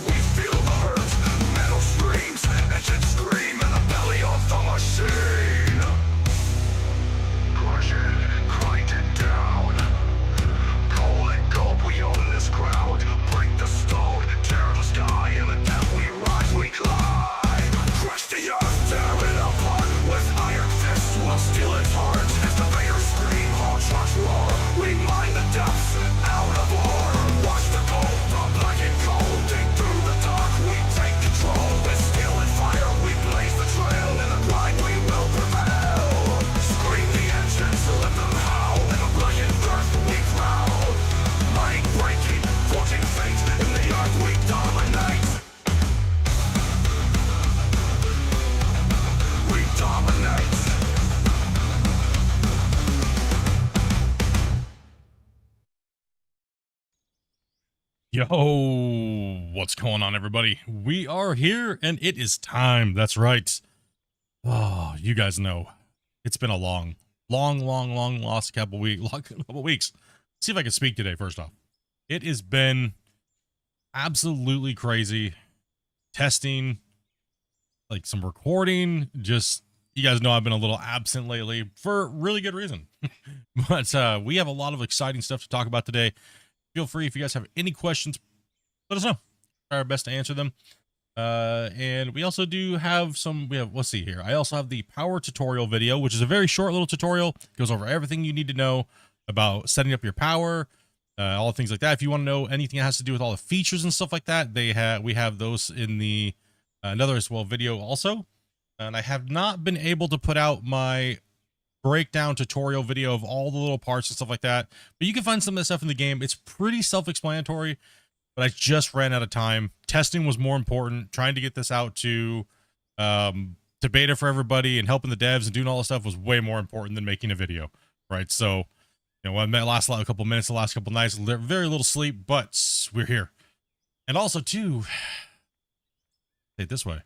we feel the hurt. Metal screams, engines scream in the belly of the machine. Crush it, grind it down. Call it gulp, we own this crowd. Break the stone, tear the sky, and the death we rise, we climb. Crush the earth, tear it apart. With iron fists, we'll steal its heart. As the Vader scream, all trucks roar. We mine the depths out of ore. Watch the gold, the black and cold. Dig through the dark, we take control. With steel and fire, we blaze the trail. In the grind, we will prevail. Scream the engines, let them howl. In the blackened earth, we prowl. Mind breaking, forging fate. In the earth, we dominate. We dominate. Yo, what's going on, everybody? We are here and it is time. That's right. Oh, you guys know it's been a long lost couple weeks. Let's see if I can speak today. First off, it has been absolutely crazy testing, like some recording. Just, you guys know I've been a little absent lately for really good reason. But we have a lot of exciting stuff to talk about today. Feel free, if you guys have any questions, let us know. Try our best to answer them. And we also do have let's see here. I also have the power tutorial video, which is a very short little tutorial. It goes over everything you need to know about setting up your power, all the things like that. If you want to know anything that has to do with all the features and stuff like that, we have those in the another as well video also. And I have not been able to put out my breakdown tutorial video of all the little parts and stuff like that, but you can find some of that stuff in the game. It's pretty self-explanatory, but I just ran out of time. Testing was more important. Trying to get this out to beta for everybody and helping the devs and doing all this stuff was way more important than making a video, right? So, you know, I met last a couple minutes, the last couple nights, very little sleep, but we're here. And also too, say it this way,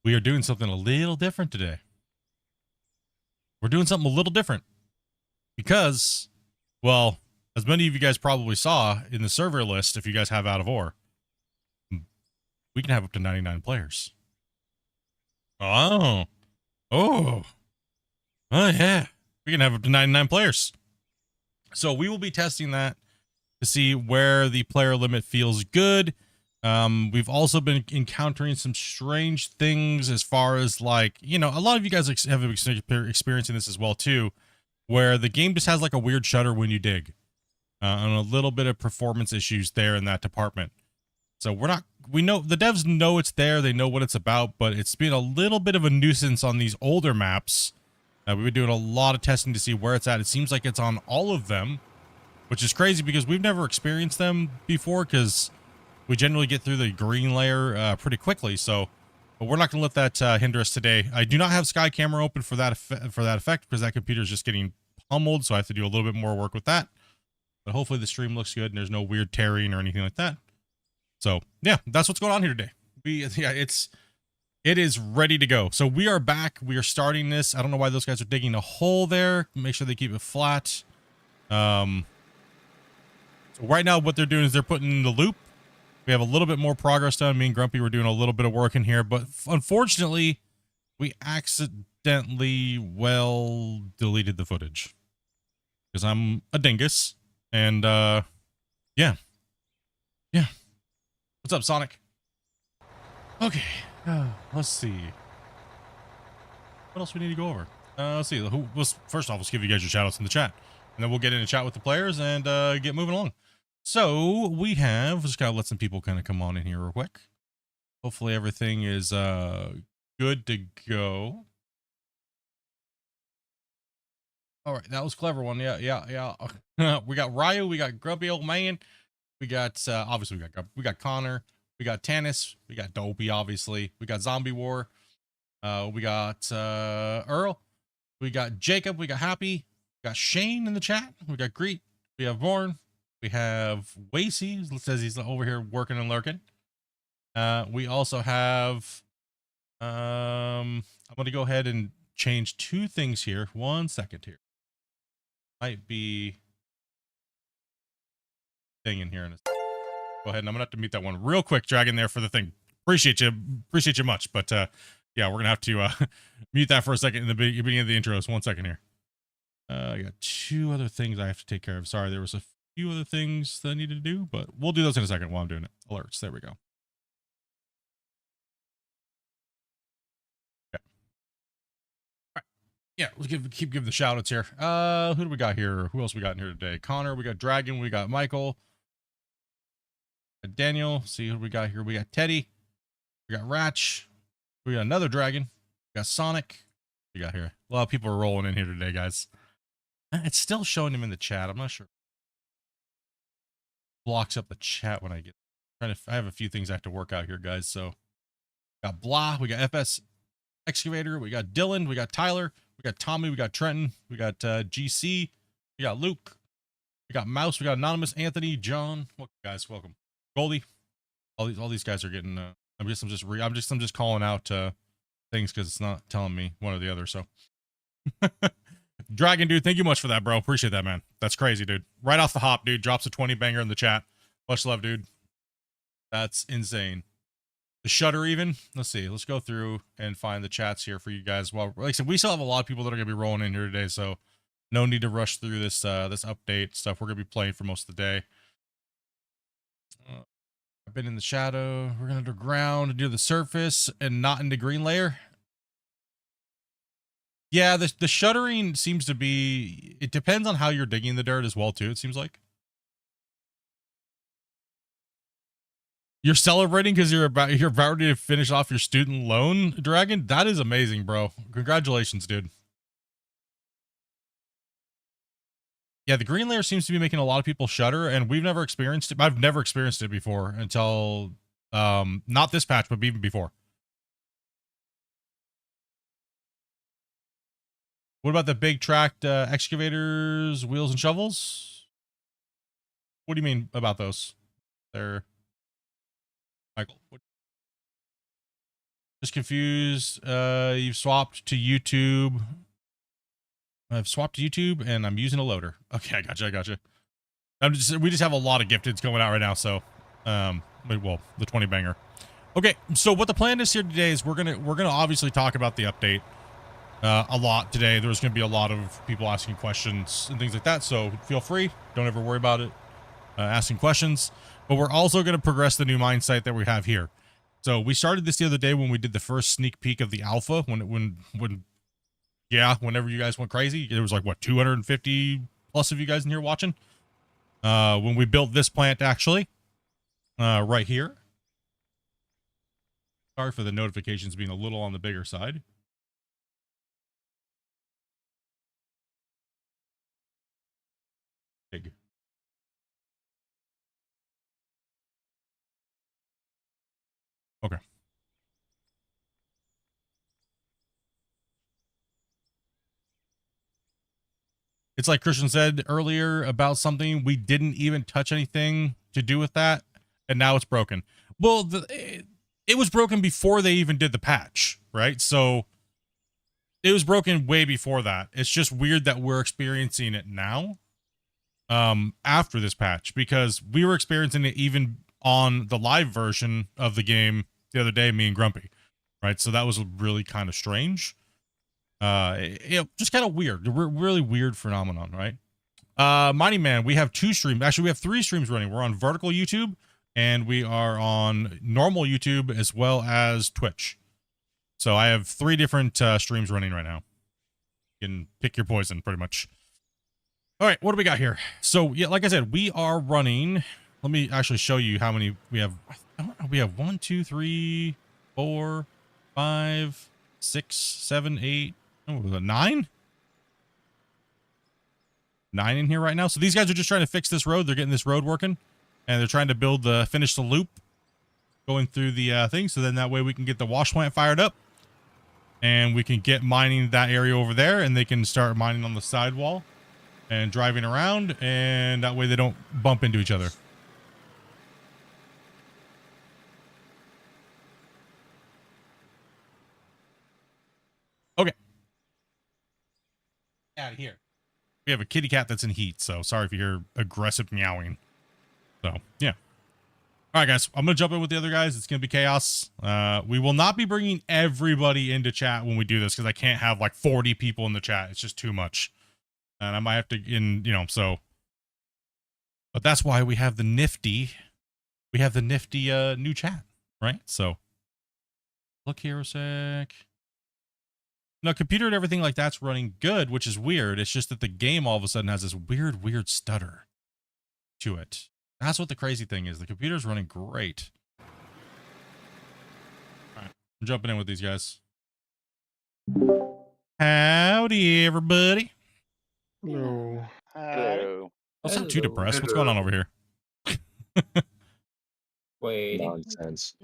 we are doing something a little different today. We're doing something a little different because, well, as many of you guys probably saw in the server list, if you guys have Out of Ore, we can have up to 99 players. Oh, yeah, we can have up to 99 players. So we will be testing that to see where the player limit feels good. We've also been encountering some strange things as far as, like, you know, a lot of you guys have experiencing this as well too, where the game just has like a weird shutter when you dig, and a little bit of performance issues there in that department. So we know the devs know it's there, they know what it's about, but it's been a little bit of a nuisance on these older maps. We've been doing a lot of testing to see where it's at. It seems like it's on all of them, which is crazy because we've never experienced them before, because we generally get through the green layer pretty quickly. So, but we're not going to let that hinder us today. I do not have Sky Camera open for that effect because that computer is just getting pummeled. So I have to do a little bit more work with that. But hopefully the stream looks good and there's no weird tearing or anything like that. So yeah, that's what's going on here today. It is ready to go. So we are back. We are starting this. I don't know why those guys are digging a hole there. Make sure they keep it flat. So right now what they're doing is they're putting in the loop. We have a little bit more progress done. Me and Grumpy were doing a little bit of work in here, but unfortunately, we accidentally, deleted the footage. Because I'm a dingus. And, yeah. What's up, Sonic? Okay. Let's see. What else we need to go over? Let's see. First off, let's give you guys your shout-outs in the chat. And then we'll get in a chat with the players and get moving along. So we have, just gotta let some people kind of come on in here real quick. Hopefully everything is good to go. All right, that was a clever one. Yeah. We got Ryu, we got Grumpy Old Man, we got obviously we got Connor, we got Tannis, we got Dopey, obviously, we got Zombie War, we got Earl, we got Jacob, we got Happy, we got Shane in the chat, we got Greet, we have Born. We have Wacy, says he's over here working and lurking. We also have, I'm going to go ahead and change two things here. 1 second here. Might be thing in here in a Go ahead, and I'm gonna have to mute that one real quick, Dragon, there for the thing. Appreciate you much, but yeah, we're gonna have to mute that for a second in the beginning of the intros. 1 second here. I got 2 other things I have to take care of. Sorry, there was a few other things that I needed to do, but we'll do those in a second while I'm doing it. Alerts, there we go. Okay. All right. Yeah, we'll keep giving the shout outs here. Who do we got here? Who else we got in here today? Connor, we got Dragon, we got Michael, Daniel. See who we got here. We got Teddy, we got Ratch, we got another Dragon, we got Sonic. We got here. A lot of people are rolling in here today, guys. It's still showing him in the chat. I'm not sure. Blocks up the chat when I get I have a few things I have to work out here, guys. So we got Blah, we got FS Excavator, we got Dylan, we got Tyler, we got Tommy, we got Trenton, we got GC, we got Luke, we got Mouse, we got Anonymous, Anthony, John. Welcome, guys, welcome. Goldie. All these guys are getting I'm just calling out things because it's not telling me one or the other. So Dragon, dude, thank you much for that, bro. Appreciate that, man. That's crazy, dude. Right off the hop, dude. Drops a 20 banger in the chat. Much love, dude. That's insane. The shutter even. Let's see. Let's go through and find the chats here for you guys. Well, like I said, we still have a lot of people that are going to be rolling in here today, so no need to rush through this this update stuff. We're going to be playing for most of the day. I've been in the shadow. We're going to underground, near the surface, and not in the green layer. Yeah, the shuttering seems to be, it depends on how you're digging the dirt as well, too, it seems like. You're celebrating because you're about to finish off your student loan, Dragon? That is amazing, bro. Congratulations, dude. Yeah, the green layer seems to be making a lot of people shudder, and we've never experienced it. I've never experienced it before until, not this patch, but even before. What about the big tracked excavators, wheels, and shovels? What do you mean about those? They're Michael. Just confused. You've swapped to YouTube. I've swapped to YouTube, and I'm using a loader. Okay, I gotcha. We just have a lot of gifteds going out right now, so well, the 20 banger. Okay, so what the plan is here today is we're gonna obviously talk about the update. A lot today. There's going to be a lot of people asking questions and things like that, so feel free. Don't ever worry about it asking questions. But we're also going to progress the new mine site that we have here. So we started this the other day when we did the first sneak peek of the alpha. Whenever you guys went crazy, there was like what 250 plus of you guys in here watching. When we built this plant, actually, right here. Sorry for the notifications being a little on the bigger side. Big. Okay. It's like Christian said earlier about something. We didn't even touch anything to do with that, and now it's broken. Well, it was broken before they even did the patch, right? So it was broken way before that. It's just weird that we're experiencing it now. After this patch, because we were experiencing it even on the live version of the game the other day, me and Grumpy, right? So that was really kind of strange. Just kind of weird. Really weird phenomenon, right? Mighty Man, we have 2 streams. Actually, we have 3 streams running. We're on vertical YouTube, and we are on normal YouTube as well as Twitch. So I have 3 different streams running right now. You can pick your poison, pretty much. All right, what do we got here? So, yeah, like I said, we are running. Let me actually show you how many we have. We have 1, 2, 3, 4, 5, 6, 7, 8. Oh, was it 9? 9 in here right now. So these guys are just trying to fix this road. They're getting this road working, and they're trying to finish the loop going through the thing. So then that way we can get the wash plant fired up, and we can get mining that area over there, and they can start mining on the sidewall and driving around, and that way they don't bump into each other. Okay. Out of here. We have a kitty cat that's in heat, so sorry if you hear aggressive meowing. So, yeah. All right, guys, I'm going to jump in with the other guys. It's going to be chaos. We will not be bringing everybody into chat when we do this because I can't have like 40 people in the chat. It's just too much. And I might have to, so. But that's why we have the nifty new chat, right? So look here a sec. No, computer and everything like that's running good, which is weird. It's just that the game all of a sudden has this weird stutter to it. That's what the crazy thing is. The computer's running great. All right, I'm jumping in with these guys. Howdy, everybody. Hello. Hello. Don't sound too depressed. What's going on over here? Wait. Nonsense.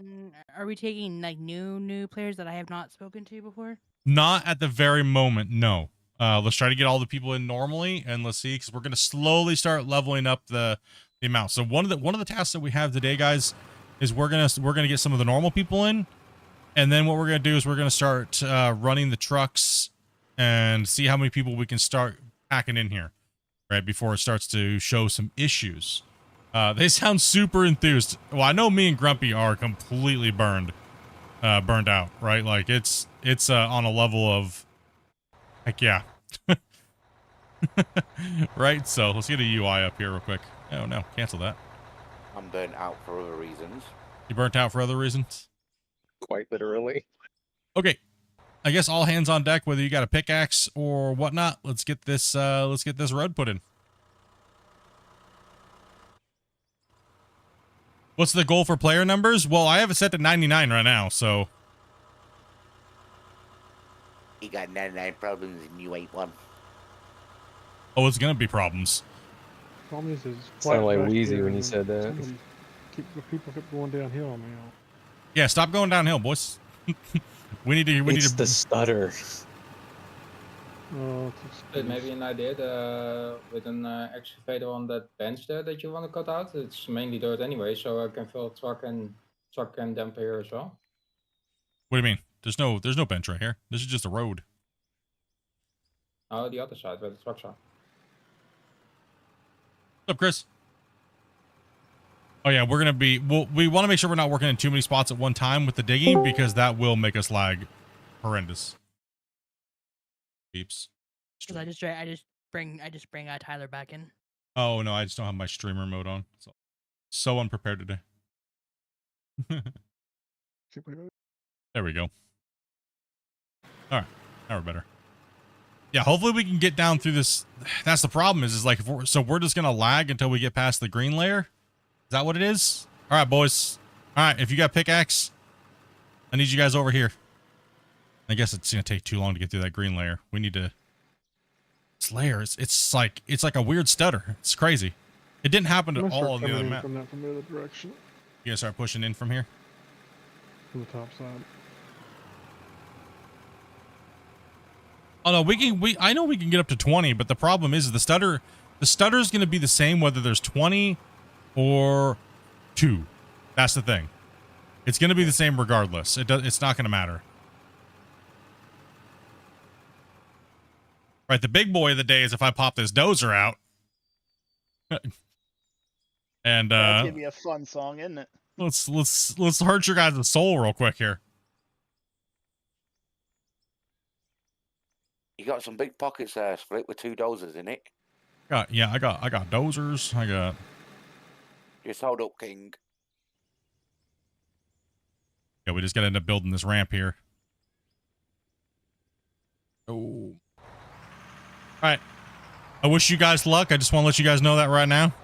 Are we taking like new players that I have not spoken to before? Not at the very moment, no. Let's try to get all the people in normally, and let's see, because we're going to slowly start leveling up the amount. So one of the tasks that we have today, guys, is we're gonna get some of the normal people in, and then what we're gonna do is we're gonna start running the trucks and see how many people we can start packing in here, right before it starts to show some issues. They sound super enthused. Well, I know me and Grumpy are completely burned out, right? Like it's on a level of heck yeah. Right, so let's get a UI up here real quick. Oh no, cancel that. I'm burnt out for other reasons. You burnt out for other reasons? Quite literally. Okay, I guess all hands on deck, whether you got a pickaxe or whatnot. Let's get this road put in. What's the goal for player numbers? Well, I have it set to 99 right now, so. You got 99 problems and you ain't one. Oh, it's gonna be problems. Problem is, Sounded like Wheezy when you said that. People kept going downhill on me. Yeah, stop going downhill, boys. we need It's to. the stutter. But maybe an idea with an excavator on that bench there that you want to cut out. It's mainly dirt anyway, so I can fill a truck and dumper here as well. What do you mean? There's no bench right here. This is just a road. Oh, the other side where the trucks are. What's up, Chris? Oh yeah, we're gonna be. We want to make sure we're not working in too many spots at one time with the digging because that will make us lag horrendous. Beeps. Because I just bring Tyler back in. Oh no, I just don't have my streamer mode on. So unprepared today. There we go. All right, now we're better. Yeah, hopefully we can get down through this. That's the problem is like, so we're just gonna lag until we get past the green layer. Is that what it is? All right, boys. All right, if you got pickaxe, I need you guys over here. I guess it's gonna take too long to get through that green layer. We need to. This layer, it's like a weird stutter. It's crazy. It didn't happen to all of the other map. From the other direction, You guys start pushing in from here. from the top side. Oh no, I know we can get up to 20, but the problem is the stutter is going to be the same whether there's 20 or 2. That's the thing. It's going to be the same regardless. It's not going to matter. Right, the big boy of the day is if I pop this dozer out. And That's gonna be a fun song, isn't it? let's hurt your guys' soul real quick here. You got some big pockets there, Split, with 2 dozers in it. I got dozers. I got. Just hold up, King. Yeah, we just got to end up building this ramp here. Oh. All right. I wish you guys luck. I just want to let you guys know that right now.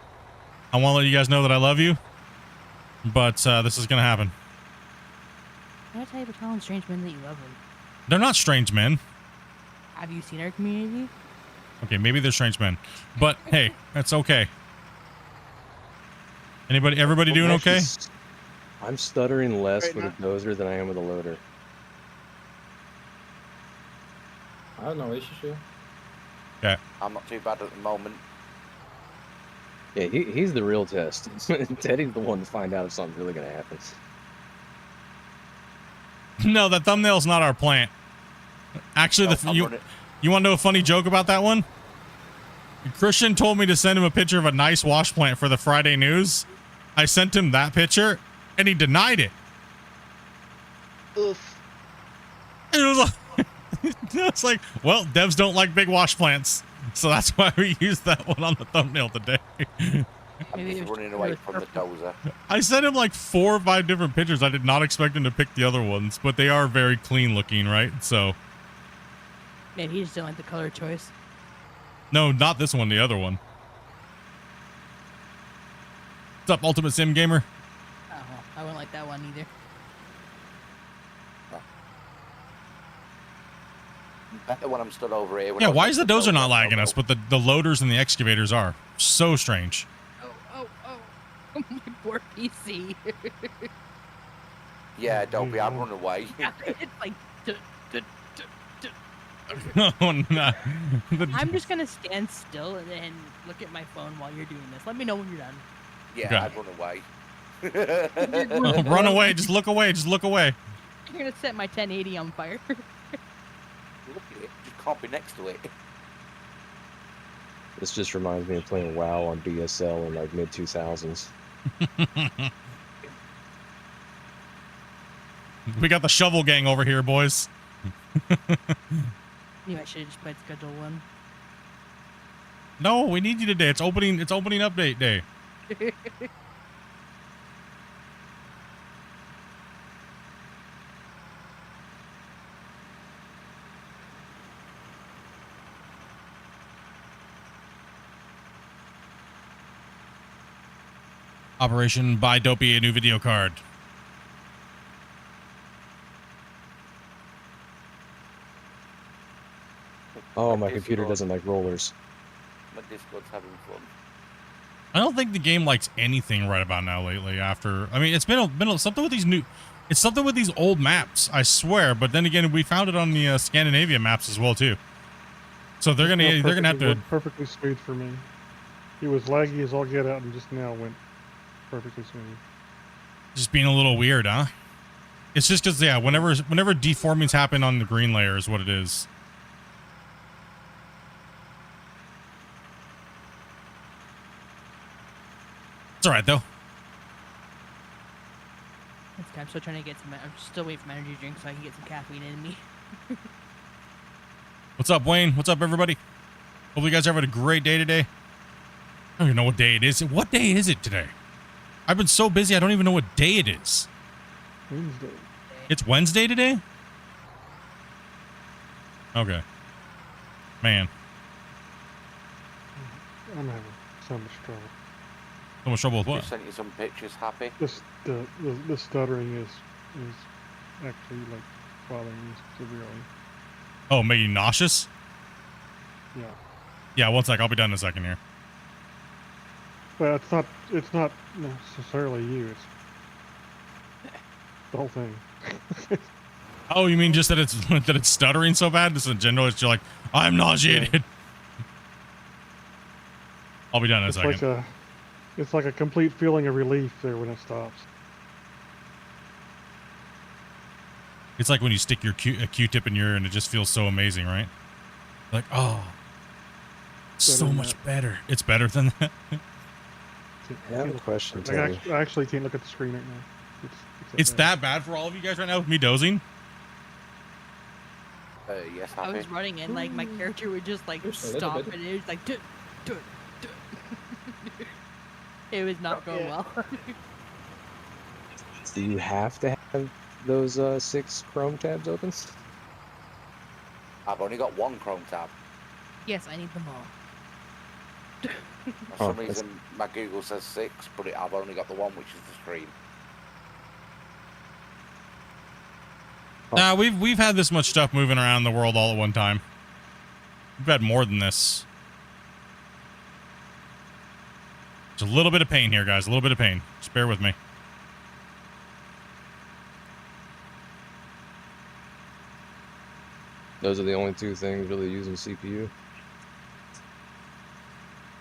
I want to let you guys know that I love you. But this is going to happen. Can I tell you, telling strange men that you love them? They're not strange men. Have you seen our community? Okay, maybe they're strange men. But hey, that's okay. Everybody doing okay? I'm stuttering less Right with a dozer than I am with a loader. I have no issues here. Okay. I'm not too bad at the moment. Yeah, he's the real test. Teddy's the one to find out if something's really gonna happen. No, that thumbnail's not our plant. Actually, you want to know a funny joke about that one? Christian told me to send him a picture of a nice wash plant for the Friday news. I sent him that picture, and he denied it. Oof. And it was like, it's like, well, devs don't like big wash plants, so that's why we used that one on the thumbnail today. Maybe He's it was- running it away was from the purple. dozer. I sent him like 4 or 5 different pictures. I did not expect him to pick the other ones, but they are very clean looking, right? So, Maybe he just didn't like the color choice. no, not this one, the other one. What's up, Ultimate Sim Gamer? Oh, I wouldn't like that one either. Better when I'm stood over here. when Yeah, I was why is the next to dozer not dozer, lagging us, but the loaders and the excavators are? So strange. Oh. My poor PC. Yeah, Oh, don't be. there you I'd go. run away. It's like, Oh, no. I'm just gonna stand still and then look at my phone while you're doing this. Let me know when you're done. Yeah, Okay. I'd run away. Oh, run away. Just look away. Just look away. You're gonna set my 1080 on fire. Look at it. Just can't be next to it. This just reminds me of playing WoW on BSL in like mid 2000s. We got the shovel gang over here, boys. Maybe I should have just played schedule 1. No, we need you today. It's opening update day. Operation Buy Dopey a new video card. Oh, my Discord. computer doesn't like rollers. My Discord's having fun. I don't think the game likes anything right about now lately. After, I mean, it's been something with these new, it's something with these old maps, I swear. But then again, we found it on the Scandinavia maps as well too. So they're gonna have to. Went perfectly smooth for me. It was laggy as all get out, and just now went perfectly smooth. Just being a little weird, huh? It's just because, yeah, whenever deformings happen on the green layer is what it is. It's all right though. Okay, I'm still trying to get some. I'm still waiting for my energy drink so I can get some caffeine in me. What's up, Wayne? What's up, everybody? Hope you guys are having a great day today. I don't even know what day it is. What day is it today? I've been so busy, I don't even know what day it is. Wednesday. It's Wednesday today? Okay. Man, I'm having so much trouble. so much trouble with what? Just sent you some pictures, Happy. Just the stuttering is actually like bothering me severely. Oh, making you nauseous? Yeah, Yeah, one sec. I'll be done in a second here. but it's not necessarily you. It's the whole thing. Oh, you mean just that it's stuttering so bad? Just in general, it's just like, I'm nauseated. I'll be done in a second. It's like a complete feeling of relief there when it stops. It's like when you stick a Q-tip in your ear and it just feels so amazing, right? Like, oh, so than much that. better. It's better than that. I have a question, I Teddy. actually can't look at the screen right now. It's bad. that bad for all of you guys right now with me dozing? Yes, I Happy. was running and like my character would just like Just a little stop bit. and it was like duh. It was not going Yeah. well. Do you have to have those 6 Chrome tabs open? I've only got one Chrome tab. Yes, I need them all. For Oh, some that's- reason, my Google says 6, but I've only got the one, which is the screen. Nah, we've had this much stuff moving around the world all at one time. We've had more than this. It's a little bit of pain here, guys. A little bit of pain. Just bear with me. Those are the only 2 things really using CPU.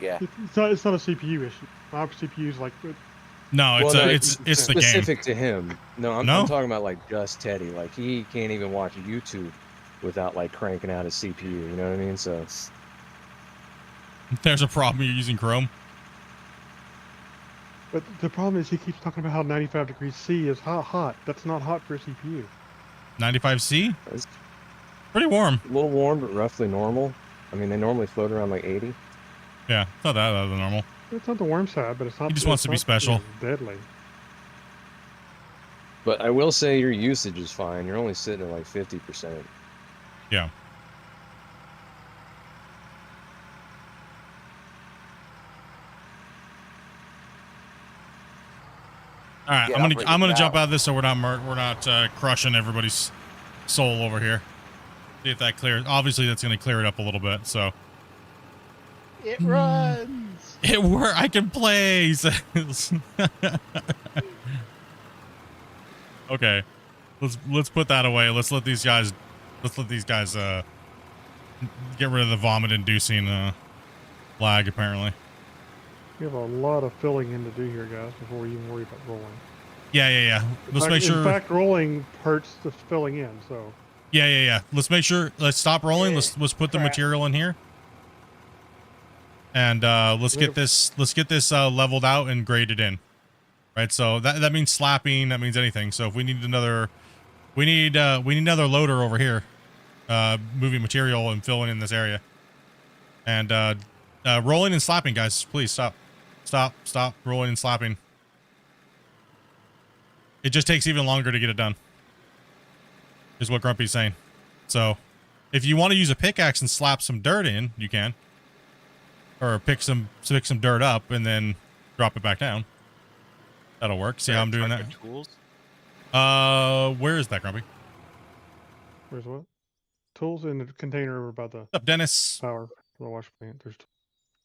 Yeah. It's not a CPU issue. My CPU's like No, Well, no, it's the game. specific to him. No, I'm No? talking about like just Teddy. Like he can't even watch YouTube without like cranking out his CPU. You know what I mean? So There's a problem. You're using Chrome. But the problem is he keeps talking about how 95 degrees C is hot. That's not hot for a CPU. 95C? It's Pretty warm. a little warm, but roughly normal. I mean, they normally float around like 80. Yeah, it's not that out of the normal. It's on the warm side, but it's not. He just wants to be special. Deadly. But I will say your usage is fine. You're only sitting at like 50%. Yeah. All right, Yeah, I'm gonna jump down. out of this so we're not crushing everybody's soul over here. See if that clears. Obviously, that's gonna clear it up a little bit. So It runs. it work. I can play. he says. Okay, let's put that away. Let's let these guys get rid of the vomit-inducing lag. Apparently. We have a lot of filling in to do here, guys, before we even worry about rolling. Yeah. Let's make sure. In fact, rolling hurts the filling in. So. Yeah. Let's make sure. Let's stop rolling. Let's put the Crap. material in here, and let's get this leveled out and graded in. Right. So that means slapping. That means anything. So if we need another loader over here, moving material and filling in this area, and rolling and slapping, guys. Please stop rolling and slapping. It just takes even longer to get it done, is what Grumpy's saying. So if you want to use a pickaxe and slap some dirt in, you can. Or pick some dirt up and then drop it back down. That'll work. See how I'm doing that? Tools? Where is that, Grumpy? Where's what? Tools in the container over by the What's up, Dennis? power for the wash plant. There's.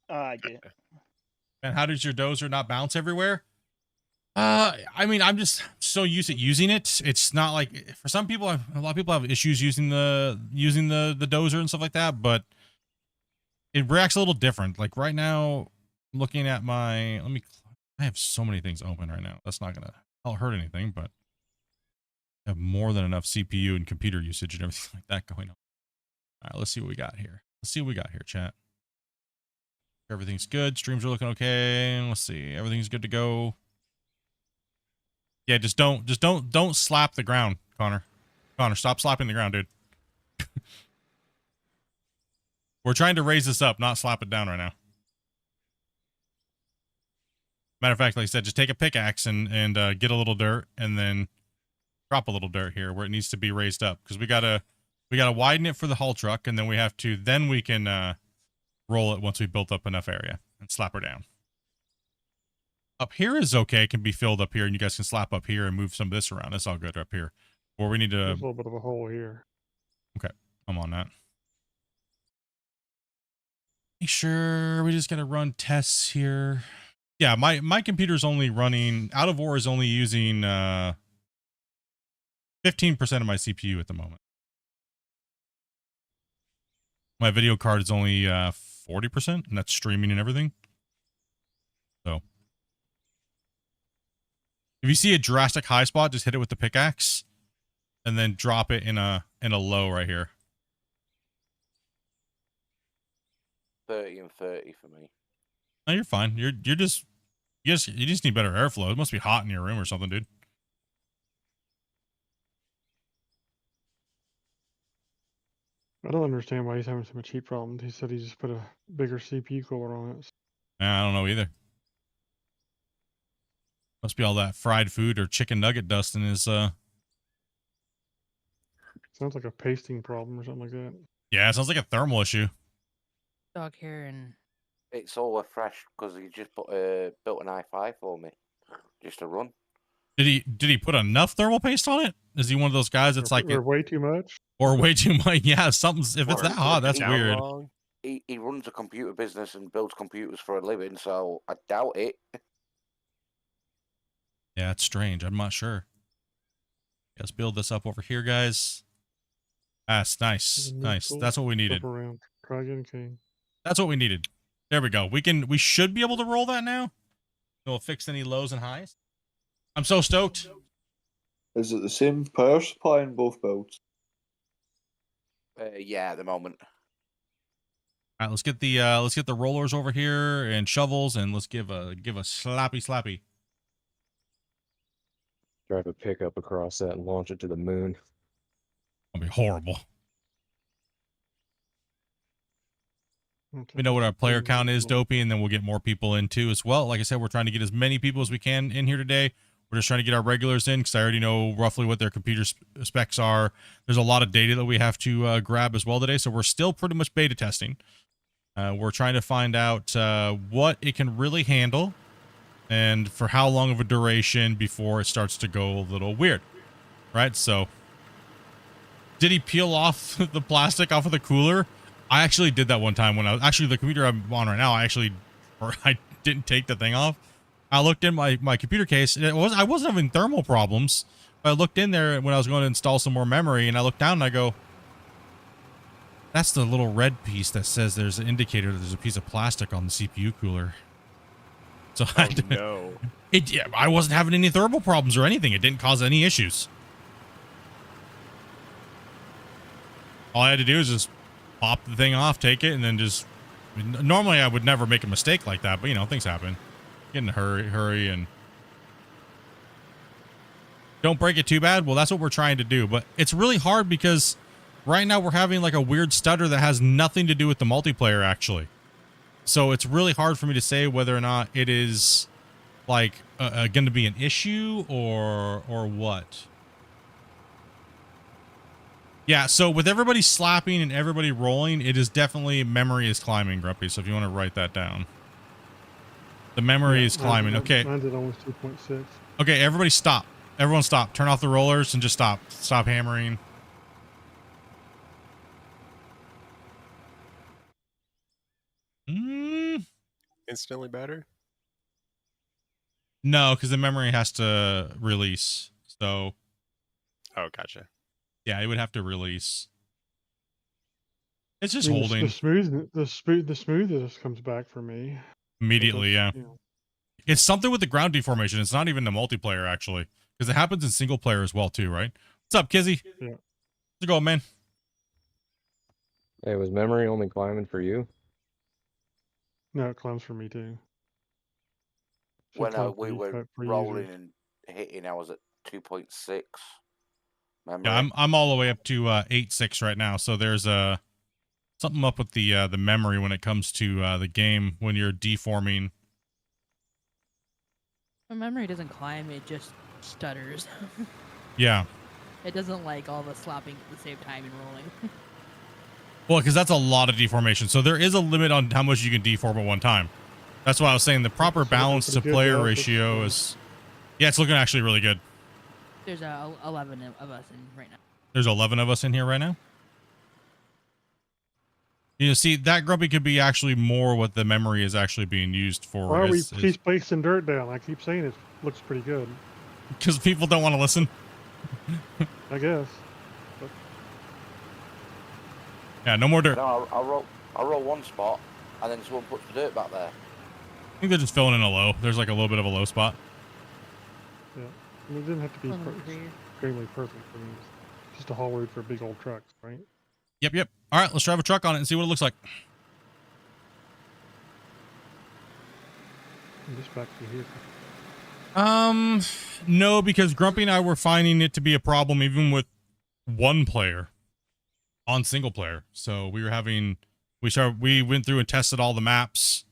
I get. And how does your dozer not bounce everywhere? I mean, I'm just so used to using it. It's not like for some people, a lot of people have issues using the dozer and stuff like that, but it reacts a little different. Like right now, looking at my, I have so many things open right now. That's not gonna hurt anything, but I have more than enough CPU and computer usage and everything like that going on. All right, let's see what we got here. Chat. Everything's good. Streams are looking okay. Let's see. Everything's good to go. Yeah, just don't slap the ground, Connor. Connor, stop slapping the ground, dude. We're trying to raise this up, not slap it down right now. Matter of fact, like I said, just take a pickaxe and get a little dirt and then drop a little dirt here where it needs to be raised up, because we gotta widen it for the haul truck, and then we can roll it once we built up enough area and slap her down. Up here is okay, can be filled up here, and you guys can slap up here and move some of this around. That's all good up here. Or we need to. There's a little bit of a hole here. Okay, I'm on that. Make sure we just gotta run tests here. Yeah, my computer's only running. Out of War is only using 15% of my CPU at the moment. My video card is only 40%, and that's streaming and everything. So if you see a drastic high spot, just hit it with the pickaxe, and then drop it in a low right here. 30 and 30 for me. No, you're fine. You just need better airflow. It must be hot in your room or something, dude. I don't understand why he's having so much heat problems. He said he just put a bigger CPU cooler on it. I don't know either. Must be all that fried food or chicken nugget dust in his Sounds like a pasting problem or something like that. Yeah, it sounds like a thermal issue. Dog hair and It's all fresh because he just built an i5 for me, just to run. Did he put enough thermal paste on it? Is he one of those guys that's like or way too much? Or way too much? Yeah, something's if it's that hot, that's weird. He runs a computer business and builds computers for a living, so I doubt it. Yeah, it's strange. I'm not sure. Let's build this up over here, guys. That's nice. Nice. That's what we needed. Try again, King. That's what we needed. There we go. We should be able to roll that now. It'll fix any lows and highs. I'm so stoked. Is it the same power supply in both builds? Yeah, at the moment. All right, let's get the rollers over here and shovels, and let's give a slappy. Drive a pickup across that and launch it to the moon. That'll be horrible. Okay, We know what our player count is, Dopey. Dopey, and then we'll get more people in too as well. Like I said, we're trying to get as many people as we can in here today. We're just trying to get our regulars in because I already know roughly what their computer specs are. There's a lot of data that we have to grab as well today, so we're still pretty much beta testing. We're trying to find out what it can really handle and for how long of a duration before it starts to go a little weird, right? So did he peel off the plastic off of the cooler? I actually did that one time when I was actually the computer I'm on right now. I didn't take the thing off. I looked in my computer case. I wasn't having thermal problems. But I looked in there when I was going to install some more memory, and I looked down and I go, that's the little red piece that says there's an indicator that there's a piece of plastic on the CPU cooler. So No. I wasn't having any thermal problems or anything. It didn't cause any issues. All I had to do is just pop the thing off, take it, and then just... Normally I would never make a mistake like that, but you know, things happen. Get in a hurry, and... Don't break it too bad. Well, that's what we're trying to do, but it's really hard because right now we're having like a weird stutter that has nothing to do with the multiplayer, actually. So it's really hard for me to say whether or not it is like going to be an issue or what. Yeah, so with everybody slapping and everybody rolling, it is definitely memory is climbing, Grumpy. So if you want to write that down. The memory is climbing. Okay. Mine's at almost 2.6. Okay, everybody stop. Everyone stop. Turn off the rollers and just stop. Stop hammering. Instantly better? No, because the memory has to release. So, Oh, gotcha. yeah, it would have to release. It's just I mean, holding the smoothness comes back for me. immediately, yeah. You know, It's something with the ground deformation. It's not even the multiplayer, actually. Because it happens in single player as well, too, right? What's up, Kizzy? Yeah. How's it going, man? Hey, was memory only climbing for you? no, it climbs for me too. Should When climb for we each were for users. rolling and hitting, I was at 2.6 memory. Yeah, I'm all the way up to 8.6 right now. So there's something up with the memory when it comes to the game when you're deforming. My memory doesn't climb, it just stutters. Yeah. It doesn't like all the slapping at the same time and rolling. Well, because that's a lot of deformation. So there is a limit on how much you can deform at one time. That's why I was saying the proper It's looking balance to pretty good, player though. ratio is... Yeah, it's looking actually really good. There's 11 of us in right now. There's 11 of us in here right now. You know, see, that Grumpy could be actually more what the memory is actually being used for. Why are we keep placing dirt down? I keep saying it looks pretty good. Because people don't want to listen. I guess. Yeah, no more dirt. No, I'll roll one spot, and then someone puts the dirt back there. I think they're just filling in a low. There's like a little bit of a low spot. Yeah. I mean, it didn't have to be Little bit here. extremely perfect. I mean, it's just a haul road for big old trucks, right? Yep. All right, let's drive a truck on it and see what it looks like. I'm just back to here. No, because Grumpy and I were finding it to be a problem even with one player on single player. So we were having, we went through and tested all the maps.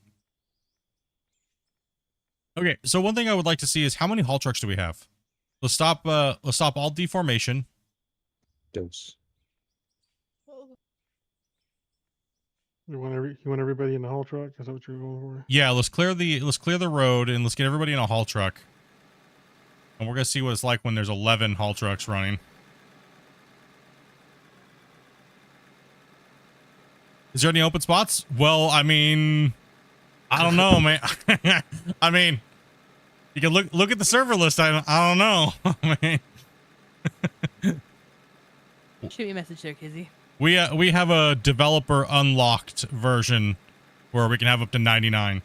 Okay, so one thing I would like to see is how many haul trucks do we have? Let's stop all deformation. Dose. You want everybody in the haul truck? Is that what you're going for? Yeah, let's clear the road and let's get everybody in a haul truck. And we're gonna see what it's like when there's 11 haul trucks running. Is there any open spots? Well, I mean, I don't know, man. I mean, you can look at the server list. I don't know. I mean, Shoot me a message there, Kizzy. we have a developer unlocked version where we can have up to 99.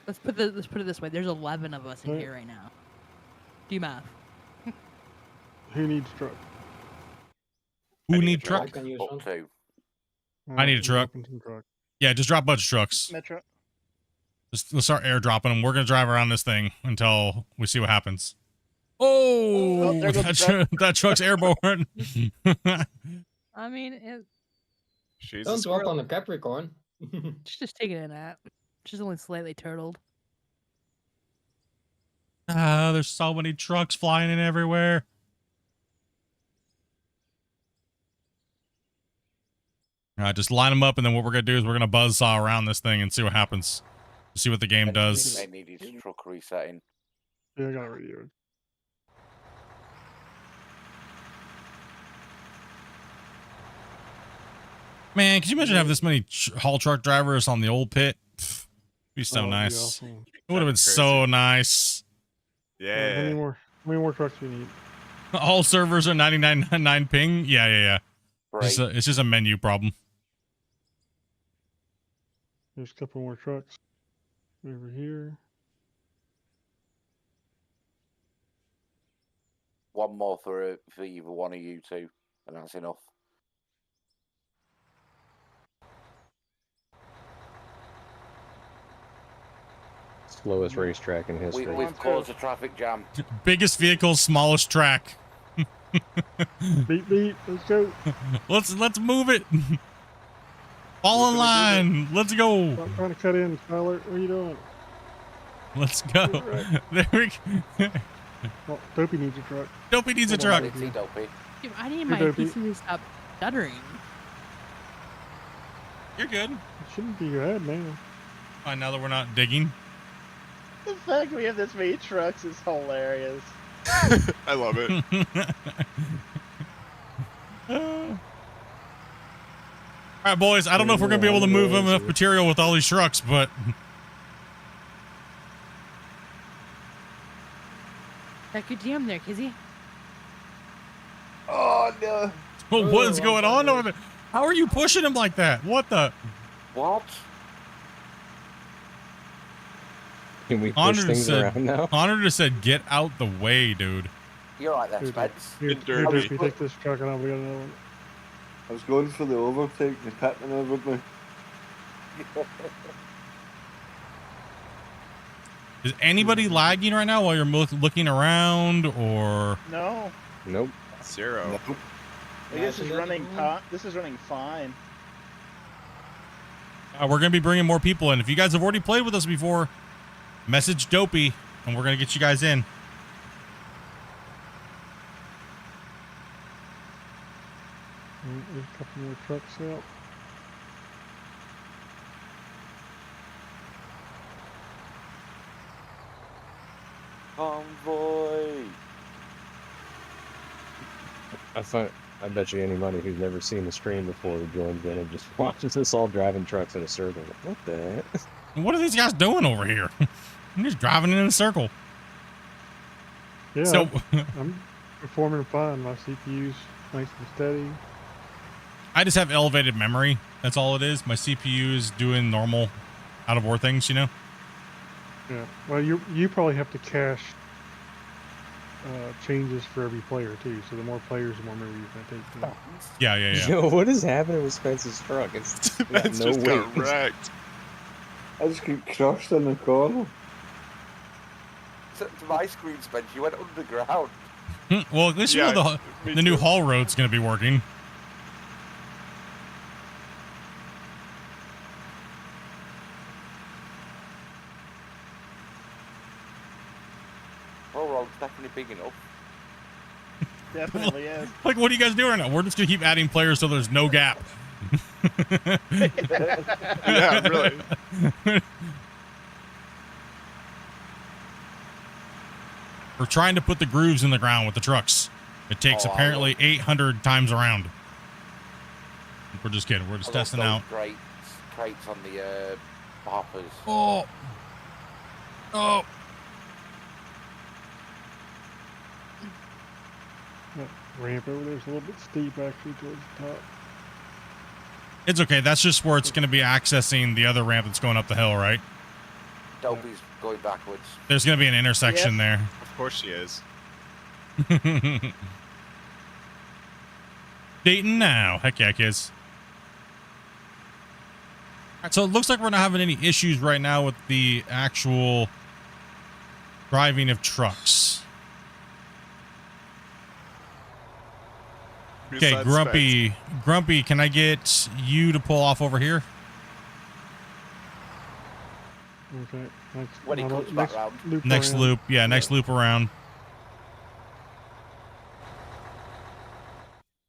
Let's put it this way. There's 11 of us in Right. here right now. Do math. Who needs truck? Who I need need a truck? I can use Up one. to. I need a truck. Some truck. Yeah, just drop a bunch of trucks. Metro. Let's start airdropping them. We're gonna drive around this thing until we see what happens. Oh, there goes that, the that truck's airborne. I mean, it's She's a Don't walk squirrel. on a Capricorn. just taking a nap. She's only slightly turtled. Ah, there's so many trucks flying in everywhere. All right, just line them up, and then what we're gonna do is we're gonna buzzsaw around this thing and see what happens. See what the game does. They needed truck resetting. Yeah, I got it radioed. Man, could you imagine having this many haul truck drivers on the old pit? Pfft, be so Oh, that'd be nice. awesome. It would have been so nice. How many Yeah. more? How many more trucks do you need? All servers are 99.9 ping. Yeah. Right. It's just a menu problem. There's a couple more trucks over here. One more for either one of you two, and that's enough. Slowest racetrack in history. We've caused a traffic jam. Biggest vehicle, smallest track. Beep beep. Let's go. Let's move it. Fall in line. Let's go. Stop trying to cut in, Tyler. What are you doing? Let's go. There we go. Oh, Dopey needs a truck. Dopey needs a Hold on, truck. Dopey. Dopey. Dude, I need You're my dopey. PC to stop stuttering. You're good. It shouldn't be bad, man. Fine, now that we're not digging. The fact we have this many trucks is hilarious. I love it. All right, boys. I don't know if we're gonna be able to move enough material with all these trucks, but Check your DM there, Kizzy. Oh no! what is going on over there? How are you pushing him like that? What the? What? Can we push Honor things said, around now? Honor just said, "Get out the way, dude." You're right there, Here, Spence. Here, Dirty. Dopey, take this truck and I'll be another one. I was going for the overtake and he pit maneuvered me. Is anybody lagging right now while you're looking around, or? No, Nope. Zero. this is running. This is running fine. We're gonna be bringing more people in. If you guys have already played with us before, message Dopey, and we're gonna get you guys in. There's a couple more trucks out. Convoy. I bet you anybody who's never seen the stream before who joins in and just watches us all driving trucks in a circle. What the heck? What are these guys doing over here? I'm just driving in a circle. Yeah, So, I'm performing fine. My CPU's nice and steady. I just have elevated memory. That's all it is. My CPU is doing normal out of war things, you know? Yeah. Well, you probably have to cache changes for every player too. So the more players, the more memory you're gonna take. Yeah. Yo, what is happening with Spence's truck? It's got It's no just weight. got wrecked. I just get crushed in the corner. To my screen, Spence, you went underground. Well, at least you know the new haul road's going to be working. Oh, well, it's definitely big enough. Definitely is. Like, what are you guys doing now? We're just going to keep adding players so there's no gap. Yeah, really. We're trying to put the grooves in the ground with the trucks. It takes Oh, I apparently 800 times around. We're just kidding. We're just I love testing those out. Crates on the hoppers. Oh. That ramp over there's a little bit steep actually towards the top. It's okay. That's just where it's going to be accessing the other ramp that's going up the hill, right? Dopey's going backwards. There's going to be an intersection there. Of course she is. Dayton now. Heck yeah, kids. All right, so it looks like we're not having any issues right now with the actual driving of trucks. Okay, besides Grumpy, can I get you to pull off over here? Okay. Next, When he comes back round. loop Next around. loop, yeah, next loop around.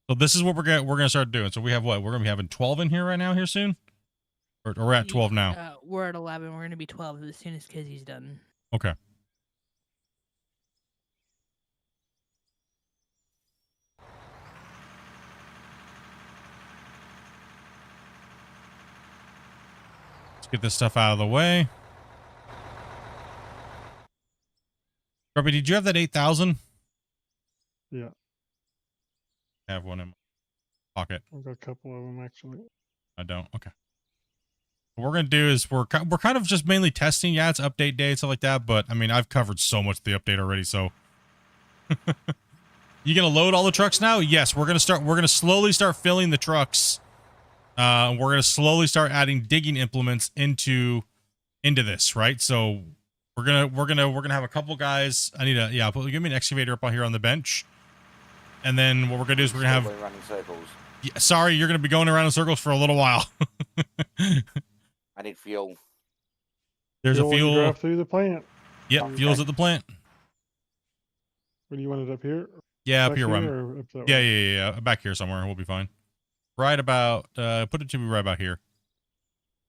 So this is what we're gonna start doing. So we have what? We're gonna be having 12 in here right now here soon, or we're at 12 now. We're at 11. We're gonna be 12 as soon as Kizzy's done. Okay. Let's get this stuff out of the way. Grumpy, did you have that 8,000? Yeah. I have one in my pocket. I've got a couple of them actually. I don't. Okay. What we're gonna do is we're kind of just mainly testing. Yeah, it's update day, stuff like that. But I mean, I've covered so much of the update already. So, you gonna load all the trucks now? Yes, we're gonna slowly start filling the trucks. We're gonna slowly start adding digging implements into this, right? So we're gonna have a couple guys. I need give me an excavator up on here on the bench, and then what we're gonna do is we're gonna have. Going around in circles. Yeah, sorry, you're gonna be going around in circles for a little while. I need fuel. There's a when you fuel. drive through the plant. Yep, fuel's at the plant. Where do you want it up here? Yeah, up Back here. or up that Yeah, way? yeah, back here somewhere. We'll be fine. Right about. Put it to me right about here.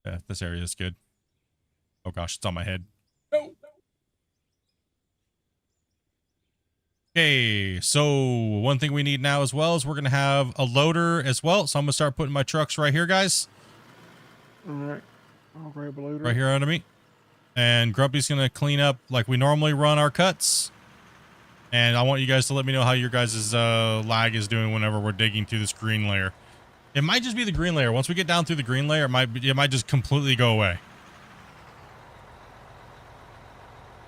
Yeah, this area is good. Oh gosh, it's on my head. No. Okay, so one thing we need now as well is we're gonna have a loader as well. So I'm gonna start putting my trucks right here, guys. All right. I'll grab a loader. Right here under me. And Grumpy's gonna clean up like we normally run our cuts. And I want you guys to let me know how your guys' lag is doing whenever we're digging through this green layer. It might just be the green layer. Once we get down through the green layer, it might just completely go away.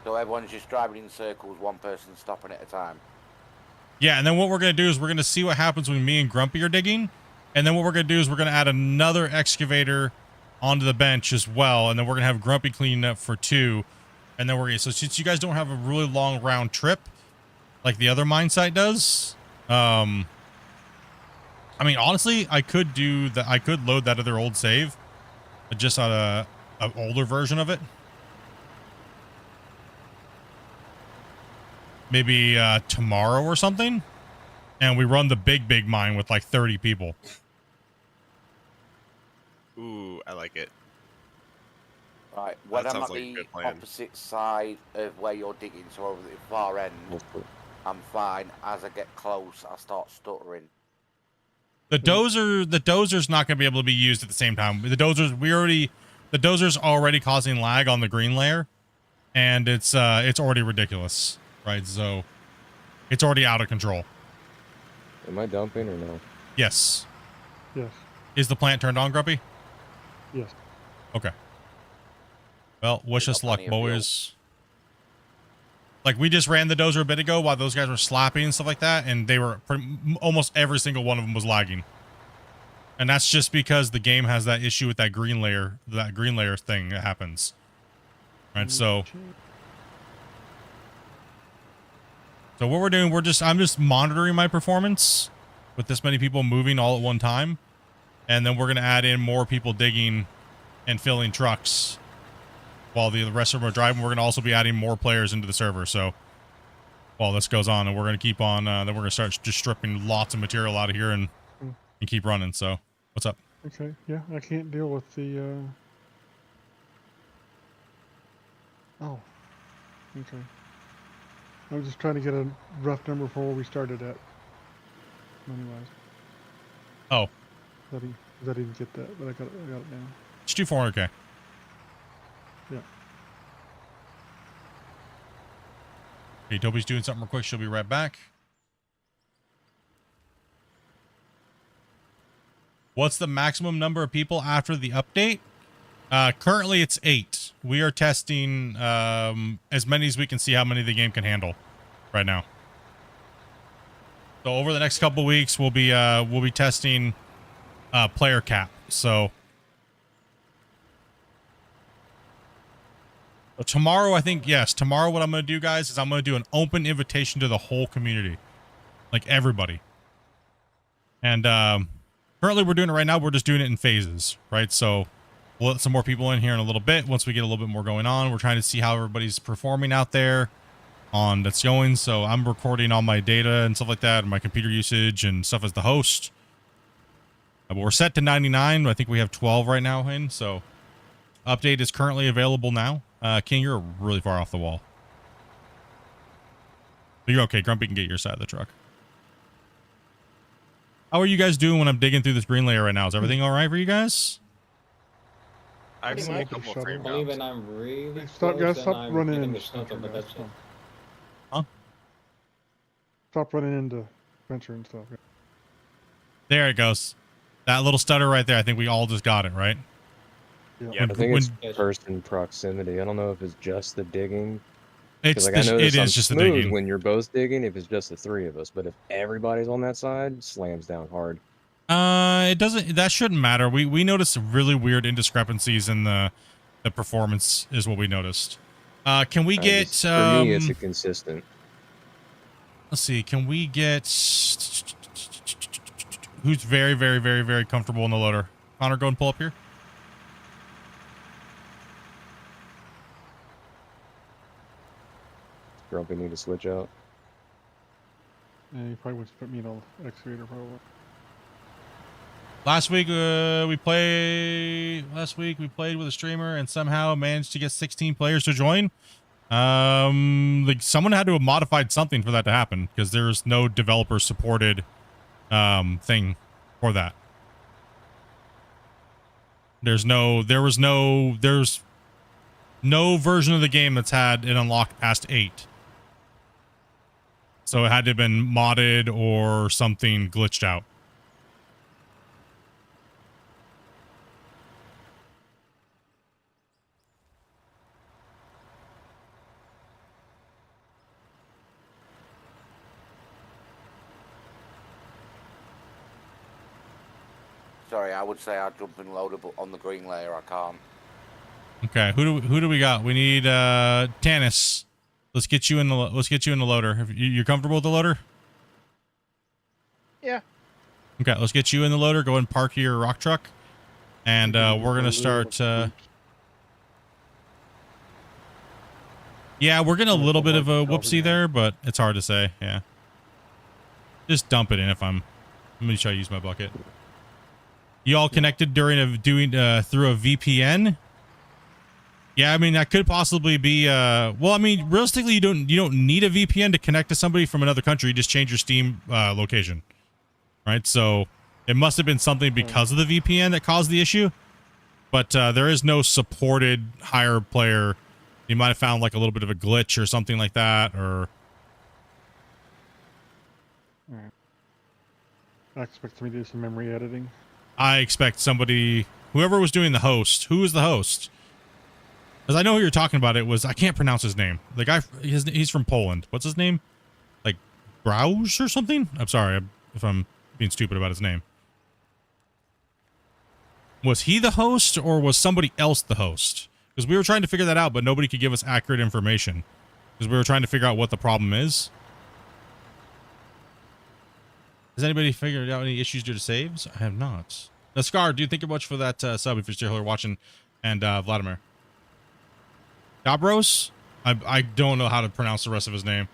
So everyone's just driving in circles, one person stopping at a time. Yeah, and then what we're going to do is we're going to see what happens when me and Grumpy are digging. And then what we're going to do is we're going to add another excavator onto the bench as well. And then we're going to have Grumpy cleaning up for 2. And then we're going to... So since you guys don't have a really long round trip, like the other mine site does... I mean, honestly, I could do that. I could load that other old save. Just on an older version of it. Maybe tomorrow or something, and we run the big mine with like 30 people. Ooh, I like it. Right, when That I'm sounds at like a the good plan. opposite side of where you're digging, so over the far end, I'm fine. As I get close, I start stuttering. The dozer's not going to be able to be used at the same time. The dozer's already causing lag on the green layer, and it's already ridiculous. Right, so it's already out of control. Am I dumping or no? Yes. Yes. Is the plant turned on, Grumpy? Yes. Okay. Well, wish us luck, plenty of fuel. boys. Like, we just ran the dozer a bit ago while those guys were slapping and stuff like that, and they were almost every single one of them was lagging. And that's just because the game has that issue with that green layer thing that happens. Right, so what we're doing, I'm just monitoring my performance with this many people moving all at one time. And then we're going to add in more people digging and filling trucks while the rest of them are driving. We're going to also be adding more players into the server. So while this goes on, and we're going to keep on, then we're going to start just stripping lots of material out of here and keep running. So what's up? Okay. Yeah, I can't deal with the. Oh. Okay. I was just trying to get a rough number for where we started at. Money-wise. Oh, I didn't get that, but I got it now. just do 400K. Yeah. Okay, Toby's doing something real quick. She'll be right back. What's the maximum number of people after the update? Currently, it's 8. We are testing as many as we can see how many the game can handle right now. So over the next couple weeks, we'll be testing player cap. So tomorrow, I think, yes, tomorrow what I'm going to do, guys, is I'm going to do an open invitation to the whole community, like everybody. And currently we're doing it right now. We're just doing it in phases, right? So we'll let some more people in here in a little bit. Once we get a little bit more going on, we're trying to see how everybody's performing out there on that's going. So I'm recording all my data and stuff like that, and my computer usage and stuff as the host. But we're set to 99. I think we have 12 right now in. So update is currently available now. King, you're really far off the wall. You're okay. Grumpy can get your side of the truck. How are you guys doing when I'm digging through this green layer right now? Is everything all right for you guys? I've Pretty seen a much. couple Shut frame up. Only drops. when I'm really Stop, close, guys, then stop I'm running getting into the stutter, Spencer, but guys. that's it. Stop. Huh? Stop running into Spencer and stuff. There it goes. That little stutter right there. I think we all just got it, right? Yeah. I think When- it's person proximity. I don't know if it's just the digging. It's Because like I the, noticed it on is just the smooth digging. when you're both digging, if it's just the three of us, but if everybody's on that side, slams down hard. It doesn't. That shouldn't matter. We noticed really weird indiscrepancies in the performance. Is what we noticed. Can we get? For me, it's a consistent. Let's see. Can we get? Who's very, very, very, very comfortable in the loader? Connor, go and pull up here. Grumpy need to switch out. Yeah, you probably wants to put me in an excavator, probably. Last week we played with a streamer and somehow managed to get 16 players to join. Like someone had to have modified something for that to happen because there's no developer supported thing for that. There's no version of the game that's had it unlocked past 8. So it had to have been modded or something glitched out. Sorry, I would say I'd jump in loader, but on the green layer I can't. Okay, who do we got? We need Tanis. Let's get you in the loader. You're comfortable with the loader? Yeah. Okay, let's get you in the loader. Go and park your rock truck, and we're gonna start. Yeah, we're getting a little bit of a whoopsie there, but it's hard to say. Yeah, just dump it in. I'm gonna try to use my bucket. You all connected during through a VPN? Yeah, I mean that could possibly be. Well, I mean realistically, you don't need a VPN to connect to somebody from another country. You just change your Steam location, right? So it must have been something because of the VPN that caused the issue. But there is no supported higher player. You might have found like a little bit of a glitch or something like that, or. Alright. I expect me to do some memory editing. I expect somebody, whoever was doing the host, who was the host? Because I know who you're talking about. It was, I can't pronounce his name. The guy, he's from Poland. What's his name? Like Browse or something? I'm sorry if I'm being stupid about his name. Was he the host or was somebody else the host? Because we were trying to figure that out, but nobody could give us accurate information. Because we were trying to figure out what the problem is. Has anybody figured out any issues due to saves? I have not. Naskar, do you think much for that sub if you're still here watching? And Vladimir. Dobros? I don't know how to pronounce the rest of his name.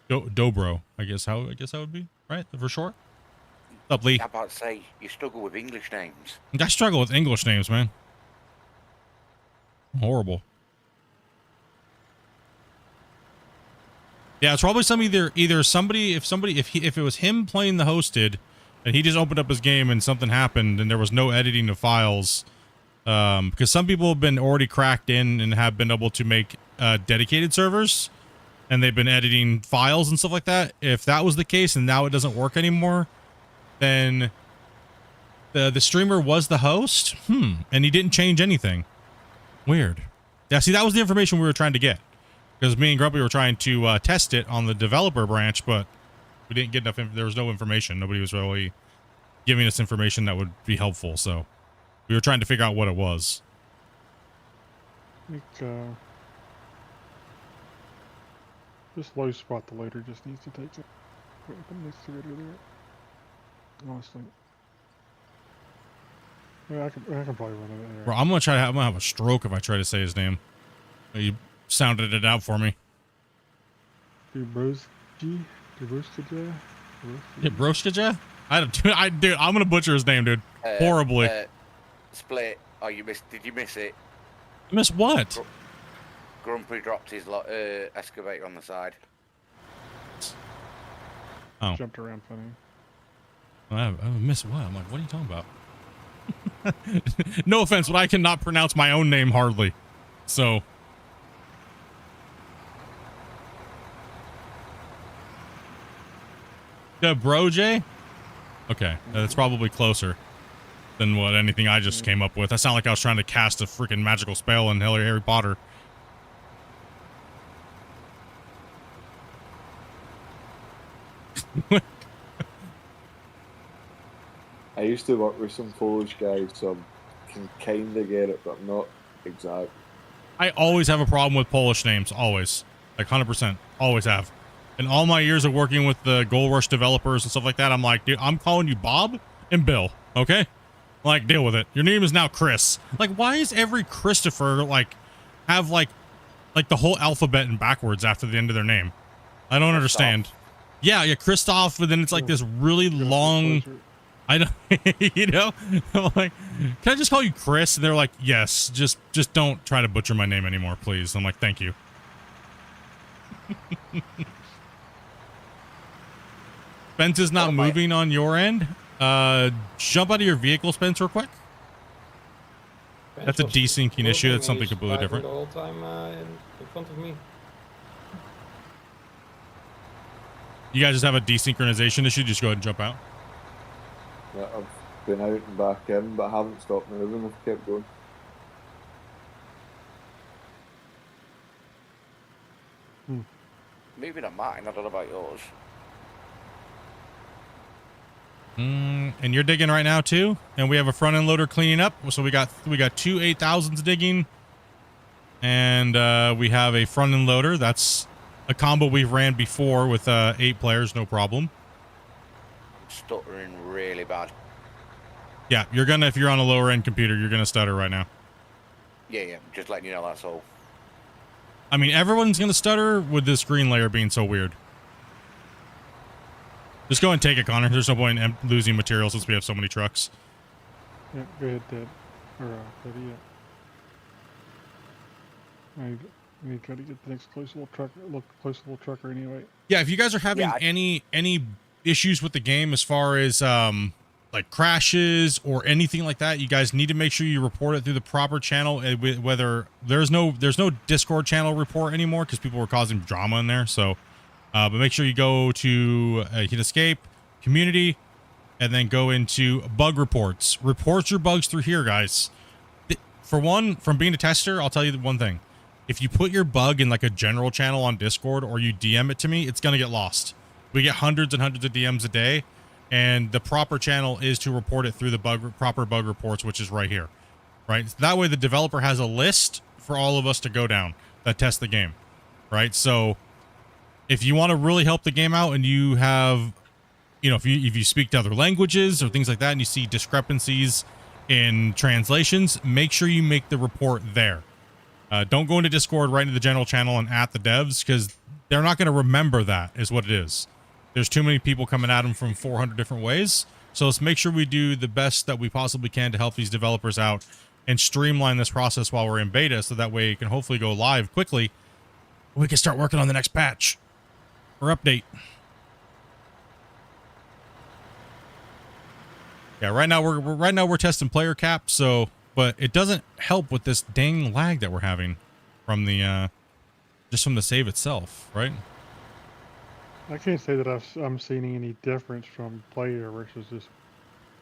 Dobro, I guess how that would be, right? For short? What's up, Lee? I'm about to say, you struggle with English names. I struggle with English names, man. Horrible. Yeah, it's probably some either somebody if it was him playing the hosted and he just opened up his game and something happened and there was no editing of files, because some people have been already cracked in and have been able to make dedicated servers and they've been editing files and stuff like that. If that was the case and now it doesn't work anymore, then the streamer was the host, and he didn't change anything. Weird. Yeah, see, that was the information we were trying to get. Because me and Grumpy were trying to test it on the developer branch, but we didn't get enough. There was no information. Nobody was really giving us information that would be helpful. So we were trying to figure out what it was. I think this low spot the loader just needs to take it. Needs to go to there. honestly. Yeah, I can probably run it there. Bro, I'm gonna have a stroke if I try to say his name. You sounded it out for me. Dubrovsky? Yeah, Broskaja? Dude, I'm gonna butcher his name, dude. Horribly. Split. Oh, you missed. Did you miss it? Miss what? Grumpy dropped his excavator on the side. Oh. Jumped around funny. I miss what? I'm like, what are you talking about? No offense, but I cannot pronounce my own name hardly. So. Broje? Okay, that's probably closer than what anything I just came up with. I sound like I was trying to cast a freaking magical spell in Harry Potter. I used to work with some Polish guys, so I can kind of get it, but I'm not exact. I always have a problem with Polish names, always. Like 100%. Always have. In all my years of working with the Gold Rush developers and stuff like that, I'm like, dude, I'm calling you Bob and Bill, okay? Like, deal with it. Your name is now Chris. Like, why is every Christopher, like, have, like the whole alphabet in backwards after the end of their name? I don't understand. Yeah, Christoph, but then it's like this really long... I don't, you know, I'm like, can I just call you Chris? And they're like, yes, just don't try to butcher my name anymore, please. I'm like, thank you. Spence is not moving on your end. Jump out of your vehicle, Spence, real quick. That's a desyncing issue. That's something completely different. The whole time in front of me. You guys just have a desynchronization issue. Just go ahead and jump out. Yeah, I've been out and back in, but I haven't stopped moving. I've kept going. Moving on mine. I don't know about yours. And you're digging right now too, and we have a front end loader cleaning up. So we got two 8000s digging, and we have a front end loader. That's a combo we've ran before with 8 players, no problem. I'm stuttering really bad. Yeah, you're gonna, if you're on a lower end computer, you're gonna stutter right now. Yeah, just letting you know that's all. I mean, everyone's gonna stutter with this green layer being so weird. Just go and take it, Connor. There's no point in losing material since we have so many trucks. Yeah, go ahead, Dad. Or, Daddy, yeah. I need to try to get the next closable trucker anyway. Yeah, if you guys are having any issues with the game as far as like crashes or anything like that, you guys need to make sure you report it through the proper channel. Whether there's no Discord channel report anymore because people were causing drama in there. So, but make sure you go to hit escape, community, and then go into bug reports. Report your bugs through here, guys. For one, from being a tester, I'll tell you one thing. If you put your bug in like a general channel on Discord or you DM it to me, it's going to get lost. We get hundreds and hundreds of DMs a day, and the proper channel is to report it through the proper bug reports, which is right here, right? That way the developer has a list for all of us to go down that test the game, right? So if you want to really help the game out and you have, you know, if you speak to other languages or things like that and you see discrepancies in translations, make sure you make the report there. Don't go into Discord right into the general channel and at the devs, because they're not going to remember that is what it is. There's too many people coming at them from 400 different ways. So let's make sure we do the best that we possibly can to help these developers out and streamline this process while we're in beta, so that way it can hopefully go live quickly. We can start working on the next patch or update. Yeah, right now we're testing player cap, so but it doesn't help with this dang lag that we're having from the just from the save itself, right? I can't say that I'm seeing any difference from player versus just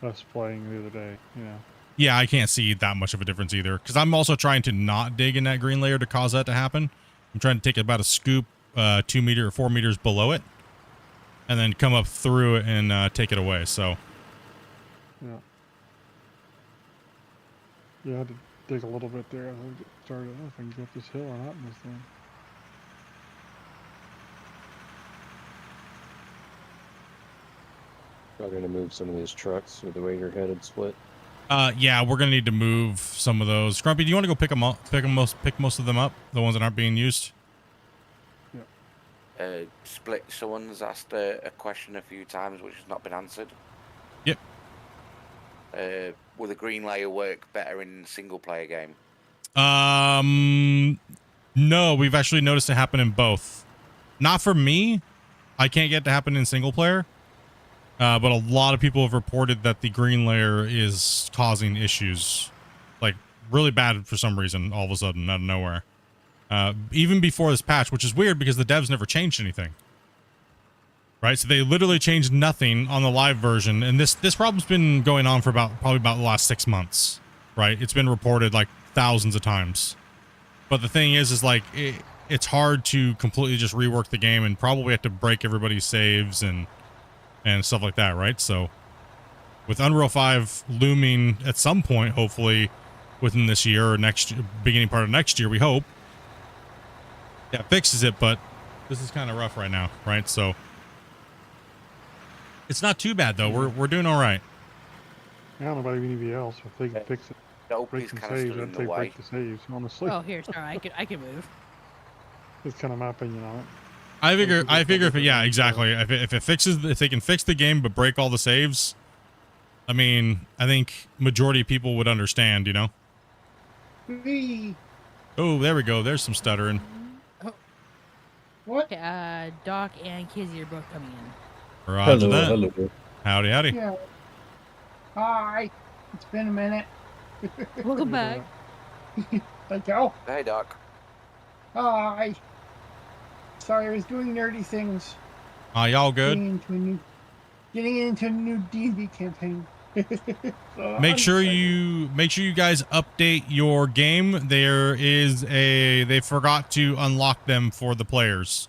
us playing the other day, you know. Yeah, I can't see that much of a difference either, because I'm also trying to not dig in that green layer to cause that to happen. I'm trying to take about a scoop 2 meter or 4 meters below it, and then come up through it and take it away. So yeah, I had to dig a little bit there. I think it started if I can go up this hill or not in this thing. Probably gonna move some of these trucks with the way you're headed split. Yeah, we're gonna need to move some of those. Grumpy, do you want to go pick them up? Pick most of them up, the ones that aren't being used. Split. Someone's asked a question a few times which has not been answered. Yep. Will the green layer work better in single player game? No, we've actually noticed it happen in both. Not for me. I can't get it to happen in single player. But a lot of people have reported that the green layer is causing issues, like really bad for some reason, all of a sudden, out of nowhere. Even before this patch, which is weird because the devs never changed anything. Right? So they literally changed nothing on the live version. And this problem's been going on for probably about the last 6 months. Right? It's been reported like thousands of times. But the thing is like, it's hard to completely just rework the game and probably have to break everybody's saves and stuff like that, right? So with Unreal 5 looming at some point, hopefully within this year or beginning part of next year, we hope, that fixes it, but this is kind of rough right now, right? So it's not too bad though. We're doing all right. I don't know about anybody else. If they can fix it, break some saves, I'd say break the saves, honestly. Oh, here, sorry, I can move. That's kind of my opinion on it. I figure if it, yeah, exactly. If they can fix the game but break all the saves, I mean, I think majority of people would understand, you know? Oh, there we go. There's some stuttering. Oh. What? Okay, Doc and Kizzy are both coming in. Roger that. Hello. Howdy, howdy. Yeah. Hi. It's been a minute. Welcome back. Thank you. Hey, Doc. Hi. Sorry, I was doing nerdy things. Y'all good? Getting into a new D&D campaign. So Make I'm sure excited. you guys update your game. They forgot to unlock them for the players.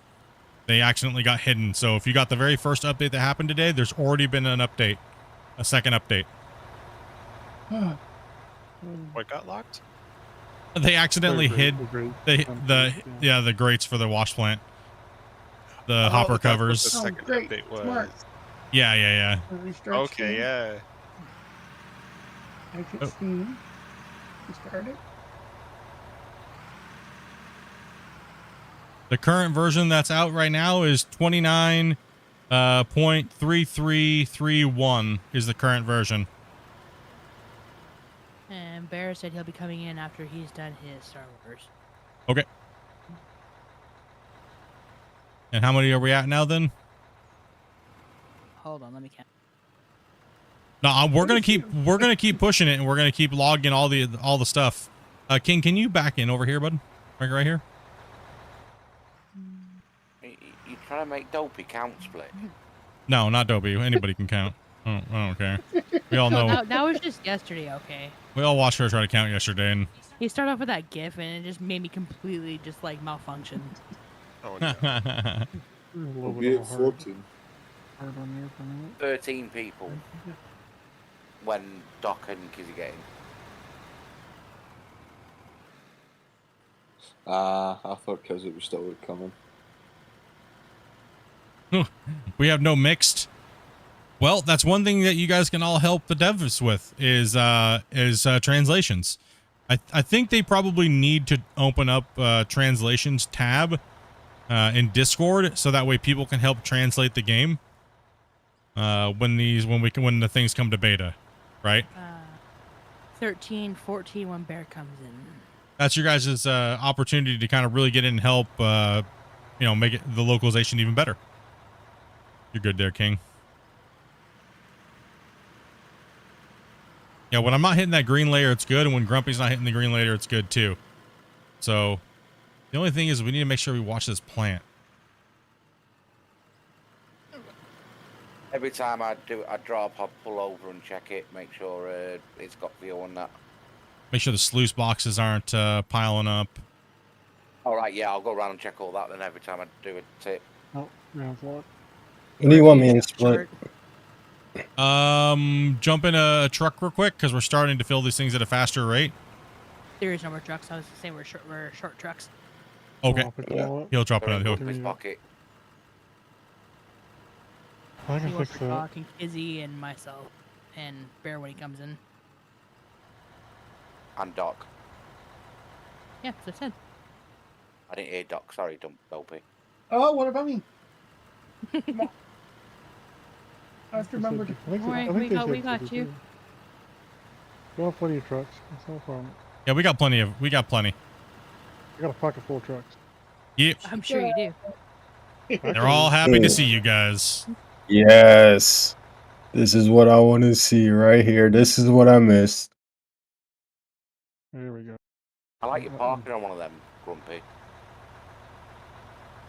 They accidentally got hidden. So if you got the very first update that happened today, there's already been an update, a second update. What got locked? They accidentally hid the grates for the wash plant. The hopper that's what covers. the second great. update was. Smart. Yeah. Restart Okay, Steam. yeah. Exit Steam. Restart it. The current version that's out right now is 29.3331 is the current version. And Bear said he'll be coming in after he's done his Star Wars. Okay. And how many are we at now then? Hold on, let me count. No, we're gonna keep pushing it, and we're gonna keep logging all the stuff. King, can you back in over here, bud? Right here. You trying to make Dopey count split? No, not Dobie. Anybody can count. I don't care. We all know. That was just yesterday, okay? We all watched her try to count yesterday, and He started off with that GIF, and it just made me completely just like malfunction. Oh, no. We'll be at 14. Hard on there for a minute. 13 people when Doc and Kizzy get in. I thought because it was still coming. we have no mixed. Well, that's one thing that you guys can all help the devs with is translations. I think they probably need to open up translations tab in Discord so that way people can help translate the game when the things come to beta, right? 13, 14 when Bear comes in. That's your guys' opportunity to kind of really get in and help, make the localization even better. You're good there, King. Yeah, when I'm not hitting that green layer, it's good. And when Grumpy's not hitting the green layer, it's good too. So the only thing is we need to make sure we watch this plant. Every time I drop, I pull over and check it, make sure it's got fuel on that. Make sure the sluice boxes aren't piling up. All right, yeah, I'll go around and check all that then every time I do a tip. Oh, ground floor. When do you want me in split? Jump in a truck real quick because we're starting to fill these things at a faster rate. There is no more trucks. I was saying we're short trucks. Okay. I'll pick them all up. He'll drop They're in another. Grumpy's pocket. I can He fix wants to that. talk, and Kizzy and myself, and Bear when he comes in. And Doc. Yeah, as I said. I didn't hear Doc. Sorry, Dopey. Oh, what about me? Come on. I have to remember to. Alright, we got you. We'll have plenty of trucks. That's no problem. Yeah, we got plenty. I got a pocket full of trucks. Yep. I'm sure you do. They're all happy to see you guys. Yes. This is what I want to see right here. This is what I missed. There we go. I like your parking on one of them, Grumpy.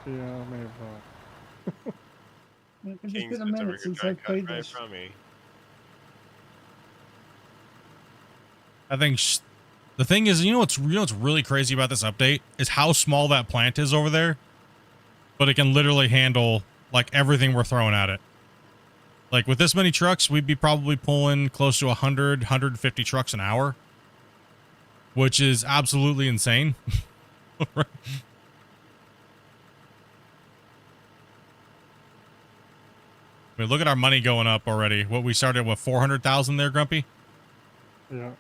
Yeah, I may have. It's King's been a gets minute over since I here trying to played cut right this. from me. I think the thing is, you know what's really crazy about this update is how small that plant is over there, but it can literally handle like everything we're throwing at it. Like with this many trucks, we'd be probably pulling close to 150 trucks an hour, which is absolutely insane. I mean, look at our money going up already. What we started with 400,000 there, Grumpy. Yeah.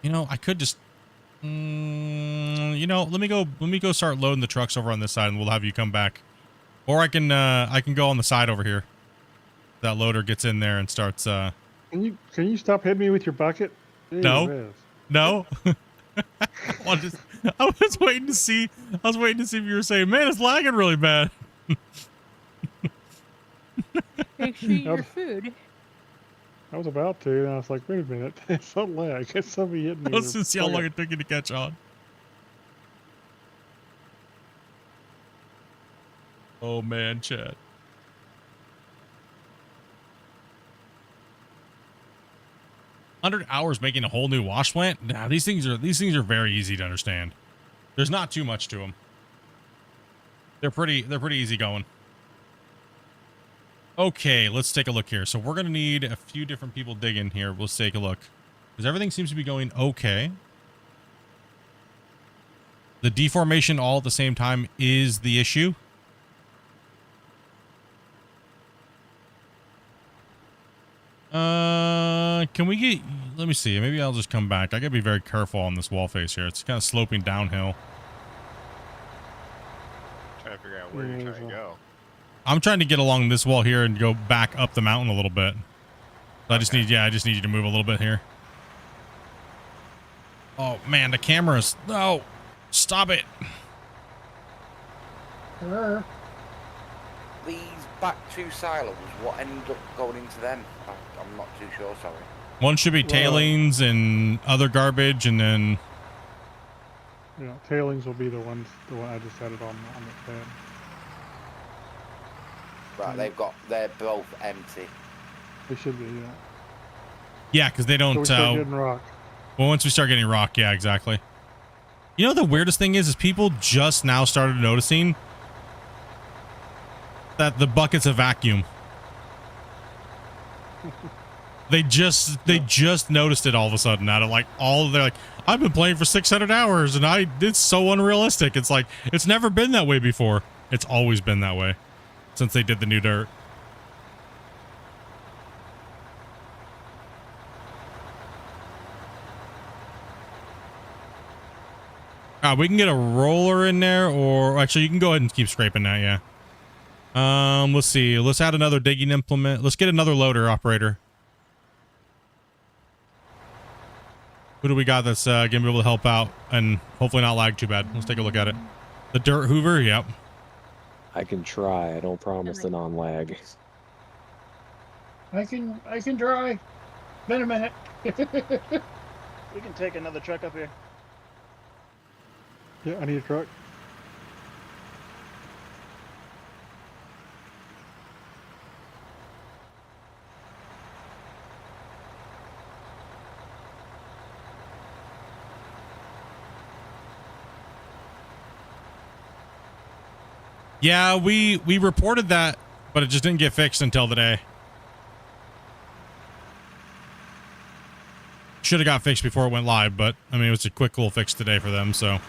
You know, I could just, you know, let me go start loading the trucks over on this side, and we'll have you come back, or I can go on the side over here. That loader gets in there and starts. Can you stop hitting me with your bucket? No, no. I was waiting to see. I was waiting to see if you were saying, "Man, it's lagging really bad." Make sure you eat your food. I was about to, and I was like, wait a minute. It's not lag. It's somebody hitting me. Let's just see how long it took you to catch on. Oh man, Chad. $100 making a whole new wash plant? Nah, these things are very easy to understand. There's not too much to them. They're pretty easy going. Okay, let's take a look here. So we're gonna need a few different people digging here. Let's take a look, because everything seems to be going okay. The deformation all at the same time is the issue. Can we get, let me see, maybe I'll just come back. I gotta be very careful on this wall face here. It's kind of sloping downhill. Trying to figure out where you're trying to go. I'm trying to get along this wall here and go back up the mountain a little bit. So I just need you to move a little bit here. Oh man, the cameras, no, stop it. These back two silos, what ended up going into them? I'm not too sure, sorry. One should be tailings and other garbage, and then... Yeah, tailings will be the one I just had it on the pad. Right, they're both empty. They should be, yeah. Yeah, because they don't... So we start getting rock. Well, once we start getting rock, yeah, exactly. You know, the weirdest thing is people just now started noticing that the bucket's a vacuum. They just noticed it all of a sudden out of like they're like, I've been playing for 600 hours and it's so unrealistic. It's like, it's never been that way before. It's always been that way since they did the new dirt. We can get a roller in there, or actually you can go ahead and keep scraping that. Yeah. Let's see. Let's add another digging implement. Let's get another loader operator. Who do we got that's going to be able to help out and hopefully not lag too bad? Let's take a look at it. The dirt hoover. Yep. I can try. I don't promise the non-lag. I can try. Been a minute. We can take another truck up here. Yeah, I need a truck. Yeah, we reported that, but it just didn't get fixed until today. Should have got fixed before it went live, but I mean, it was a quick little fix today for them, so.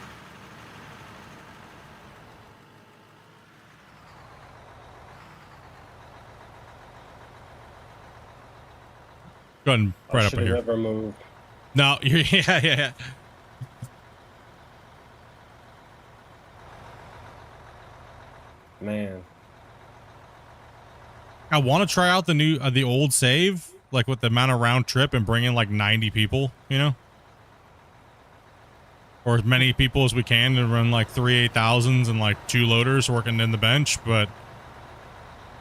Go ahead and right up should here. have never moved. No, yeah. Man. I want to try out the new, the old save, like with the amount of round trip and bring in like 90 people, you know? Or as many people as we can and run like 3 8,000s and like 2 loaders working in the bench, but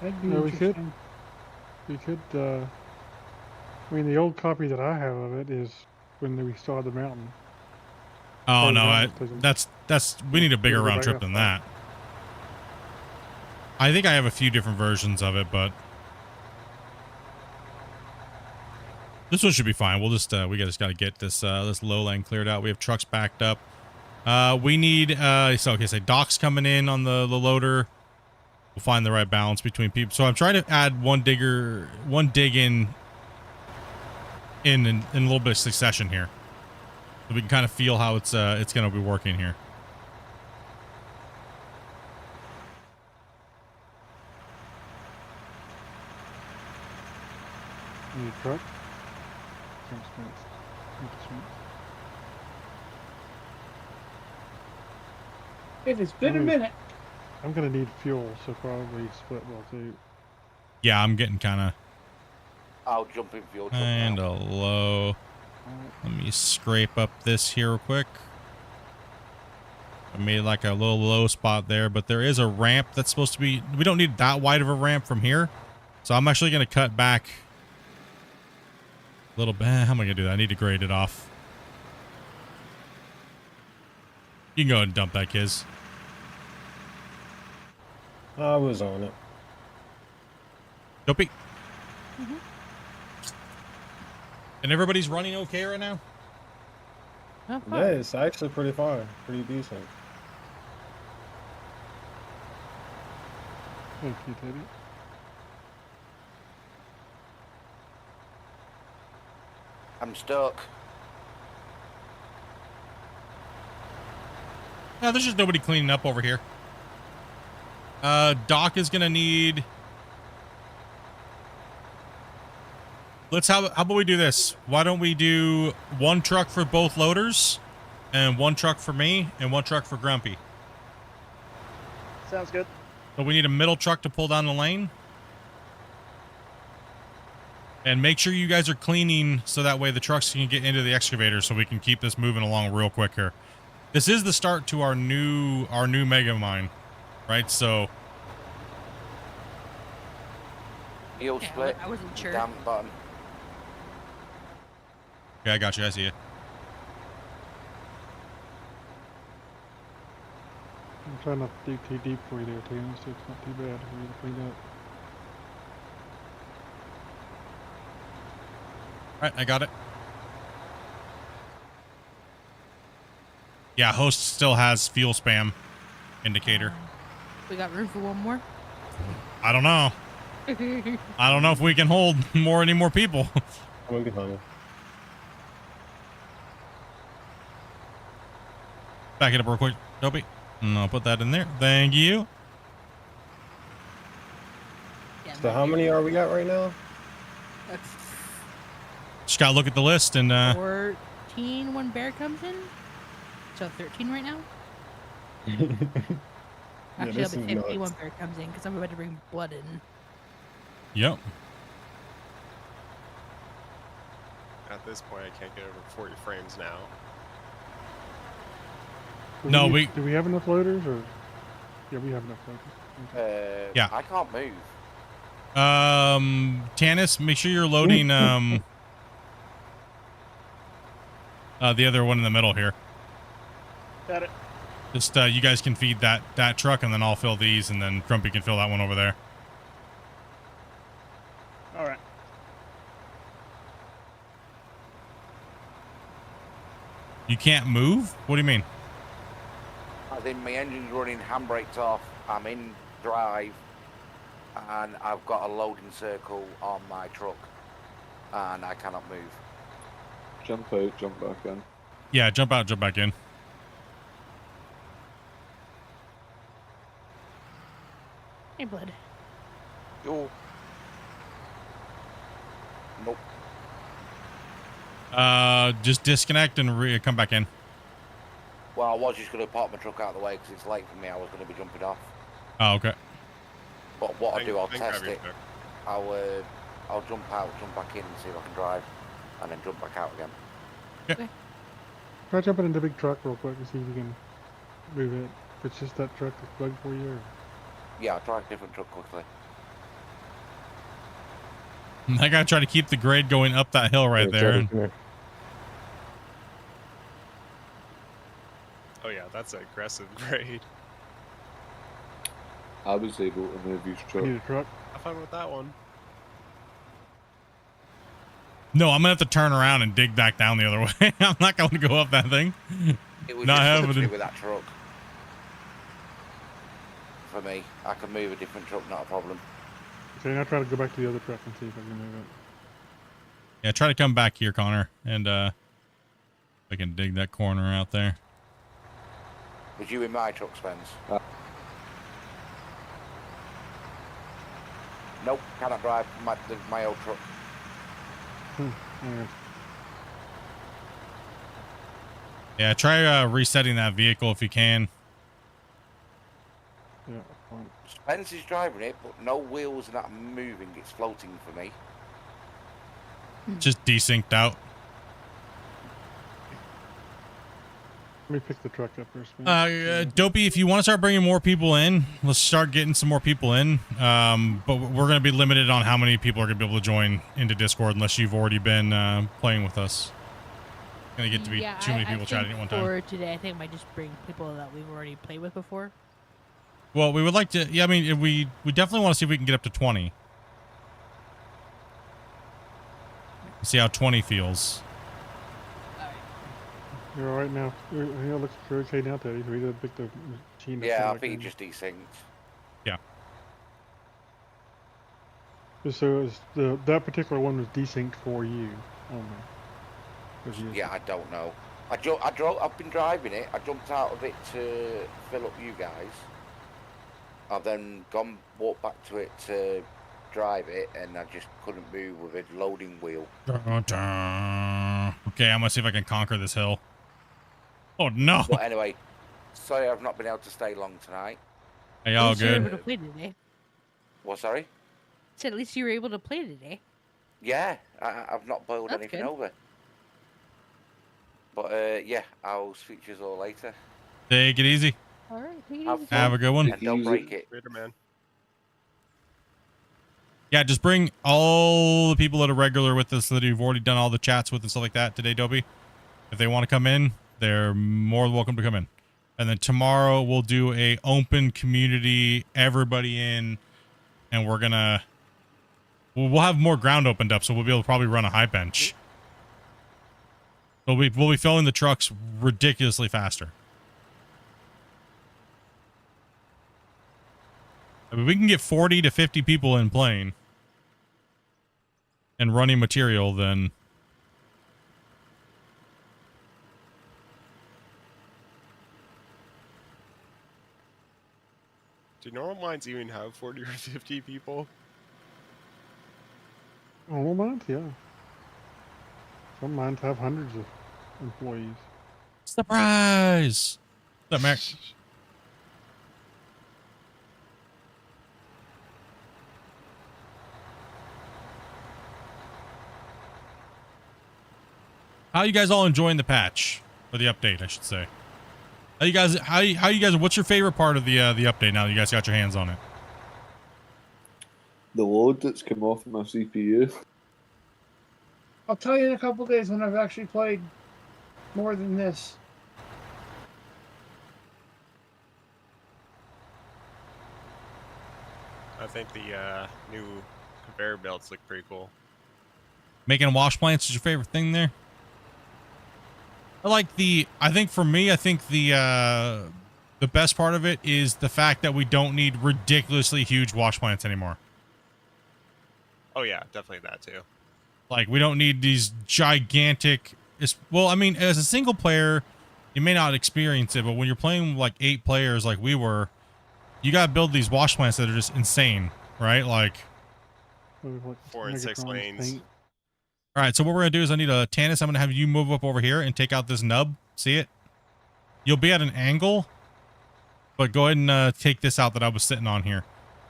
That'd be Yeah, we could. interesting. We could, I mean, the old copy that I have of it is when we saw the mountain. oh Or no, mountain doesn't- that's we need a bigger We'll go round back trip up than that. that. I think I have a few different versions of it, but this one should be fine. We'll just we just got to get this this low line cleared out. We have trucks backed up. We need say docks coming in on the loader. We'll find the right balance between people. So I'm trying to add one dig in a little bit of succession here, so we can kind of feel how it's going to be working here. Need a truck? Some sprints. Need the sprints. It has been a I mean- minute. I'm gonna need fuel, so probably split will too. Yeah, I'm getting kind of I'll jump in fuel truck kind now. of low. Let me scrape up this here real quick. I made like a little low spot there, but there is a ramp that's supposed to be, we don't need that wide of a ramp from here. So I'm actually going to cut back a little bit. How am I going to do that? I need to grade it off. You can go ahead and dump that, kids. I was on it. Dopey. And everybody's running okay right now? Oh, Yeah, it's actually pretty fine. Pretty decent. Thank you, Teddy. I'm stuck. No, there's just nobody cleaning up over here. Doc is gonna need. How about we do this? Why don't we do one truck for both loaders, and one truck for me, and one truck for Grumpy? Sounds good. So we need a middle truck to pull down the lane. And make sure you guys are cleaning so that way the trucks can get into the excavator so we can keep this moving along real quick here. This is the start to our new mega mine, right? So Heel Yeah, split. I wasn't sure. Down button. okay, I got you. I see you. I'm trying not to dig too deep for you there, Tina, so it's not too bad for you to clean up. All right, I got it. Yeah, host still has fuel spam indicator. We got room for one more. I don't know. I don't know if we can hold any more people. I'm gonna be hungry. Back it up real quick, Dopey. And I'll put that in there. Thank you. Yeah, So how many are we at right now? That's Just gotta look at the list and 14 when Bear comes in. So 13 right now. Actually, this it'll be is 50 when nuts. Bear comes in because I'm about to bring blood in. yep. At this point, I can't get over 40 frames now. Do No, need- Do we have enough loaders, or? Yeah, we have enough loaders. Okay. Yeah. I can't move. Tanis, make sure you're loading the other one in the middle here. Got it. Just you guys can feed that truck, and then I'll fill these, and then Grumpy can fill that one over there. All right. You can't move? What do you mean? I think my engine's running, handbrake's off. I'm in drive, and I've got a loading circle on my truck, and I cannot move. Jump out, jump back in. Yeah, jump out, jump back in. Hey, blood. Yo. Nope. Just disconnect and come back in. Well, I was just going to park my truck out of the way because it's late for me. I was going to be jumping off. Oh, okay. But what I'll do, I'll Then test grab your it. truck. I'll jump out, jump back in and see if I can drive, and then jump back out again. Try jumping into the big truck real quick and see if you can move it. If it's just that truck that's bugged for you. Or... Yeah, I'll try a different truck quickly. I gotta try to keep the grade going up that hill right Here, there. Teddy, come here. Oh yeah, that's an aggressive grade. I was able to move his You truck. need a truck. Have fun with that one. No, I'm gonna have to turn around and dig back down the other way. I'm not going to go up that thing. It was Not just happening. literally with that truck. For me, I can move a different truck, not a problem. Okay, now try to go back to the other truck and see if I can move it. Yeah, try to come back here, Connor, and I can dig that corner out there. Was you in my truck, Spence? Nope, cannot drive my old truck. Alright. Yeah, try resetting that vehicle if you can. Yeah, fine. Spence is driving it, but no wheels are not moving. It's floating for me. Just desynced out. Let me pick the truck up first. Man. Dopey, if you want to start bringing more people in, let's start getting some more people in. But we're going to be limited on how many people are going to be able to join into Discord unless you've already been playing with us. It's going to get to be too many people chatting at one time. For today, I think I might just bring people that we've already played with before. Well, we would like to. Yeah, I mean, we definitely want to see if we can get up to 20. See how 20 feels. You're alright now. You're looks okay now, Teddy. We did pick the machine. Yeah, I think it just desynced. Yeah. Just so it was that particular one was desynced for you only. 'Cause you- Yeah, I don't know. I've been driving it. I jumped out of it to fill up you guys. I've then walked back to it to drive it, and I just couldn't move with a loading wheel. Okay, I'm gonna see if I can conquer this hill. Oh no! But anyway, sorry I've not been able to stay long tonight. Hey, At all least you were able good. to play today. What, sorry? Said at least you were able to play today. Yeah, I've not boiled That's anything good. over. But yeah, I'll speak to you all later. Take it easy. All right, take it Have easy. fun. Have a good one. And don't break it. Later, man. Yeah, just bring all the people that are regular with us that you've already done all the chats with and stuff like that today, Dopey. If they want to come in, they're more than welcome to come in. And then tomorrow we'll do a open community, everybody in, and we'll have more ground opened up, so we'll be able to probably run a high bench. We'll be filling the trucks ridiculously faster. I mean, we can get 40 to 50 people in playing and running material, then Do normal mines even have 40 or 50 people? Normal mines, yeah. Some mines have hundreds of employees. surprise. What's up, Max? How you guys all enjoying the patch or the update, I should say? How you guys? What's your favorite part of the update now that you guys got your hands on it? The load that's come off my CPU. I'll tell you in a couple days when I've actually played more than this. I think the new conveyor belts look pretty cool. Making wash plants is your favorite thing there? I think for me, I think the best part of it is the fact that we don't need ridiculously huge wash plants anymore. Oh yeah, definitely that too. Like, we don't need these gigantic... Well, I mean, as a single player, you may not experience it, but when you're playing like 8 players like we were, you gotta build these wash plants that are just insane, right? Like... 4 and 6 lanes. All right, so what we're gonna do is I need a Tannis. I'm gonna have you move up over here and take out this nub. See it? You'll be at an angle, but go ahead and take this out that I was sitting on here,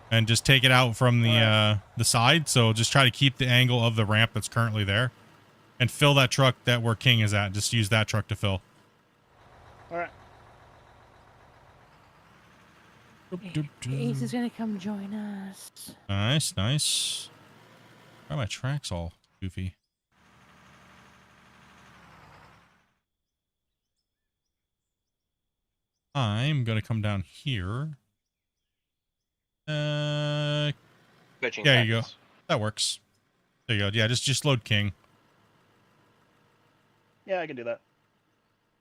and just take it out from the side. So just try to keep the angle of the ramp that's currently there, and fill that truck that where King is at. Just use that truck to fill. All right. Ace is gonna come join us. Nice, nice. Why are my tracks all goofy? I'm gonna come down here. There you go. That works. There you go. Yeah, just load King. Yeah, I can do that.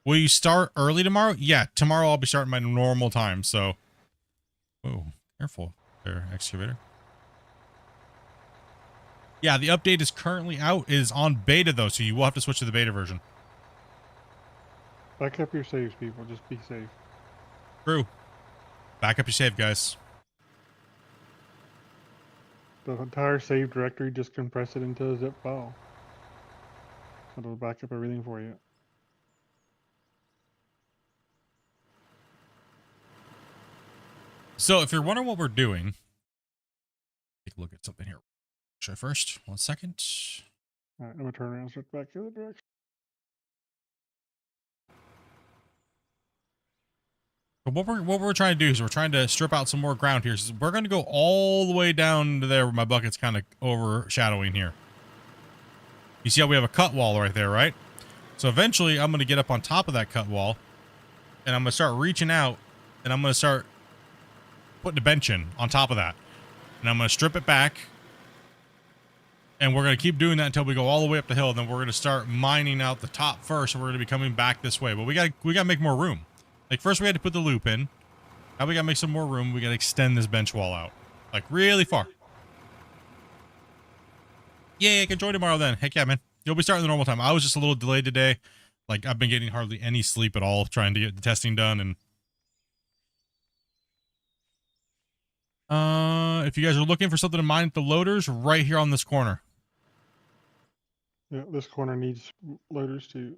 Will you start early tomorrow? Yeah, tomorrow I'll be starting my normal time. So, whoa, careful there, excavator. Yeah, the update is currently out. It is on beta though, so you will have to switch to the beta version. Back up your saves, people. Just be safe. True. Back up your save, guys. The entire save directory, just compress it into a zip file. It'll back up everything for you. So if you're wondering what we're doing, take a look at something here. Show first. 1 second. All right, I'm gonna turn around and switch back the other direction. But what we're trying to do is we're trying to strip out some more ground here. So we're going to go all the way down to there where my bucket's kind of overshadowing here. You see how we have a cut wall right there, right? So eventually I'm going to get up on top of that cut wall, and I'm going to start reaching out, and I'm going to start putting a bench in on top of that. And I'm going to strip it back, and we're going to keep doing that until we go all the way up the hill. And then we're going to start mining out the top first, and we're going to be coming back this way. But we got to make more room. Like, first we had to put the loop in. Now we got to make some more room. We got to extend this bench wall out. Like, really far. Yeah, I can join tomorrow then. Heck yeah, man. You'll be starting the normal time. I was just a little delayed today. Like, I've been getting hardly any sleep at all trying to get the testing done. And if you guys are looking for something to mine at the loaders, right here on this corner. Yeah, this corner needs loaders too.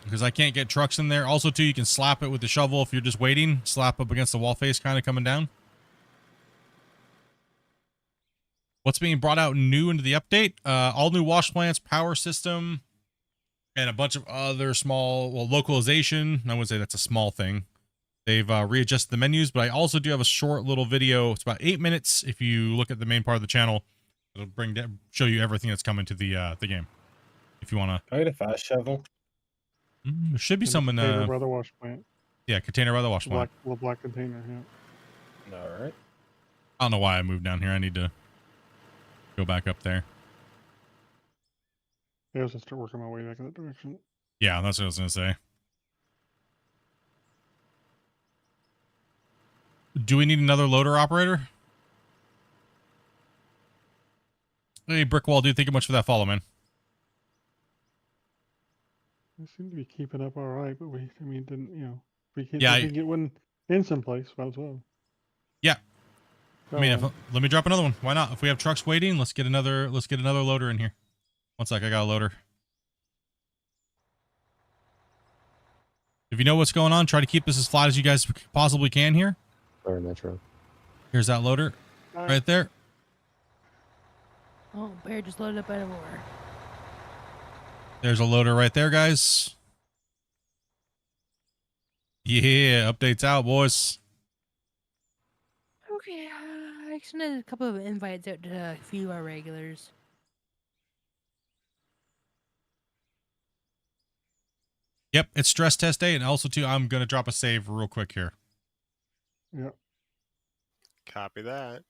Because I can't get trucks in there. Also, too, you can slap it with the shovel if you're just waiting. Slap up against the wall face kind of coming down. What's being brought out new into the update? All new wash plants, power system, and a bunch of other small, well, localization. I wouldn't say that's a small thing. They've readjusted the menus, but I also do have a short little video. It's about 8 minutes. If you look at the main part of the channel, it'll show you everything that's coming to the game. If you want to. Can I get a fast shovel? There should be some in container by the wash plant. Yeah, container by the wash plant. Little black container, yeah. All right. I don't know why I moved down here. I need to go back up there. Yeah, I was gonna start working my way back in that direction. Yeah, that's what I was gonna say. Do we need another loader operator? Hey, Brickwall, dude, thank you much for that follow, man. We seem to be keeping up all right, but didn't, we can't, Yeah, if we can get one in someplace, might as well. Yeah. I mean, Oh, let me drop another one. Why not? If we have trucks waiting, let's get another loader in here. 1 sec, I got a loader. If you know what's going on, try to keep this as flat as you guys possibly can here. Sorry, Metro. Here's that loader right there. Oh, Bear just loaded up out of nowhere. There's a loader right there, guys. Yeah, updates out, boys. Okay, I extended a couple of invites out to a few of our regulars. Yep, it's stress test day, and also too, I'm gonna drop a save real quick here. yeah. Copy that.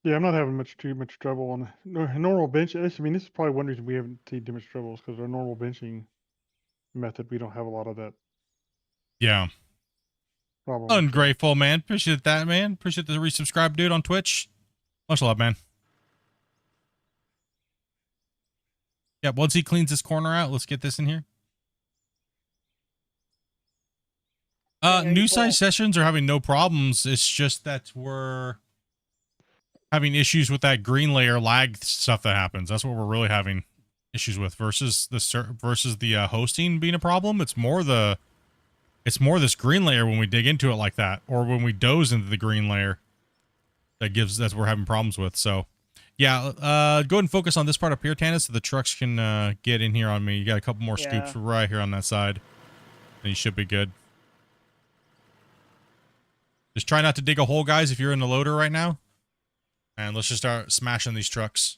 Yeah, I'm not having too much trouble on normal bench. This is probably one reason we haven't seen too much trouble, is because our normal benching method, we don't have a lot of that Yeah. problem. Ungrateful, man. Appreciate that, man. Appreciate the resubscribe, dude, on Twitch. Much love, man. Yeah, once he cleans this corner out, let's get this in here. New size sessions are having no problems. It's just that we're having issues with that green layer lag stuff that happens. That's what we're really having issues with versus the hosting being a problem. It's more this green layer when we dig into it like that, or when we doze into the green layer that's what we're having problems with. So yeah, go ahead and focus on this part up here, Tannis, so the trucks can get in here on me. You got a couple more scoops right here on that side, and you should be good. Just try not to dig a hole, guys, if you're in the loader right now. And let's just start smashing these trucks.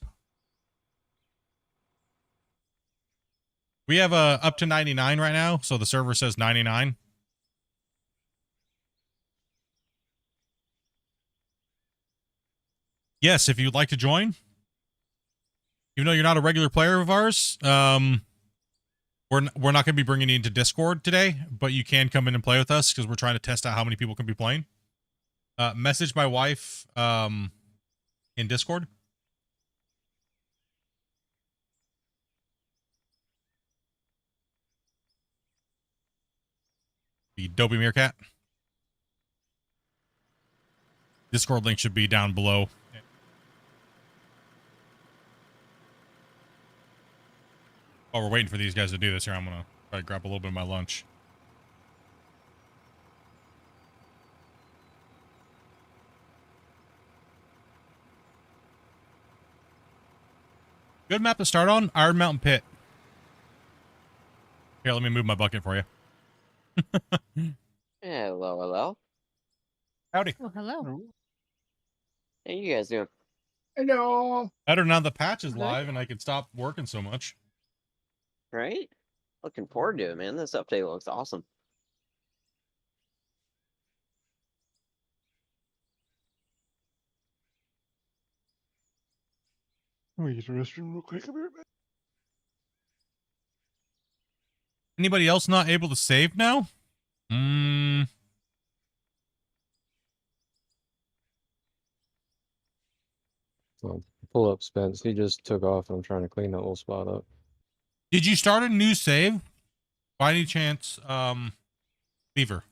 We have up to 99 right now, so the server says 99. Yes, if you'd like to join. Even though you're not a regular player of ours, we're not going to be bringing you into Discord today, but you can come in and play with us because we're trying to test out how many people can be playing. Message my wife in Discord. The Dopey Meerkat. Discord link should be down below. While we're waiting for these guys to do this here, I'm going to try to grab a little bit of my lunch. Good map to start on, Iron Mountain Pit. Here, let me move my bucket for you. Hello, hello. Howdy. Well, hello. How you guys doing? Hello. Better now the patch is live and I can stop working so much. Right? Looking forward to it, man. This update looks awesome. Let me use the restroom real quick. I'll be right back. Anybody else not able to save now? So pull up Spence. He just took off and I'm trying to clean that little spot up. Did you start a new save? By any chance, Beaver?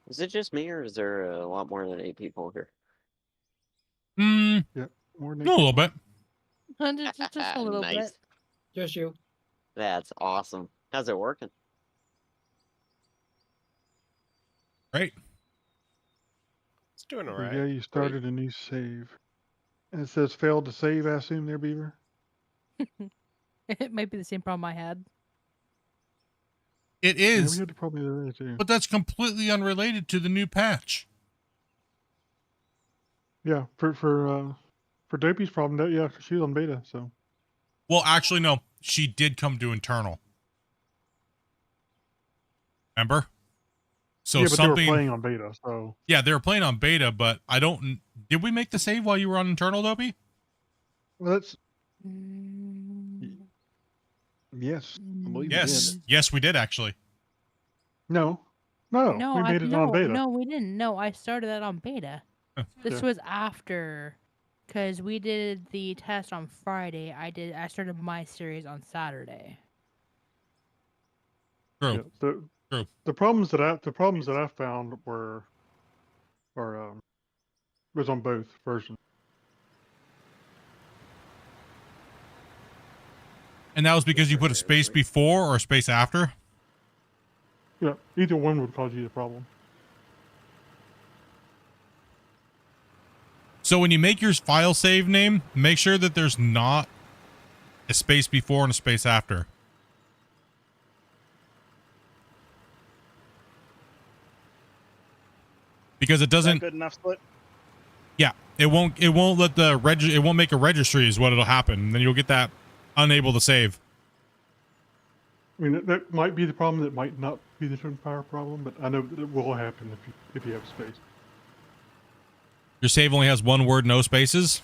Is it just me, or is there a lot more than 8 people here? Yeah, more than A little bit. Just a little Nice. bit. Just you. That's awesome. How's it working? Great. It's doing So, alright. yeah, you started a new save. And it says failed to save, I assume there, Beaver? It might be the same problem I had. It Yeah, is, we had the problem there too. but that's completely unrelated to the new patch. Yeah, for Dopey's problem, that yeah, she was on beta, so Well, actually, no. She did come to internal. Remember? So yeah, but something. they were playing on beta, so Yeah, they were playing on beta, but I don't. Did we make the save while you were on internal, Dopey? well, that's yes, I believe we Yes. did. Yes, we did actually. No, No, we made it on beta. No, we didn't. No, I started that on beta. This Yeah. was after, because we did the test on Friday. I started my series on Saturday. True. Yeah, True. the problems that I found were was on both versions. And that was because you put a space before or a space after? Yeah, either one would cause you the problem. So when you make your file save name, make sure that there's not a space before and a space after. Because it doesn't. Good enough split. Yeah, it won't let it won't make a registry is what it'll happen. Then you'll get that unable to save. I mean, that might be the problem. That might not be the twin power problem, but I know that it will happen if you have space. Your save only has one word, no spaces?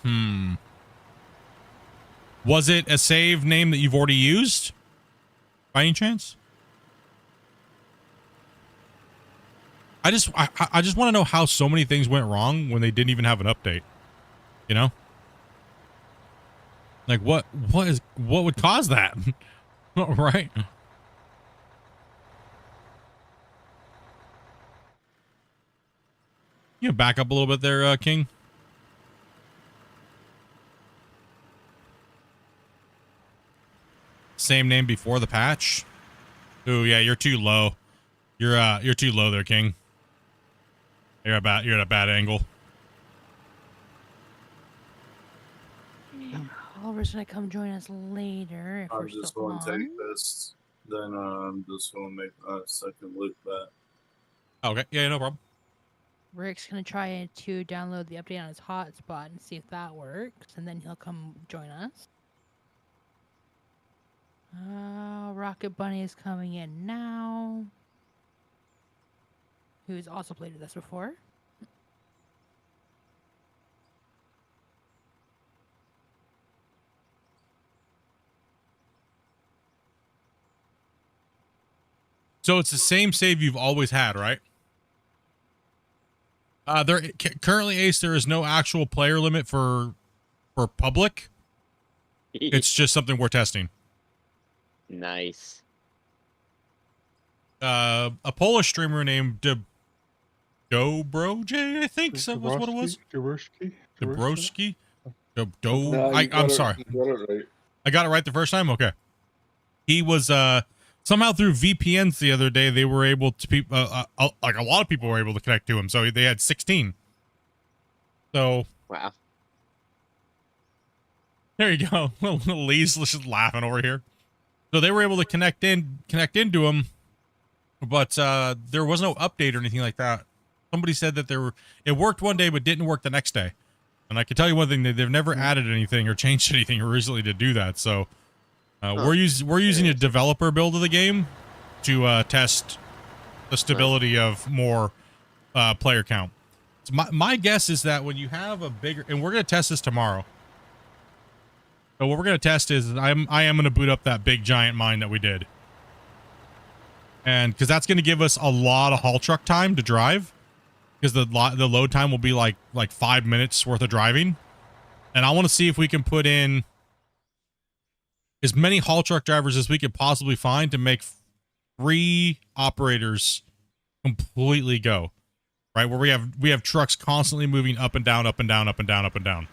Was it a save name that you've already used? By any chance? I just want to know how so many things went wrong when they didn't even have an update. You know? Like what would cause that? Right? You back up a little bit there, King. Same name before the patch. Ooh, yeah, you're too low. You're too low there, King. You're at a bad angle. Oliver's gonna come join us later if we're still on. this. Then I'm just gonna make a second loop back. Okay, yeah, no problem. Rick's gonna try to download the update on his hotspot and see if that works, and then he'll come join us. Rocket Bunny is coming in now. Who's also played with us before. So it's the same save you've always had, right? Currently, Ace, there is no actual player limit for public. It's just something we're testing. Nice. A Polish streamer named Dobroj, I think so was what it was. Dabrowski. I'm sorry. You got it right. I got it right the first time. Okay. He was somehow through VPNs the other day. They were able to like a lot of people were able to connect to him. So they had 16. So wow. There you go. Lee's just laughing over here. So they were able to connect into him, but there was no update or anything like that. Somebody said that it worked one day but didn't work the next day. And I can tell you one thing, they've never added anything or changed anything recently to do that. So we're using a developer build of the game to test the stability of more player count. So my guess is that when you have a bigger, and we're going to test this tomorrow. But what we're going to test is I am going to boot up that big giant mine that we did. And because that's going to give us a lot of haul truck time to drive. Because the load time will be like 5 minutes worth of driving. And I want to see if we can put in as many haul truck drivers as we could possibly find to make 3 operators completely go. Right? Where we have trucks constantly moving up and down, up and down, up and down, up and down.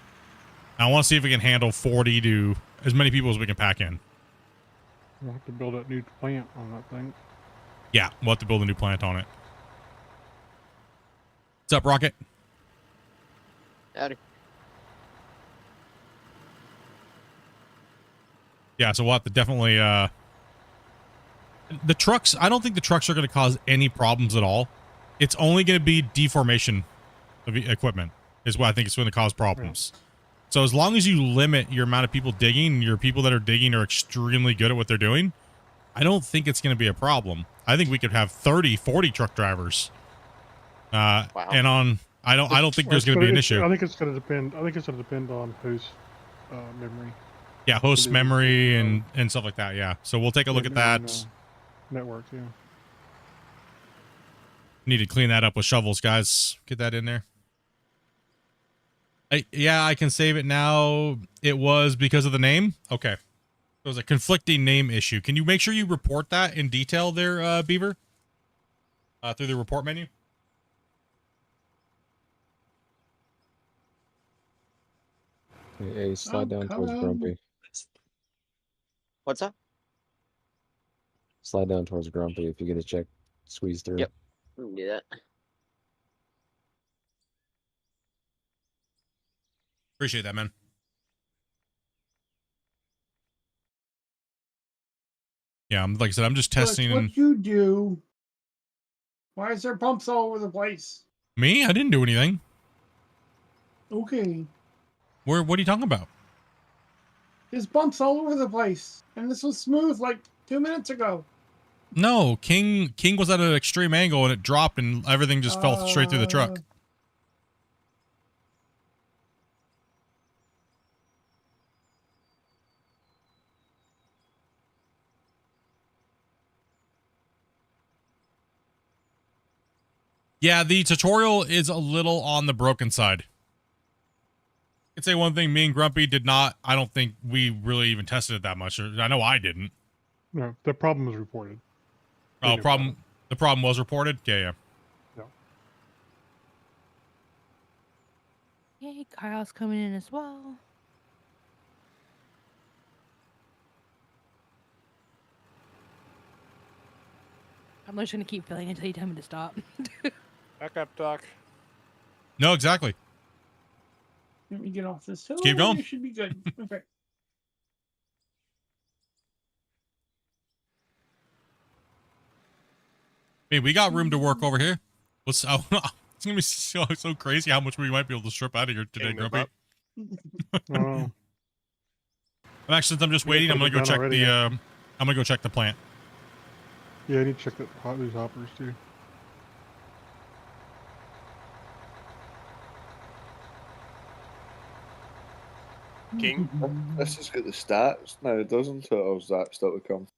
And I want to see if we can handle 40 to as many people as we can pack in. We'll have to build that new plant on that thing. Yeah, we'll have to build a new plant on it. What's up, Rocket? Howdy. Yeah, so we'll have to definitely the trucks, I don't think the trucks are going to cause any problems at all. It's only going to be deformation of equipment is what I think is going to cause problems. Right. So as long as you limit your amount of people digging, and your people that are digging are extremely good at what they're doing, I don't think it's going to be a problem. I think we could have 30, 40 truck drivers. Wow. And I don't think there's going to be an issue. I think it's going to depend. I think it's going to depend on host memory. Yeah, host memory and stuff like that. Yeah. So we'll take a look at that. Network, yeah. Need to clean that up with shovels, guys. Get that in there. Yeah, I can save it now. It was because of the name. Okay. It was a conflicting name issue. Can you make sure you report that in detail there, Beaver? Through the report menu? Hey, slide down towards Grumpy. What's up? Slide down towards Grumpy if you get a check. Squeeze through. Yep. We can do that. Appreciate that, man. Yeah, like I said, I'm just testing. What you do? Why is there bumps all over the place? Me? I didn't do anything. Okay. What are you talking about? There's bumps all over the place, and this was smooth like 2 minutes ago. No, King was at an extreme angle and it dropped and everything just fell straight through the truck. Yeah, the tutorial is a little on the broken side. I'd say one thing, me and Grumpy did not, I don't think we really even tested it that much. I know I didn't. No, the problem was reported. They Oh, knew about it. the problem was reported? Yeah. Yay, Kyle's coming in as well. I'm just gonna keep filling until you tell me to stop. Back up, Doc. No, exactly. Let me get off this hill. Keep going. You should be good. Okay. Hey, we got room to work over here. It's gonna be so crazy how much we might be able to strip out of here today, Grumpy. Oh. Actually, since I'm just waiting, I'm gonna go check the I'm gonna go check the plant. Yeah, I need to check these hoppers too. King. This has got the stats now, doesn't it? Or is that still to come?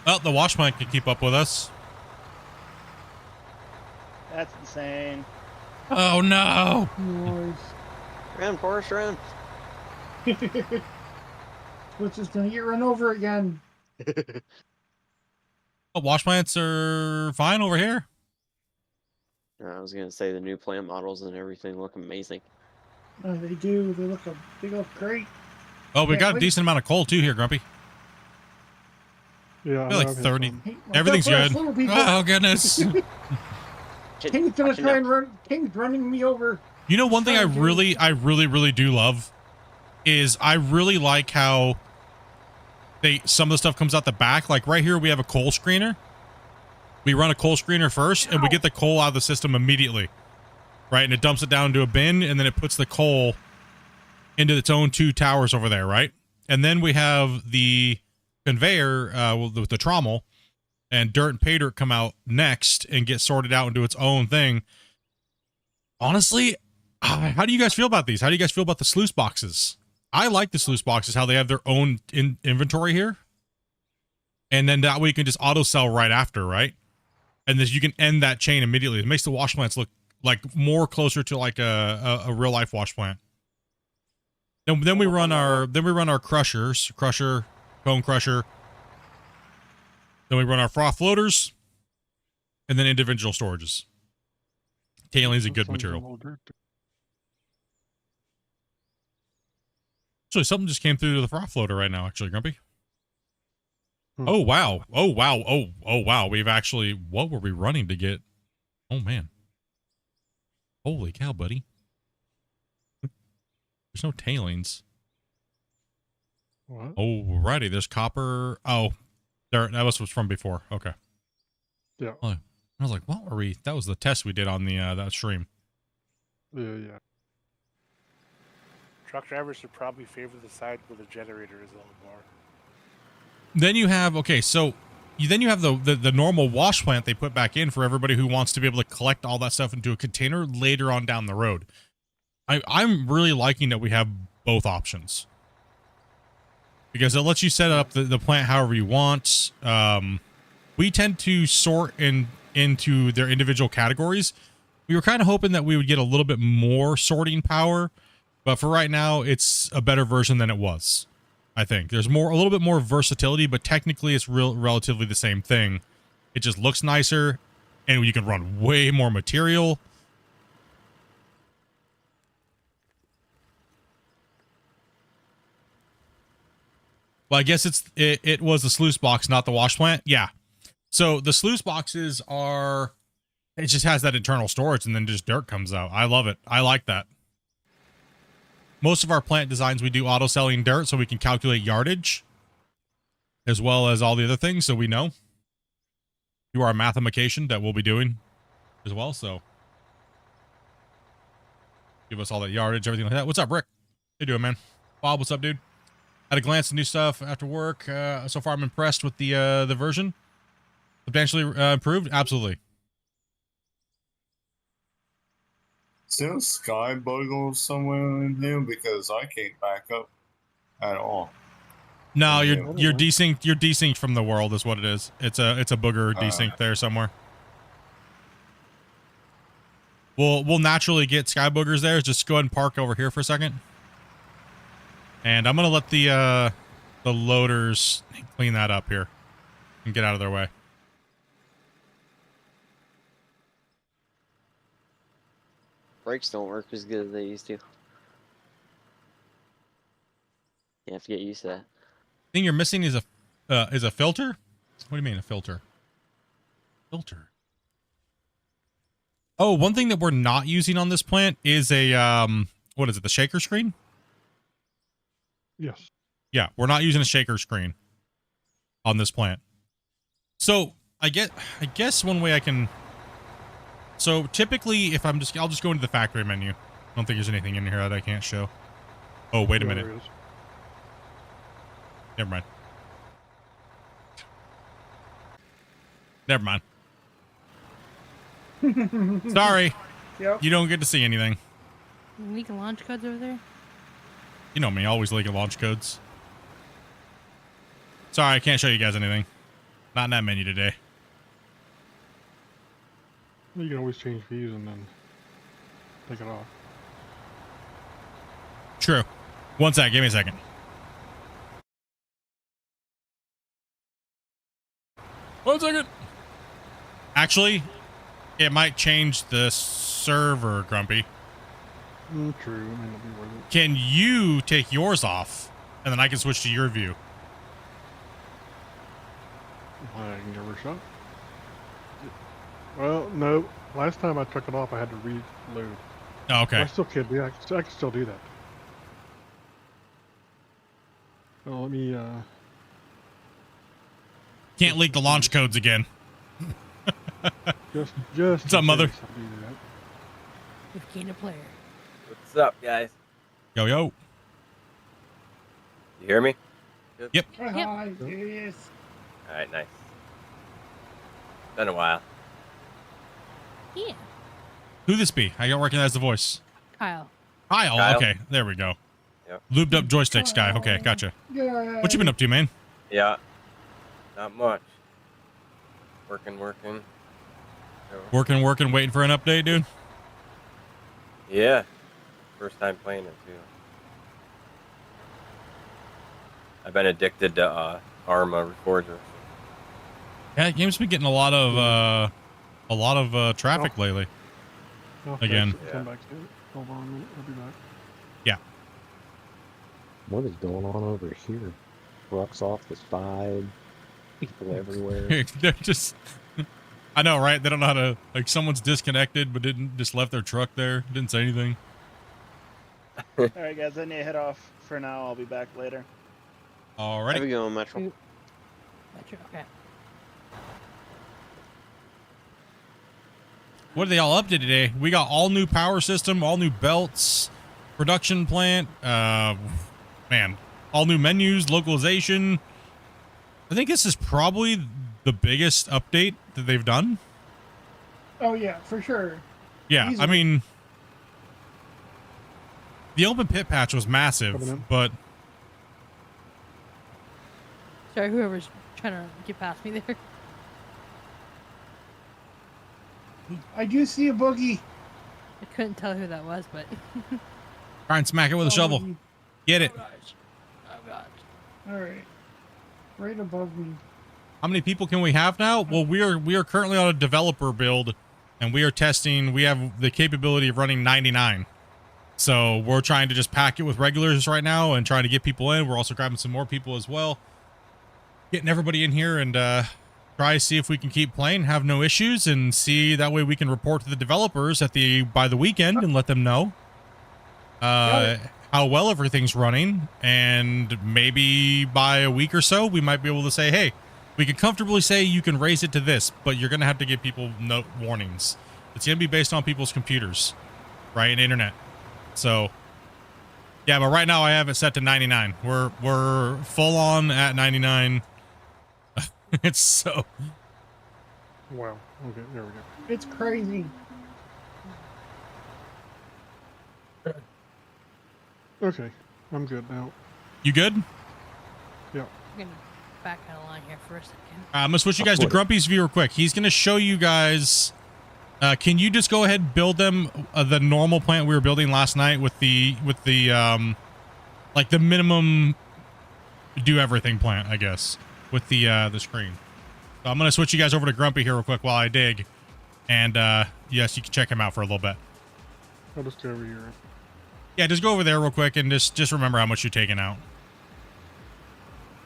Well, the wash plant can keep up with us. That's insane. Oh no! Noise. Run, Forrest, run. Which is gonna get run over again. Oh, wash plants are fine over here. I was gonna say the new plant models and everything look amazing. They do. They look great. Oh, we Can't got a wait. decent amount of coal too here, Grumpy. Yeah, We're like 30. Hey, watch Everything's out for us good. little people. Oh goodness. King's gonna try and run. King's running me over. You know, one thing I Sorry, really do love is I really like how some of the stuff comes out the back. Like right here, we have a coal screener. We run a coal screener first, and we get the coal out of the system immediately, right? And it dumps it down into a bin, and then it puts the coal into its own 2 towers over there, right? And then we have the conveyor with the trommel, and dirt and pay dirt come out next and get sorted out into its own thing. Honestly, how do you guys feel about these? How do you guys feel about the sluice boxes? I like the sluice boxes, how they have their own inventory here. And then that way you can just auto sell right after, right? And then you can end that chain immediately. It makes the wash plants look like more closer to like a real life wash plant. Then we run our crushers, cone crusher. Then we run our froth floaters, and then individual storages. Tailing's a good material. Actually, something just came through to the froth floater right now, actually, Grumpy. Oh, wow. Oh, wow. Oh, wow. We've actually... What were we running to get? Oh, man. Holy cow, buddy. There's no tailings. What? Alrighty, there's copper. Oh, that was from before. Okay. Yeah. Oh, I was like, what were we? That was the test we did on the that stream. Yeah. Truck drivers should probably favor the side where the generator is a little more. Then you have, okay, so then you have the normal wash plant they put back in for everybody who wants to be able to collect all that stuff into a container later on down the road. I'm really liking that we have both options, because it lets you set up the plant however you want. We tend to sort into their individual categories. We were kind of hoping that we would get a little bit more sorting power, but for right now, it's a better version than it was. I think there's a little bit more versatility, but technically it's relatively the same thing. It just looks nicer, and you can run way more material. Well, I guess it was the sluice box, not the wash plant. Yeah. So the sluice boxes are, it just has that internal storage, and then just dirt comes out. I love it. I like that. Most of our plant designs, we do auto selling dirt so we can calculate yardage as well as all the other things, so we know. You are a mathematician that we'll be doing as well, so give us all that yardage, everything like that. What's up, Rick? How you doing, man? Bob, what's up, dude? Had a glance at new stuff after work. So far, I'm impressed with the version. Substantially improved? Absolutely. Is there a sky buggle somewhere in here? Because I can't back up. at all. No, Yeah. you're desynced. You're desynced from the world, is what it is. It's a booger desync there somewhere. We'll naturally get sky boogers there. Just go ahead and park over here for a second. And I'm gonna let the loaders clean that up here and get out of their way. Brakes don't work as good as they used to. You have to get used to that. Thing you're missing is a filter. What do you mean a filter? Filter. Oh, one thing that we're not using on this plant is a what is it? The shaker screen? Yes. Yeah, we're not using a shaker screen on this plant. So I guess one way I can. So typically, if I'll just go into the factory menu. I don't think there's anything in here that I can't show. Oh, wait a minute. There it is. Never mind. Never mind. Sorry. Yep. You don't get to see anything. Leaking launch codes over there? You know me, always leaking launch codes. Sorry, I can't show you guys anything. Not in that menu today. You can always change views and then take it off. True. One sec, give me a second. One second. Actually, it might change the server, Grumpy. True. It may not be worth it. Can you take yours off, and then I can switch to your view? I can give her a shot. Well, no. Last time I took it off, I had to reload. Oh, okay. I still can't do that. I can still do that. Well, let me, Can't leak the launch codes again. just. What's up, mother? We've gained a player. What's up, guys? Yo, yo. You hear me? Yep. Hi, yes. All right, nice. Been a while. Yeah. Who this be? I don't recognize the voice. Kyle. Kyle. Okay, there we go. Yep. Lubed up joysticks guy. Okay, gotcha. Yeah. What you been up to, man? Yeah. Not much. Working. Working, waiting for an update, dude. Yeah. First time playing it too. I've been addicted to Arma Reforger. Yeah, game's been getting a lot of traffic lately. Again. Come back to it. Hold on a minute. I'll be back. Yeah. What is going on over here? Trucks off the side. People everywhere. They're just. I know, right? They don't know how to. Like, someone's disconnected, but just left their truck there. Didn't say anything. All right, guys, I need to head off for now. I'll be back later. Alrighty. Have a good one, Metro. Metro, okay. What did they all update today? We got all new power system, all new belts, production plant, man, all new menus, localization. I think this is probably the biggest update that they've done. Oh yeah, for sure. Yeah, Easily. I mean, the open pit patch was massive, but Sorry, whoever's trying to get past me there. I do see a boogie. I couldn't tell who that was, but. try and smack it with a shovel. Get it. Oh god. All right, right above me. How many people can we have now? Well, we are currently on a developer build, and we are testing. We have the capability of running 99. So we're trying to just pack it with regulars right now and trying to get people in. We're also grabbing some more people as well. Getting everybody in here and try to see if we can keep playing, have no issues, and see that way we can report to the developers by the weekend and let them know how well everything's running. And maybe by a week or so, we might be able to say, hey, we can comfortably say you can raise it to this, but you're going to have to give people note warnings. It's going to be based on people's computers, right, and internet. So, yeah, but right now I have it set to 99. We're full on at 99. It's so. Wow. Okay, there we go. It's crazy. Okay, I'm good now. You good? Yeah. I'm gonna back out of line here for a second. I'm gonna switch you guys to Grumpy's view real quick. He's gonna show you guys. Can you just go ahead and build them the normal plant we were building last night with the like the minimum do everything plant, I guess, with the screen. So I'm gonna switch you guys over to Grumpy here real quick while I dig, and yes, you can check him out for a little bit. I'll just go over here. Yeah, just go over there real quick and just remember how much you're taking out.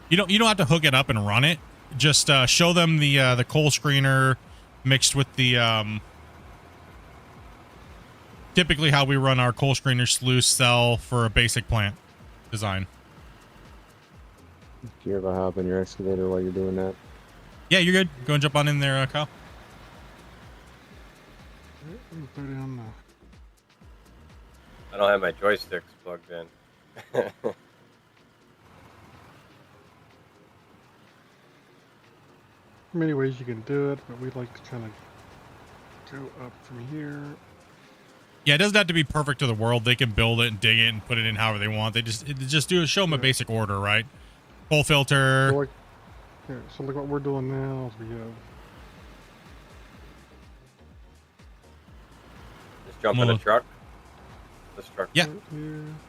You don't have to hook it up and run it. Just show them the coal screener mixed with the typically how we run our coal screener sluice cell for a basic plant design. Do you ever hop in your excavator while you're doing that? Yeah, you're good. Go and jump on in there, Kyle. Throw down I don't have my joysticks plugged in. many ways you can do it, but we like to kind of go up from here. Yeah, it doesn't have to be perfect to the world. They can build it and dig it and put it in however they want. They just show them a basic order, right? Full filter. So like what we're doing now is we have. Just jump in a truck. This truck. Yeah.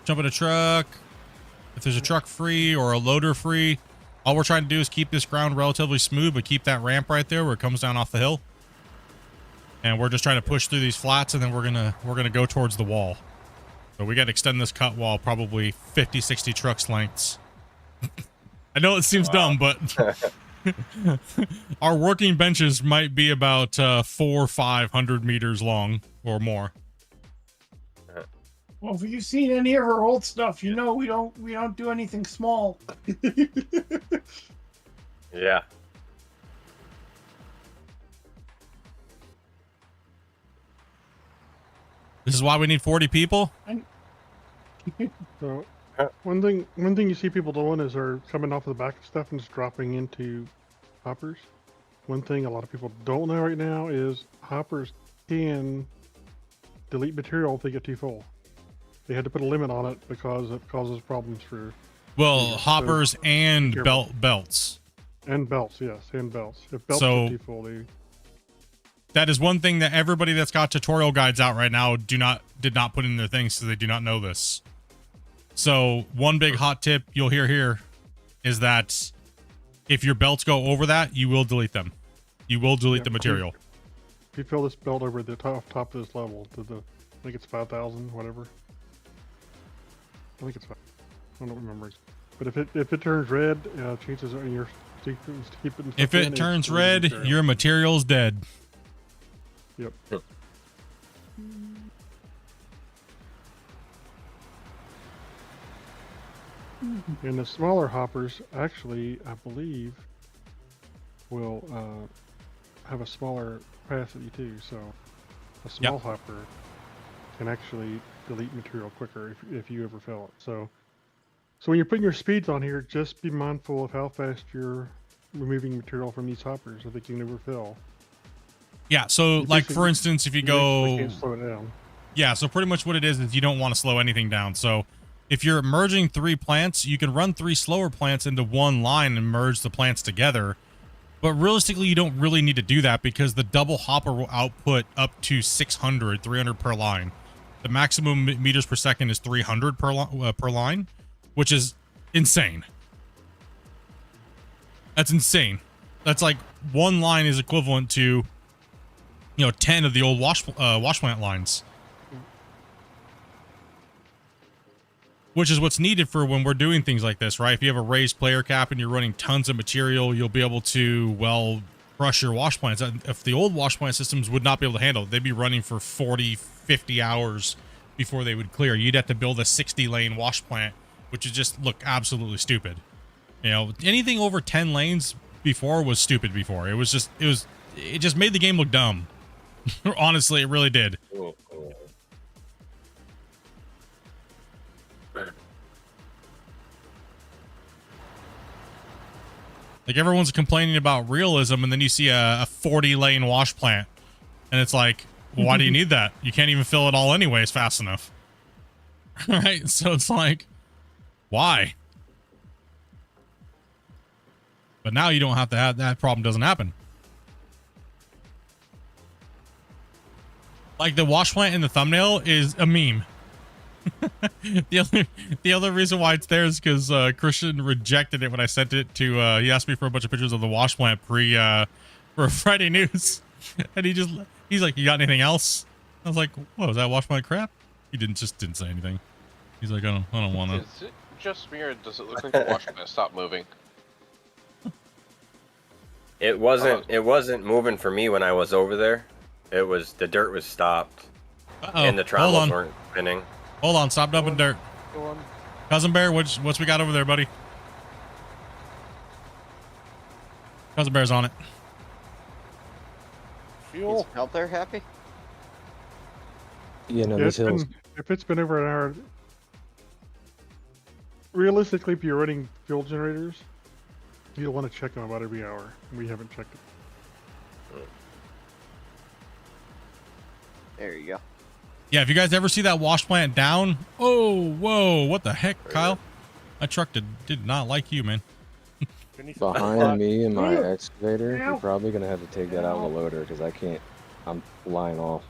Jump in a truck. If there's a truck free or a loader free, all we're trying to do is keep this ground relatively smooth, but keep that ramp right there where it comes down off the hill. And we're just trying to push through these flats, and then we're gonna go towards the wall. So we got to extend this cut wall probably 50, 60 trucks lengths. I know it seems dumb, but our working benches might be about 400 or 500 meters long or more. Well, if you've seen any of our old stuff, you know we don't do anything small. Yeah. This is why we need 40 people. So one thing you see people doing is they're coming off of the back of stuff and just dropping into hoppers. One thing a lot of people don't know right now is hoppers can delete material if they get too full. They had to put a limit on it because it causes problems for. Well, hoppers and belts. And belts, yes, and belts. If belts So- get too full, they. That is one thing that everybody that's got tutorial guides out right now did not put in their things, so they do not know this. So one big hot tip you'll hear here is that if your belts go over that, you will delete them. You will delete the material. If you fill this belt over the top of this level to the, I think it's 5,000, whatever. I think it's 5. I don't remember. But if it turns red, chances are you're keeping. If it turns red, your material's dead. Yep. And the smaller hoppers actually, I believe, will have a smaller capacity too. So a small hopper can actually delete material quicker if you ever fill it. So when you're putting your speeds on here, just be mindful of how fast you're removing material from these hoppers so they can overfill. Yeah, so like for instance, if you go, can't slow it down. Yeah, so pretty much what it is you don't want to slow anything down. So if you're merging 3 plants, you can run 3 slower plants into one line and merge the plants together. But realistically, you don't really need to do that because the double hopper will output up to 300 per line. The maximum meters per second is 300 per line, which is insane. That's insane. That's like one line is equivalent to 10 of the old wash plant lines. Which is what's needed for when we're doing things like this, right? If you have a raised player cap and you're running tons of material, you'll be able to, well, crush your wash plants. If the old wash plant systems would not be able to handle it, they'd be running for 40, 50 hours before they would clear. You'd have to build a 60-lane wash plant, which would just look absolutely stupid. Anything over 10 lanes before was stupid before. It just made the game look dumb. Honestly, it really did. Like everyone's complaining about realism, and then you see a 40-lane wash plant, and it's like, well, why do you need that? You can't even fill it all anyways fast enough. Right? So it's like, why? But now you don't have to have that problem doesn't happen. Like the wash plant in the thumbnail is a meme. the other reason why it's there is because Christian rejected it when I sent it to he asked me for a bunch of pictures of the wash plant for Friday news. And he's like, you got anything else? I was like, whoa, is that wash plant crap? He didn't say anything. He's like, I don't want to. Is it just me, or does it look like the wash plant stopped moving? It wasn't moving for me when I was over there. It was, the dirt was stopped. And the trommels weren't spinning. Hold on, stop dumping dirt. Cousin Bear, what's we got over there, buddy? Cousin Bear's on it. Fuel. Is out there happy? You know, this hills. If it's been over an hour, realistically, if you're running fuel generators, you'll want to check them about every hour. We haven't checked it. There you go. Yeah, if you guys ever see that wash plant down, oh, whoa, what the heck, Kyle? My truck did not like you, man. Behind me and my excavator, you're probably gonna have to take that out of the loader because I can't. I'm flying off.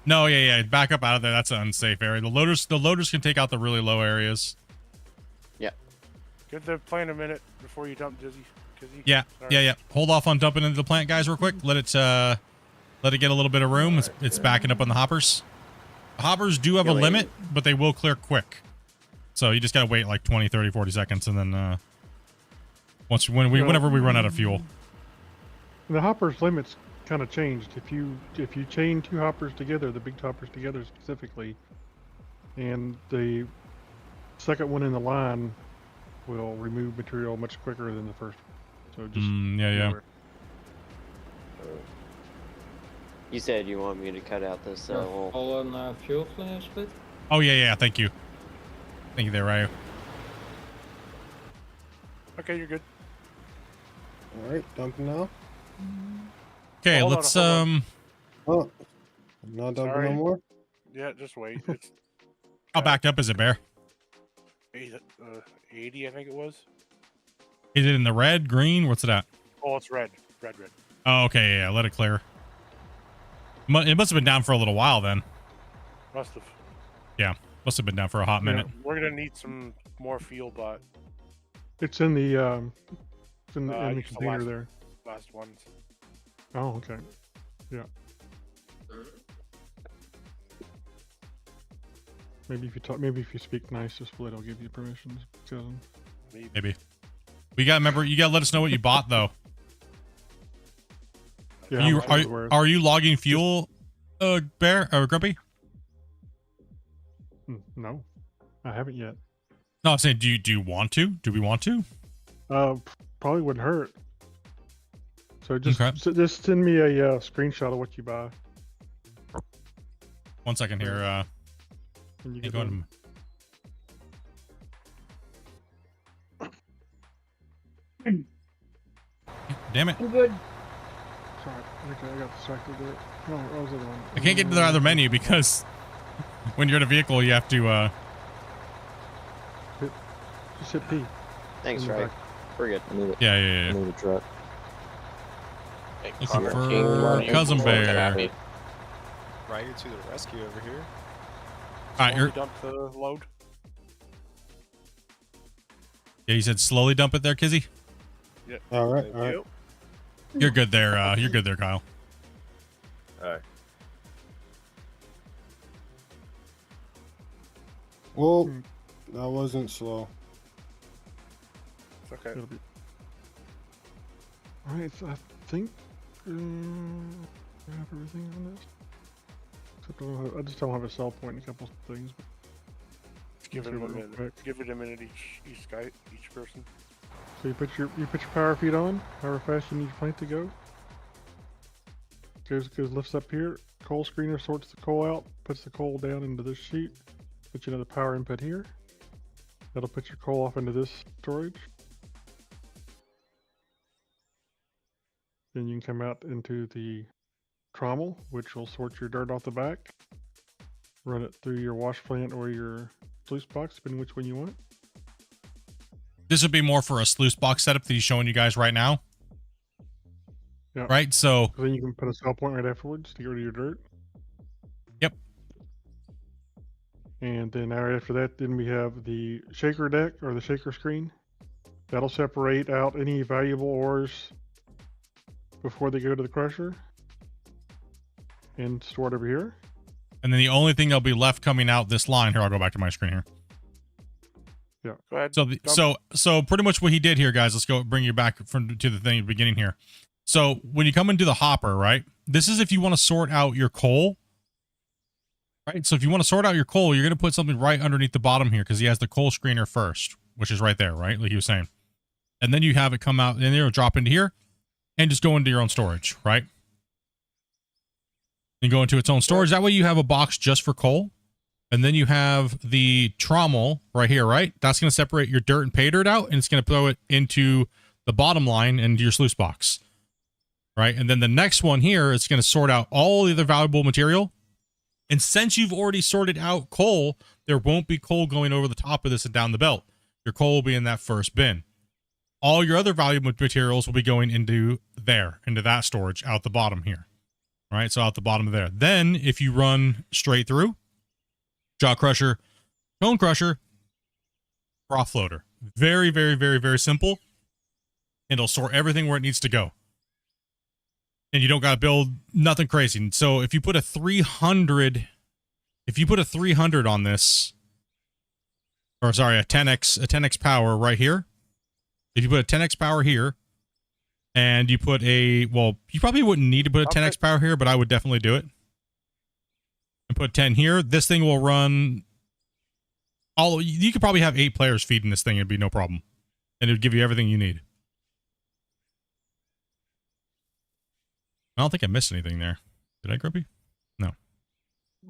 No, yeah, back up out of there. That's an unsafe area. The loaders can take out the really low areas. Yeah. Give the plant a minute before you dump Kizzy. Yeah. Hold off on dumping into the plant, guys, real quick. Let it get a little bit of room. It's backing up on the hoppers. The hoppers do have a limit, but they will clear quick. So you just gotta wait like 20, 30, 40 seconds, and then whenever we run out of fuel. The hoppers limits kind of changed. If you chain two hoppers together, the big hoppers together specifically, and the second one in the line will remove material much quicker than the first one. So just yeah. You said you want me to cut out this all on fuel split? Oh yeah, thank you. Thank you there, Ryu. Okay, you're good. All right, dumping now. Okay, Hold let's Oh, I'm not dumping Sorry. no more. Yeah, just wait. It's How backed up is it, Bear? 80, I think it was. Is it in the red, green? What's it at? Oh, it's red. Red. Oh, okay, yeah, let it clear. It must have been down for a little while then. Must have. Yeah, must have been down for a hot minute. We're gonna need some more fuel, but it's in the in the use the container there. last ones. Oh, okay. Yeah. Maybe if you speak nice to Split, I'll give you permissions. Cousin. Maybe. You gotta let us know what you bought though. Yeah, are you logging fuel, Bear or Grumpy? No, I haven't yet. No, I'm saying, do you want to? Do we want to? Probably wouldn't hurt. So just send me a screenshot of what you buy. 1 second here. And you go get ahead. Damn it! I'm good. Sorry, okay, I got distracted there. No, I was the one. I can't get to the other menu because when you're in a vehicle, you have to. Just hit P. Thanks, right? We're good. Yeah. I need a truck. Looking for Cousin Bear. Rider to the rescue over here. All right, Dump the load. Yeah, you said slowly dump it there, Kizzy. Yeah. All right. You're good there. You're good there, Kyle. All right. Well, that wasn't slow. It's okay. All right, so I think I have everything on this. Except I just don't have a sell point in a couple of things. Just give it a minute. Give it a minute each person. So you put your power feed on, however fast you need your plant to go. Goes lifts up here. Coal screener sorts the coal out, puts the coal down into this sheet. Put another power input here. That'll put your coal off into this storage. Then you can come out into the trommel, which will sort your dirt off the back. Run it through your wash plant or your sluice box, depending which one you want. This would be more for a sluice box setup that he's showing you guys right now. Yeah. Right, so then you can put a sell point right afterwards to get rid of your dirt. Yep. And then right after that, then we have the shaker deck or the shaker screen. That'll separate out any valuable ores before they go to the crusher and store it over here. And then the only thing that'll be left coming out this line here, I'll go back to my screen here. Yeah. Go ahead. So pretty much what he did here, guys, let's go bring you back to the thing at the beginning here. So when you come into the hopper, right, this is if you want to sort out your coal, right? So if you want to sort out your coal, you're going to put something right underneath the bottom here because he has the coal screener first, which is right there, right? Like he was saying. And then you have it come out and it'll drop into here and just go into your own storage, right? And go into its own storage. That way you have a box just for coal. And then you have the trommel right here, right? That's going to separate your dirt and pay dirt out, and it's going to throw it into the bottom line into your sluice box, right? And then the next one here is going to sort out all the other valuable material. And since you've already sorted out coal, there won't be coal going over the top of this and down the belt. Your coal will be in that first bin. All your other valuable materials will be going into there, into that storage out the bottom here, right? So out the bottom of there. Then if you run straight through, jaw crusher, cone crusher, froth floater. Very, very, very, very simple. And it'll sort everything where it needs to go. And you don't got to build nothing crazy. So if you put a 300, on this, or sorry, a 10x power right here. If you put a 10x power here, and you put a, well, you probably wouldn't need to put a 10x power here, but I would definitely do it. And put 10 here. This thing will run you could probably have 8 players feeding this thing. It'd be no problem. And it would give you everything you need. I don't think I missed anything there. Did I, Grumpy? No.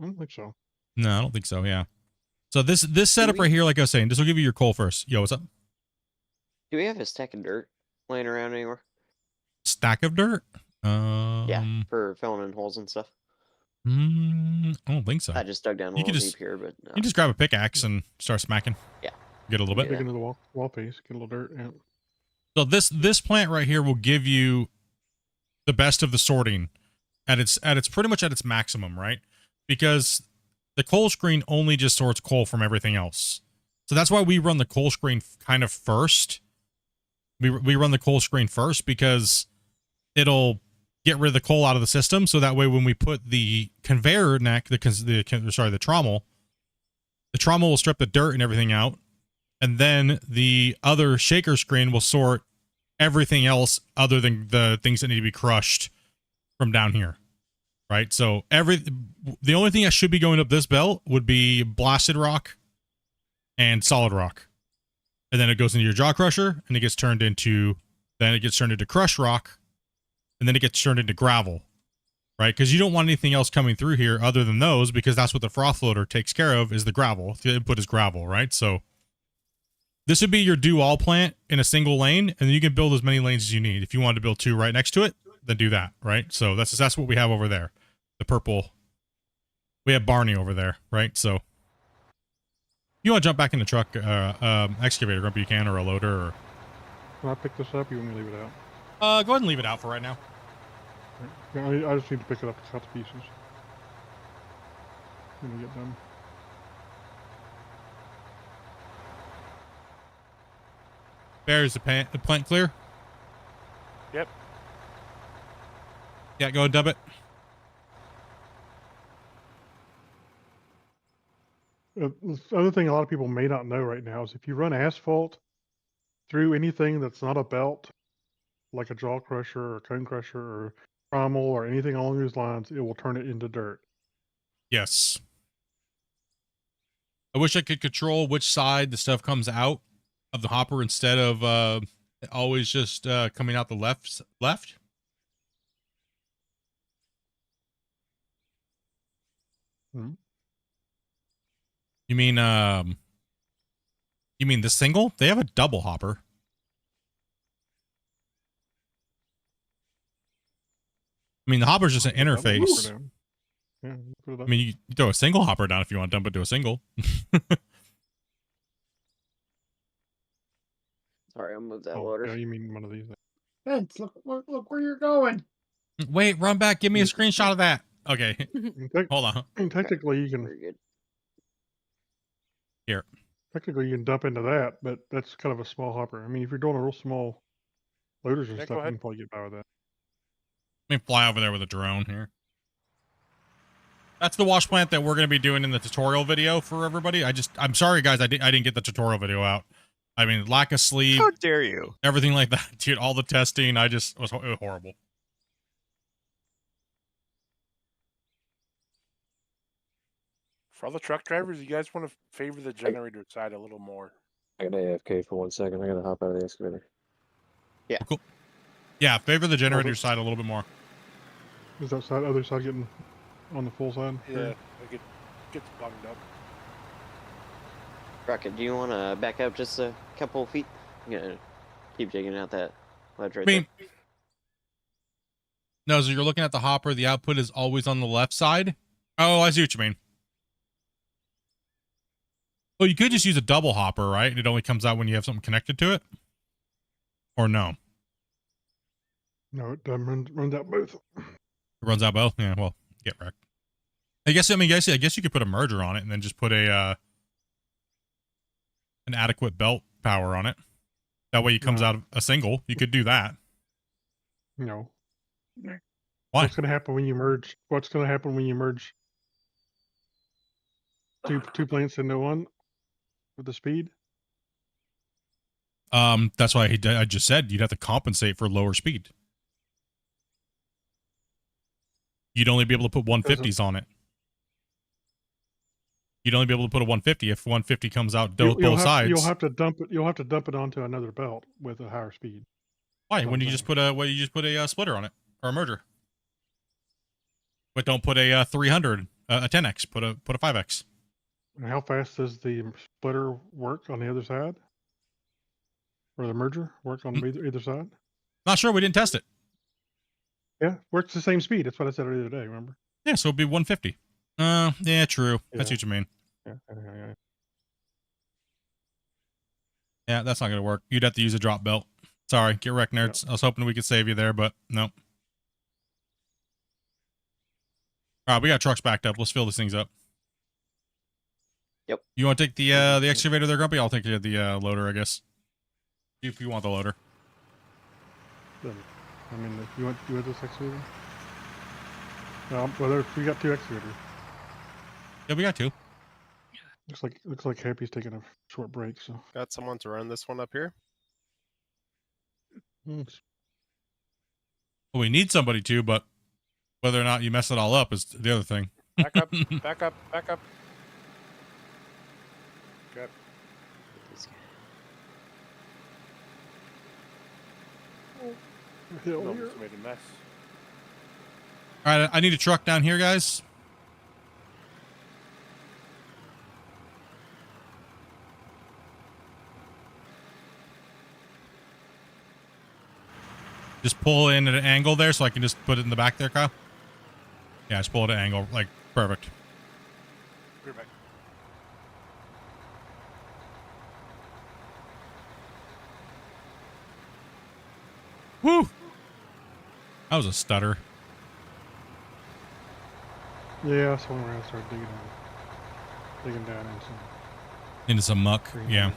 I don't think so. No, I don't think so, yeah. So this setup right here, like I was saying, this will give you your coal first. Yo, what's up? Do we have a stack of dirt laying around anywhere? Stack of dirt? Yeah, for filling in holes and stuff. I don't think so. I just dug down a little deep here, but no. You just grab a pickaxe and start smacking. Yeah. Get a little bit. Dig into the wall piece, get a little dirt. Yeah. So this plant right here will give you the best of the sorting at its pretty much at its maximum, right? Because the coal screen only just sorts coal from everything else. So that's why we run the coal screen kind of first. We run the coal screen first because it'll get rid of the coal out of the system. So that way, when we put the conveyor neck, the trommel will strip the dirt and everything out. And then the other shaker screen will sort everything else other than the things that need to be crushed from down here. Right. So the only thing that should be going up this belt would be blasted rock and solid rock. And then it goes into your jaw crusher and it gets turned into crushed rock. And then it gets turned into gravel, right? Because you don't want anything else coming through here other than those, because that's what the froth floater takes care of, is the gravel. The input is gravel, right? So this would be your do-all plant in a single lane, and then you can build as many lanes as you need. If you wanted to build 2 right next to it, then do that, right? So that's what we have over there. The purple. We have Barney over there, right? So if you want to jump back in the truck, excavator, Grumpy, you can, or a loader, or... Can I pick this up? You want me to leave it out? Go ahead and leave it out for right now. I just need to pick it up and cut the pieces when we get done. Bear, is the plant clear? Yep. Yeah, go and dub it. The other thing a lot of people may not know right now is if you run asphalt through anything that's not a belt, like a jaw crusher or cone crusher or trommel or anything along those lines, it will turn it into dirt. Yes. I wish I could control which side the stuff comes out of the hopper instead of always just coming out the left. Hmm. You mean the single? They have a double hopper. I mean, the hopper's just an interface. Yeah, I mean, you throw a single hopper down if you want to dump it to a single. Sorry, I'll move that Oh, loader. yeah, you mean one of these? Vince, look where you're going. Wait, run back. Give me a screenshot of that. Okay. Hold on. And technically, you can Very good. Here. technically you can dump into that, but that's kind of a small hopper. I mean, if you're doing a real small loaders and Yeah, stuff, go you ahead. can probably get by with that. Let me fly over there with a drone here. That's the wash plant that we're going to be doing in the tutorial video for everybody. I'm sorry, guys. I didn't get the tutorial video out. I mean, lack of sleep. How dare you? Everything like that, dude. All the testing. It was horrible. For all the truck drivers, you guys want to favor the generator side a little more. I got AFK for 1 second. I gotta hop out of the excavator. Yeah. Cool. Yeah, favor the generator side a little bit more. Is that other side getting on the full side? Yeah, it gets bugged up. Rocket, do you want to back up just a couple feet? I'm gonna keep digging out that ledge right I mean, no, so you're looking at the hopper. The output is always on the left side. Oh, I see what you mean. Well, you could just use a double hopper, right? It only comes out when you have something connected to it. Or no? No, it runs out both. It runs out both? Yeah, well, get wrecked. I guess you could put a merger on it and then just put an adequate belt power on it. That way it comes out of a single. You could do that. No. Why? What's going to happen when you merge? What's going to happen when you merge two plants into one with the speed? That's why I just said you'd have to compensate for lower speed. You'd only be able to put 150s on it. You'd only be able to put a 150 if 150 comes out both sides. You'll have to dump it. You'll have to dump it onto another belt with a higher speed. Why? When you just put a splitter on it or a merger, but don't put a 300, a 10x. Put a 5x. And how fast does the splitter work on the other side? Or the merger work on either side? Not sure. We didn't test it. Yeah, works the same speed. That's what I said the other day. Remember? Yeah, so it'd be 150. Yeah, true. Yeah. I see what you mean. Yeah. Yeah, that's not gonna work. You'd have to use a drop belt. Sorry, get wrecked, nerds. I was hoping we could save you there, but no. All right, we got trucks backed up. Let's fill these things up. Yep. You want to take the excavator there, Grumpy? I'll take the loader, I guess. If you want the loader. I mean, you want this excavator? No, well, we got two excavators. Yeah, we got two. Looks like Happy's taking a short break. So Got someone to run this one up here? Well, we need somebody to, but whether or not you mess it all up is the other thing. Back up, back up, back up. Good. Almost made a mess. All right, I need a truck down here, guys. Just pull in at an angle there so I can just put it in the back there, Kyle. Yeah, just pull it at an angle. Like, perfect. We're back. Woo! That was a stutter. yeah, that's when we're gonna start digging down Into some muck. Yeah.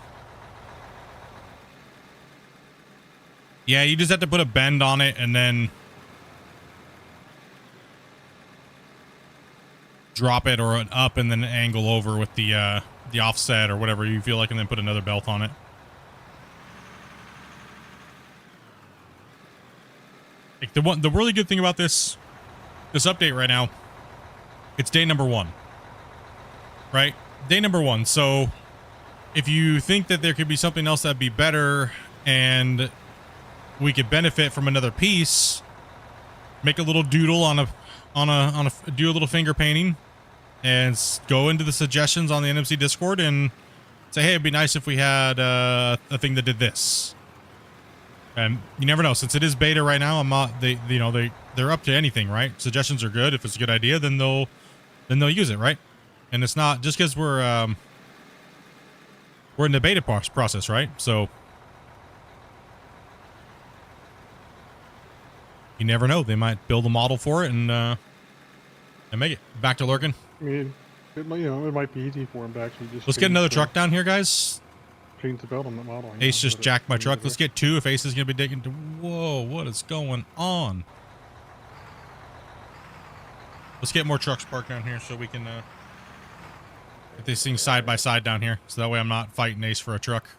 Yeah, you just have to put a bend on it and then drop it or an up and then an angle over with the offset or whatever you feel like, and then put another belt on it. Like the really good thing about this update right now, it's day number 1. Right? Day number 1. So if you think that there could be something else that'd be better and we could benefit from another piece, make a little doodle do a little finger painting and go into the suggestions on the NMC Discord and say, hey, it'd be nice if we had a thing that did this. And you never know, since it is beta right now, they're up to anything, right? Suggestions are good. If it's a good idea, then they'll use it, right? And it's not just because we're in the beta process, right? So you never know. They might build a model for it and make it. Back to lurking. I mean, it might be easy for him to actually just. Let's get another truck down here, guys. Change the belt on that model. Ace just jacked my truck. Let's get 2 if Ace is going to be digging. Whoa, what is going on? Let's get more trucks parked down here so we can get these things side by side down here. So that way I'm not fighting Ace for a truck.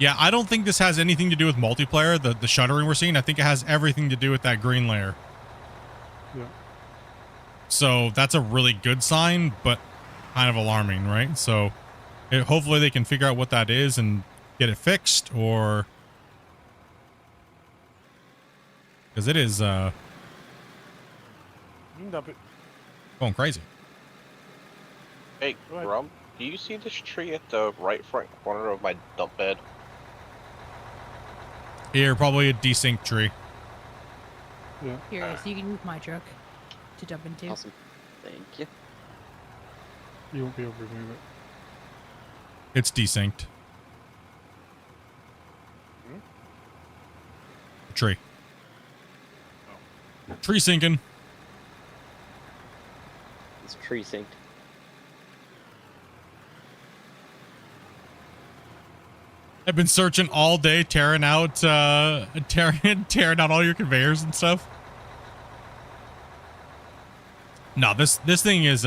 Yeah, I don't think this has anything to do with multiplayer, the shuttering we're seeing. I think it has everything to do with that green layer. Yeah. So that's a really good sign, but kind of alarming, right? So hopefully they can figure out what that is and get it fixed, or... Because it is You can dump it. going crazy. Hey, Grum, do you see this tree at the right front corner of my dump bed? Here, probably a desync tree. Yeah. Here, so you can use my truck to jump into. Awesome. Thank you. You won't be able to remove it. It's desynced. Tree. Tree sinking. It's tree synced. I've been searching all day, tearing out all your conveyors and stuff. No, this thing is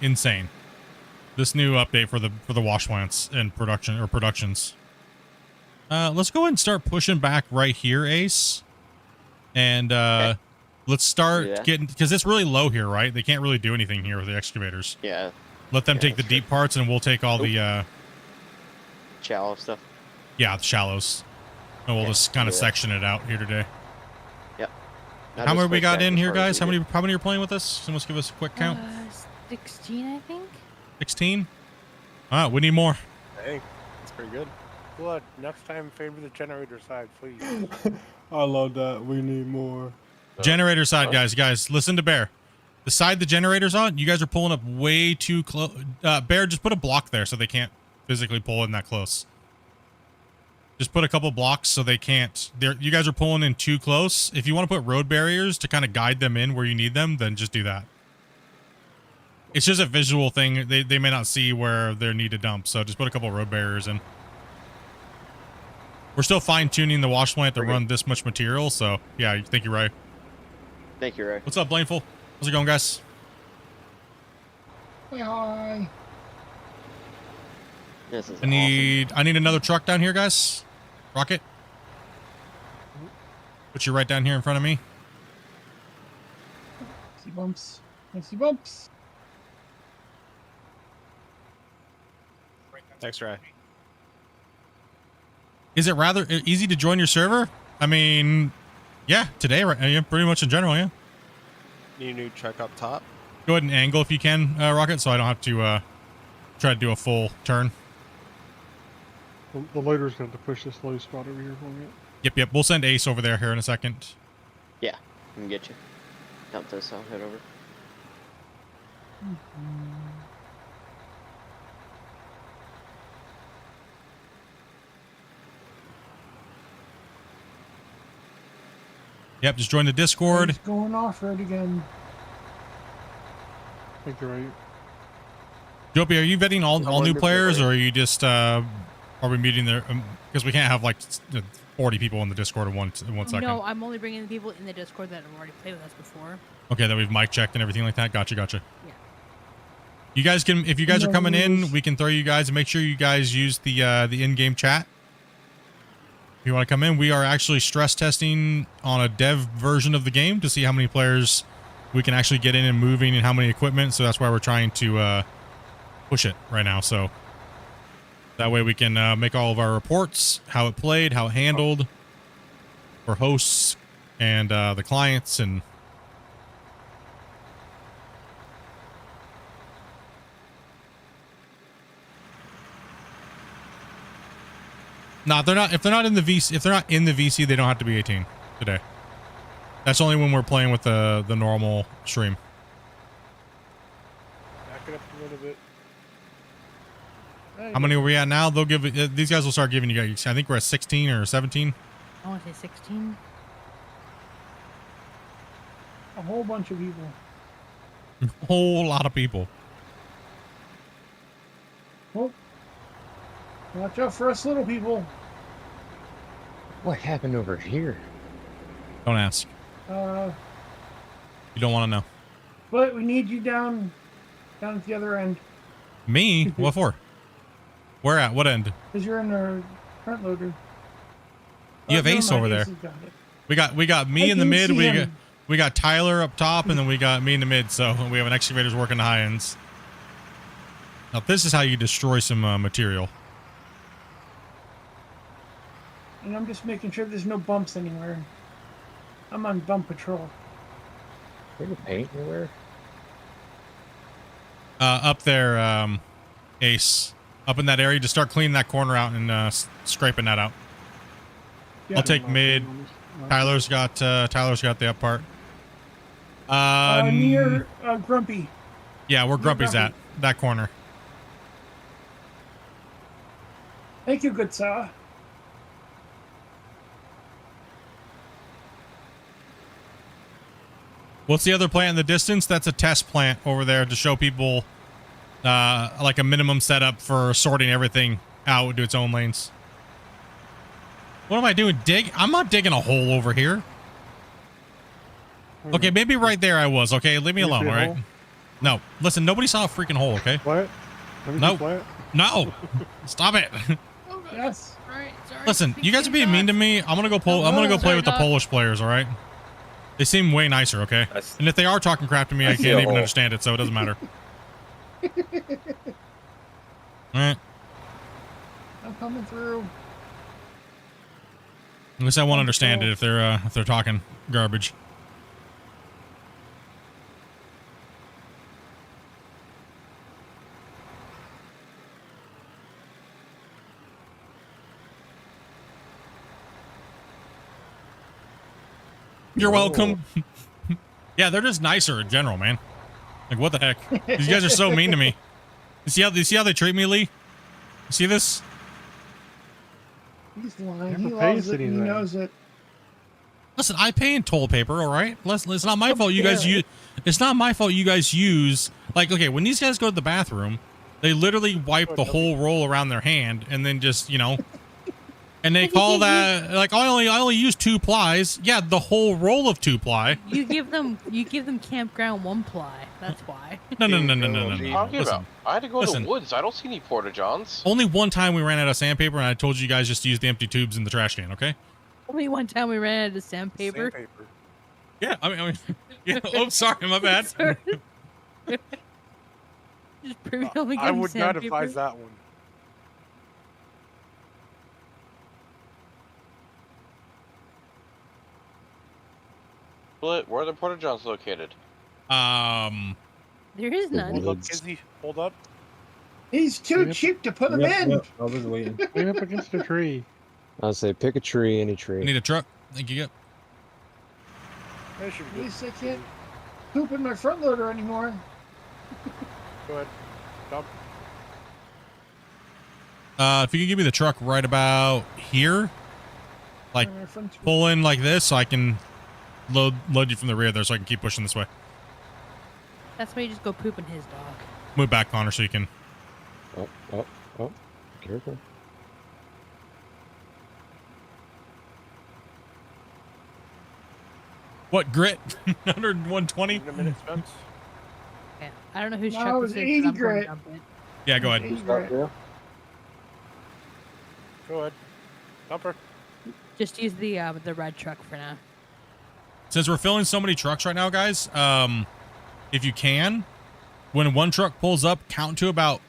insane. This new update for the wash plants and productions. Let's go ahead and start pushing back right here, Ace. And let's start getting, because it's really low here, right? They can't really do anything here with the excavators. Yeah. Let them take the deep parts, and we'll take all the shallow stuff. Yeah, the shallows. And we'll just kind of section it out here today. Yep. How many we got in here, guys? How many are playing with us? Someone give us a quick count. 16, I think. 16? All right, we need more. Hey, that's pretty good. Blood, next time favor the generator side, please. I love that. We need more. Generator side, guys, listen to Bear. The side the generator's on, you guys are pulling up way too close. Bear, just put a block there so they can't physically pull in that close. Just put a couple blocks so they can't. You guys are pulling in too close. If you want to put road barriers to kind of guide them in where you need them, then just do that. It's just a visual thing. They may not see where they need to dump, so just put a couple road barriers in. We're still fine-tuning the wash plant to run this much material, so yeah, thank you, Ray. Thank you, Ray. What's up, Blaneful? How's it going, guys? Hey, hi. This is I need another truck down here, guys. Rocket. Put you right down here in front of me. See bumps. I see bumps. Thanks, Ray. Is it rather easy to join your server? I mean, yeah, today, right? Yeah, pretty much in general, yeah. Need a new truck up top. Go ahead and angle if you can, Rocket, so I don't have to try to do a full turn. The loader's going to push this low spot over here for me. Yep. We'll send Ace over there here in a second. Yeah, I can get you. Dump this, I'll head over. Yep, just join the Discord. He's going off road again. I think you're right. Dopey, are you vetting all new players, or are you just are we meeting there? Because we can't have like 40 people in the Discord in one second. No, I'm only bringing the people in the Discord that have already played with us before. Okay, that we've mic checked and everything like that. Gotcha. Yeah. You guys can, if you guys are coming in, we can throw you guys and make sure you guys use the in-game chat. If you want to come in, we are actually stress testing on a dev version of the game to see how many players we can actually get in and moving and how many equipment. So that's why we're trying to push it right now. So that way we can make all of our reports, how it played, how it handled for hosts and the clients. And no, if they're not in the VC, they don't have to be 18 today. That's only when we're playing with the normal stream. Back it up a little bit. How many are we at now? They'll give these guys will start giving you guys. I think we're at 16 or 17. I want to say 16. A whole bunch of people. A whole lot of people. Oh. Watch out for us little people. What happened over here? Don't ask. You don't want to know. But we need you down at the other end. Me? What for? Where at? What end? Because you're in the front loader. You have Ace over there. We got me in the mid. We got Tyler up top, and then we got me in the mid. So we have an excavator's working the high ends. Now this is how you destroy some material. And I'm just making sure there's no bumps anywhere. I'm on bump patrol. Is there paint anywhere? Up there, Ace. Up in that area, just start cleaning that corner out and scraping that out. Yeah. I'll take mid. Tyler's got the up part. Near Grumpy. Yeah, where Grumpy's at. That corner. Thank you, good sir. What's the other plant in the distance? That's a test plant over there to show people like a minimum setup for sorting everything out to its own lanes. What am I doing? I'm not digging a hole over here. Okay, maybe right there I was. Okay, leave me alone, all right? No, listen, nobody saw a freaking hole, okay? Flat? No. No. Stop it. Yes. Sorry. Listen, you guys are being mean to me. I'm gonna go play with the Polish players, all right? They seem way nicer, okay? And if they are talking crap to me, I can't even understand it, so it doesn't matter. Alright. I'm coming through. At least I won't understand it if they're talking garbage. You're welcome. Yeah, they're just nicer in general, man. Like, what the heck? These guys are so mean to me. You see how they treat me, Lee? You see this? He's lying. He loves it. He knows it. Listen, I pay in toll paper, all right? It's not my fault you guys use. It's not my fault you guys use. Like, okay, when these guys go to the bathroom, they literally wipe the whole roll around their hand and then just, you know. And they call that like I only use 2 plies. Yeah, the whole roll of 2 ply. You give them campground 1 ply. That's why. No. What are you talking about? I had to go to listen. the woods. I don't see any porta johns. Only one time we ran out of sandpaper, and I told you guys just to use the empty tubes in the trash can. Okay. Only one time we ran out of sandpaper. Yeah, I mean, yeah. Oh, sorry, my bad. Just prove you only I give would them not sandpaper. advise that one. Split, where are the porta johns located? There is none. Hold up, Kizzy. Hold up. He's too cheap to put him in. Yep, I was waiting. Way up against a tree. I'll say pick a tree, any tree. I need a truck. Thank you. That should At be least I can't poop in my front loader anymore. Go ahead. Dump. If you can give me the truck right about here, like pull in like this, so I can load you from the rear there, so I can keep pushing this way. That's why you just go poop in his dog. Move back, Connor, so you can. Oh, careful. What grit? 120? In a minute, Spence. Yeah, I don't know whose No, truck it was this is. 80 but I'm going to grit. dump it. Yeah, go ahead. 80 grit. Go ahead. Dumper. Just use the red truck for now. Since we're filling so many trucks right now, guys, if you can, when one truck pulls up, count to about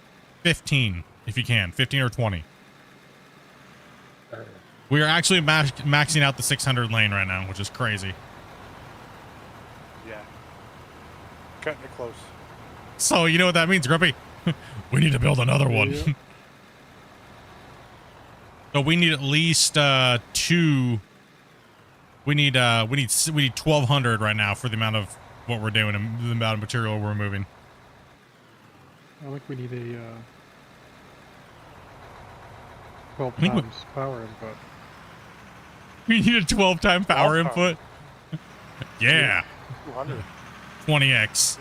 15, if you can, 15 or 20. We are actually maxing out the 600 lane right now, which is crazy. Yeah. Cutting it close. So you know what that means, Grumpy? We need to build another one. Yeah. So we need at least 2 We need 1,200 right now for the amount of what we're doing and the amount of material we're moving. I think we need a 12 I think we- times power input. We need a 12-time power input. Yeah. 200. 20x.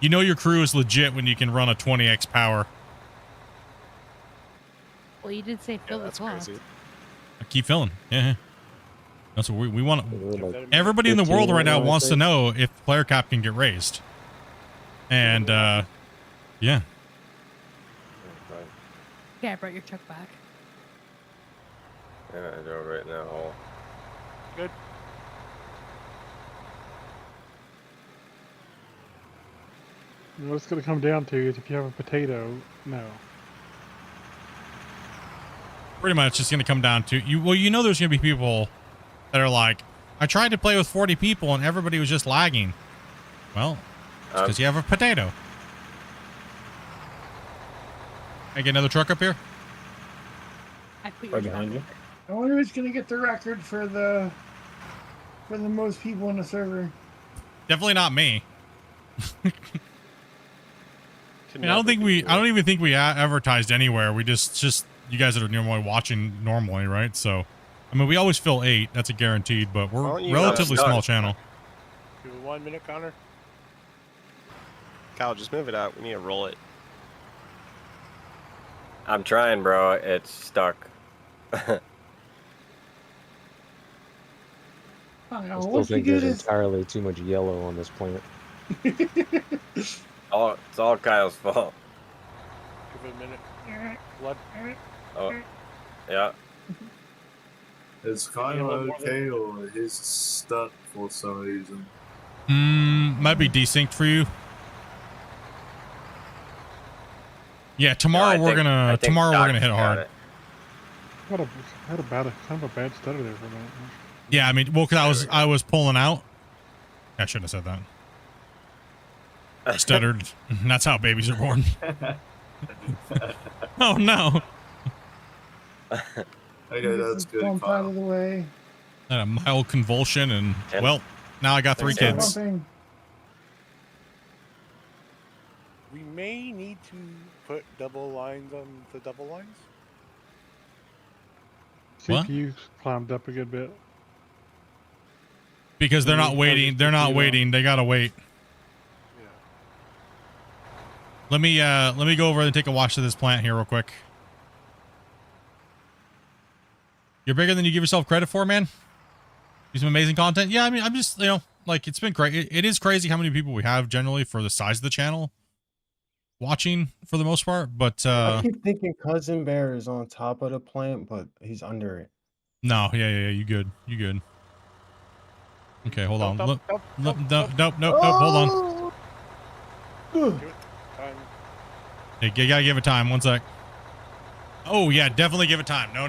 You know your crew is legit when you can run a 20x power. Well, you did say fill the slots. I keep filling. Yeah. That's what we want. Everybody in the world right now wants to know if player cap can get raised. And yeah. Okay, I brought your truck back. Yeah, I drove right in that hole. Good. What it's going to come down to is if you have a potato, no. Pretty much it's going to come down to you. Well, you know, there's going to be people that are like, I tried to play with 40 people and everybody was just lagging. Well, it's because you have a potato. Can I get another truck up here? I put Right behind you. I wonder who's gonna get the record for the most people in the server. Definitely not me. I don't even think we advertised anywhere. We just you guys that are normally watching normally, right? So, I mean, we always fill 8. That's a guaranteed, but we're a relatively small channel. Give it 1 minute, Connor. Kyle, just move it out. We need to roll it. I'm trying, bro. It's stuck. I still think there's entirely too much yellow on this plant. It's all Kyle's fault. Give it a minute. Blood. Oh, yeah. Is Kyle okay or he's stuck for some reason? Might be desynced for you. Yeah, tomorrow we're gonna hit hard. I had about kind of a bad stutter there for a minute. Yeah, I mean, well, because I was pulling out. I shouldn't have said that. I stuttered. That's how babies are born. Oh no. Okay, that's good. Bump out of the way. Had a mild convulsion, and well, now I got 3 kids. Bumping. We may need to put double lines on the double lines. What? CPU's climbed up a good bit. Because they're not waiting. They're not waiting. They gotta wait. Let me go over and take a watch of this plant here real quick. You're bigger than you give yourself credit for, man. Do some amazing content. Yeah, I mean, I'm just, like, it's been great. It is crazy how many people we have generally for the size of the channel watching for the most part. But I keep thinking Cousin Bear is on top of the plant, but he's under it. no, yeah, you good. Okay, hold on. Nope, hold on. Hey, you gotta give it time. 1 sec. Oh yeah, definitely give it time. No.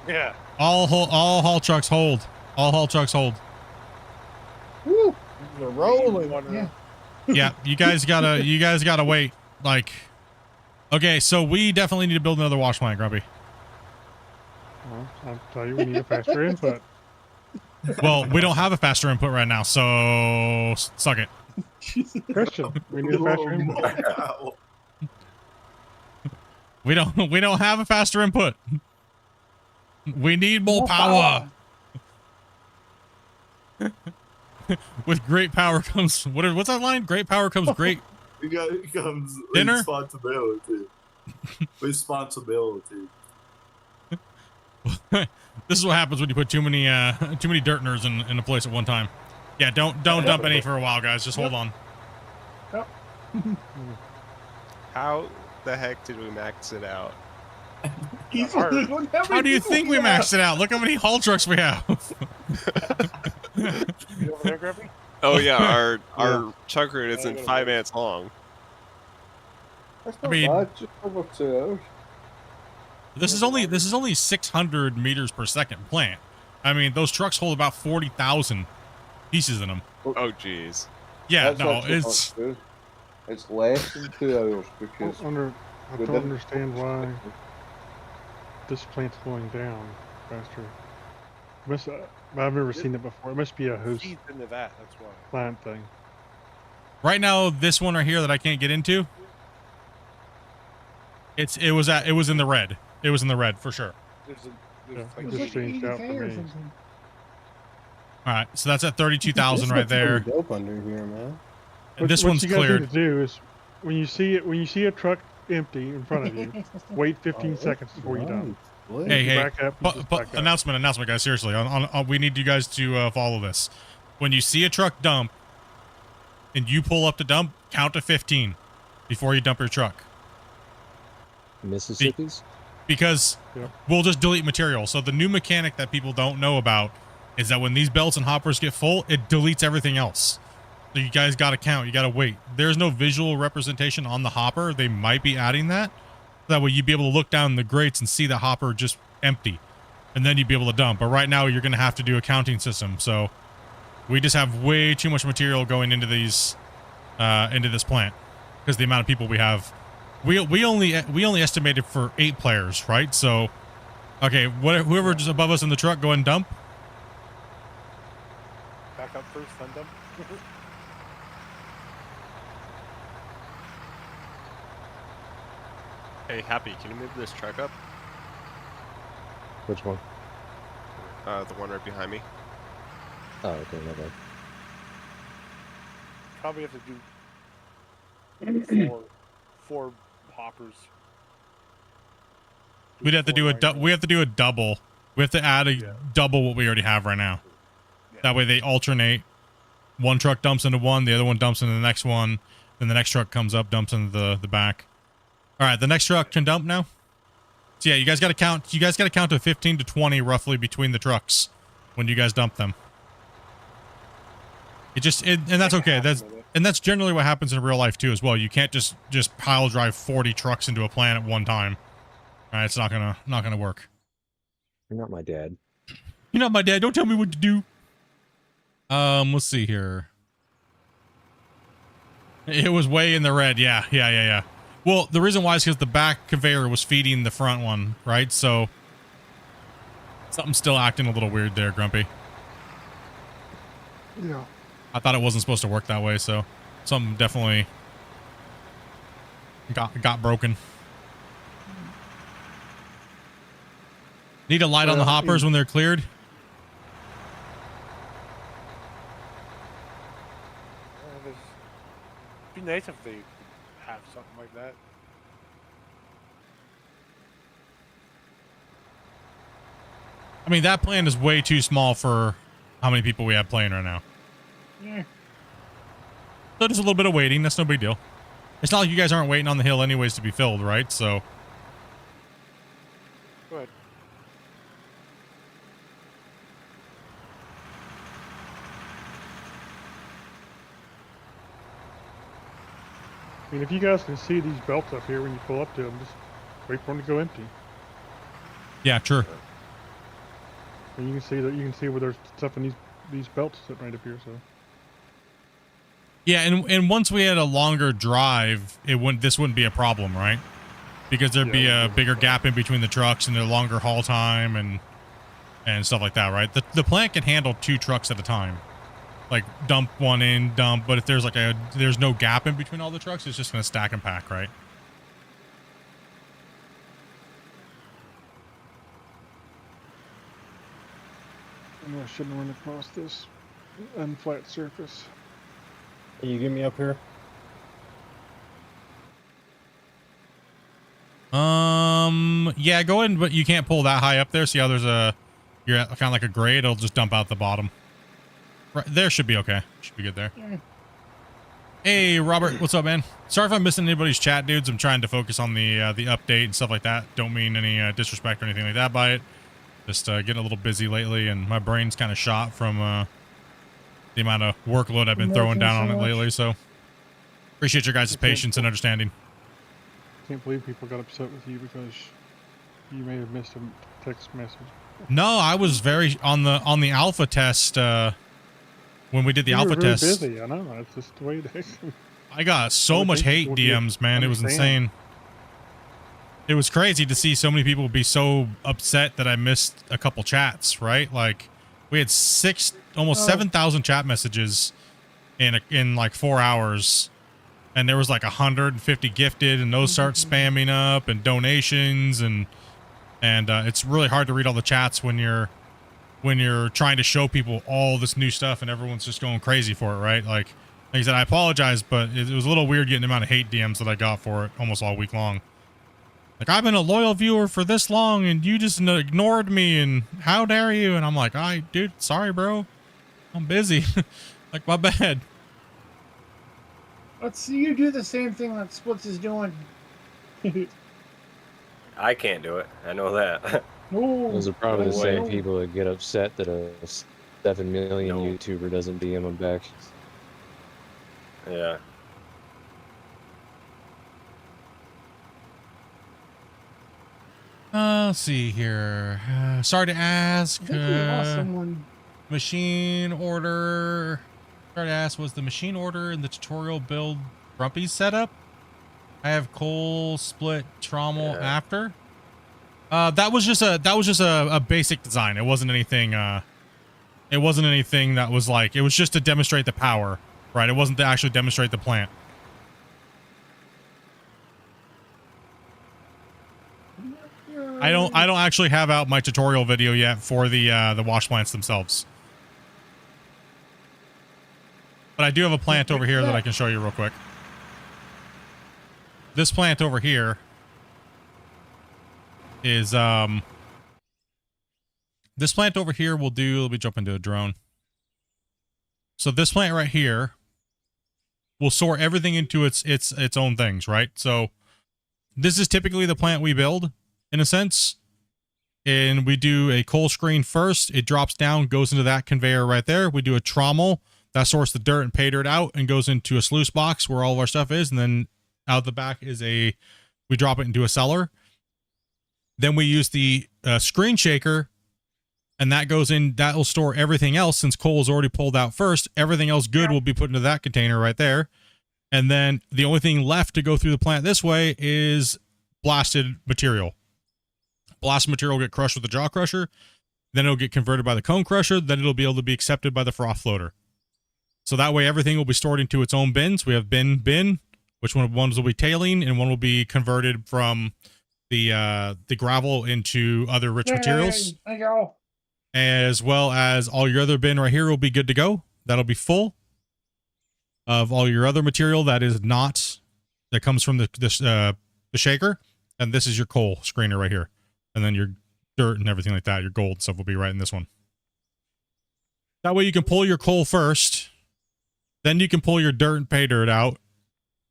Yeah. All haul trucks hold. All haul trucks hold. Woo! We're rolling. Yeah. Yeah, you guys gotta wait. Like, okay, so we definitely need to build another wash plant, Grumpy. Well, I'll tell you, we need a faster input. Well, we don't have a faster input right now, so suck it. Christian, we need a faster input. We don't have a faster input. We need more power. With great power comes what's that line? Great power comes great. It comes dinner. Responsibility. Responsibility. This is what happens when you put too many dirt nerds in a place at one time. Yeah, don't dump any for a while, guys. Just hold on. Yep. How the heck did we max it out? How do you think we maxed it out? Look how many haul trucks we have. You over there, Grumpy? Oh yeah, our truck route isn't 5 minutes long. That's I not mean, bad, just over 2 hours. This is only 600 meters per second plant. I mean, those trucks hold about 40,000 pieces in them. Oh jeez. Yeah, That's no, actually it's not good. It's less than 2 hours because I don't understand why this plant's going down faster. I've never seen it before. It must be a host Feeds into that. That's why. client thing. Right now, this one right here that I can't get into, it was in the red. It was in the red for sure. Yeah, like it just changed out for me. All right, so that's at 32,000 right there. Dope under here, man. And this what one's you guys cleared. need to do is when you see a truck empty in front of you, wait 15 seconds before you dump. Hey, Back up, you just back up. announcement, guys. Seriously, we need you guys to follow this. When you see a truck dump, and you pull up to dump, count to 15 before you dump your truck. Mississippi's? Because we'll just delete material. So the new mechanic that people don't know about is that when these belts and hoppers get full, it deletes everything else. So you guys got to count. You got to wait. There's no visual representation on the hopper. They might be adding that. That way you'd be able to look down the grates and see the hopper just empty. And then you'd be able to dump. But right now you're going to have to do a counting system. So we just have way too much material going into these, into this plant. Because the amount of people we have. We only estimated for 8 players, right? So, okay, whoever just above us in the truck, go ahead and dump. Back up first, then dump. Hey, Happy, can you move this truck up? Which one? The one right behind me. Oh, okay, no bad. Probably have to do four hoppers. We'd have to do we have to do a double. We have to add a double what we already have right now. That way they alternate. One truck dumps into one, the other one dumps into the next one, then the next truck comes up, dumps into the back. All right, the next truck can dump now. So yeah, you guys got to count. You guys got to count to 15 to 20 roughly between the trucks when you guys dump them. And that's okay. That's generally what happens in real life too as well. You can't just pile drive 40 trucks into a plant at one time. All right, it's not gonna work. You're not my dad. You're not my dad. Don't tell me what to do. Let's see here. It was way in the red. Yeah. Well, the reason why is because the back conveyor was feeding the front one, right? So something's still acting a little weird there, Grumpy. Yeah. I thought it wasn't supposed to work that way, so something definitely got broken. Need a light on the hoppers when they're cleared? It'd be nice if they have something like that. I mean, that plan is way too small for how many people we have playing right now. Yeah. So just a little bit of waiting. That's no big deal. It's not like you guys aren't waiting on the hill anyways to be filled, right? So. Go ahead. I mean, if you guys can see these belts up here when you pull up to them, just wait for them to go empty. Yeah, true. And you can see where there's stuff in these belts sitting right up here. So. Yeah, and once we had a longer drive, this wouldn't be a problem, right? Because there'd be a bigger gap in between the trucks and a longer haul time and stuff like that, right? The plant can handle 2 trucks at a time. Like dump one in, dump, but if there's there's no gap in between all the trucks, it's just gonna stack and pack, right? I shouldn't run across this unflat surface. Can you get me up here? Yeah, go ahead, but you can't pull that high up there. See how you're at kind of like a grade. It'll just dump out the bottom. Right there should be okay. Should be good there. Yeah. Hey, Robert, what's up, man? Sorry if I'm missing anybody's chat, dudes. I'm trying to focus on the update and stuff like that. Don't mean any disrespect or anything like that by it. Just getting a little busy lately, and my brain's kind of shot from the amount of workload I've been throwing down on it lately. So appreciate your guys' patience and understanding. Can't believe people got upset with you because you may have missed a text message. No, I was very on the alpha test. When we did the alpha test, busy. I know, it's just the way it is. I got so much hate DMs, man. It was insane. It was crazy to see so many people be so upset that I missed a couple chats, right? Like, We had almost 7,000 chat messages in like 4 hours, and there was like 150 gifted, and those start spamming up, and donations, and it's really hard to read all the chats when you're trying to show people all this new stuff, and everyone's just going crazy for it, right? Like I said, I apologize, but it was a little weird getting the amount of hate DMs that I got for it almost all week long. Like, I've been a loyal viewer for this long, and you just ignored me, and how dare you? And I'm like, dude, sorry, bro. I'm busy. Like, my bad. Let's see you do the same thing that Splits is doing. I can't do it. I know that. Those are probably the same no. people that get upset that a 7 million YouTuber doesn't DM them back. Yeah. Let's see here. Sorry to ask. I think we lost someone. Machine order. Sorry to ask, was the machine order in the tutorial build Grumpy's setup? I have coal split trommel after. That was just a basic design. It wasn't anything. It wasn't anything that was like. It was just to demonstrate the power, right? It wasn't to actually demonstrate the plant. I don't actually have out my tutorial video yet for the wash plants themselves. But I do have a plant over here that I can show you real quick. This plant over here is this plant over here will do, let me jump into a drone. So this plant right here will sort everything into its own things, right? So this is typically the plant we build, in a sense, and we do a coal screen first. It drops down, goes into that conveyor right there. We do a trommel that sorts the dirt and pay dirt out and goes into a sluice box where all of our stuff is, and then out the back is we drop it into a cellar. Then we use the screen shaker, and that goes in. That will store everything else. Since coal is already pulled out first, everything else good will be put into that container right there. And then the only thing left to go through the plant this way is blasted material. Blasted material will get crushed with the jaw crusher, then it'll get converted by the cone crusher, then it'll be able to be accepted by the froth floater. So that way everything will be stored into its own bins. We have bin, which ones will be tailing, and one will be converted from the gravel into other rich materials. There you go. As well as all your other bin right here will be good to go. That'll be full of all your other material that is not, that comes from the shaker. And this is your coal screener right here. And then your dirt and everything like that, your gold stuff will be right in this one. That way you can pull your coal first, then you can pull your dirt and pay dirt out,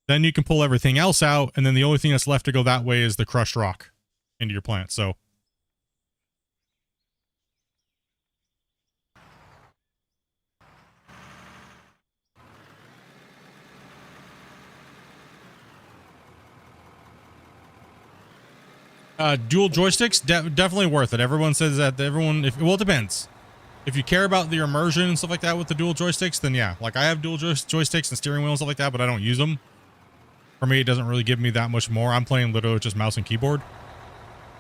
then you can pull everything else out, and then the only thing that's left to go that way is the crushed rock into your plant. So dual joysticks, definitely worth it. Everyone says that. Well, it depends. If you care about the immersion and stuff like that with the dual joysticks, then yeah. Like, I have dual joysticks and steering wheel and stuff like that, but I don't use them. For me, it doesn't really give me that much more. I'm playing literally just mouse and keyboard.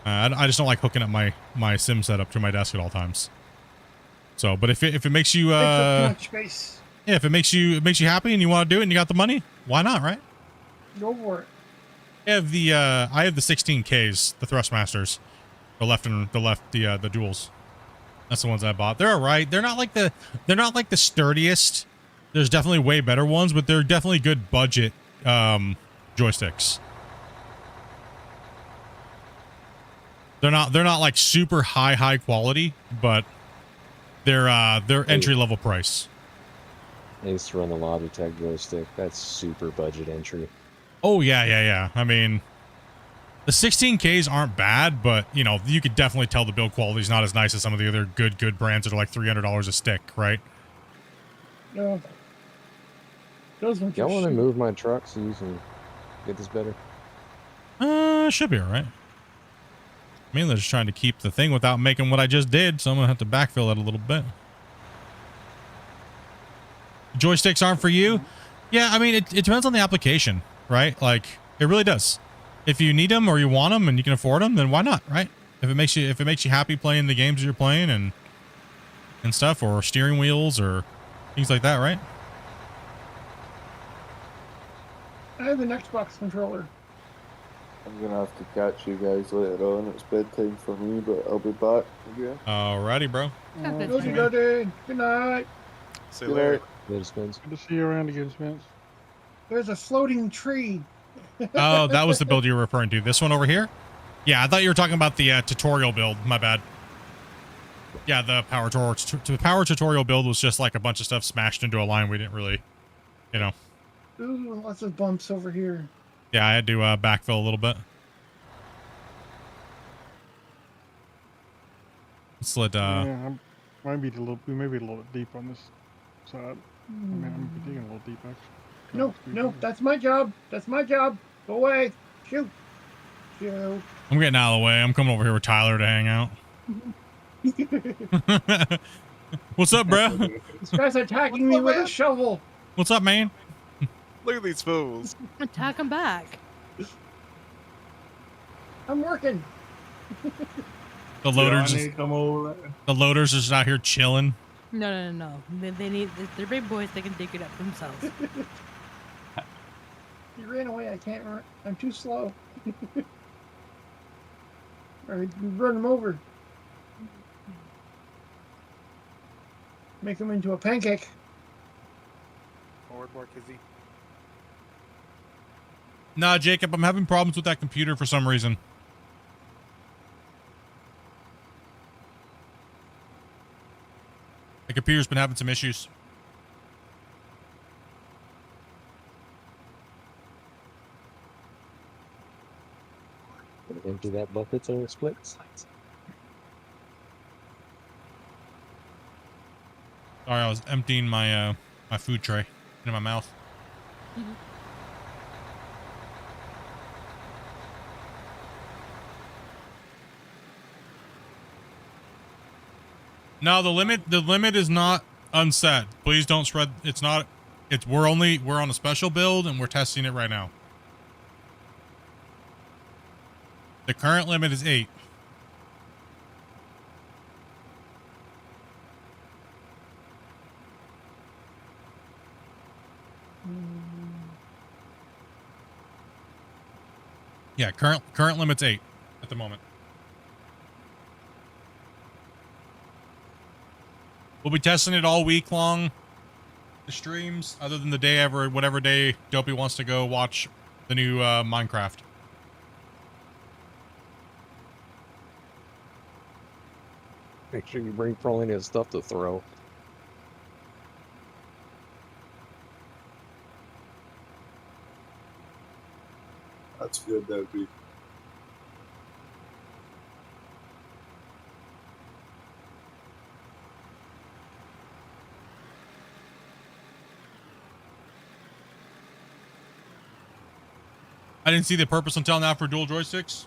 I just don't like hooking up my sim setup to my desk at all times. So, but if it makes you Takes up too much space. yeah, if it makes you happy and you want to do it and you got the money, why not, right? Go for it. I have the 16Ks, the Thrustmasters, the duals. That's the ones I bought. They're all right. They're not like the sturdiest. There's definitely way better ones, but they're definitely good budget joysticks. They're not like super high quality, but they're entry level price. I used to run the Logitech joystick. That's super budget entry. Oh yeah. I mean, the 16Ks aren't bad, but you know, you could definitely tell the build quality is not as nice as some of the other good brands that are like $300 a stick, right? No. Those ones. Y'all want to move my truck so you can get this better? Should be all right. I mean, they're just trying to keep the thing without making what I just did, so I'm gonna have to backfill that a little bit. Joysticks aren't for you? Yeah, I mean, it depends on the application, right? Like, it really does. If you need them or you want them and you can afford them, then why not, right? If it makes you happy playing the games you're playing and and stuff, or steering wheels or things like that, right? I have an Xbox controller. I'm gonna have to catch you guys later on. It's bedtime for me, but I'll be back again. Alrighty, bro. Good night. See you later. Later, Spence. Good to see you around again, Spence. There's a floating tree. Oh, that was the build you were referring to. This one over here? Yeah, I thought you were talking about the tutorial build. My bad. Yeah, the power tutorial build was just like a bunch of stuff smashed into a line. We didn't really, you know. Ooh, lots of bumps over here. Yeah, I had to backfill a little bit. Slid. Yeah, we may be a little deep on this side. I mean, I'm digging a little deep actually. No, that's my job. That's my job. Go away. Shoot. Shoot. I'm getting out of the way. I'm coming over here with Tyler to hang out. What's up, bro? This guy's attacking me with a shovel. What's up, man? Look at these fools. Attack him back. I'm working. The loaders. The loaders are just out here chilling. No. They need. They're big boys. They can dig it up themselves. He ran away. I can't run. I'm too slow. All right, run him over. Make him into a pancake. Forward more, Kizzy. Nah, Jacob, I'm having problems with that computer for some reason. The computer's been having some issues. Empty that bucket so it splits. Sorry, I was emptying my my food tray into my mouth. No, the limit is not unset. Please don't spread. It's not. We're on a special build and we're testing it right now. The current limit is 8. Yeah, current limit's 8 at the moment. We'll be testing it all week long. The streams, other than the day whatever day Dopey wants to go watch the new Minecraft. Make sure you bring plenty of stuff to throw. That's good, that'd be. I didn't see the purpose until now for dual joysticks.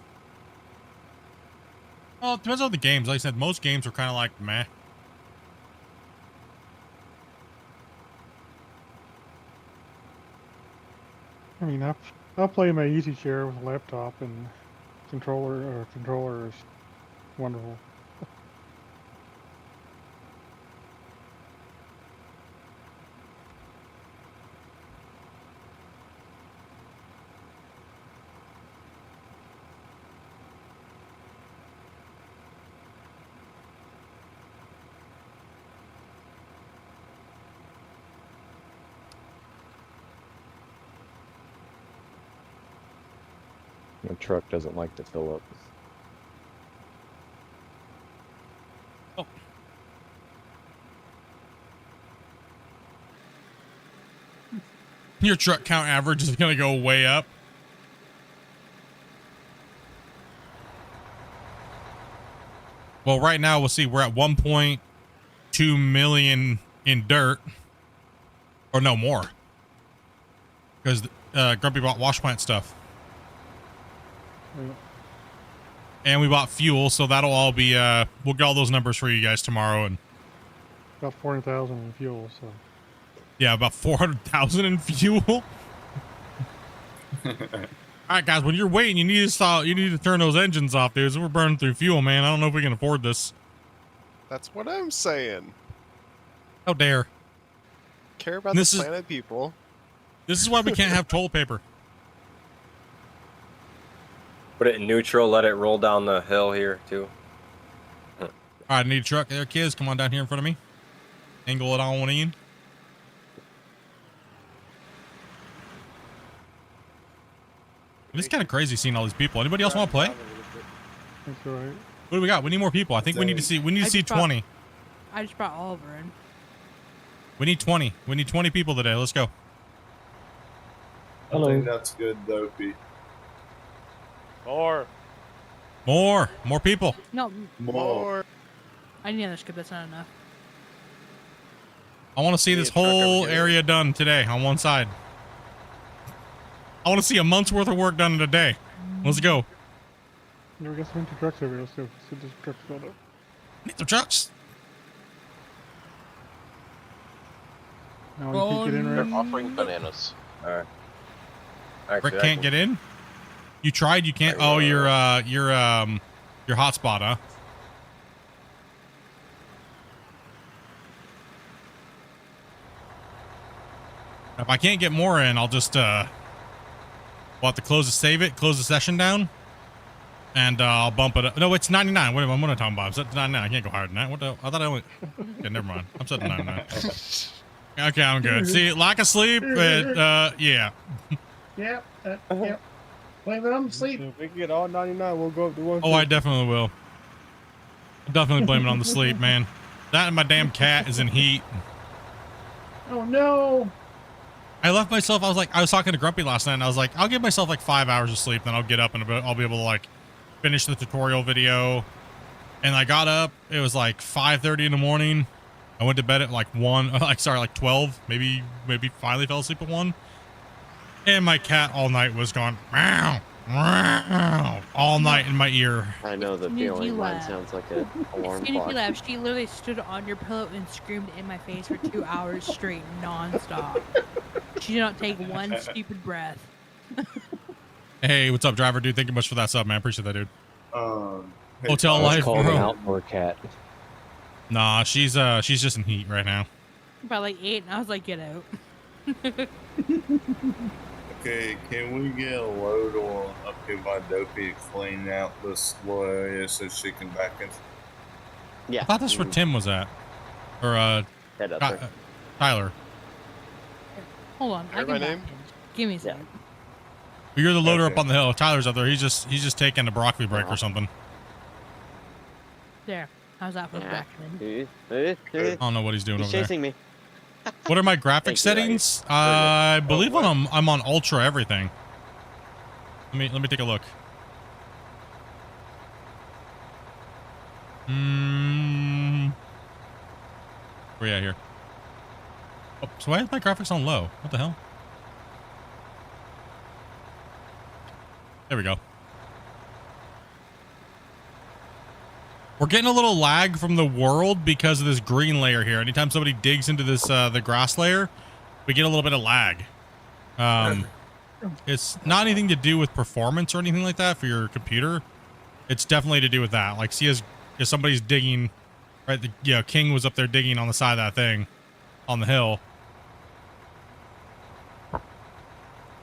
Well, it depends on the games. Like I said, most games are kind of like meh. I mean, I'll play my easy chair with a laptop and controller is wonderful. My truck doesn't like to fill up. Oh. Your truck count average is going to go way up. Well, right now, we'll see. We're at 1.2 million in dirt. Or no, more. Because Grumpy bought wash plant stuff. And we bought fuel, so that'll all be, we'll get all those numbers for you guys tomorrow. And about 400,000 in fuel, so. Yeah, about 400,000 in fuel. All right, guys, when you're waiting, you need to turn those engines off, dudes. We're burning through fuel, man. I don't know if we can afford this. That's what I'm saying. How dare. Care about This the is- planet, people. This is why we can't have toilet paper. Put it in neutral, let it roll down the hill here, too. All right, I need a truck there, kids. Come on down here in front of me. Angle it on in. It's kind of crazy seeing all these people. Anybody else want to play? That's all right. What do we got? We need more people. I think we need to see. We need to I see just brought- 20. I just brought Oliver in. We need 20. We need 20 people today. Let's go. I think that's good, Dopey. More. More people. No, More. I need another scoop. That's not enough. I want to see this whole area done today on one side. I want to see a month's worth of work done in a day. Let's go. Yeah, we got some empty trucks over here. Let's go. Let's get this truck filled up. Need some trucks. No, you can't get in, They're right? offering bananas. Alright. Rick can't get in. You tried. You can't. Oh, your hotspot, huh? If I can't get more in, I'll just we'll have to close the session down, and I'll bump it up. No, it's 99. What am I talking about? I'm set to 99. I can't go higher than that. What the? I thought I only. Okay, never mind. I'm set to 99. Okay, I'm good. See, lack of sleep. Yeah. Yep. Yep. Blame it on sleep. If we can get all 99, we'll go up to 1. Oh, I definitely will. I'll definitely blame it on the sleep, man. That and my damn cat is in heat. Oh no. I left myself. I was talking to Grumpy last night, and I was like, I'll give myself like 5 hours of sleep, then I'll get up and I'll be able to like finish the tutorial video. And I got up. It was like 5:30 in the morning. I went to bed at like 12. Maybe finally fell asleep at 1. And my cat all night was going meow, meow, all night in my ear. I know the Sneaky feeling. Mine laugh. sounds like an alarm Skinny clock. laugh. She literally stood on your pillow and screamed in my face for 2 hours straight, non-stop. She did not take one stupid breath. Hey, what's up, driver dude? Thank you much for that sub, man. Appreciate that, dude. Hey, Hotel Let's life, call it an bro. outdoor cat. Nah, she's just in heat right now. By like 8, and I was like, get out. Okay, can we get a load on up here by Dopey to clean out this little area so she can back in? Yeah. I thought that's where Tim was at, or Head up Ty- there. Tyler. Hold on. I Heard can my back name? in. Give me a second. You're the loader up Okay. on the hill. Tyler's up there. He's just taking a broccoli break or something. There. How's that for Yeah. back in? I don't know what he's doing He's over there. chasing me. What are my graphic Thank you, settings? Very I good. believe I'm on ultra everything. Let me take a look. Where you at here? Oh, so why is my graphics on low? What the hell? There we go. We're getting a little lag from the world because of this green layer here. Anytime somebody digs into this the grass layer, we get a little bit of lag. It's not anything to do with performance or anything like that for your computer. It's definitely to do with that. Like, see, as somebody's digging, right? King was up there digging on the side of that thing, on the hill.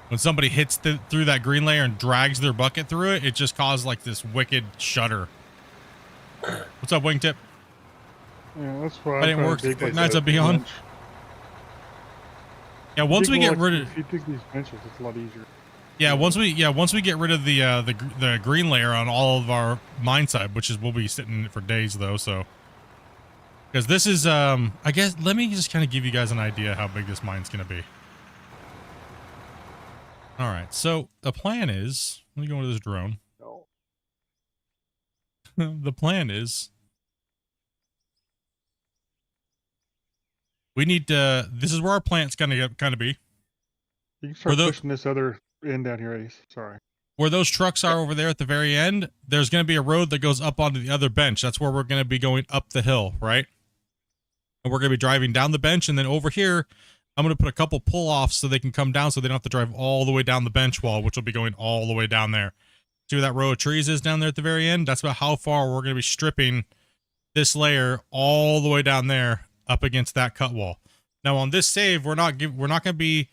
When somebody hits through that green layer and drags their bucket through it, it just causes like this wicked shudder. What's up, Wingtip? Yeah, that's why I didn't work. Nights up beyond. Yeah, once we get rid of. If you dig these benches, it's a lot easier. Yeah, once we get rid of the green layer on all of our mine side, which is we'll be sitting for days though, so because this is I guess let me just kind of give you guys an idea how big this mine's gonna be. All right, so the plan is let me go into this drone. The plan is we need to. This is where our plant's gonna kind of be. You can start pushing this other end down here, Ace. Sorry. Where those trucks are over there at the very end, there's going to be a road that goes up onto the other bench. That's where we're going to be going up the hill, right? And we're going to be driving down the bench. And then over here, I'm going to put a couple pull-offs so they can come down so they don't have to drive all the way down the bench wall, which will be going all the way down there. See where that row of trees is down there at the very end? That's about how far we're going to be stripping this layer all the way down there up against that cut wall. Now on this save, we're not going to be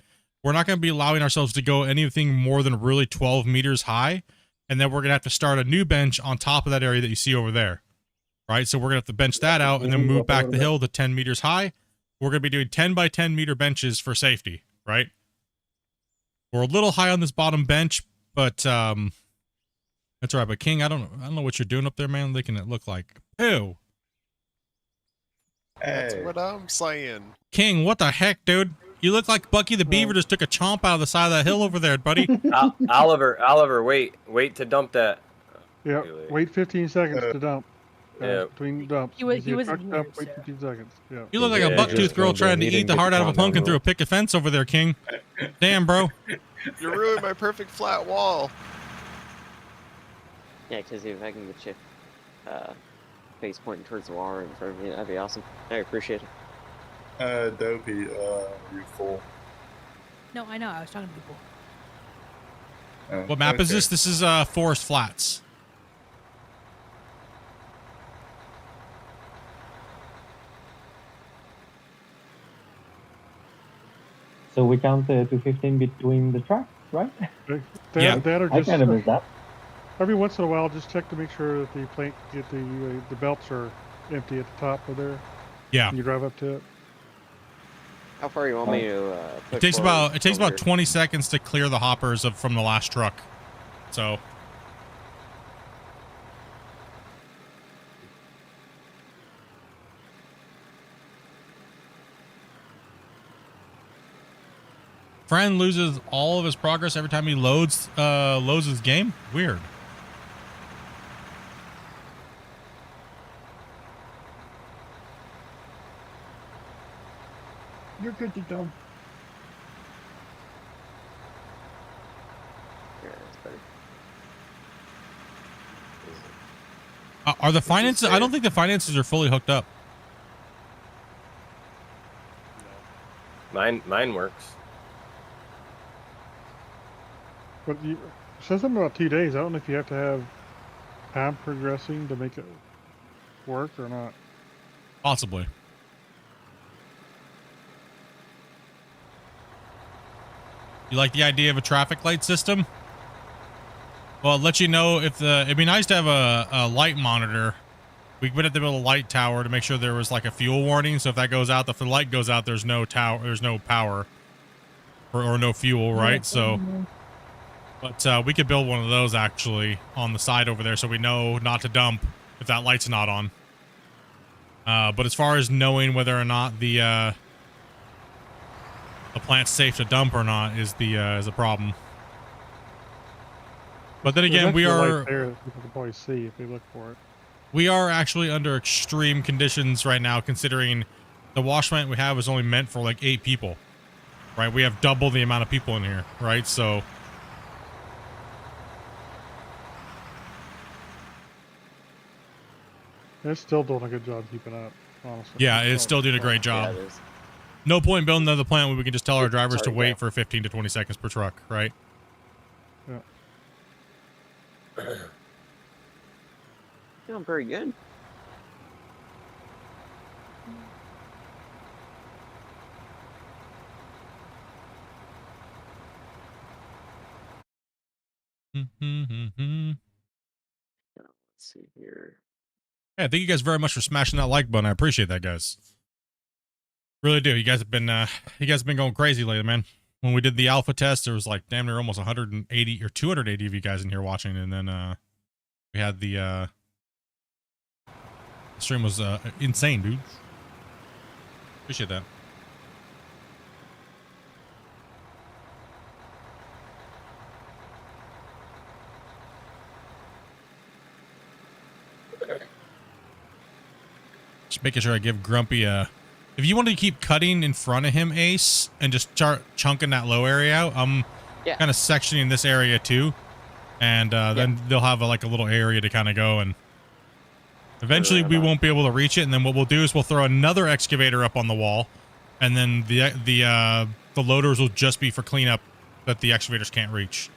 allowing ourselves to go anything more than really 12 meters high, and then we're going to have to start a new bench on top of that area that you see over there. Right? So we're going to have to bench that out and then move back the hill to 10 meters high. We're going to be doing 10 by 10 meter benches for safety, right? We're a little high on this bottom bench, but that's all right. But King, I don't know what you're doing up there, man. Making it look like ew. That's what I'm saying. King, what the heck, dude? You look like Bucky the Beaver just took a chomp out of the side of that hill over there, buddy. Oliver, wait to dump that. Yeah, wait 15 seconds to dump. Yeah. Between dumps. He wasn't You see a here, truck dump, so- wait 15 seconds. Yeah. You look like a bucktooth girl trying to eat the heart out of a pumpkin through a picket fence over there, King. Damn, bro. You ruined my perfect flat wall. Yeah, because if I can get you face pointing towards the wall in front of me, that'd be awesome. I appreciate it. Dopey, you're full. No, I know. I was talking to people. Oh, What map is okay. this? This is Forest Flats. So we count to 15 between the tracks, right? Yeah. That or I just kind of missed that. every once in a while, just check to make sure that the belts are empty at the top of there. Yeah. When you drive up to it. How far you want me to It takes about 20 seconds to clear the hoppers from the last truck. So Fran loses all of his progress every time he loads his game. Weird. You're good to go. Yeah, that's better. Are the finances? I don't think the finances are fully hooked up. Mine works. But you said something about 2 days. I don't know if you have to have time progressing to make it work or not. Possibly. You like the idea of a traffic light system? Well, it'll let you know if it'd be nice to have a light monitor. We would have to build a light tower to make sure there was like a fuel warning. So if that goes out, if the light goes out, there's no power or no fuel, right? So, but we could build one of those actually on the side over there so we know not to dump if that light's not on. But as far as knowing whether or not the plant's safe to dump or not is a problem. But then again, we There's actually a are light there that people can probably see if they look for it. we are actually under extreme conditions right now, considering the wash plant we have is only meant for like 8 people, right? We have double the amount of people in here, right? So It's still doing a good job keeping up, honestly. yeah, it's still doing a great job. Yeah, it is. No point in building another plant when we can just tell our drivers to Sorry, wait yeah. for 15 to 20 seconds per truck, right? Yeah. Doing pretty good. Let's see here. Yeah, thank you guys very much for smashing that like button. I appreciate that, guys. Really do. You guys have been going crazy lately, man. When we did the alpha test, there was like damn near almost 180 or 280 of you guys in here watching, and then we had the stream was insane, dude. Appreciate that. Just making sure I give Grumpy a... If you want to keep cutting in front of him, Ace, and just start chunking that low area out, I'm kind of sectioning this area too. And then they'll have like a little area to kind of go, and eventually we won't be able to reach it. And then what we'll do is we'll throw another excavator up on the wall, and then the loaders will just be for cleanup that the excavators can't reach.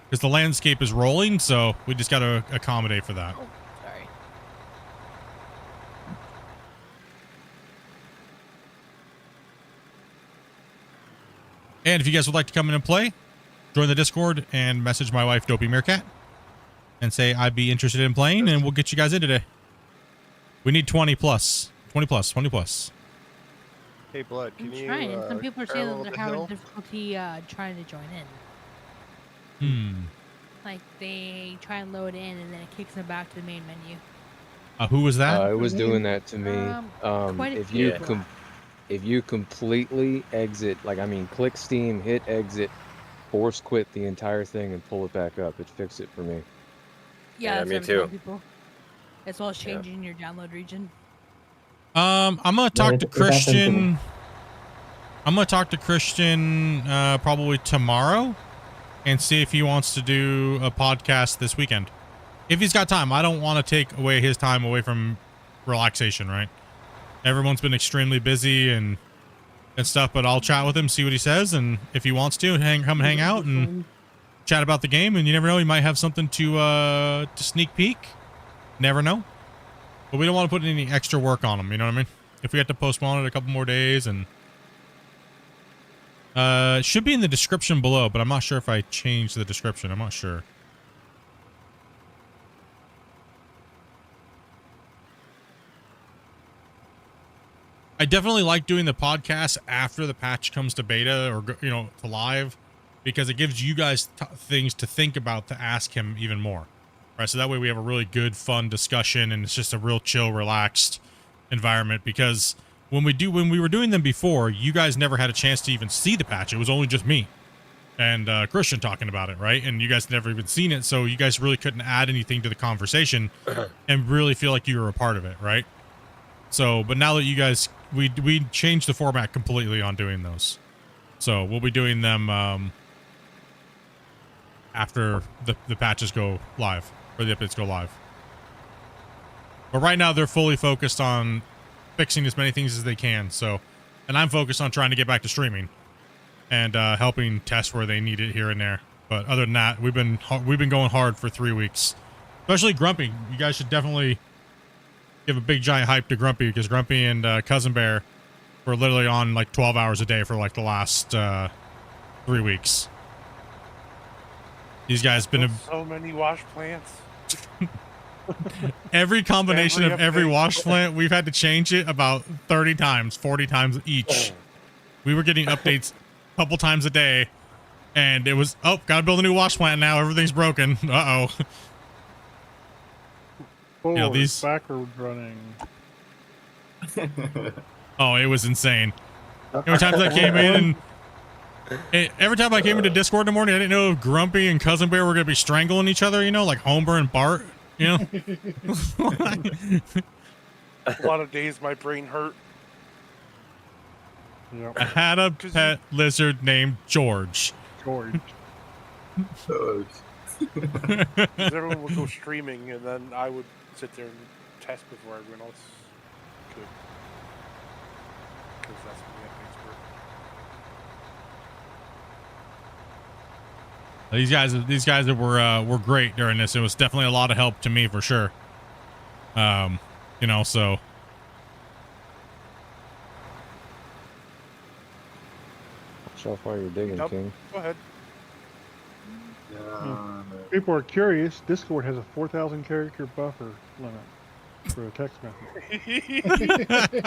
Because the landscape is rolling, so we just got to accommodate for that. Oh, sorry. And if you guys would like to come in and play, join the Discord and message my wife, Dopey Meerkat, and say I'd be interested in playing, and we'll get you guys in today. We need 20 plus. 20 plus. 20 plus. Hey, Blood, can you Trying. Some people are saying parallel that the they're having hill? difficulty trying to join in. Like they try and load in and then it kicks them back to the main menu. Who was that? It was doing that to me. Quite a If few you people. if you completely exit, like I mean, click Steam, hit exit, force quit the entire thing, and pull it back up, it fixed it for me. Yeah, that's me what I'm too. telling people. As well as changing your download region. I'm gonna talk to it happened to me. Christian. I'm gonna talk to Christian probably tomorrow, and see if he wants to do a podcast this weekend. If he's got time. I don't want to take away his time away from relaxation, right? Everyone's been extremely busy and stuff, but I'll chat with him, see what he says, and if he wants to, come hang out and chat about the game. And you never know, he might have something to sneak peek. Never know. But we don't want to put any extra work on him, you know what I mean? If we have to postpone it a couple more days, and it should be in the description below, but I'm not sure if I changed the description. I'm not sure. I definitely like doing the podcast after the patch comes to beta or, to live, because it gives you guys things to think about to ask him even more. Right? So that way we have a really good, fun discussion, and it's just a real chill, relaxed environment. Because when we were doing them before, you guys never had a chance to even see the patch. It was only just me and Christian talking about it, right? And you guys never even seen it, so you guys really couldn't add anything to the conversation and really feel like you were a part of it, right? So, but now that you guys, we changed the format completely on doing those. So we'll be doing them after the patches go live, or the updates go live. But right now they're fully focused on fixing as many things as they can. So, and I'm focused on trying to get back to streaming and helping test where they need it here and there. But other than that, we've been going hard for 3 weeks, especially Grumpy. You guys should definitely give a big giant hype to Grumpy, because Grumpy and Cousin Bear were literally on like 12 hours a day for like the last 3 weeks. These guys been so many wash plants. every combination Every of every update. wash plant, we've had to change it about 30 times, 40 times each. We were getting updates a couple times a day, and it was, oh, gotta build a new wash plant now, everything's broken. Uh-oh. Forward, these backward running. Oh, it was insane. Every time I came in, and every time I came into Discord in the morning, I didn't know if Grumpy and Cousin Bear were gonna be strangling each other, like Homer and Bart, A lot of days my brain hurt. Yep. I had a pet lizard named George. George. Because everyone would go streaming, and then I would sit there and test before everyone else could. Because that's when the updates were. These guys were great during this. It was definitely a lot of help to me for sure. So How far you're digging, King? Go ahead. People are curious. Discord has a 4,000 character buffer limit for a text message.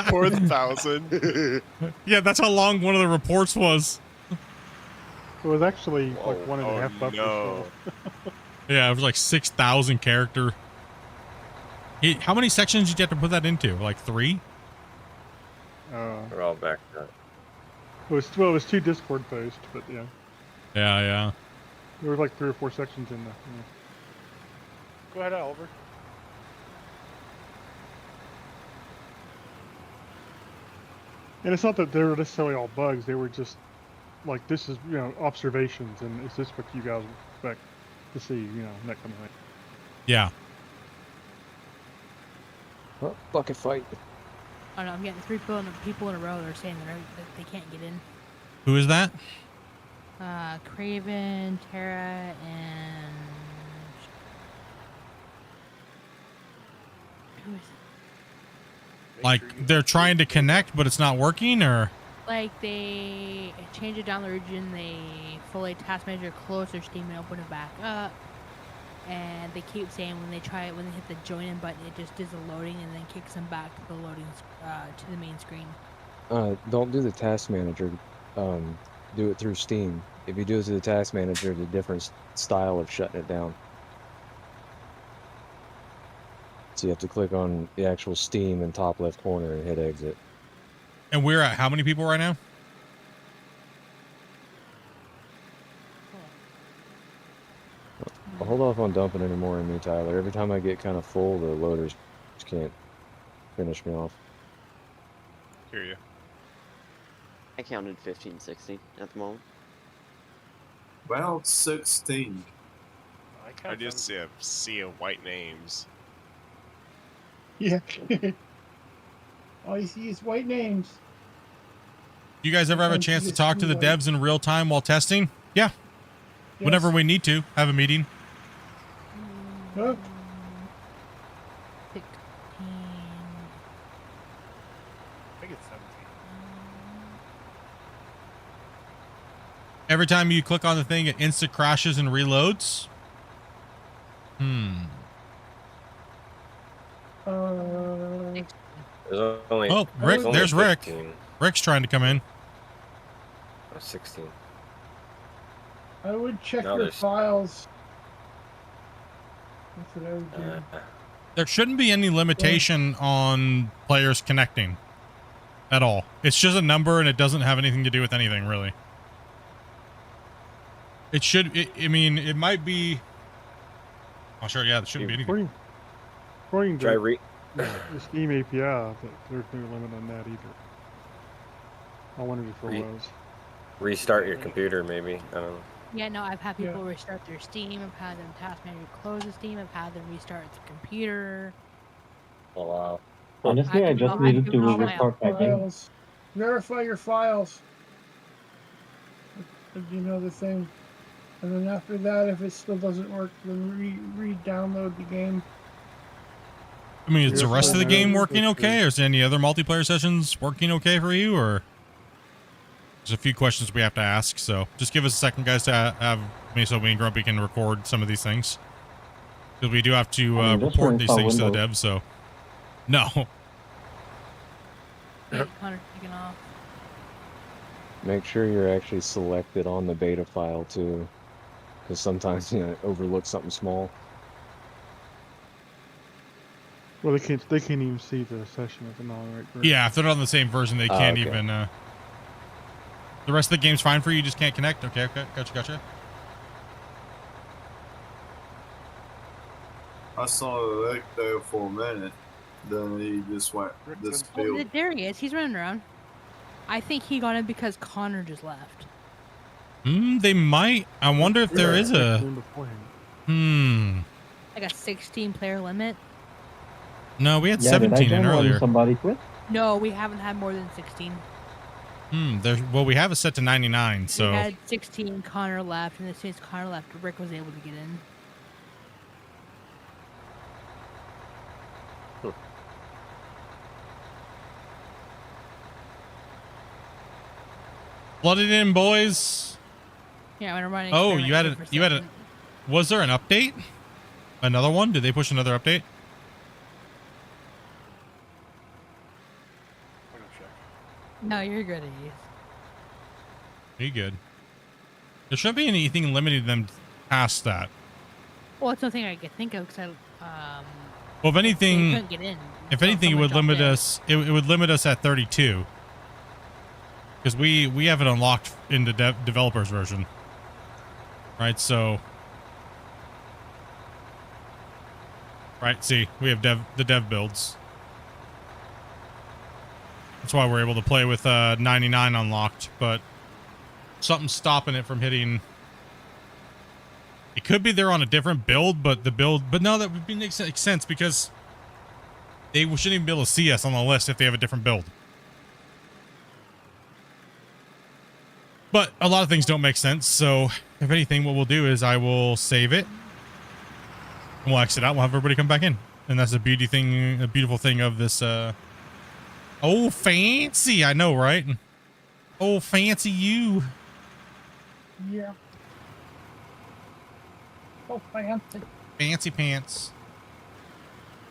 4,000. Yeah, that's how long one of the reports was. It was actually like 1.5 buffers. No. Yeah, it was like 6,000 character. How many sections did you have to put that into? Like 3? We're all back up. It was 2 Discord posts, but yeah. Yeah. There were like 3 or 4 sections in there. Go ahead, Oliver. And it's not that they were necessarily all bugs. They were just like, this is, observations, and is this what you guys expect to see, that kind of thing. Yeah. Oh, bucket fight. I don't know, I'm getting 3 people in a row that are saying that they can't get in. Who is that? Craven, Tara, and... Who is it? Like, they're trying to connect, but it's not working, or? like they change it down the region, they fully task manager close their Steam and open it back up. And they keep saying when they hit the join in button, it just does the loading and then kicks them back to the loading to the main screen. Don't do the task manager. Do it through Steam. If you do it through the task manager, it's a different style of shutting it down. So you have to click on the actual Steam in top left corner and hit exit. And we're at how many people right now? I'll hold off on dumping any more in me, Tyler. Every time I get kind of full, the loaders just can't finish me off. Hear you. I counted 15, 16 at the moment. About 16. I just see a sea of white names. Yeah. All you see is white names. You guys ever have a chance to talk to the devs in real time while testing? Yeah. Yes. Whenever we need to have a meeting. Huh? 16. I think it's 17. Every time you click on the thing, it instant crashes and reloads. There's only, Oh, Rick, there's Rick. 15. Rick's trying to come in. Oh, 16. I would check No, your there's- files. That's what I would do. There shouldn't be any limitation on players connecting at all. It's just a number and it doesn't have anything to do with anything, really. It should, I mean, it might be. Oh, sure, yeah, there shouldn't be anything. According Try to the Steam API, there's no limit on that either. I wondered if there was. Restart your computer, maybe. I don't know. Yeah, no, I've had people restart their Steam. I've had them task manager close the Steam. I've had them restart the computer. Oh, wow. Honestly, I just needed to restart my game. Files. Verify your files. You know the thing. And then after that, if it still doesn't work, then re-download the game. I mean, is the rest of the game working okay? Or is any other multiplayer sessions working okay for you? Or there's a few questions we have to ask. So just give us a second, guys, to have me so me and Grumpy can record some of these things. Because we do have to report these things to the devs. So no. Hunter taking off. Make sure you're actually selected on the beta file too, because sometimes it overlooks something small. Well, they can't even see the session if they're not on the right version. Yeah, if they're not on the same version, they can't okay. even. The rest of the game's fine for you. You just can't connect. Okay, gotcha. I saw Rick there for a minute. Then he just went this Oh, field. there he is. He's running around. I think he got in because Connor just left. They might. I wonder if there is a. Like a 16 player limit. No, we had Yeah, did I 17 in join when earlier. somebody quit? No, we haven't had more than 16. Well, we have it set to 99, so. We had 16. Connor left, and as soon as Connor left, Rick was able to get in. Flooded in, boys. Yeah, I'm gonna run. an Oh, experiment you had a. Was there an update? Another one? Did they push another update? No, you're good at these. You good? There shouldn't be anything limiting them past that. Well, it's nothing I could think of because Well, if anything, couldn't get in. if anything, it would limit us. It would limit us at 32. Because we have it unlocked in the developers version, right? So, right. See, we have the dev builds. That's why we're able to play with 99 unlocked, but something's stopping it from hitting. It could be they're on a different build, but no, that would make sense because they shouldn't even be able to see us on the list if they have a different build. But a lot of things don't make sense, so if anything, what we'll do is I will save it. And we'll exit out, we'll have everybody come back in. And that's a beautiful thing of this, oh, fancy, I know, right? Oh, fancy you. Yeah. Oh, fancy. Fancy pants.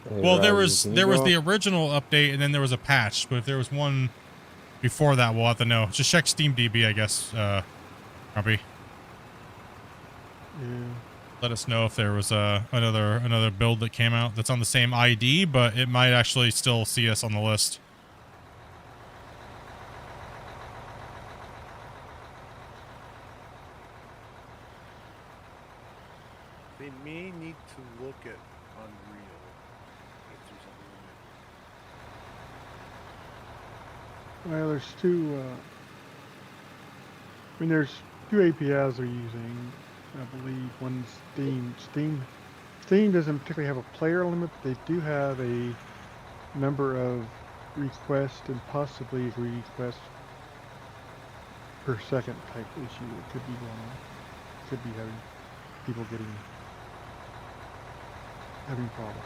Hey, Well, there Ryzen, was can you go the up? original update and then there was a patch, but if there was one before that, we'll have to know. Just check Steam DB, I guess, Grumpy. Yeah. Let us know if there was another build that came out that's on the same ID, but it might actually still see us on the list. They may need to look at Unreal if there's a limit. Well, there's two. I mean, there's two APIs they're using. I believe one's Steam. Steam doesn't particularly have a player limit, but they do have a number of requests and possibly requests per second type issue that could be going on. Could be having people having problems.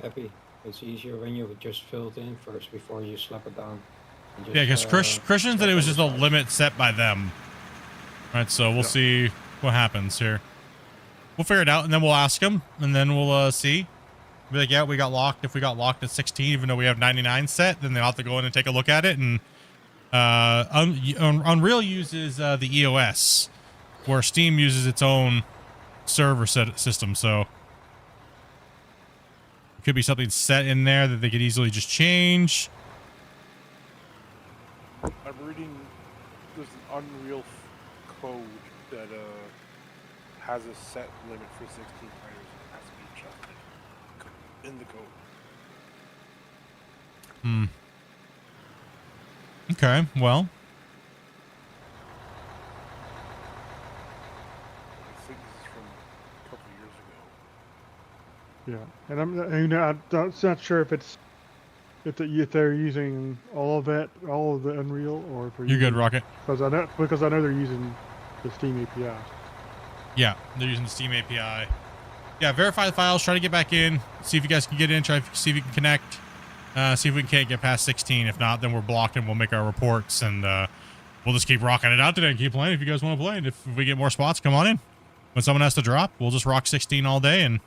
Happy. It's easier when you just fill it in first before you slap it down. And Yeah, because just, Christian said it was just a limit set by them. Right, so we'll Yeah. see what happens here. We'll figure it out, and then we'll ask them, and then we'll see. Be like, yeah, we got locked. If we got locked at 16, even though we have 99 set, then they'll have to go in and take a look at it. And Unreal uses the EOS, where Steam uses its own server system. So it could be something set in there that they could easily just change. I'm reading there's an Unreal code that has a set limit for 16 players. It has to be adjusted in the code. Hmm. Okay, well. I think this is from a couple years ago. Yeah, and I'm not sure if they're using all of the Unreal, or if they're You're good, using, Rocket. because I know they're using the Steam API. Yeah, they're using the Steam API. Yeah, verify the files, try to get back in, see if you guys can get in, try to see if you can connect, see if we can't get past 16. If not, then we're blocked and we'll make our reports, and we'll just keep rocking it out today and keep playing if you guys want to play. And if we get more spots, come on in. When someone has to drop, we'll just rock 16 all day, and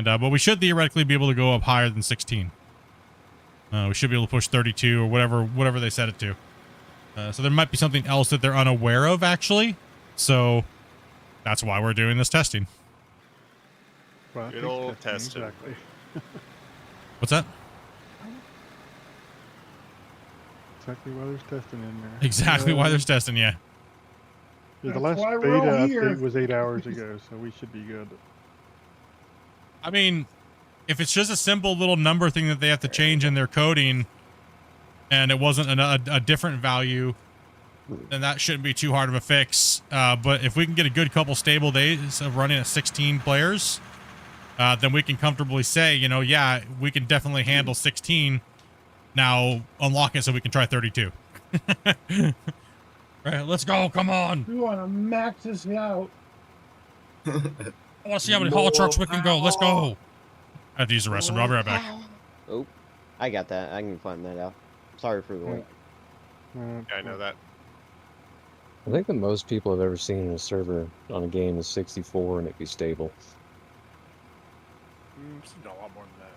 but we should theoretically be able to go up higher than 16. We should be able to push 32 or whatever they set it to. So there might be something else that they're unaware of, actually. So that's why we're doing this testing. Well, Good old testing. Exactly. What's that? Exactly why there's testing in there. Exactly why there's testing, yeah. Yeah, the That's last why beta we're all here. update was 8 hours ago, so we should be good. I mean, if it's just a simple little number thing that they have to change in their coding, and it wasn't a different value, then that shouldn't be too hard of a fix. But if we can get a good couple stable days of running at 16 players, then we can comfortably say, yeah, we can definitely handle 16. Now unlock it so we can try 32. Right, let's go. Come on. We want to max this out. I want to see how many haul trucks we can go. Let's go. I have to use the restroom. I'll be right back. Oh, I got that. I can find that out. Sorry for the wait. Yeah, I know that. I think the most people I've ever seen in a server on a game is 64 and it be stable. I've seen a lot more than that.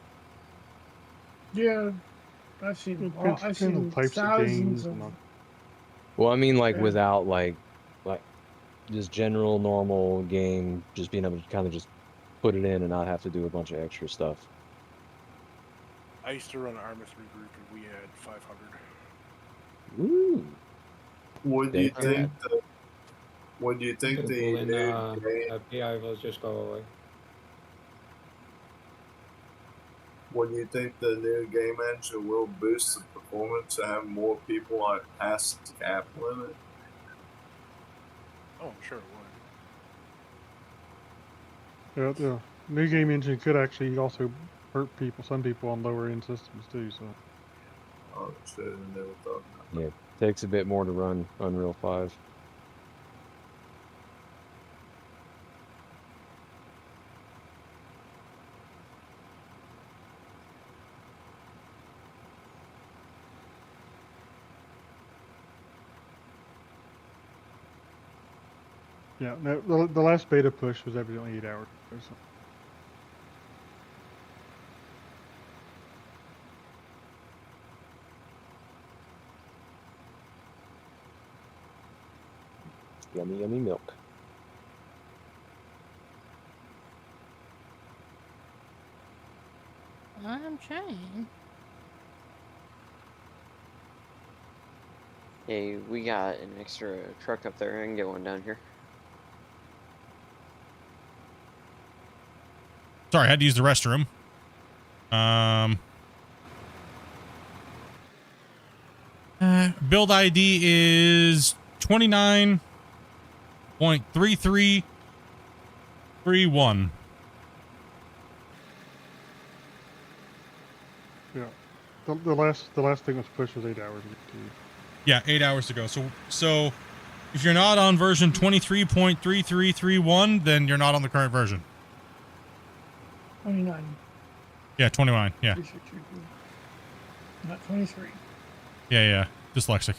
Yeah, I've seen Depends on the types of games. thousands of. Well, I mean, like Yeah. without like just general normal game, just being able to kind of just put it in and not have to do a bunch of extra stuff. I used to run an Armis regroup and we had 500. Ooh. What do you Damn. think? What do you think Put the it in, new game? API will just go away. What do you think the new game engine will boost the performance to have more people like past the cap limit? Oh, I'm sure it would. Yeah, the new game engine could actually also hurt some people on lower end systems too. So Oh shit! I never thought. Yeah, takes a bit more to run Unreal 5. Yeah, no, the last beta push was evidently 8 hours ago, so. Yummy, yummy milk. I'm trying. Hey, we got an extra truck up there. I can get one down here. Sorry, I had to use the restroom. Build ID is 29.3331. Yeah, the last thing was pushed was 8 hours ago too. Yeah, 8 hours ago. So if you're not on version 23.3331, then you're not on the current version. 29. Yeah, 29. Yeah. Not 23. Yeah. Dyslexic.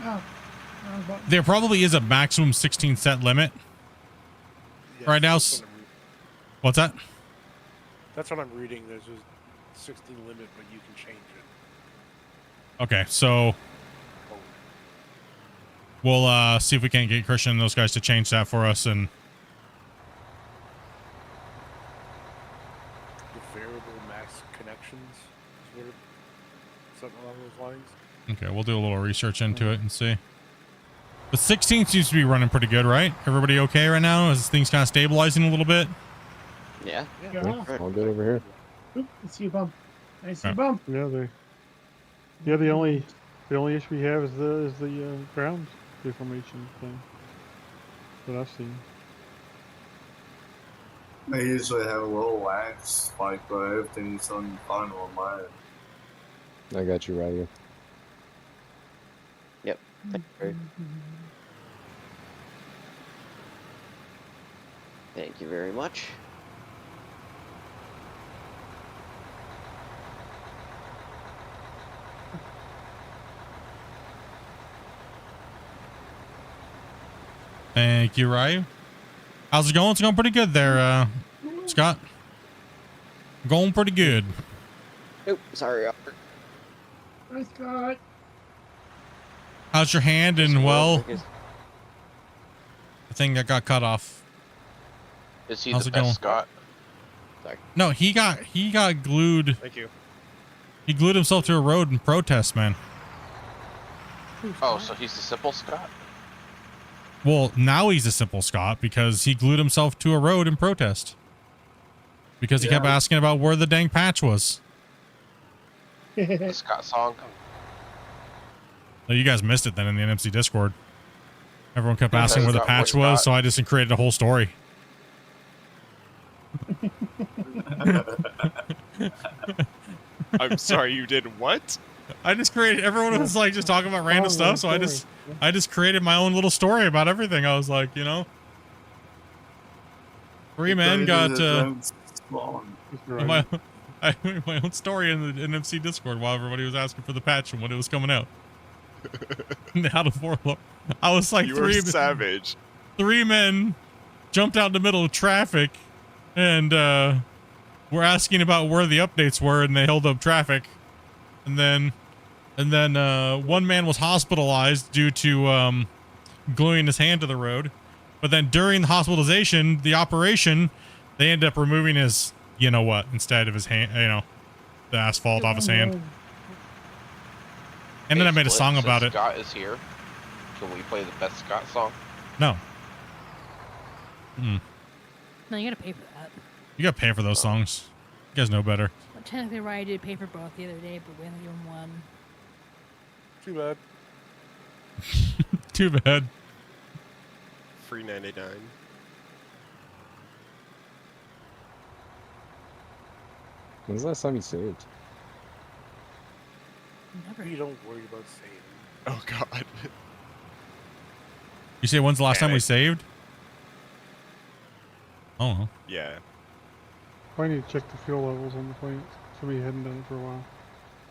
Oh. There probably is a maximum 16 set limit. Yeah, Right now. What's that? That's what I'm reading. There's a 16 limit, but you can change it. Okay, so we'll see if we can't get Christian and those guys to change that for us. And The variable max connections, sort of, something along those lines. okay, we'll do a little research into it and see. But 16 seems to be running pretty good, right? Everybody okay right now? Is things kind of stabilizing a little bit? Yeah. All good over here. Oop, I see a bump. I see a bump. Yeah, the only issue we have is the ground deformation thing that I've seen. I usually have a little lag spike, but everything's on fine on mine. I got you right here. Yep. Thank you very much. Thank you, Ryu. How's it going? It's going pretty good there, Scott. Going pretty good. Oop, sorry, Albert. Hi, Scott. How's your hand and, well, the thing that got cut off? Is he How's the it best going? Scott? Sorry. No, he got glued. Thank you. He glued himself to a road in protest, man. Oh, so he's the simple Scott? Well, now he's a simple Scott because he glued himself to a road in protest. Because he kept asking about where the dang patch was. The Scott song? Oh, you guys missed it then in the NMC Discord. Everyone kept Yeah, asking where the Scott, patch where's was, Scott? so I just created a whole story. I'm sorry, you did what? I just created, everyone was like just talking about random stuff, so I just created my own little story about everything. I was like, you know, 3 men got my I made my own story in the NMC Discord while everybody was asking for the patch and when it was coming out. How to four, I was like, You were savage. 3 men jumped out in the middle of traffic and were asking about where the updates were, and they held up traffic. And then 1 man was hospitalized due to gluing his hand to the road. But then during the hospitalization, the operation, they ended up removing his, you know what, instead of his hand, you know, the asphalt off his hand. And then I made a song about it. Scott is here. Can we play the best Scott song? No. No, you gotta pay for that. You gotta pay for those songs. You guys know better. Well, technically, Ryan did pay for both the other day, but we only give him one. Too bad. Too bad. Free 99. When's the last time you saved? Never. You don't worry about saving. Oh god. You say when's the last time we Panic. saved? Oh. Yeah. I need to check the fuel levels on the planes. So we hadn't done it for a while.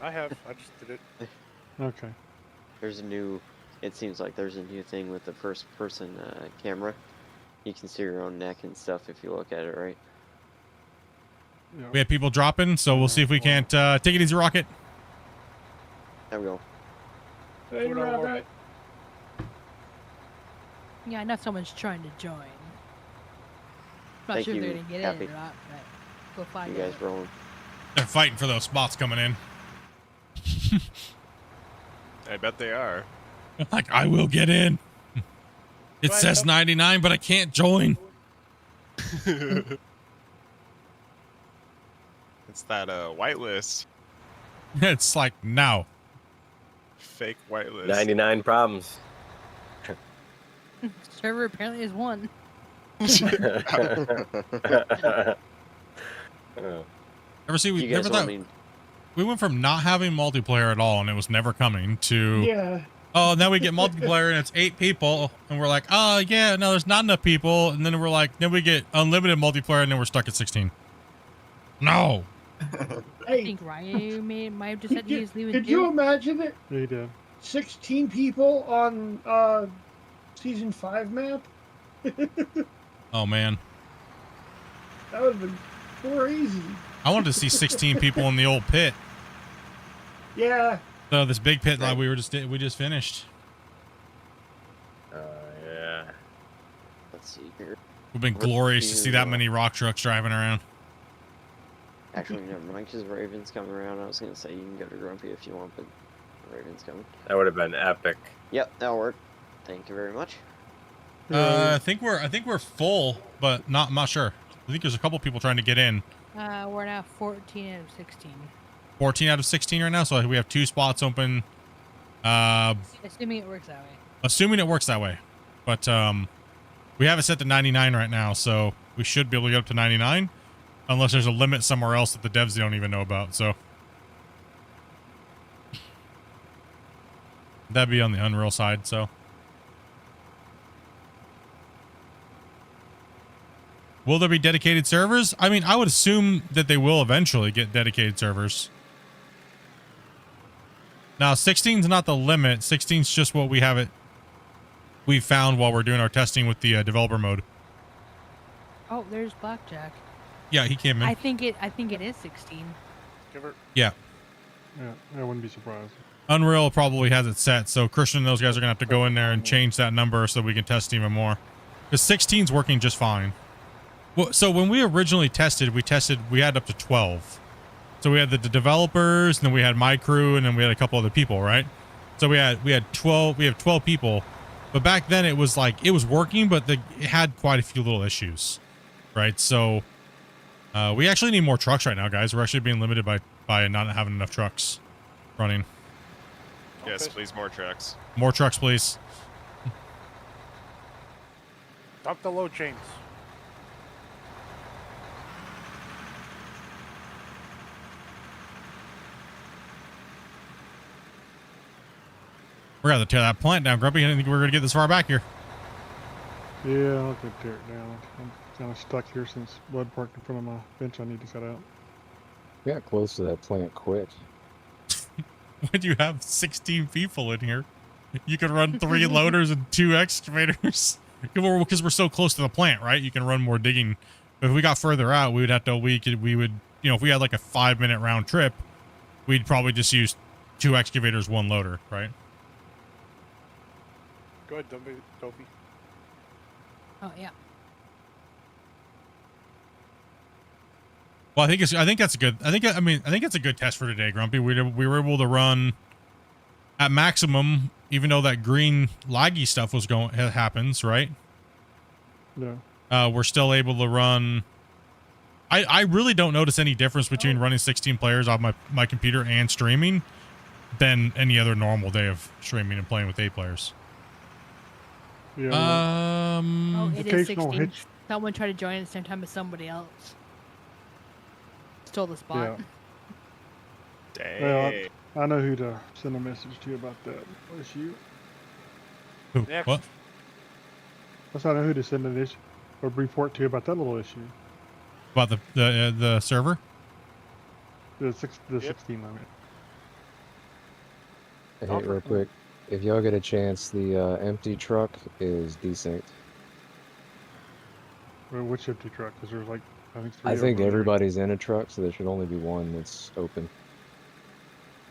I have. I just did it. Okay. There's a new. It seems like there's a new thing with the first-person camera. You can see your own neck and stuff if you look at it, right? We have people dropping, so we'll see if we can't take it easy, Rocket. There we go. Hey, Robert. Yeah, I know someone's trying to join. Not Thank sure if you, they're gonna get Happy. in or not, but we'll find You out. guys rolling? They're fighting for those spots coming in. I bet they are. Like, I will get in. It says 99, but I can't join. It's that whitelist. It's like, no. Fake whitelist. 99 problems. Server apparently is one. Ever see? You guys Never want thought me? we went from not having multiplayer at all, and it was never coming, to Yeah. oh, now we get multiplayer and it's 8 people, and we're like, oh yeah, no, there's not enough people, and then we're like, then we get unlimited multiplayer, and then we're stuck at 16. No. I Hey, think Ryan might have just said he was leaving could too. you imagine it? Yeah, he did. 16 people on season 5 map? Oh man, That would have been crazy. I wanted to see 16 people in the old pit. Yeah. So this big pit that we just finished. Yeah. Let's see here. We've been Let's glorious to see that do, many rock trucks driving around. Actually, never mind, because Raven's coming around. I was going to say you can go to Grumpy if you want, but Raven's coming. That would have been epic. Yep, that'll work. Thank you very much. I think we're full, but I'm not sure. I think there's a couple people trying to get in. We're now 14 out of 16. 14 out of 16 right now, so we have 2 spots open. Assuming it works that way. Assuming it works that way, but we have it set to 99 right now, so we should be able to get up to 99, unless there's a limit somewhere else that the devs don't even know about. So that'd be on the Unreal side. So will there be dedicated servers? I mean, I would assume that they will eventually get dedicated servers. Now, 16 is not the limit. 16 is just what we have it. We found while we're doing our testing with the developer mode. Oh, there's Blackjack. Yeah, he came in. I think it is 16. Yeah. Yeah, I wouldn't be surprised. Unreal probably has it set, so Christian and those guys are gonna have to go in there and change that number so we can test even more. Because 16's working just fine. Well, so when we originally tested, we had up to 12. So we had the developers, and then we had my crew, and then we had a couple other people, right? So we have 12 people. But back then it was like, it was working, but it had quite a few little issues, right? So we actually need more trucks right now, guys. We're actually being limited by not having enough trucks running. Yes, please, more trucks. More trucks, please. Dump the load chains. We're gonna have to tear that plant down, Grumpy. I didn't think we were gonna get this far back here. Yeah, I'll go tear it down. I'm kind of stuck here since Blood parked in front of my bench I need to cut out. We got close to that plant quick. When you have 16 people in here, you can run 3 loaders and 2 excavators. Because we're so close to the plant, right? You can run more digging. But if we got further out, we would, you know, if we had like a 5-minute round trip, we'd probably just use 2 excavators, 1 loader, right? Go ahead, Dopey. Oh yeah. Well, I think that's a good. I think it's a good test for today, Grumpy. We were able to run at maximum, even though that green laggy stuff was happens, right? Yeah. We're still able to run. I really don't notice any difference between running 16 players on my computer and streaming than any other normal day of streaming and playing with 8 players. Yeah. Oh, it is 16. Hitch. Someone tried to join at the same time as somebody else. Stole the spot. Dang. Well, I know who to send a message to about that issue. Who? Next. What? I know who to send an issue or report to about that little issue. About the server? The 16 limit. Hey, real quick, if y'all get a chance, the empty truck is desynced. Well, which empty truck? Because there's like, I think 3 I of think them. everybody's in a truck, so there should only be one that's open.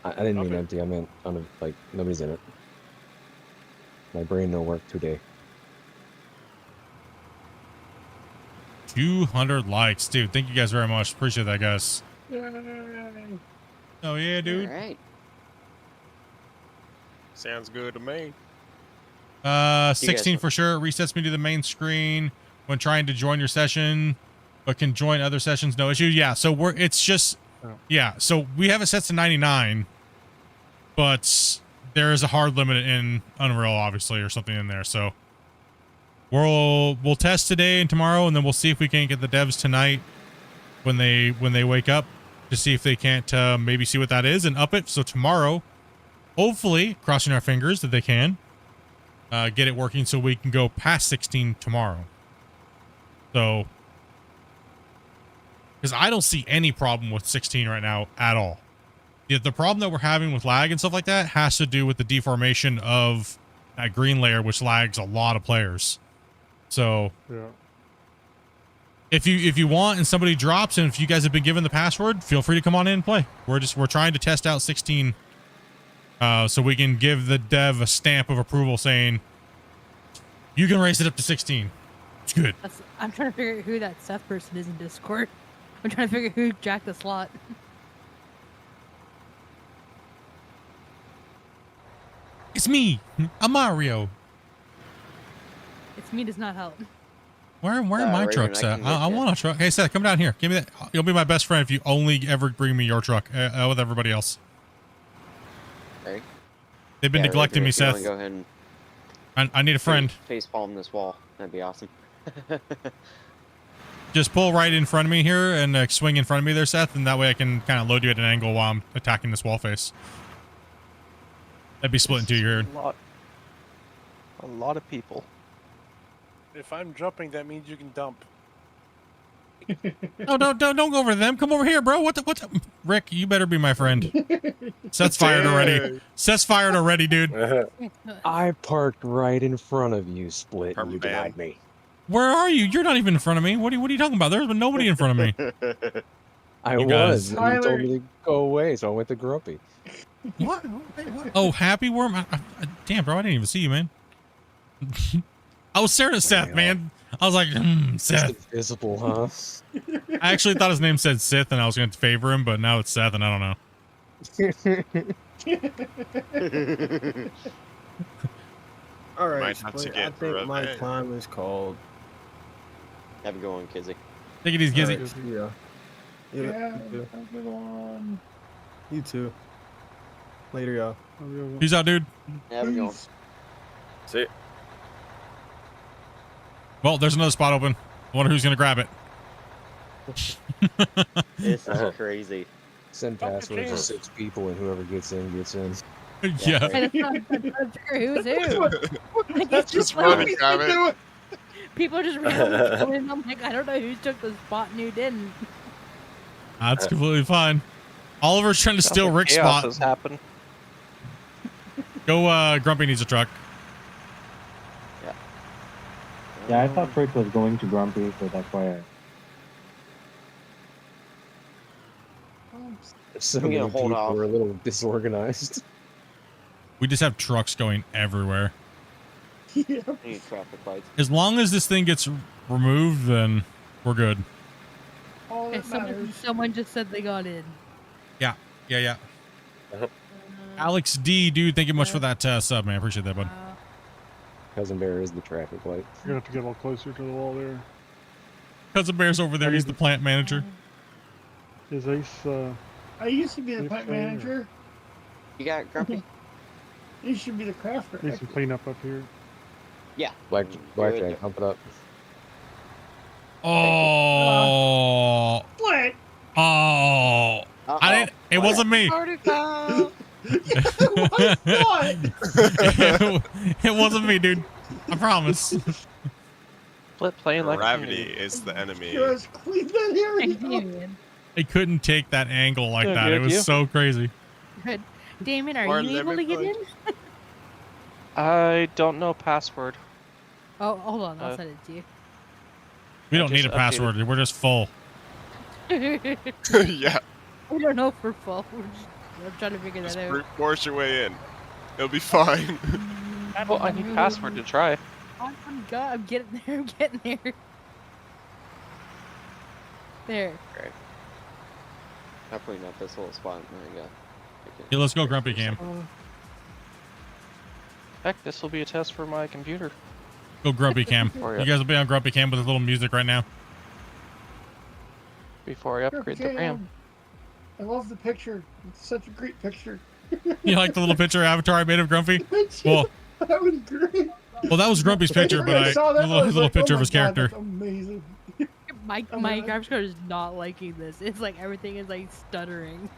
I didn't mean empty. I meant like nobody's in it. My brain no work today. 200 likes, dude. Thank you guys very much. Appreciate that, guys. Yay. Oh yeah, dude. All right. Sounds good to me. 16 for sure. It resets me to the main screen when trying to join your session, but can join other sessions, no issue. Yeah, so it's just, yeah, so we have it set to 99, but there is a hard limit in Unreal, obviously, or something in there. So we'll test today and tomorrow, and then we'll see if we can't get the devs tonight when they wake up to see if they can't maybe see what that is and up it. So tomorrow, hopefully, crossing our fingers that they can get it working so we can go past 16 tomorrow. So, because I don't see any problem with 16 right now at all. The problem that we're having with lag and stuff like that has to do with the deformation of that green layer, which lags a lot of players. So, yeah. If you want and somebody drops, and if you guys have been given the password, feel free to come on in and play. We're trying to test out 16, so we can give the dev a stamp of approval saying you can raise it up to 16. It's good. I'm trying to figure out who that Seth person is in Discord. I'm trying to figure out who jacked the slot. It's me, I'm Mario. It's me does not help. Where are my Raven, trucks I at? can get I you. want a truck. Hey, Seth, come down here. Give me that. You'll be my best friend if you only ever bring me your truck with everybody else. Okay. They've been Yeah, neglecting Raven, me, if you wanna Seth. Go ahead and I need a friend. face palm this wall. That'd be awesome. Just pull right in front of me here and swing in front of me there, Seth, and that way I can kind of load you at an angle while I'm attacking this wall face. That'd be split in two. You're A lot of people. If I'm jumping, that means you can dump. No, don't go over to them. Come over here, bro. What the? Rick, you better be my friend. Seth's fired already. Seth's fired already, dude. I parked right in front of you, Split, and you denied me. Where are you? You're not even in front of me. What are you talking about? There's been nobody in front of me. I You was. guys- And you told me to go away, so I went to Grumpy. What? Oh, Happy Worm? Damn, bro, I didn't even see you, man. I was staring at Seth, man. I was like, Seth. Invisible, huh? I actually thought his name said Sith, and I was going to favor him, but now it's Seth, and I don't know. All right, Might have to Split, get I think my revenge. time is called. Have a good one, Kizzy. Take it easy, All Gizzy. right, yeah. Yeah, You have too. a good one. You too. Later, y'all. Peace out, dude. Have a good one. See. Well, there's another spot open. I wonder who's going to grab it. This is crazy. Send passwords to 6 people, and whoever gets in, gets in. Yeah. I'm trying to figure who's who. Like, it's Just like- run and grab it. People just randomly come in. I'm like, I don't know who took the spot and who didn't. That's completely fine. Oliver's trying to steal Rick's Chaos spot. has happened. Go, Grumpy needs a truck. Yeah, I thought Rick was going to Grumpy, so that's why So I'm many gonna hold people off. are a little disorganized. We just have trucks going everywhere. Yeah. I need traffic lights. As long as this thing gets removed, then we're good. All that matters. Someone just said they got in. Yeah. Alex D, dude, thank you much for that sub, man. Appreciate that, bud. Cousin Bear is the traffic light. You're gonna have to get a little closer to the wall there. Cousin Bear's over there. He's the plant manager. Is Ace, I used to be the Yes, plant sir. manager. You got Grumpy? You should be the crafter. need some cleanup up here. Yeah. Blackjack, pump it up. Oh. What? Oh. I didn't. It wasn't me. It wasn't me, dude. I promise. Split playing like Gravity is the enemy. Just clean that area up. I couldn't take that angle like that. It was so crazy. Good. Damon, are Or you able to get in? I don't know password. Oh, hold on. I'll send it to you. We don't need a password. We're just full. Yeah. I don't know if we're full. I'm trying to figure that Just out. brute force your way in. It'll be fine. Well, I need password to try. I'm getting there. I'm getting there. There. Great. Definitely not this little spot. There you go. Yeah, let's go, Grumpy Cam. Heck, this will be a test for my computer. Go, Grumpy Cam. You guys will be on Grumpy Cam with a little music right now. Before I upgrade the RAM. I love the picture. It's such a great picture. You like the little picture avatar I made of Grumpy? Well, That was great. well, that was Grumpy's picture, but I saw that, a little, was little like, picture oh of his my God, character. that's amazing. My graphics card is not liking this. It's like everything is like stuttering.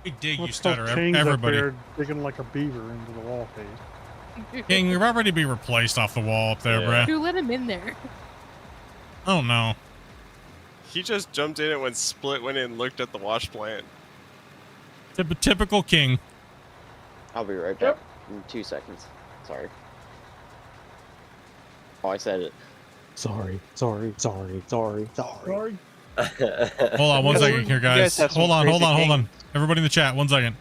We dig you What's stutter, those chains up everybody. there digging like a beaver into the wall face? King, you're already be replaced off the wall up there, bruh. Who let him in there? Oh no. He just jumped in it when Split went in and looked at the wash plant. Typical King. I'll be right back in 2 seconds. Sorry. Oh, I said it. Sorry. Hold on one second here, guys. Hold on. Everybody in the chat, 1 second.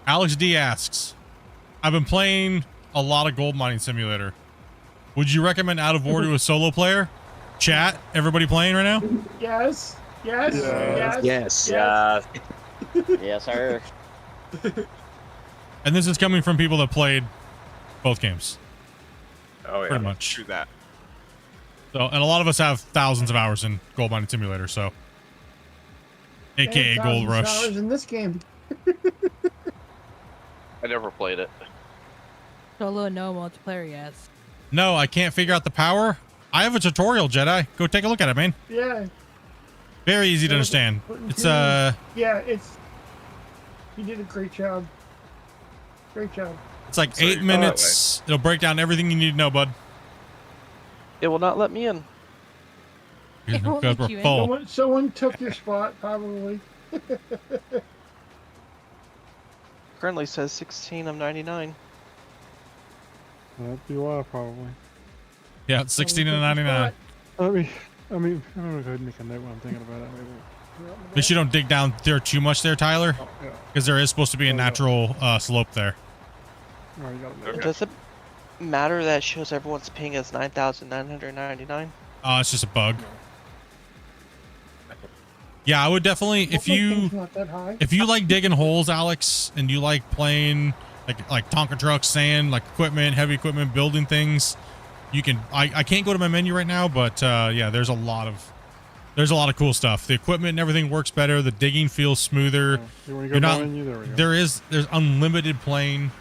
Alex D asks, I've been playing a lot of Gold Mining Simulator. Would you recommend Out of War to a solo player? Chat, everybody playing right now? Yes. Yes. Yes. Yes. Yes. Yes, sir. And this is coming from people that played both games. Oh yeah, pretty much. True that. So, and a lot of us have thousands of hours in Gold Mining Simulator, so AKA Gold Rush. Hours in this game. I never played it. Solo, no multiplayer, yes. No, I can't figure out the power. I have a tutorial, Jedi. Go take a look at it, man. Yeah. Very easy to understand. It's Yeah, it's. You did a great job. Great job. it's like 8 minutes. It'll break down everything you need to know, bud. It will not let me in. Because we're full. Someone took your spot, probably. Currently says 16 of 99. That'd be why, probably. Yeah, it's 16 and 99. I mean, I'm gonna go ahead and make a note when I'm thinking about it. Maybe. At least you don't dig down there too much there, Tyler. Because there is supposed to be a natural slope there. Does it matter that it shows everyone's ping as 9,999? It's just a bug. Yeah, I would definitely, if you like digging holes, Alex, and you like playing like Tonka trucks, sand, like equipment, heavy equipment, building things, you can. I can't go to my menu right now, but yeah, there's a lot of cool stuff. The equipment and everything works better. The digging feels smoother. There's unlimited playing.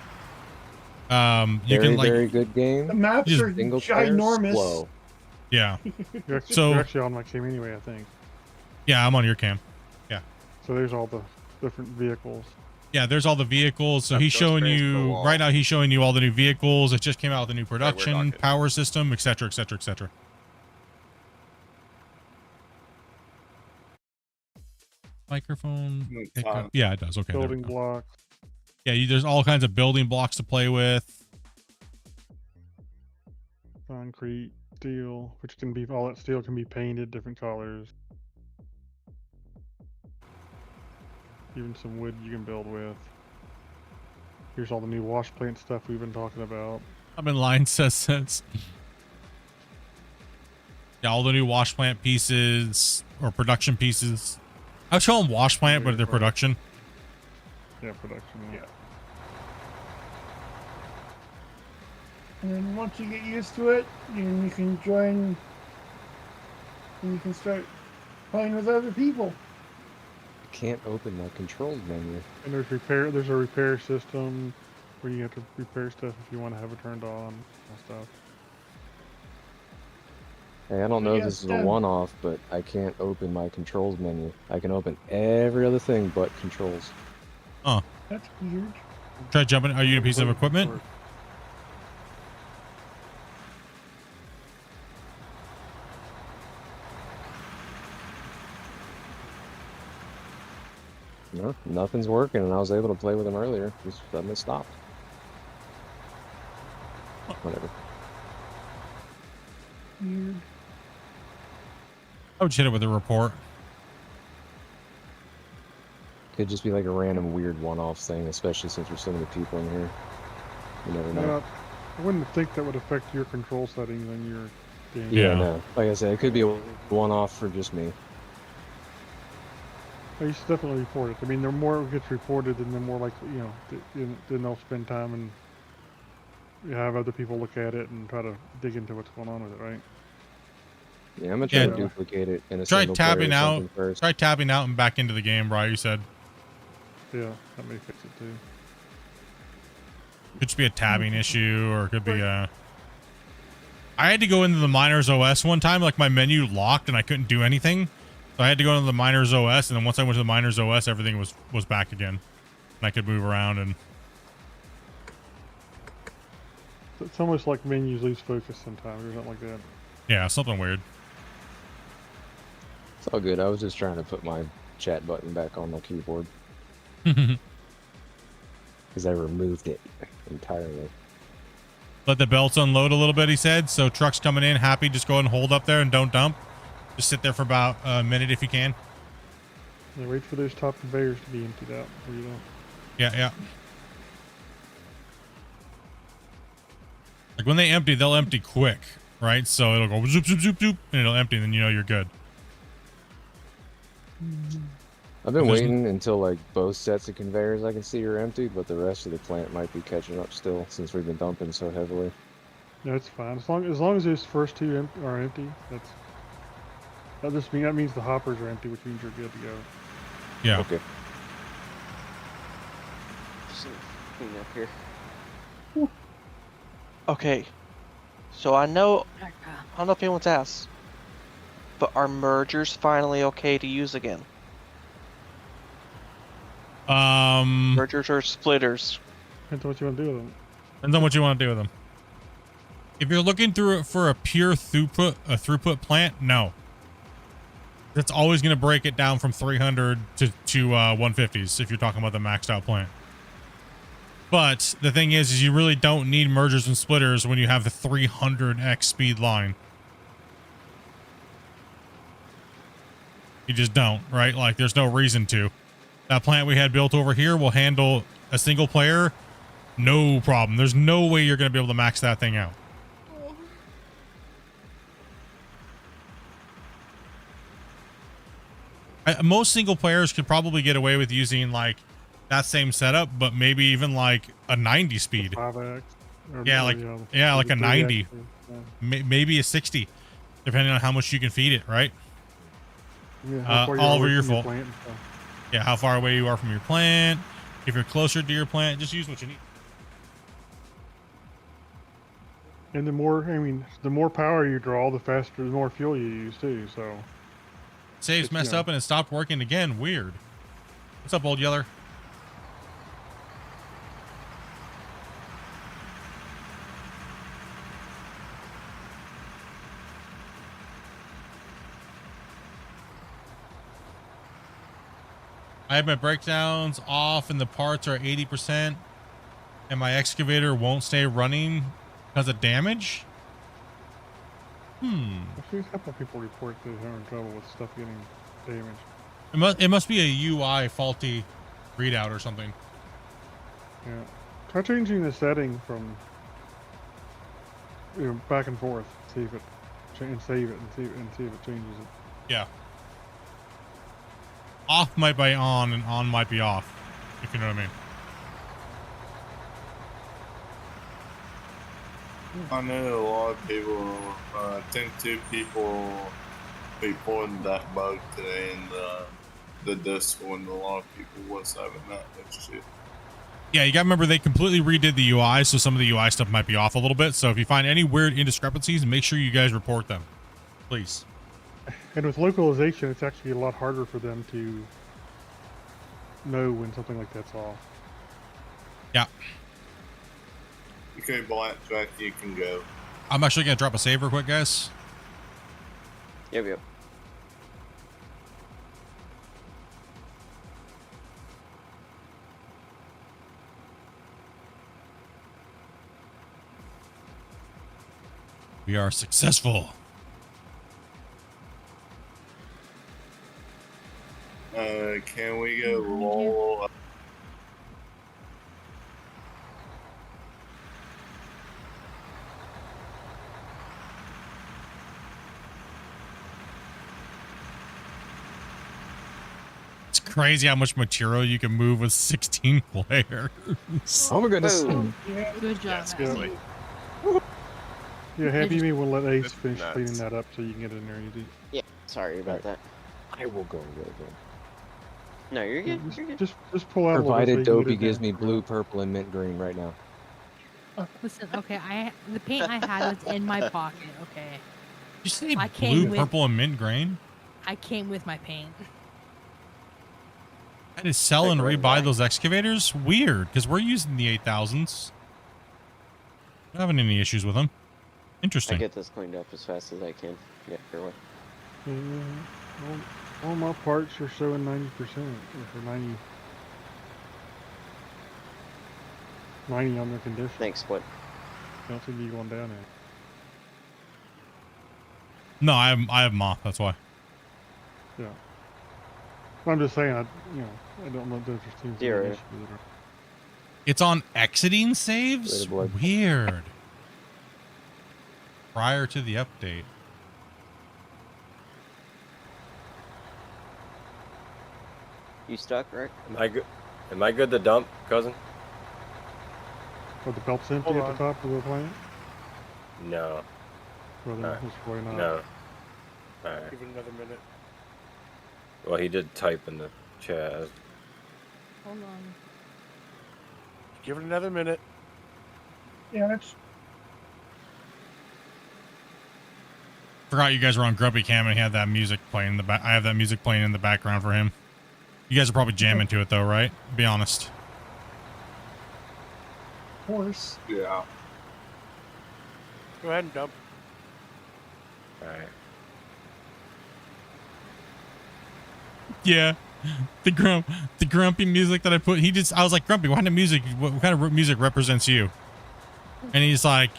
You can like very good game. The maps are ginormous. Slow. Yeah. You're So actually on my cam anyway, I think. yeah, I'm on your cam. Yeah. So there's all the different vehicles. Yeah, there's all the vehicles. So he's showing you right now. He's showing you all the new vehicles. It just came out with a new production, power system, etc., etc., etc. Microphone. Yeah, it does. Okay. Building blocks. Yeah, there's all kinds of building blocks to play with. Concrete, steel, which can be, all that steel can be painted different colors. Even some wood you can build with. Here's all the new wash plant stuff we've been talking about. I'm in line says since. Yeah, all the new wash plant pieces or production pieces. I would call them wash plant, but they're production. Yeah, production. Yeah. And then once you get used to it, you can join. And you can start playing with other people. Can't open my controls menu. And there's a repair system where you have to repair stuff if you want to have it turned on and stuff. Hey, I don't know if this is a one-off, but I can't open my controls menu. I can open every other thing but controls. Oh. That's weird. Try jumping. Are you a piece of equipment? No, nothing's working, and I was able to play with him earlier. Just suddenly stopped. Whatever. Weird. I would hit it with a report. Could just be like a random weird one-off thing, especially since there's so many people in here. You never know. I wouldn't think that would affect your control settings on your game. Yeah, no. Like I said, it could be a one-off for just me. You should definitely report it. I mean, the more it gets reported, then the more likely, then they'll spend time and have other people look at it and try to dig into what's going on with it, right? Yeah, I'm gonna try to duplicate it in a Try single player tabbing or out. something first. Try tabbing out and back into the game, bro. You said. Yeah, that may fix it too. Could just be a tabbing issue, or it could be a. I had to go into the Miners OS one time, like my menu locked and I couldn't do anything. So I had to go into the Miners OS, and then once I went to the Miners OS, everything was back again. And I could move around and. It's almost like menus lose focus sometimes or something like that. Yeah, something weird. It's all good. I was just trying to put my chat button back on my keyboard. Because I removed it entirely. Let the belts unload a little bit, he said. So trucks coming in, happy, just go ahead and hold up there and don't dump. Just sit there for about a minute if you can. Yeah, wait for those top conveyors to be emptied out before you don't. Yeah. Like when they empty, they'll empty quick, right? So it'll go zoop, zoop, zoop, zoop, and it'll empty, and then you know you're good. I've been waiting until like both sets of conveyors I can see are empty, but the rest of the plant might be catching up still since we've been dumping so heavily. No, it's fine. As long as those first two are empty, that means the hoppers are empty, which means you're good to go. Yeah. Okay. Just clean up here. Okay, so I don't know if anyone's asked, but are mergers finally okay to use again? Mergers or splitters? Depends on what you want to do with them. Depends on what you want to do with them. If you're looking through it for a pure throughput plant, no. That's always going to break it down from 300 to 150s if you're talking about the maxed out plant. But the thing is you really don't need mergers and splitters when you have the 300x speed line. You just don't, right? Like there's no reason to. That plant we had built over here will handle a single player, no problem. There's no way you're going to be able to max that thing out. Most single players could probably get away with using like that same setup, but maybe even like a 90 speed. 5x. Yeah, like like a 90, maybe a 60, depending on how much you can feed it, right? Yeah, all over your full. Yeah, how far away you are from your plant. If you're closer to your plant, just use what you need. And the more power you draw, the faster, the more fuel you use too. So. Saves messed up and it stopped working again. Weird. What's up, Old Yeller? I have my breakdowns off and the parts are 80%, and my excavator won't stay running because of damage. I've seen a couple of people report that they're having trouble with stuff getting damaged. It must be a UI faulty readout or something. Yeah. Try changing the setting from back and forth. See if it and save it and see if it changes it. Yeah. Off might be on and on might be off, if you know what I mean. I know a lot of people, I think 2 people reported that bug today in the Discord, and a lot of people was having that issue. Yeah, you gotta remember they completely redid the UI, so some of the UI stuff might be off a little bit. So if you find any weird indiscrepancies, make sure you guys report them, please. And with localization, it's actually a lot harder for them to know when something like that's off. Yeah. Okay, Blackjack, you can go. I'm actually gonna drop a save real quick, guys. Yep. We are successful. Can we go roll? It's crazy how much material you can move with 16 players. Oh my goodness. Good job. Yeah. Yeah, have you will let Ace That's finish nuts. cleaning that up so you can get in there easy. Yeah, sorry about that. I will go. No, you're good. Just, You're good. just pull out a little bit Provided so you can Dopey get it gives down. me blue, purple, and mint green right now. Listen, okay, the paint I had was in my pocket. Okay, You say I came blue, with- purple, and mint green? I came with my paint. I had to sell and Like, rebuy right. those excavators? Weird, because we're using the 8000s. Not having any issues with them. I Interesting. get this cleaned up as fast as I can. Yeah, sure way. All my parts are showing 90%, or for 90 on their condition. Thanks, Split. I don't see you going down there. No, I have moth, that's why. Yeah. I'm just saying, I don't know if there's seems to be an Zero. issue with it. It's on exiting saves? Later, boy. Weird. Prior to the update. You stuck, right? Am I good? Am I good to dump, cousin? But the belt's empty Hold at on. the top of the plant? No. Well, then Alright. it's probably not. No. Alright. Give it another minute. Well, he did type in the chat. Hold on. Give it another minute. Yeah, that's Forgot you guys were on Grumpy Cam and he had that music playing in the back. I have that music playing in the background for him. You guys are probably jamming to it though, right? Be honest. of course. Yeah. Go ahead and dump. Alright. Yeah. The grumpy music that I put, I was like, Grumpy, what kind of music represents you? And he's like,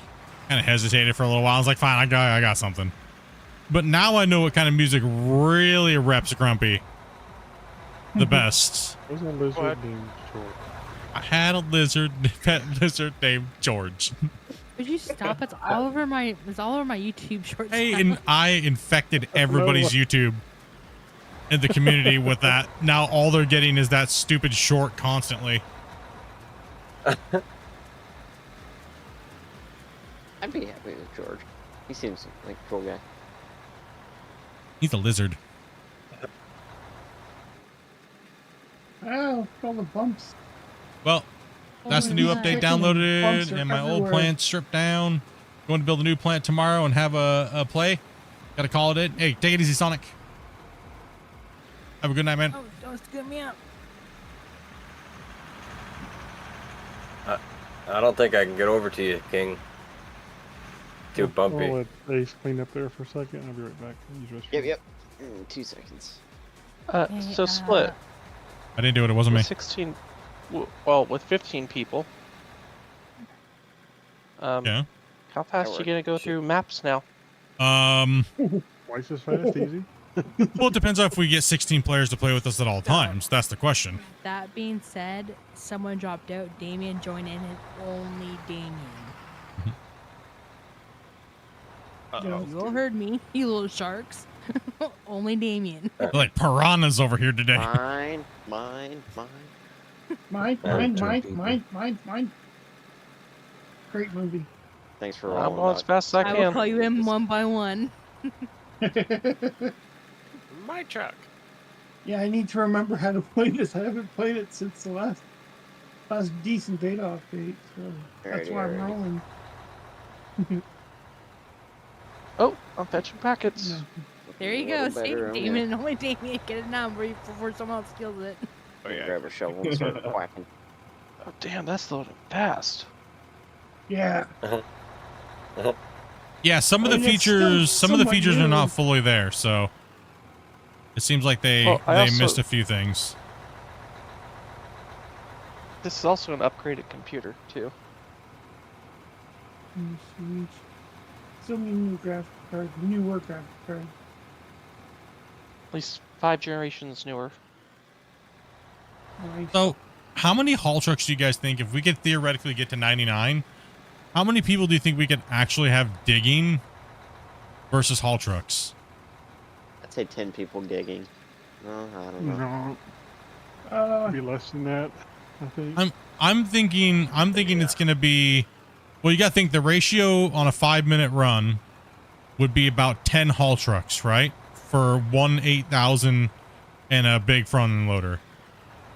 kind of hesitated for a little while. I was like, fine, I got something. But now I know what kind of music really reps Grumpy the best. There's a lizard named George. I had a pet lizard named George. Would you stop? It's all over my YouTube shorts. Hey, now. and I infected everybody's YouTube in the community with that. Now all they're getting is that stupid short constantly. I'd be happy with George. He seems like a cool guy. He's a lizard. Oh, all the bumps. Well, that's the new update downloaded, and my old plant stripped down. Going to build a new plant tomorrow and have a play. Gotta call it in. Hey, take it easy, Sonic. Have a good night, man. Oh, don't scoot me up. I don't think I can get over to you, King. Too bumpy. I'll let Ace clean up there for a second. I'll be right back. Use restroom. Yep. 2 seconds. So Split. I didn't do it. It wasn't me. 16. Well, with 15 people. Yeah. How fast you gonna go through maps now? Twice as fast, easy. Well, it depends on if we get 16 players to play with us at all times. That's the question. That being said, someone dropped out. Damien joined in, and only Damien. You all heard me, you little sharks. Only Damien. Like piranhas over here today. Mine. Mine. Great movie. Thanks for I'm rolling. going as fast as I I will can. call you in one by one. My truck. Yeah, I need to remember how to play this. I haven't played it since the last decent beta update, so that's why I'm rolling. Oh, I'm fetching packets. There you go. See, Damien, only Damien get it now before someone else steals it. Oh yeah. Grab a shovel and start whacking. Oh damn, that's loading fast. Yeah. Yeah, some of the I mean, it's still features, some of the somewhat features are new. not fully there, so it seems like they Well, I also- missed a few things. This is also an upgraded computer too. So many new graphic cards, newer graphic cards. At least 5 generations newer. Nice. So, how many haul trucks do you guys think, if we could theoretically get to 99, how many people do you think we could actually have digging versus haul trucks? I'd say 10 people digging. No, I don't know. No. Be less than that, I think. I'm thinking it's gonna be, well, you gotta think the ratio on a 5-minute run would be about 10 haul trucks, right? For one 8,000 and a big front end loader.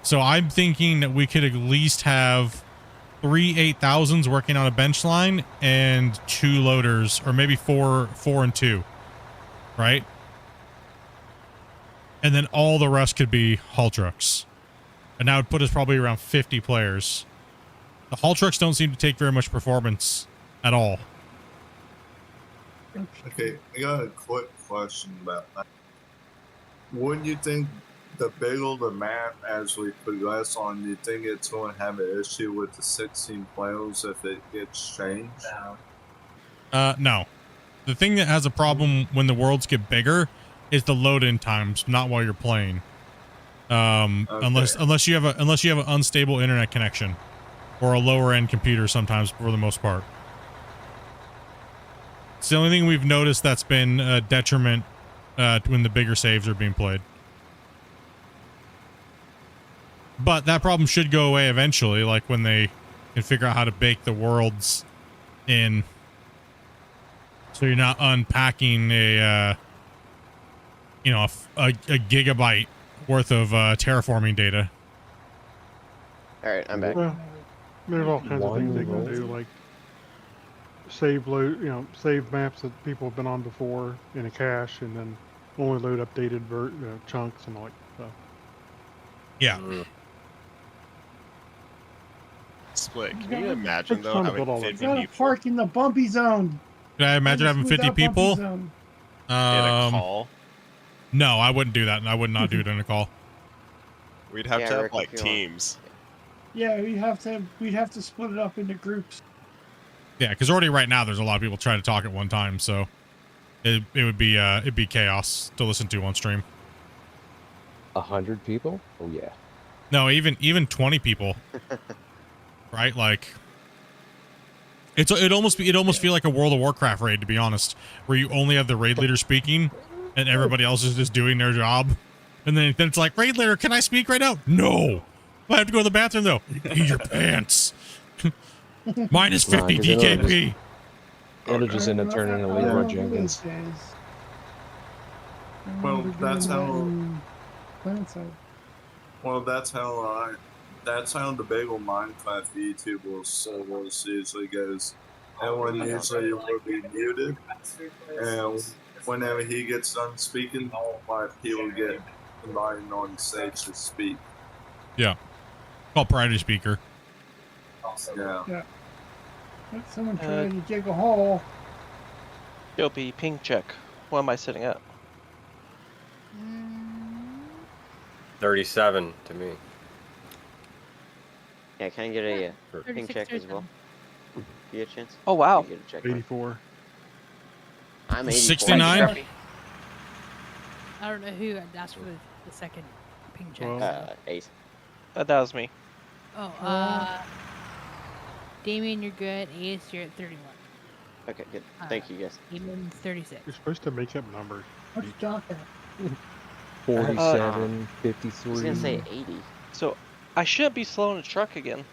So I'm thinking that we could at least have 3 8,000s working on a bench line and 2 loaders, or maybe 4 and 2, right? And then all the rest could be haul trucks. And that would put us probably around 50 players. The haul trucks don't seem to take very much performance at all. Okay, I got a quick question about that. Wouldn't you think the bigger the map as we progress on, do you think it's going to have an issue with the 16 players if it gets changed? No. The thing that has a problem when the worlds get bigger is the load-in times, not while you're playing. Unless you have an unstable internet connection or a lower-end computer sometimes, for the most part. It's the only thing we've noticed that's been a detriment when the bigger saves are being played. But that problem should go away eventually, like when they can figure out how to bake the worlds in, so you're not unpacking a gigabyte worth of terraforming data. All right, I'm back. Well, there's all kinds of things they can do, like save save maps that people have been on before in a cache, and then only load updated chunks and all that stuff. Yeah. Split. Can you imagine though having 50 Gotta people park in the bumpy zone. Could I imagine having 50 people? in a call? No, I wouldn't do that, and I would not do it in a call. We'd have Yeah, to have Rick, like if you want. teams. Yeah, we'd have to split it up into groups. Yeah, because already right now there's a lot of people trying to talk at one time, so it'd be chaos to listen to on stream. 100 people? Oh yeah. No, even 20 people. Right? Like it'd almost feel like a World of Warcraft raid, to be honest, where you only have the raid leader speaking and everybody else is just doing their job. And then it's like, raid leader, can I speak right now? No. I have to go to the bathroom though. Eat your pants. Minus 50 DKP. It'll just end up turning into Leroy Jenkins. Well, that's how. Well, that's how the big old Minecraft YouTubers usually goes. Everyone usually will be muted, and whenever he gets done speaking, he will get invited on stage to speak. Yeah. Called priority speaker. Yeah. Someone trying to dig a hole. Dopey, ping check. What am I sitting at? 37 to me. Yeah, can I get a ping 36, check as well? 37. You get a chance? Oh, wow. You get a check mark? 84. I'm 84. 69? I don't know who asked for the second ping check. Well, 8. That was me. Oh, Damien, you're good. Ace, you're at 31. Okay, good. Thank you, guys. Damien, 36. you're supposed to make up numbers. What's Doc at? 47, I 53. was gonna say 80. So I shouldn't be slowing a truck again.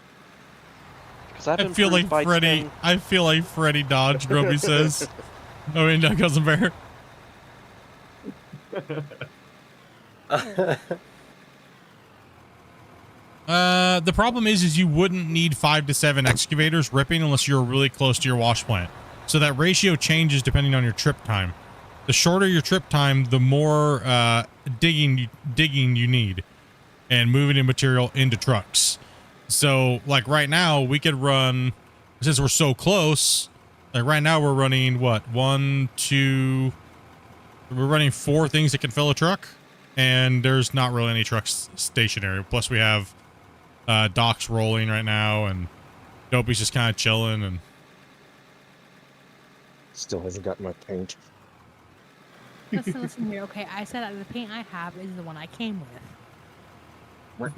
Because I've I been feel like Freddy. I feel like Freddy Dodge. Groby says. I mean, Cousin Bear. The problem is you wouldn't need 5 to 7 excavators ripping unless you're really close to your wash plant. So that ratio changes depending on your trip time. The shorter your trip time, the more digging you need, and moving in material into trucks. So like right now we could run, since we're so close. Like right now we're running what? 1, 2. We're running 4 things that can fill a truck, and there's not really any trucks stationary. Plus we have docks rolling right now, and Dopey's just kind of chilling. And Still hasn't got my paint. Listen here. Okay, I said that the paint I have is the one I came with.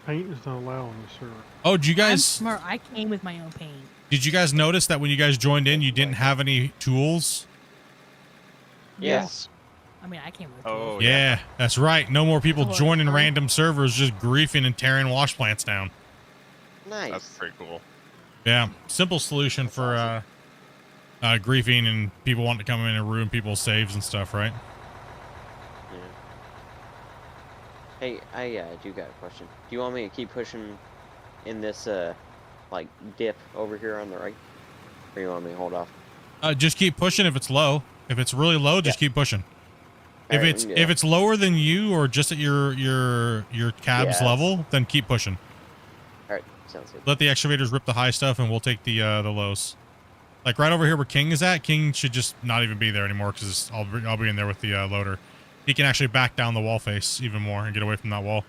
Paint is not allowed on the server. Oh, did you I'm guys? smart. I came with my own paint. Did you guys notice that when you guys joined in, you didn't have any tools? Yes. I mean, I came with. Oh, Yeah, that's right. No more people Oh, joining huh? random servers, just griefing and tearing wash plants down. Nice. That's pretty cool. Yeah, simple solution for griefing and people wanting to come in and ruin people's saves and stuff, right? Hey, I do got a question. Do you want me to keep pushing in this like dip over here on the right, or you want me to hold off? Just keep pushing if it's low. If it's really low, just keep pushing. If Alright, it's yeah. if it's lower than you or just at your cab's Yes. level, then keep pushing. All right, sounds good. Let the excavators rip the high stuff, and we'll take the lows. Like right over here where King is at. King should just not even be there anymore because I'll be in there with the loader. He can actually back down the wall face even more and get away from that wall.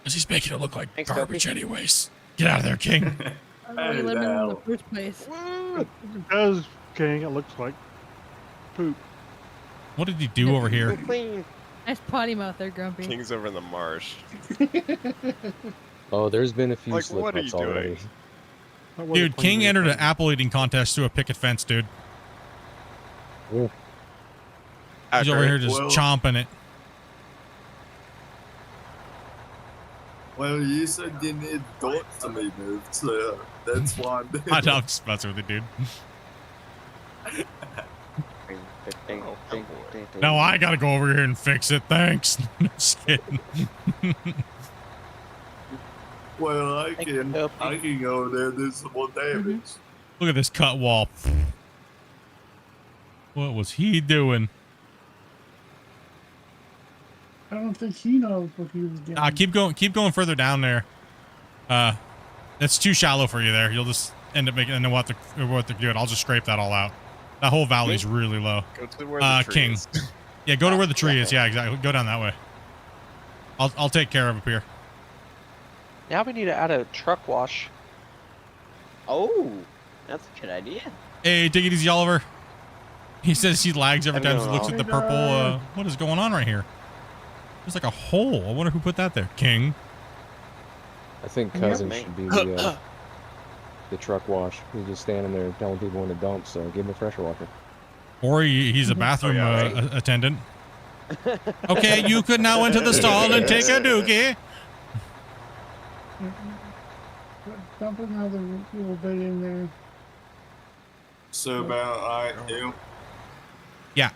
Because he's making it look like Thanks, garbage Dopey. anyways. Get out of there, King. I don't know you lived in in the first place. It does, King. It looks like poop. What did he do over here? Clean. Nice potty mouth there, Grumpy. King's over in the marsh. Oh, there's been a few Like, slip what are ups you doing? already. That wasn't Dude, clean King or entered an anything. apple eating contest through a picket fence, dude. Oh, He's over here just Well- chomping it. Well, you said you need dots to be moved, so that's why I'm doing I know, it. I'm just messing with it, dude. No, I gotta go over here and fix it. Thanks. Just kidding. Well, I Thank you, can Dopey. go over there and do some more damage. Look at this cut wall. What was he doing? I don't think he knows what he was doing. Keep going further down there. It's too shallow for you there. You'll just end up making, and then we'll have to do it. I'll just scrape that all out. That whole valley's really low. Go to where the tree King. is. Yeah, go to where the tree is. Yeah, exactly. Go down that way. I'll take care of up here. Now we need to add a truck wash. Oh, that's a good idea. Hey, take it easy, Oliver. He says he lags every I'm time he going looks at the purple. What is going on right here? There's like a hole. I wonder who put that there. King. I think Yep. Cousin should be the truck wash. He's just standing there telling people when to dump, so give him a pressure washer. Or he's a bathroom attendant. Okay, you could now enter the stall and take a dookie. Dump another little bit in there. So about alright, you. Yeah.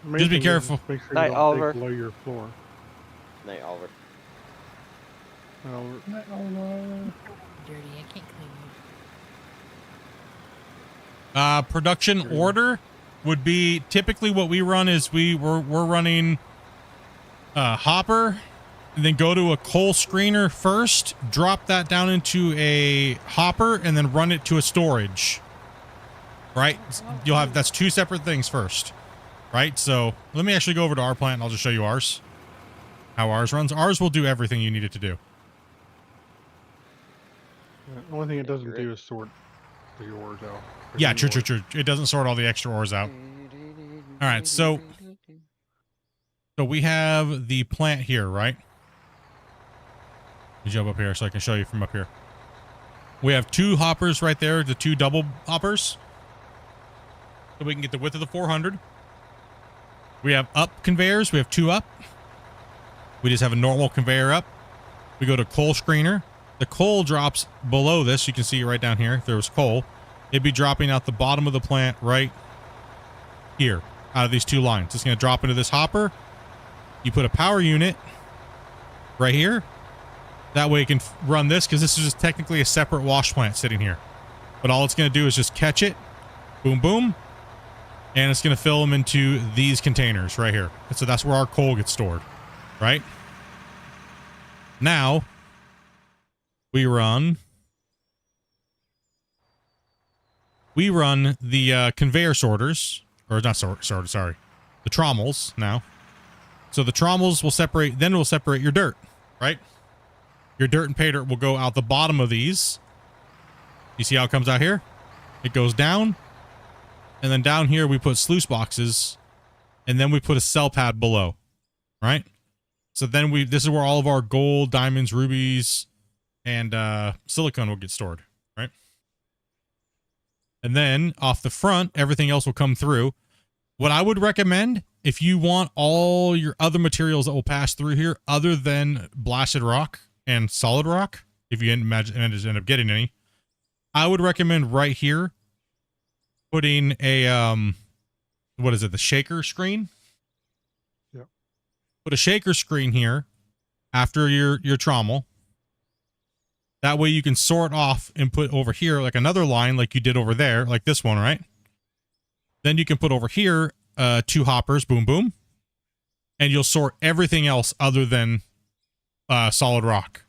Main Just be thing is careful. Make sure Night, you don't Oliver. dig below your floor. Night, Oliver. Oliver. Dirty. I can't clean it. Production order would be typically what we run is we're running hopper, and then go to a coal screener first, drop that down into a hopper, and then run it to a storage. Right? You'll have, that's two separate things first. Right? So let me actually go over to our plant and I'll just show you ours. How ours runs. Ours will do everything you need it to do. The only thing it doesn't do is sort the ores out. Yeah, true. It doesn't sort all the extra ores out. All right, so we have the plant here, right? Let me jump up here so I can show you from up here. We have two hoppers right there, the two double hoppers. So we can get the width of the 400. We have up conveyors. We have two up. We just have a normal conveyor up. We go to coal screener. The coal drops below this. You can see right down here. If there was coal, it'd be dropping out the bottom of the plant right here out of these two lines. It's going to drop into this hopper. You put a power unit right here. That way you can run this because this is just technically a separate wash plant sitting here. But all it's going to do is just catch it. Boom, boom. And it's going to fill them into these containers right here. And so that's where our coal gets stored. Right? Now, we run the conveyor sorters, or not sorters, sorry, the trommels now. So the trommels will separate, then we'll separate your dirt, right? Your dirt and pay dirt will go out the bottom of these. You see how it comes out here? It goes down. And then down here, we put sluice boxes. And then we put a cell pad below. Right? So then this is where all of our gold, diamonds, rubies, and silicone will get stored. Right? And then off the front, everything else will come through. What I would recommend, if you want all your other materials that will pass through here, other than blasted rock and solid rock, if you end up getting any, I would recommend right here putting a what is it, the shaker screen? Yep. Put a shaker screen here after your trommel. That way you can sort off and put over here like another line like you did over there, like this one, right? Then you can put over here 2 hoppers, boom, boom. And you'll sort everything else other than solid rock.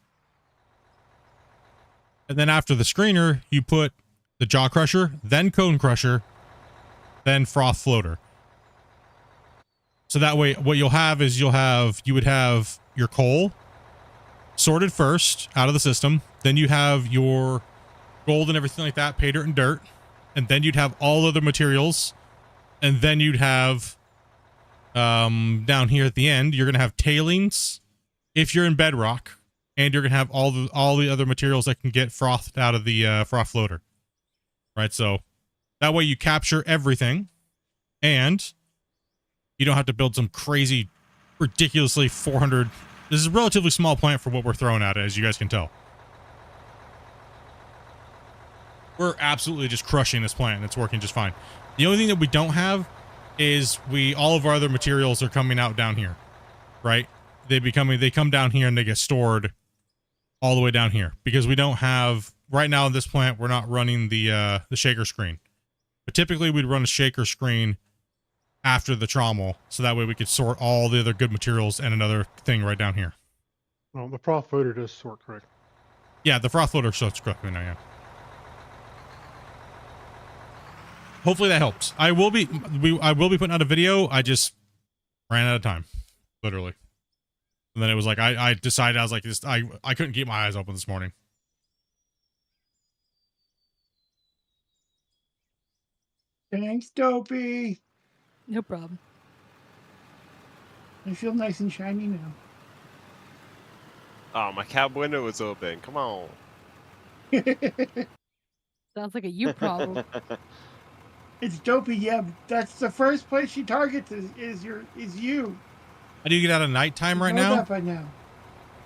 And then after the screener, you put the jaw crusher, then cone crusher, then froth floater. So that way what you'll have is you would have your coal sorted first out of the system. Then you have your gold and everything like that, pay dirt and dirt. And then you'd have all other materials. And then you'd have down here at the end, you're going to have tailings if you're in bedrock. And you're going to have all the other materials that can get frothed out of the froth floater. Right, so that way you capture everything. And you don't have to build some crazy, ridiculously 400... This is a relatively small plant for what we're throwing at it, as you guys can tell. We're absolutely just crushing this plant, and it's working just fine. The only thing that we don't have is all of our other materials are coming out down here, right? They come down here and they get stored all the way down here because we don't have right now in this plant. We're not running the shaker screen, but typically we'd run a shaker screen after the trommel, so that way we could sort all the other good materials and another thing right down here. Well, the froth floater does sort correct. Yeah, the froth floater sorts correctly now. Yeah. Hopefully that helps. I will be putting out a video. I just ran out of time, literally. And then it was like I decided I was like this. I couldn't keep my eyes open this morning. Thanks, Dopey. No problem. I feel nice and shiny now. Oh, my cab window was open. Come on. Sounds like a you problem. It's Dopey, yeah. That's the first place she targets is you. How do you get out of nighttime right I know now? that by now.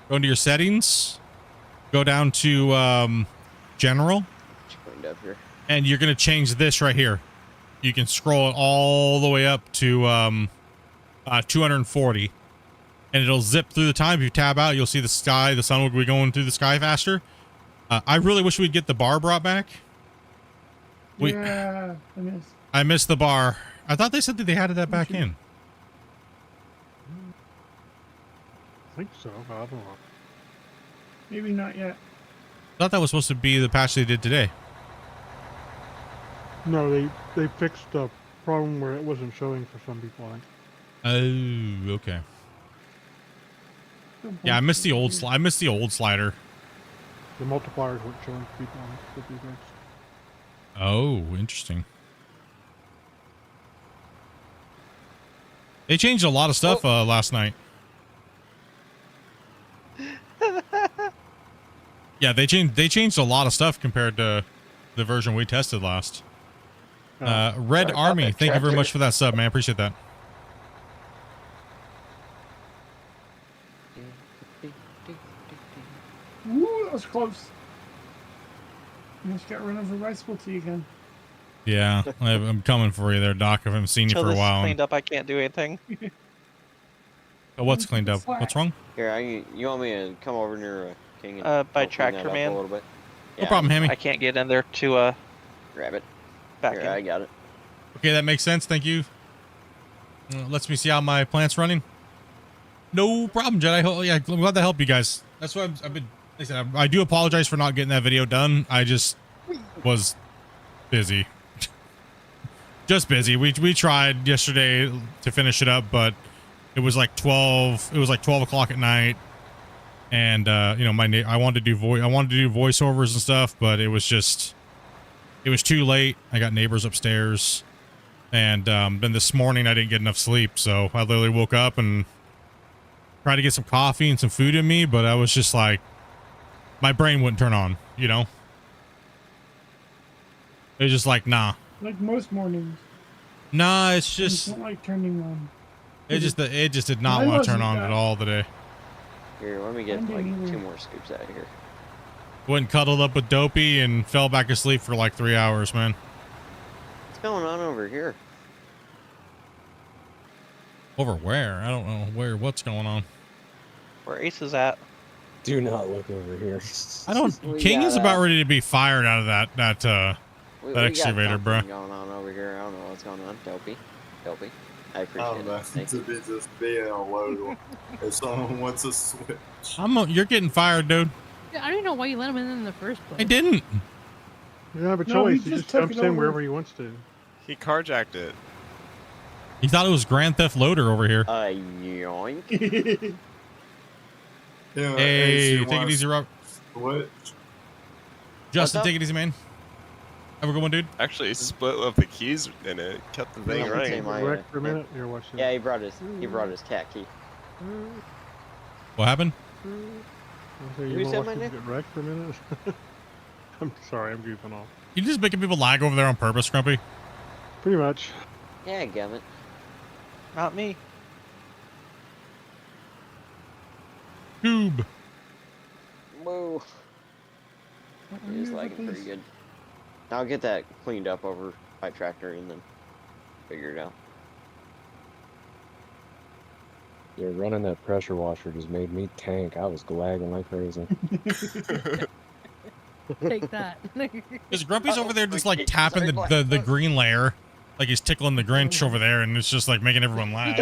Go into your settings. Go down to general. And you're going to change this right here. You can scroll it all the way up to 240. And it'll zip through the time. If you tab out, you'll see the sky. The sun will be going through the sky faster. I really wish we'd get the bar brought back. Yeah, I missed the bar. I thought they said that they added that back in. I think so, but I don't know. Maybe not yet. I thought that was supposed to be the patch they did today. No, they fixed the problem where it wasn't showing for some people, I think. Oh, okay. Yeah, I missed the old I missed the old slider. The multipliers weren't showing for people on 50 guys. Oh, interesting. They changed a lot of stuff last night. Yeah, they changed a lot of stuff compared to the version we tested last. Red Army, thank you very much for that sub, man. Appreciate that. Woo, that was close. I just got run over by Splitty again. Yeah, I'm coming for you there, Doc. I haven't seen you Until for a this is while. cleaned up, I can't do anything. Oh, what's cleaned up? What's wrong? Here, you want me to come over near King and By help clean that Tractor up Man. a little bit? No problem, Hammy. I can't get in there to grab it. back Here, in. I got it. Okay, that makes sense. Thank you. Lets me see how my plant's running. No problem, Jedi. Oh, yeah, I'm glad to help you guys. That's why I've been. Like I said, I do apologize for not getting that video done. I just was busy. Just busy. We tried yesterday to finish it up, but it was like 12. It was like 12 o'clock at night, and you know, I wanted to do voiceovers and stuff, but it was just it was too late. I got neighbors upstairs, and then this morning I didn't get enough sleep, so I literally woke up and tried to get some coffee and some food in me, but I was just like, my brain wouldn't turn on, you know? It was just like, nah. Like most mornings. Nah, it's It's just, not like turning on. it just did not Mine want to turn wasn't on that. at all today. Here, let me get Mine like didn't 2 either. more scoops out of here. Went and cuddled up with Dopey and fell back asleep for like 3 hours, man. What's going on over here? Over where? I don't know what's going on. Where Ace is at. Do not look over here. I don't, We King is got, about ready to be fired out of that We that excavator, got bro. something going on over here. I don't know what's going on. Dopey. I appreciate Oh, it. that's Thank to you. be just being a load. If someone wants to switch. You're getting fired, dude. Yeah, I don't even know why you let him in the first place. I didn't. You don't have a No, he choice. He just just took jumps it in over. wherever he wants to. He carjacked it. He thought it was Grand Theft Loader over here. Yoink. Yeah, Hey, she take it wants easy, Robert. Switch. Justin, up? take it easy, man. Have a good one, dude. Actually, Split left the keys in it. Kept the thing Yeah, running. same. My, Wreck for a minute. Here, watch this. Yeah, he brought his cat key. What happened? So You you said want my to name? get wrecked for a minute? I'm sorry, I'm goofing off. You just making people lag over there on purpose, Grumpy? Pretty much. Yeah, gummit. Not me. Tube. Whoa. He was lagging pretty good. I'll get that cleaned up over by tractor and then figure it out. Yeah, running that pressure washer just made me tank. I was lagging like crazy. Take that. Because Grumpy's over there just like tapping the green layer. Like he's tickling the Grinch over there, and it's just like making everyone lag.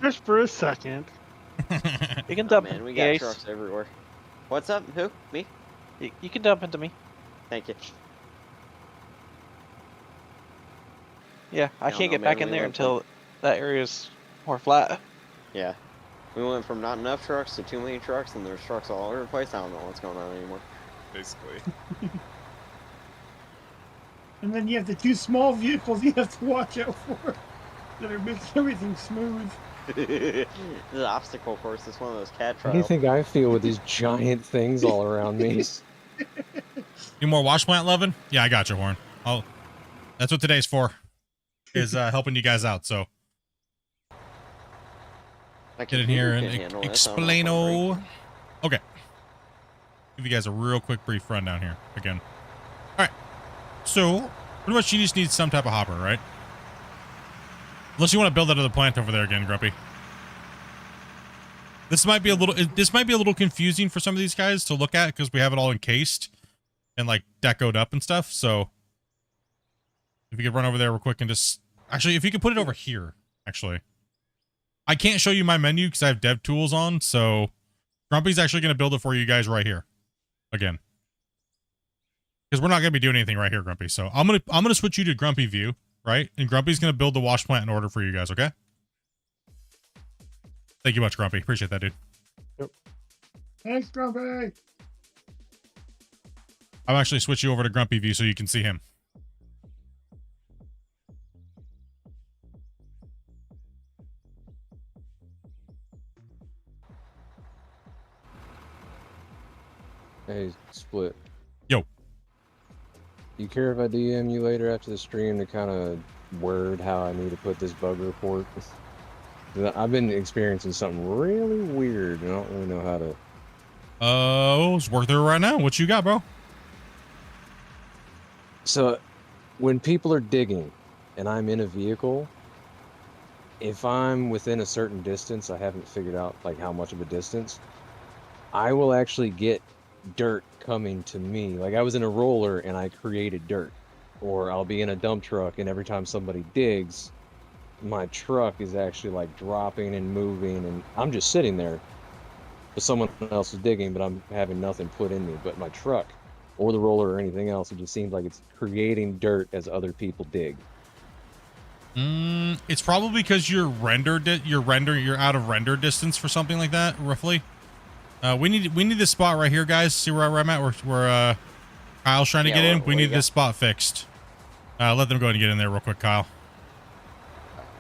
Just for a second. You can Oh, dump man, we me, got Ace. trucks everywhere. What's up? Who? Me? You can dump into me. Thank you. Yeah, I don't can't know, get back man, in we there went from- until that area's more flat. Yeah. We went from not enough trucks to too many trucks, and there's trucks all over the place. I don't know what's going on anymore. Basically. And then you have the two small vehicles you have to watch out for that are making everything smooth. The obstacle course is one of those cat How do you trials. think I feel with these giant things all around me? You more wash plant loving? Yeah, I got you, Warren. That's what today's for. Is helping you guys out. So My get in here computer and can handle this, I don't know if I'm explain-o. breaking. Okay. Give you guys a real quick brief rundown here again. All right. So pretty much you just need some type of hopper, right? Unless you want to build out of the plant over there again, Grumpy. This might be a little confusing for some of these guys to look at because we have it all encased and like decoed up and stuff. So if you could run over there real quick and just actually, if you could put it over here, actually. I can't show you my menu because I have dev tools on. So Grumpy's actually going to build it for you guys right here again. Because we're not going to be doing anything right here, Grumpy. So I'm gonna switch you to Grumpy view, right? And Grumpy's going to build the wash plant in order for you guys, okay? Thank you much, Grumpy. Appreciate that, dude. Thanks, Grumpy. I'll actually switch you over to Grumpy view so you can see him. Hey, Split. Yo. You care if I DM you later after the stream to kind of word how I need to put this bug report? I've been experiencing something really weird, and I don't really know how to. Let's work through it right now. What you got, bro? So, when people are digging, and I'm in a vehicle, if I'm within a certain distance, I haven't figured out like how much of a distance, I will actually get dirt coming to me. Like I was in a roller and I created dirt, or I'll be in a dump truck and every time somebody digs, my truck is actually like dropping and moving, and I'm just sitting there, but someone else is digging, but I'm having nothing put in me. But my truck or the roller or anything else, it just seems like it's creating dirt as other people dig. It's probably because you're out of render distance for something like that, roughly. We need this spot right here, guys. See where I'm at? Where Kyle's trying to get in. what We do you need this got? spot fixed. Let them go ahead and get in there real quick, Kyle.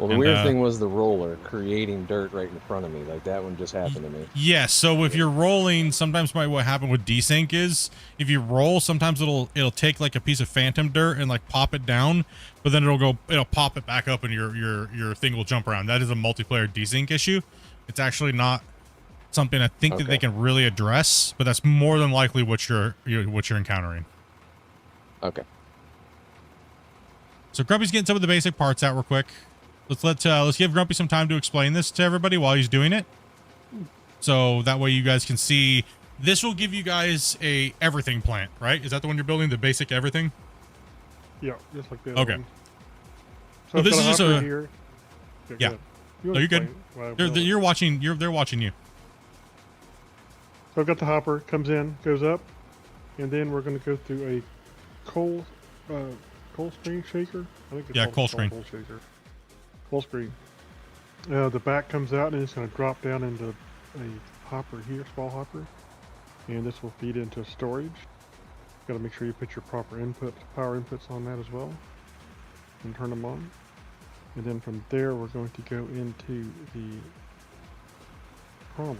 Well, the And, weird thing was the roller creating dirt right in front of me. Like that one just happened to me. Yes, so if you're rolling, sometimes what happened with desync is if you roll, sometimes it'll take like a piece of phantom dirt and like pop it down, but then it'll pop it back up and your thing will jump around. That is a multiplayer desync issue. It's actually not something I think that they can really address, but that's more than likely what you're encountering. Okay. So Grumpy's getting some of the basic parts out real quick. Let's give Grumpy some time to explain this to everybody while he's doing it. So that way you guys can see. This will give you guys a everything plant, right? Is that the one you're building, the basic everything? Yeah, just like that. Okay. So this is just a here. yeah. No, you're good. You're watching. They're watching you. So I've got the hopper, comes in, goes up, and then we're going to go through a coal screen shaker. I think it's coal screen. Coal shaker. Coal screen. The back comes out and it's going to drop down into a hopper here, small hopper, and this will feed into storage. Got to make sure you put your proper power inputs on that as well, and turn them on. And then from there, we're going to go into the trommel.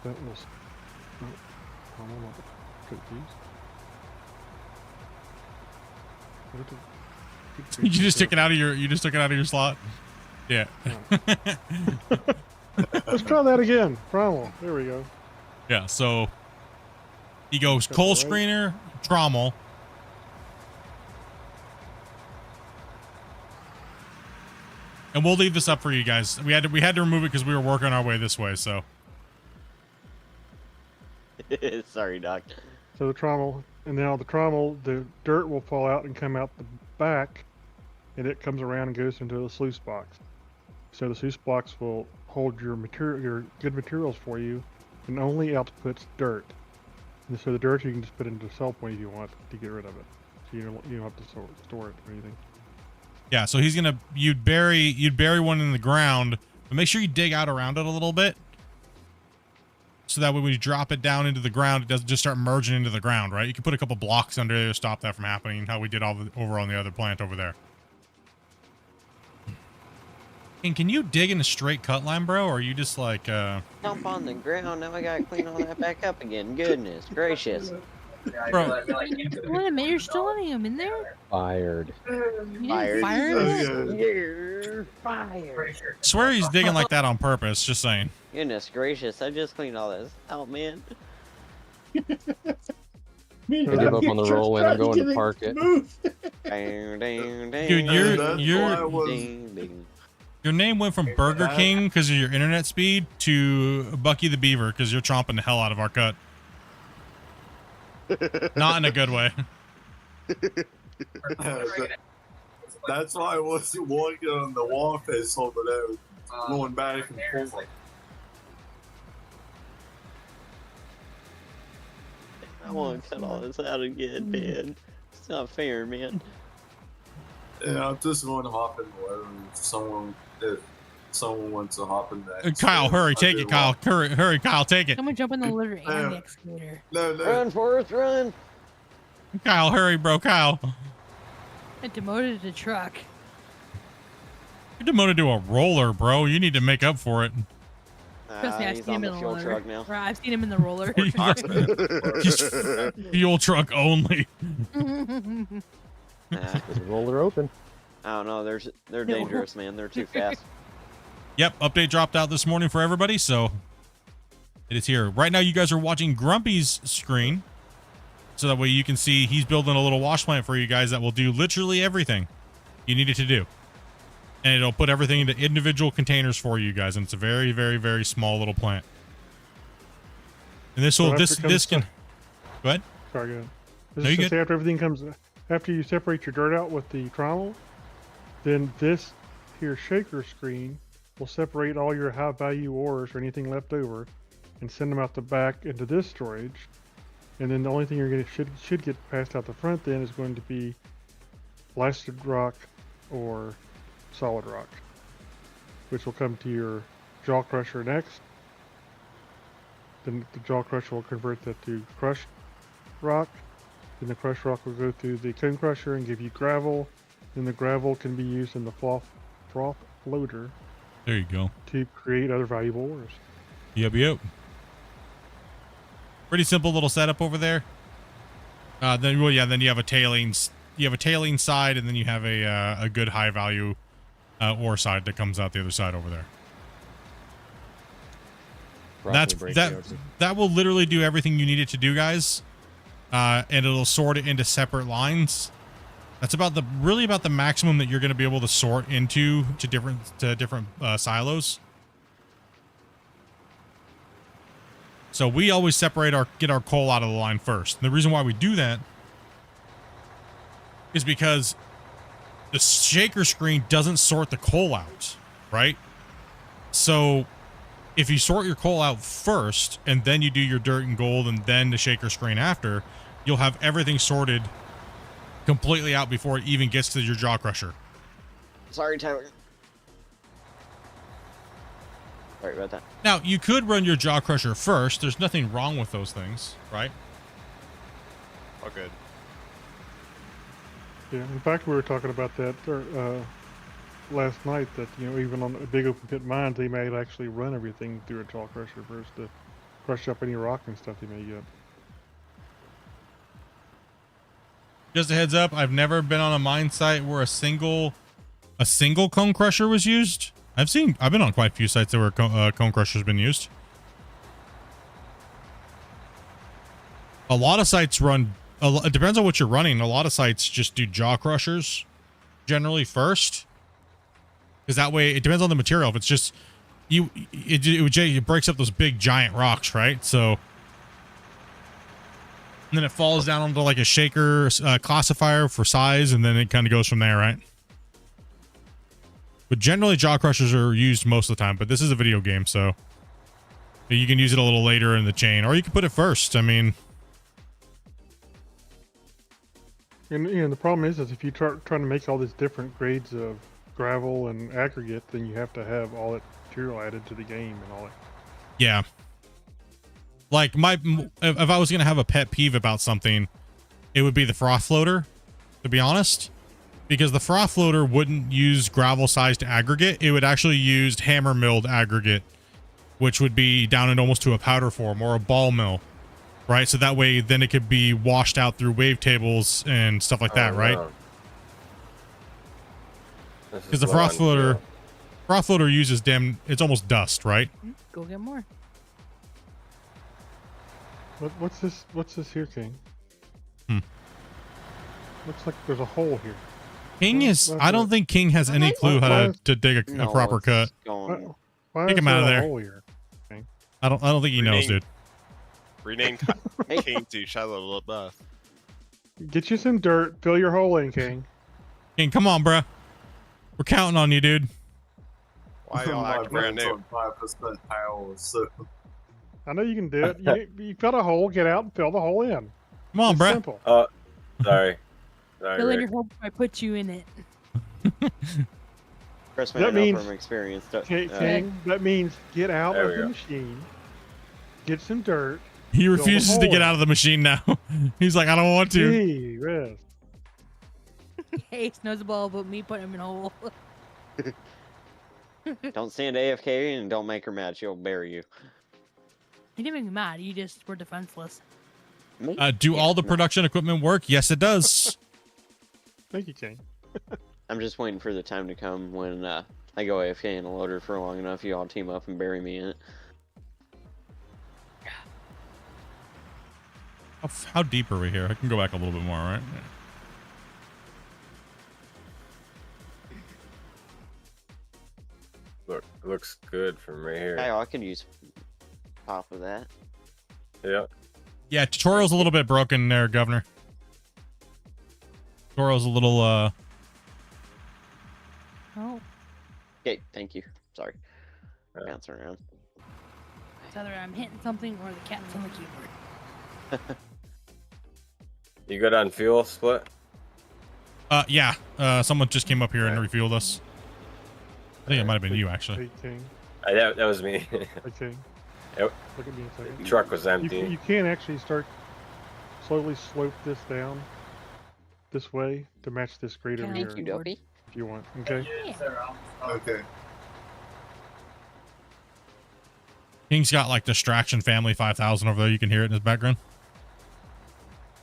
That was trommel, not cookies. You just took it out of your slot. Yeah. Let's try that again. Trommel. There we go. Yeah. So he goes coal screener, trommel. And we'll leave this up for you guys. We had to remove it because we were working our way this way. So. Sorry, Doc. So the trommel, and now the trommel, the dirt will fall out and come out the back, and it comes around and goes into the sluice box. So the sluice box will hold your good materials for you, and only outputs dirt. And so the dirt you can just put into a sell point if you want to get rid of it. So you don't have to store it or anything. Yeah, so he's gonna you'd bury one in the ground, but make sure you dig out around it a little bit. So that way when you drop it down into the ground, it doesn't just start merging into the ground, right? You can put a couple blocks under there to stop that from happening, how we did over on the other plant over there. And can you dig in a straight cut line, bro? Or are you just like Dump on the ground, now I gotta clean all that back up again. Goodness gracious. Bro. Wait a minute, you're still letting him in there? Fired. You didn't fire him? You're fired. Swear he's digging like that on purpose, just saying. Goodness gracious, I just cleaned all this out, man. I give up on the roll and I'm going to park it. Dude, your name went from Burger King because of your internet speed to Bucky the Beaver because you're chomping the hell out of our cut. Not in a good way. That's why I wasn't walking on the wall face over there, going back and forth. I want to cut all this out again, man. It's not fair, man. Yeah, I'm just going to hop in whatever if someone wants to hop in that. Kyle, hurry, take it, Kyle. Hurry, Kyle, take it. Someone jump in the litter and the excavator. No. Run, Forrest, run! Kyle, hurry, bro, Kyle. I demoted to truck. You're demoted to a roller, bro. You need to make up for it. Trust me, I've He's seen on him the in the fuel roller. truck now. I've seen him in the roller. He's fuel truck only. Is the roller open? I don't know. They're dangerous, man. They're too fast. Yep, update dropped out this morning for everybody, so it is here. Right now, you guys are watching Grumpy's screen, so that way you can see he's building a little wash plant for you guys that will do literally everything you need it to do. And it'll put everything into individual containers for you guys, and it's a very, very, very small little plant. And this will, this can, go ahead. Sorry, go ahead. This No, is you just good. after everything comes, after you separate your dirt out with the trommel, then this here shaker screen will separate all your high value ores or anything left over and send them out the back into this storage. And then the only thing you're going to should get passed out the front then is going to be blasted rock or solid rock, which will come to your jaw crusher next. then the jaw crusher will convert that to crushed rock. Then the crushed rock will go through the cone crusher and give you gravel. Then the gravel can be used in the froth loader. There you go. To create other valuable ores. Yep. Pretty simple little setup over there. Then you have a tailings. You have a tailing side, and then you have a good high value ore side that comes out the other side over there. That will literally do everything you need it to do, guys. And it'll sort it into separate lines. That's really about the maximum that you're going to be able to sort into different silos. So we always get our coal out of the line first. And the reason why we do that is because the shaker screen doesn't sort the coal out, right? So if you sort your coal out first and then you do your dirt and gold and then the shaker screen after, you'll have everything sorted completely out before it even gets to your jaw crusher. Sorry, Tyler. Sorry about that. Now, you could run your jaw crusher first. There's nothing wrong with those things, right? Oh, good. Yeah, in fact, we were talking about that last night, that, you know, even on a big open pit mines, they might actually run everything through a jaw crusher first to crush up any rock and stuff they may get. Just a heads up, I've never been on a mine site where a single cone crusher was used. I've been on quite a few sites where cone crusher's been used. A lot of sites run, it depends on what you're running. A lot of sites just do jaw crushers generally first. Because that way, it depends on the material. If it's just, it breaks up those big giant rocks, right? So, and then it falls down onto like a shaker classifier for size, and then it kind of goes from there, right? But generally, jaw crushers are used most of the time. But this is a video game, so you can use it a little later in the chain, or you can put it first. I mean, and you know, the problem is if you trying to make all these different grades of gravel and aggregate, then you have to have all that material added to the game and all that. Yeah. Like if I was gonna have a pet peeve about something, it would be the froth floater, to be honest, because the froth floater wouldn't use gravel sized aggregate. It would actually use hammer milled aggregate, which would be down in almost to a powder form or a ball mill, right? So that way, then it could be washed out through wave tables and stuff like that, right? Because the froth floater uses it's almost dust, right? Go get more. What's this here, King? Looks like there's a hole here. King is, I don't think King has any clue how to dig a proper cut. Take him out of there. Okay. I don't think he knows, dude. Rename King to Shiloh LaBeouf. Get you some dirt. Fill your hole in, King. King, come on, bruh. We're counting on you, dude. Why y'all act brand new? 5% power, so. I know you can do it. You've got a hole. Get out and fill the hole in. Come on, bruh. Simple. Sorry. Fill in your hole before I put you in it. Chris, That means from experience. King, that means get out of the machine. Get some dirt. He refuses to get out of the machine now. He's like, I don't want to. Gee, rest. Hey, knows the ball about me putting him in a hole. Don't stand AFK and don't make her mad. She'll bury you. He didn't make me mad. You just were defenseless. Do all the production equipment work? Yes, it does. Thank you, King. I'm just waiting for the time to come when I go AFK in a loader for long enough. You all team up and bury me in it. How deep are we here? I can go back a little bit more, right? Look, looks good from right here. Hey, I can use top of that. Yeah. Yeah, tutorial's a little bit broken there, Governor. Tutorial's a little, Oh. Okay, thank you. Sorry. Bouncing around. It's either I'm hitting something or the cat's on the keyboard. You good on fuel, Split? Yeah. Someone just came up here and refueled us. I think it might have been you, actually. Hey, King. That was me. Hey, King. Yep. Look at me a second. Truck was empty. You can actually start slowly slope this down this way to match this grade over here. Thank you, Dopey. If you want. Okay. Okay. King's got like Distraction Family 5000 over there. You can hear it in his background.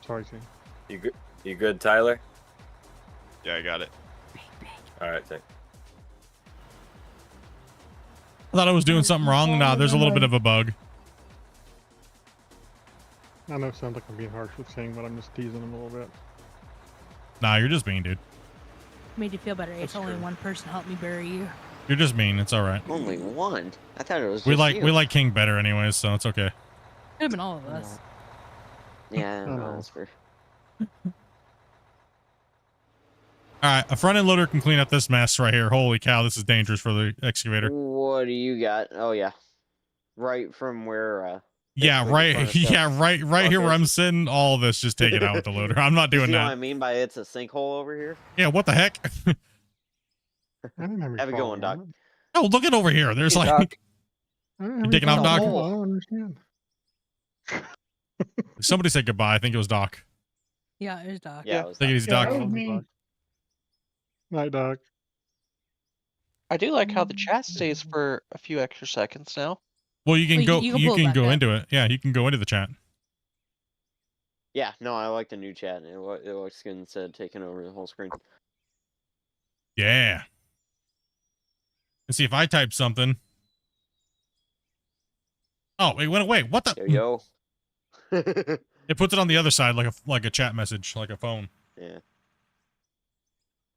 Sorry, King. You good? You good, Tyler? Yeah, I got it. All right, thanks. I thought I was doing something wrong. Nah, there's a little bit of a bug. I know it sounds like I'm being harsh with saying, but I'm just teasing him a little bit. Nah, you're just mean, dude. Made you feel better. It's only one person helped me bury you. You're just mean. It's all right. Only one? I thought it was. We just like you. we like King better anyways, so it's okay. Could have been all of us. Yeah, no, that's fair. All right, a front end loader can clean up this mess right here. Holy cow, this is dangerous for the excavator. What do you got? Oh yeah, right from where. Yeah, right. Yeah, right here where Okay. I'm sitting. All of this, just take it out with the loader. I'm not You doing see what I that. mean by it's a sinkhole over here? Yeah, what the heck? I didn't have Have a good one, Doc. Oh, look at over here. There's Hey, like Doc. you taking off, Doc? I don't understand. Somebody said goodbye. I think it was Doc. Yeah, it was Doc. Yeah, it was Take it easy, Yeah, Doc. that was me. Night, Doc. I do like how the chat stays for a few extra seconds now. Well, you can Well, go. you You can pull it can back go up. into it. Yeah, you can go into the chat. Yeah, no, I like the new chat. It looks good instead of taking over the whole screen. Yeah. Let's see if I type something. Oh, it went away. What the? Yo. It puts it on the other side like a chat message, like a phone. Yeah.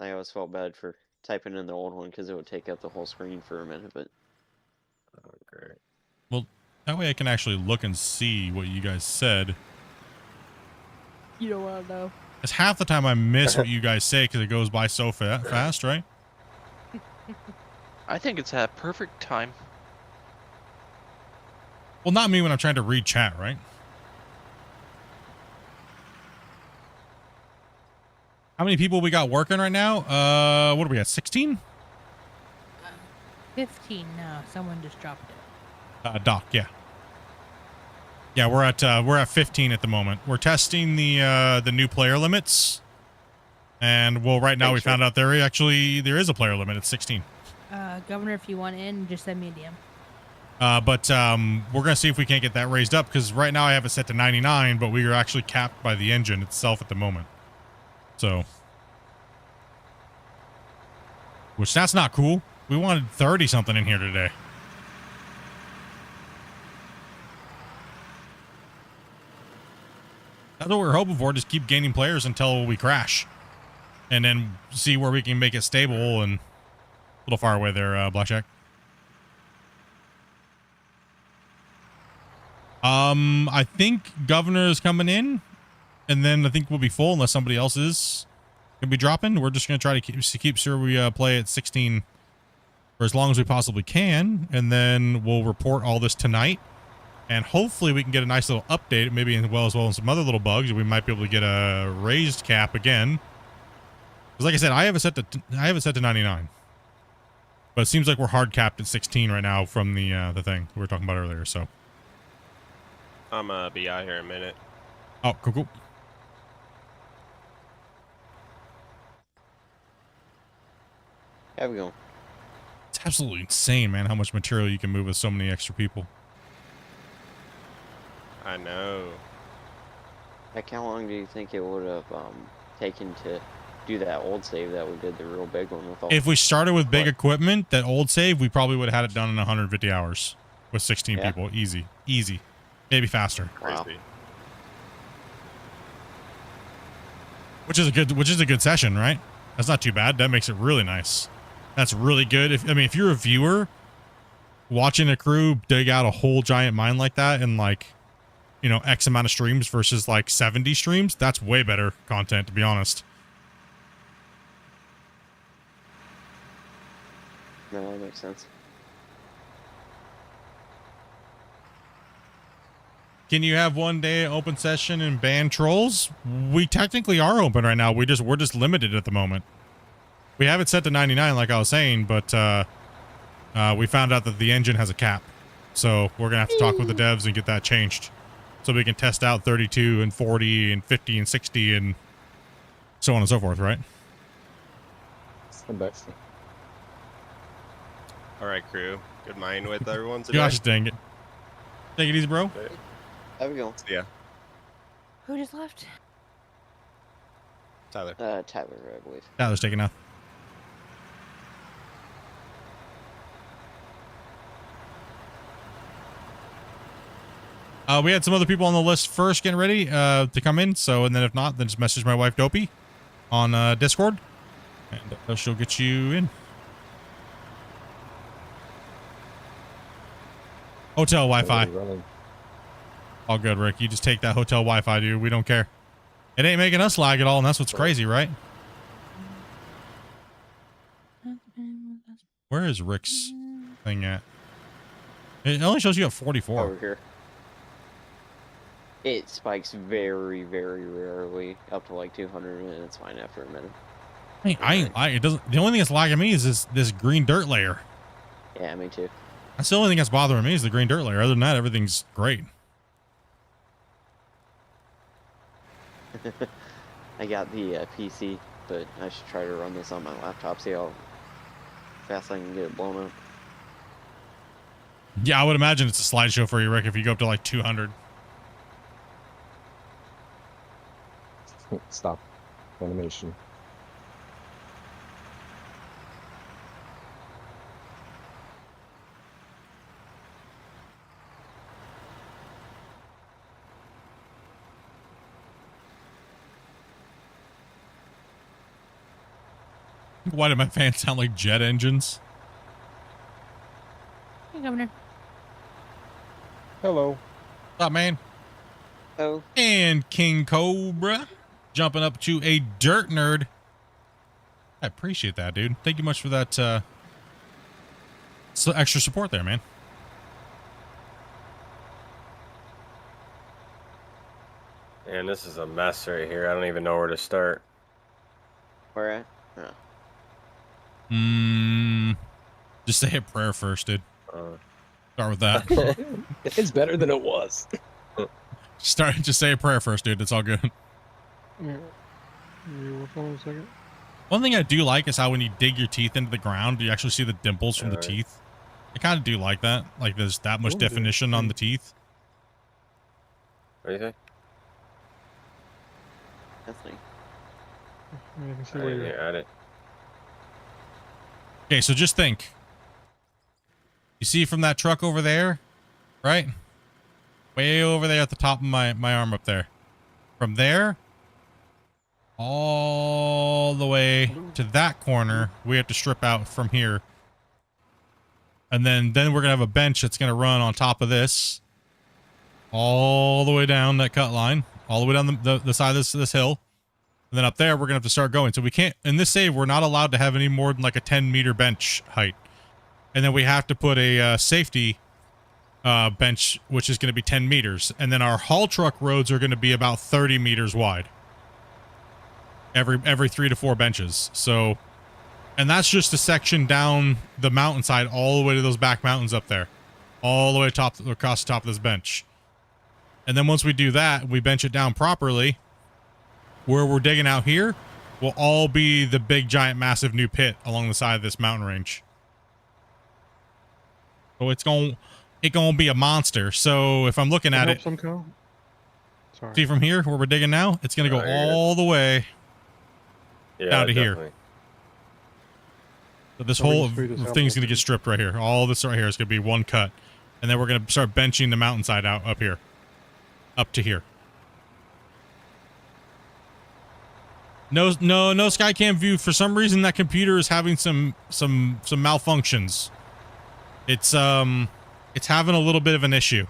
I always felt bad for typing in the old one because it would take up the whole screen for a minute, but. Okay. Well, that way I can actually look and see what you guys said. You don't want to know. It's half the time I miss what you guys say because it goes by so fast, right? I think it's at perfect time. Well, not me when I'm trying to read chat, right? How many people we got working right now? What are we at? 16? 15. No, someone just dropped it. Doc, yeah. Yeah, we're at 15 at the moment. We're testing the new player limits. And well, right now we found out there is a player limit. It's 16. Governor, if you want in, just send me a DM. But we're gonna see if we can't get that raised up because right now I have it set to 99, but we are actually capped by the engine itself at the moment. So, which that's not cool. We wanted 30 something in here today. That's what we're hoping for. Just keep gaining players until we crash, and then see where we can make it stable. And a little far away there, Blackjack. I think Governor is coming in, and then I think we'll be full unless somebody else is gonna be dropping. We're just gonna try to keep sure we play at 16 for as long as we possibly can, and then we'll report all this tonight. And hopefully we can get a nice little update, maybe as well as some other little bugs. We might be able to get a raised cap again. Because like I said, I have it set to 99, but it seems like we're hard capped at 16 right now from the thing we were talking about earlier. So I'm be out here in a minute. oh, cool. Have we go? It's absolutely insane, man, how much material you can move with so many extra people. I know. Like, how long do you think it would have taken to do that old save that we did, the real big one with all? If we started with big equipment, that old save, we probably would have had it done in 150 hours with 16 people. Easy. Maybe faster. Wow. Which is a good session, right? That's not too bad. That makes it really nice. That's really good. If you're a viewer watching a crew dig out a whole giant mine like that in like, X amount of streams versus like 70 streams, that's way better content, to be honest. No, that makes sense. Can you have one day open session and ban trolls? We technically are open right now. We're just limited at the moment. We have it set to 99, like I was saying, but we found out that the engine has a cap. So we're gonna have to talk with the devs and get that changed, so we can test out 32 and 40 and 50 and 60 and so on and so forth, right? The best. All right, crew. Good mind with everyone today. Gosh dang it. Take it easy, bro. Have a good one. Yeah. Who just left? Tyler. Tyler, I believe. Tyler's taking out. We had some other people on the list first getting ready to come in. So, and then if not, then just message my wife Dopey on Discord, and she'll get you in. Hotel Wi-Fi. All good, Rick. You just take that hotel Wi-Fi, dude. We don't care. It ain't making us lag at all, and that's what's crazy, right? Where is Rick's thing at? It only shows you at 44. Over here. It spikes very, very rarely up to like 200, and it's fine after a minute. It doesn't. The only thing that's lagging me is this green dirt layer. Yeah, me too. That's the only thing that's bothering me is the green dirt layer. Other than that, everything's great. I got the PC, but I should try to run this on my laptop, see how fast I can get it blown up. Yeah, I would imagine it's a slideshow for you, Rick, if you go up to like 200. Stop animation. Why did my fans sound like jet engines? Hey, Governor. Hello. What's up, man? Oh. And King Cobra jumping up to a dirt nerd. I appreciate that, dude. Thank you much for that so extra support there, man. Man, this is a mess right here. I don't even know where to start. Where at? Oh. Just say a prayer first, dude. Start with that. It's better than it was. Just say a prayer first, dude. It's all good. Yeah. Hold on a second. One thing I do like is how when you dig your teeth into the ground, you actually see the dimples from the teeth. I kind of do like that. Like there's that much definition on the teeth. What do you think? Nothing. You can see I where didn't you're add it. Okay, so just think. You see from that truck over there, right? Way over there at the top of my arm up there. From there, all the way to that corner, we have to strip out from here. And then we're going to have a bench that's going to run on top of this. All the way down that cut line. All the way down the side of this hill. And then up there, we're going to have to start going. So we can't, in this save, we're not allowed to have any more than like a 10-meter bench height. And then we have to put a safety bench, which is going to be 10 meters. And then our haul truck roads are going to be about 30 meters wide. Every 3 to 4 benches. So, and that's just a section down the mountainside all the way to those back mountains up there. All the way across the top of this bench. And then once we do that, we bench it down properly. Where we're digging out here will all be the big, giant, massive new pit along the side of this mountain range. So it's gonna be a monster. So if I'm looking at it, see from here where we're digging now, it's gonna go all the way down to here. So this whole thing's gonna get stripped right here. All this right here is gonna be one cut, and then we're gonna start benching the mountainside out up here, up to here. No Skycam view. For some reason, that computer is having some malfunctions. It's having a little bit of an issue.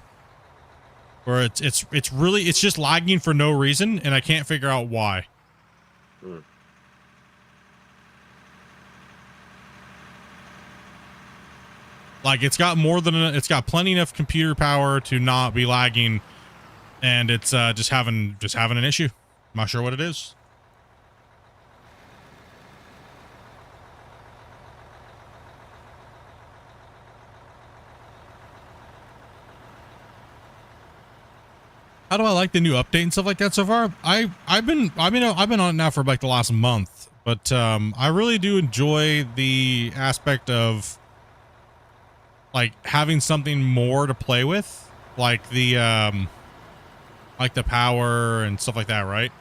Where it's just lagging for no reason, and I can't figure out why. Like it's got plenty enough computer power to not be lagging, and it's just having an issue. I'm not sure what it is. how do I like the new update and stuff like that so far? I've been on it now for like the last month, but I really do enjoy the aspect of like having something more to play with, like the power and stuff like that, right?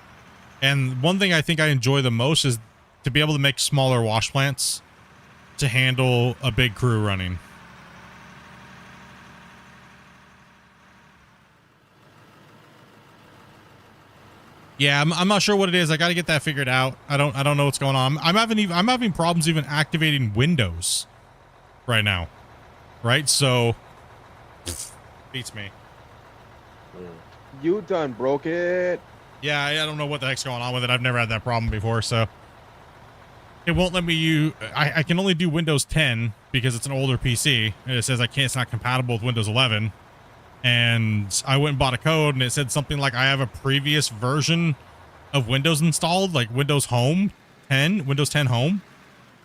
And one thing I think I enjoy the most is to be able to make smaller wash plants to handle a big crew running. Yeah, I'm not sure what it is. I got to get that figured out. I don't know what's going on. I'm having problems even activating Windows right now. Right? So beats me. You done broke it. Yeah, I don't know what the heck's going on with it. I've never had that problem before, so it won't let me use. I can only do Windows 10 because it's an older PC, and it says it's not compatible with Windows 11. And I went and bought a code, and it said something like I have a previous version of Windows installed, like Windows 10 Home.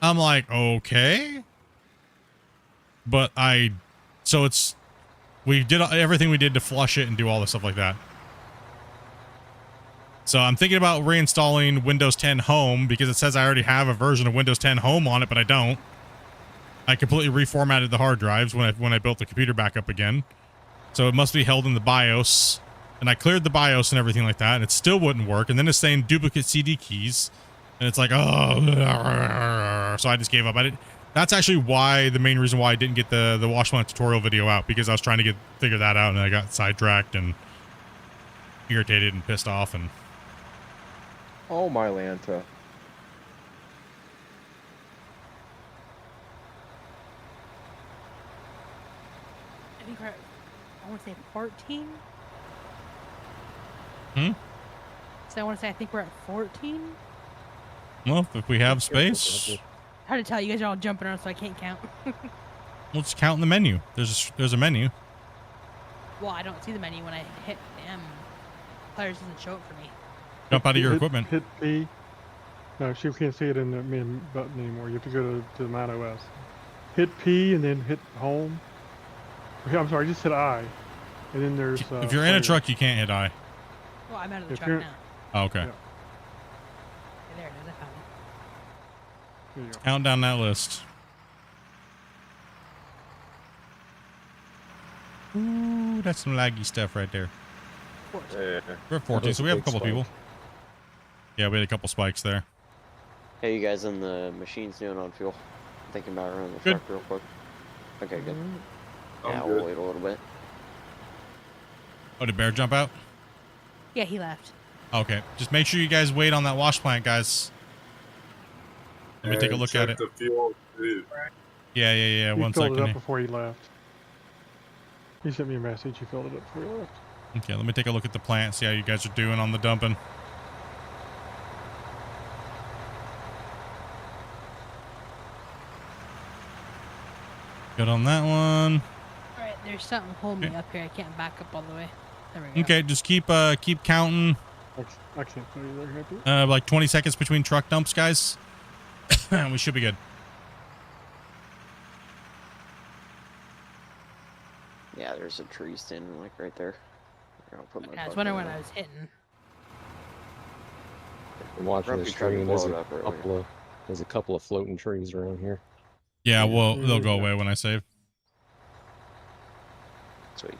I'm like, okay, but we did everything we did to flush it and do all this stuff like that. So I'm thinking about reinstalling Windows 10 Home because it says I already have a version of Windows 10 Home on it, but I don't. I completely reformatted the hard drives when I built the computer back up again. So it must be held in the BIOS. And I cleared the BIOS and everything like that, and it still wouldn't work. And then it's saying duplicate CD keys. And it's like, oh. So I just gave up. That's actually the main reason why I didn't get the wash plant tutorial video out, because I was trying to figure that out, and I got sidetracked and irritated and pissed off. And Oh my Lanta. I think we're at, I want to say 14. So I want to say I think we're at 14. Well, if we have space, Hard to tell. You guys are all jumping around, so I can't count. we'll just count in the menu. There's a menu. Well, I don't see the menu when I hit M. Players doesn't show it for me. Jump out of your equipment. Hit P. No, she can't see it in the main button anymore. You have to go to the Mac OS. Hit P and then hit home. I'm sorry, just hit I. And then there's. If you're in a truck, you can't hit I. Well, I'm out of the If truck you're- now. Oh, okay. Yeah. Okay, there it is. I found it. There you go. Count down that list. Ooh, that's some laggy stuff right there. We're at 14, so we have a couple people. Yeah, we had a couple spikes there. Hey, you guys in the machines doing on fuel? Thinking about running the truck real quick. Okay, good. Yeah, we'll wait a little bit. Oh, did Bear jump out? Yeah, he left. Okay, just make sure you guys wait on that wash plant, guys. Let me take a look at it. The fuel too. Yeah. He One filled second. it up Here. before he left. He sent me a message. He filled it up before he left. Okay, let me take a look at the plant, see how you guys are doing on the dumping. Good on that one. Alright, there's something holding me up here. I can't back up all the way. There we go. Okay, just keep counting. I can't tell you they're happy. Like 20 seconds between truck dumps, guys. We should be good. Yeah, there's a tree standing like right there. I'll put my I was bucket wondering in when it. I was hitting. I'm watching Grumpy this tried to stream. blow There's it a up earlier. couple of floating trees around here. Yeah, well, they'll go away when I save. Sweet.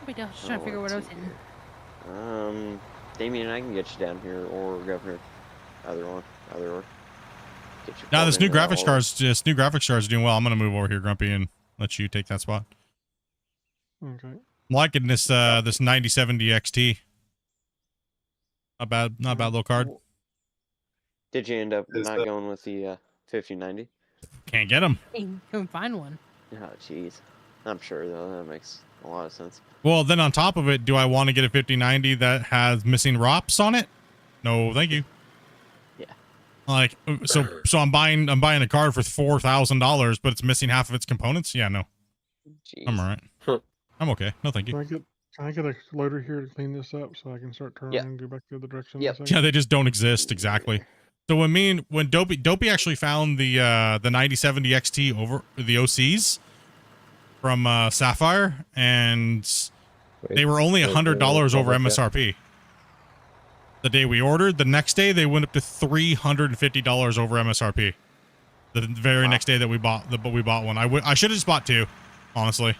Wait, I was just trying to figure what I was hitting. Damien, I can get you down here, or Governor. Either one. Either or. Get you Now plugged this new in there, graphics card is doing well. I'm gonna move over here, Grumpy, and let you take that spot. Okay. I'm liking this this 9070 XT. Not bad little card. Did you end up not going with the 5090? Can't get them. Hey, couldn't find one. Oh, jeez. I'm sure, though. That makes a lot of sense. Well, then on top of it, do I want to get a 5090 that has missing ROPS on it? No, thank you. Yeah. Like, so I'm buying a card for $4,000, but it's missing half of its components. Yeah, no. Jeez. I'm all right. I'm okay. No, thank you. Can I get a loader here to clean this up so I can start turning and go back the other direction? Yep. Yeah, they just don't exist exactly. So when Dopey actually found the 9070 XT over the OCs from Sapphire, and They were only $100 over MSRP. The day we ordered, the next day they went up to $350 over MSRP. The very next day that we bought one. I should have just bought two, honestly.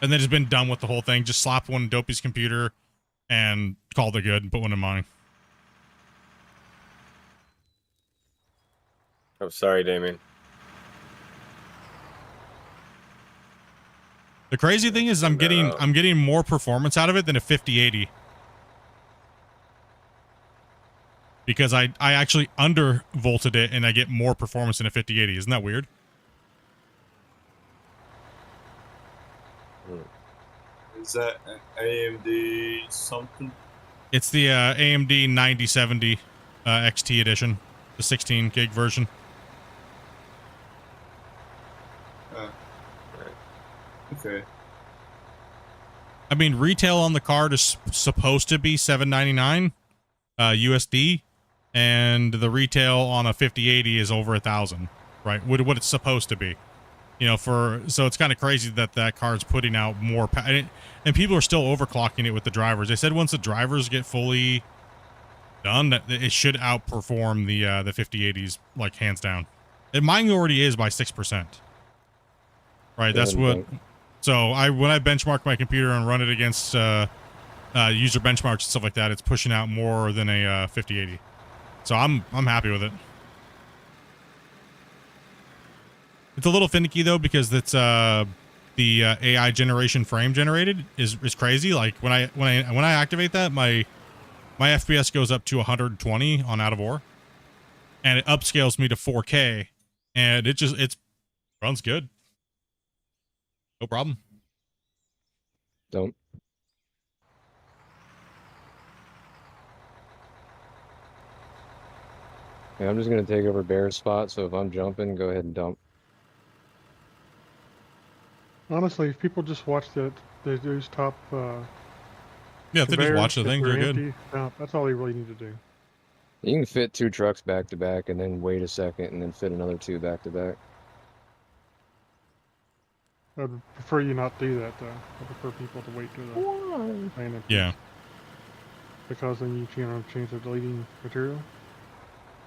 And then just been done with the whole thing. Just slap one in Dopey's computer and called it good and put one in mine. I'm sorry, Damien. The crazy thing is I'm getting more performance out of it than a 5080. Because I actually undervolted it and I get more performance in a 5080. Isn't that weird? Is that an AMD something? It's the AMD 9070 XT edition, the 16 gig version. Okay. I mean, retail on the card is supposed to be $799 USD, and the retail on a 5080 is over $1,000, right? What it's supposed to be, you know. So it's kind of crazy that that card's putting out more, and people are still overclocking it with the drivers. They said once the drivers get fully done, that it should outperform the 5080s like hands down. And mine already is by 6%, right? That's what. So when I benchmark my computer and run it against user benchmarks and stuff like that, it's pushing out more than a 5080. So I'm happy with it. It's a little finicky though because it's the AI generation frame generated is crazy. Like when I activate that, my FPS goes up to 120 on out of ore, and it upscales me to 4K, and it runs good. No problem. Don't. Yeah, I'm just gonna take over Bear's spot, so if I'm jumping, go ahead and dump. Honestly, if people just watch those top yeah, if they just watch the thing, they're good. That's all they really need to do. You can fit 2 trucks back to back and then wait a second and then fit another 2 back to back. I'd prefer you not do that though. I prefer people to wait to the landing. Yeah. Because then you can change the deleting material.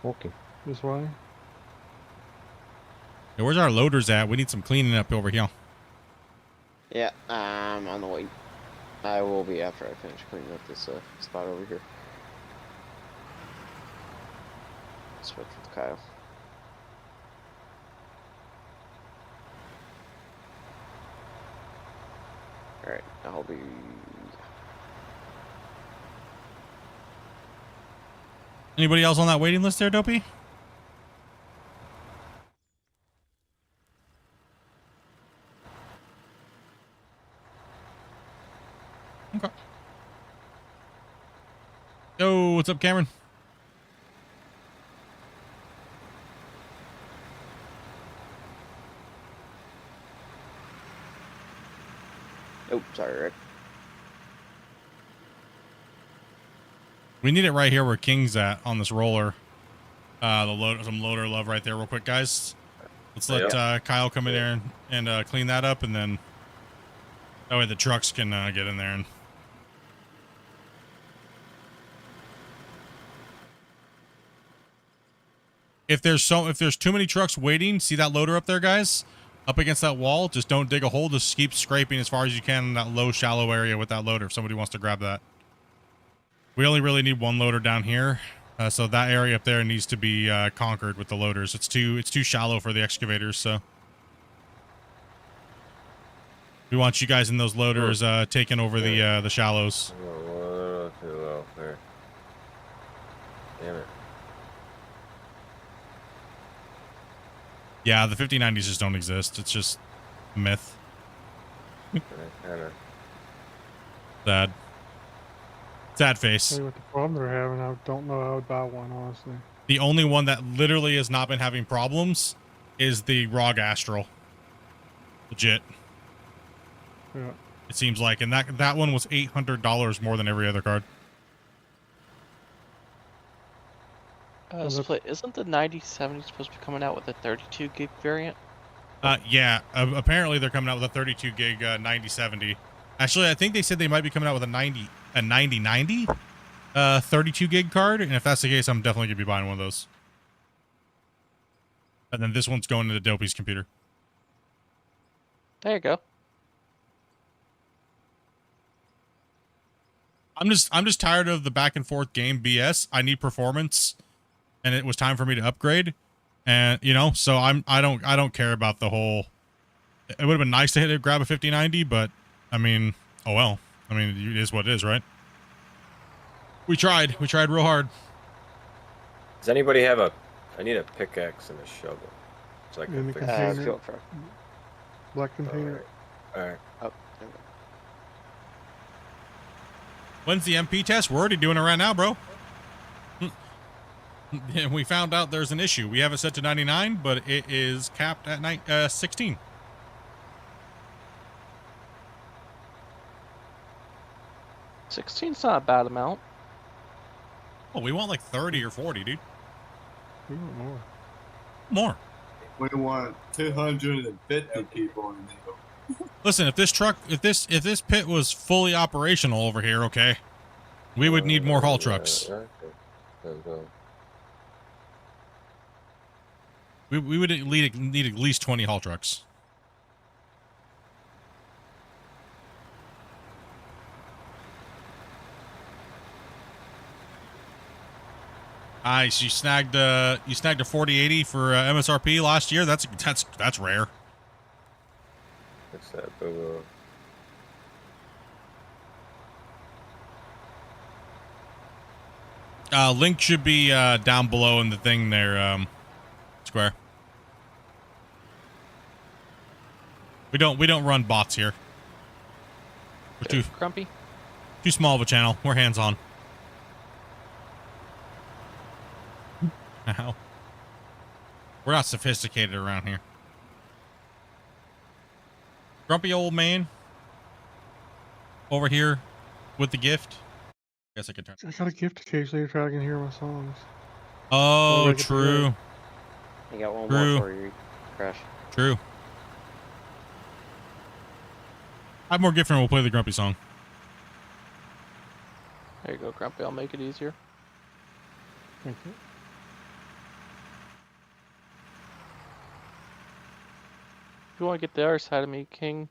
Okay. This way. Hey, where's our loaders at? We need some cleaning up over here. Yeah, I'm on the way. I will be after I finish cleaning up this spot over here. Switch with Kyle. Alright, I'll be... Anybody else on that waiting list there, Dopey? Okay. Yo, what's up, Cameron? Oh, sorry, Rick. We need it right here where King's at on this roller. Some loader love right there real quick, guys. Let's let Kyle come in there and clean that up, and then that way the trucks can get in there. And if there's too many trucks waiting, see that loader up there, guys? Up against that wall, just don't dig a hole. Just keep scraping as far as you can in that low, shallow area with that loader if somebody wants to grab that. We only really need one loader down here, so that area up there needs to be conquered with the loaders. It's too shallow for the excavators, so we want you guys in those loaders taking over the shallows. Oh, too low there. Damn it. Yeah, the 5090s just don't exist. It's just a myth. Sad. Sad face. Tell you what the problem they're having, I don't know how I would buy one, honestly. The only one that literally has not been having problems is the ROG Astral. Legit. Yeah. It seems like, and that one was $800 more than every other card. Split, isn't the 9070 supposed to be coming out with a 32 gig variant? Yeah, apparently they're coming out with a 32 gig 9070. Actually, I think they said they might be coming out with a 9090 32 gig card, and if that's the case, I'm definitely gonna be buying one of those. And then this one's going into Dopey's computer. There you go. I'm just tired of the back and forth game BS. I need performance, and it was time for me to upgrade. And you know, so I don't care about the whole. It would have been nice to grab a 5090, but I mean, oh well. I mean, it is what it is, right? We tried real hard. Does anybody have a? I need a pickaxe and a shovel. So I In can the fix container. this. Black container. All right. Oh, When's the MP test? We're already doing it right now, bro. We found out there's an issue. We have it set to 99, but it is capped at 16. $16's not a bad amount. Oh, we want like 30 or 40, dude. We want more. More. We want 250 people in there. Listen, if this pit was fully operational over here, okay, we would need more haul trucks. We would need at least 20 haul trucks. Nice. You snagged a 4080 for MSRP last year. That's rare. What's that? Boo. Link should be down below in the thing there, Square. We don't run bots here. We're too small of a channel. We're hands on. Ow. We're not sophisticated around here. Grumpy old man over here with the gift. Guess I could turn. I got a gift occasionally so I can hear my songs. Oh, true. I got one True. more for you, Crash. True. I have more gift and we'll play the Grumpy song. There you go, Grumpy. I'll make it easier. Thank you. If you want to get the other side of me, King,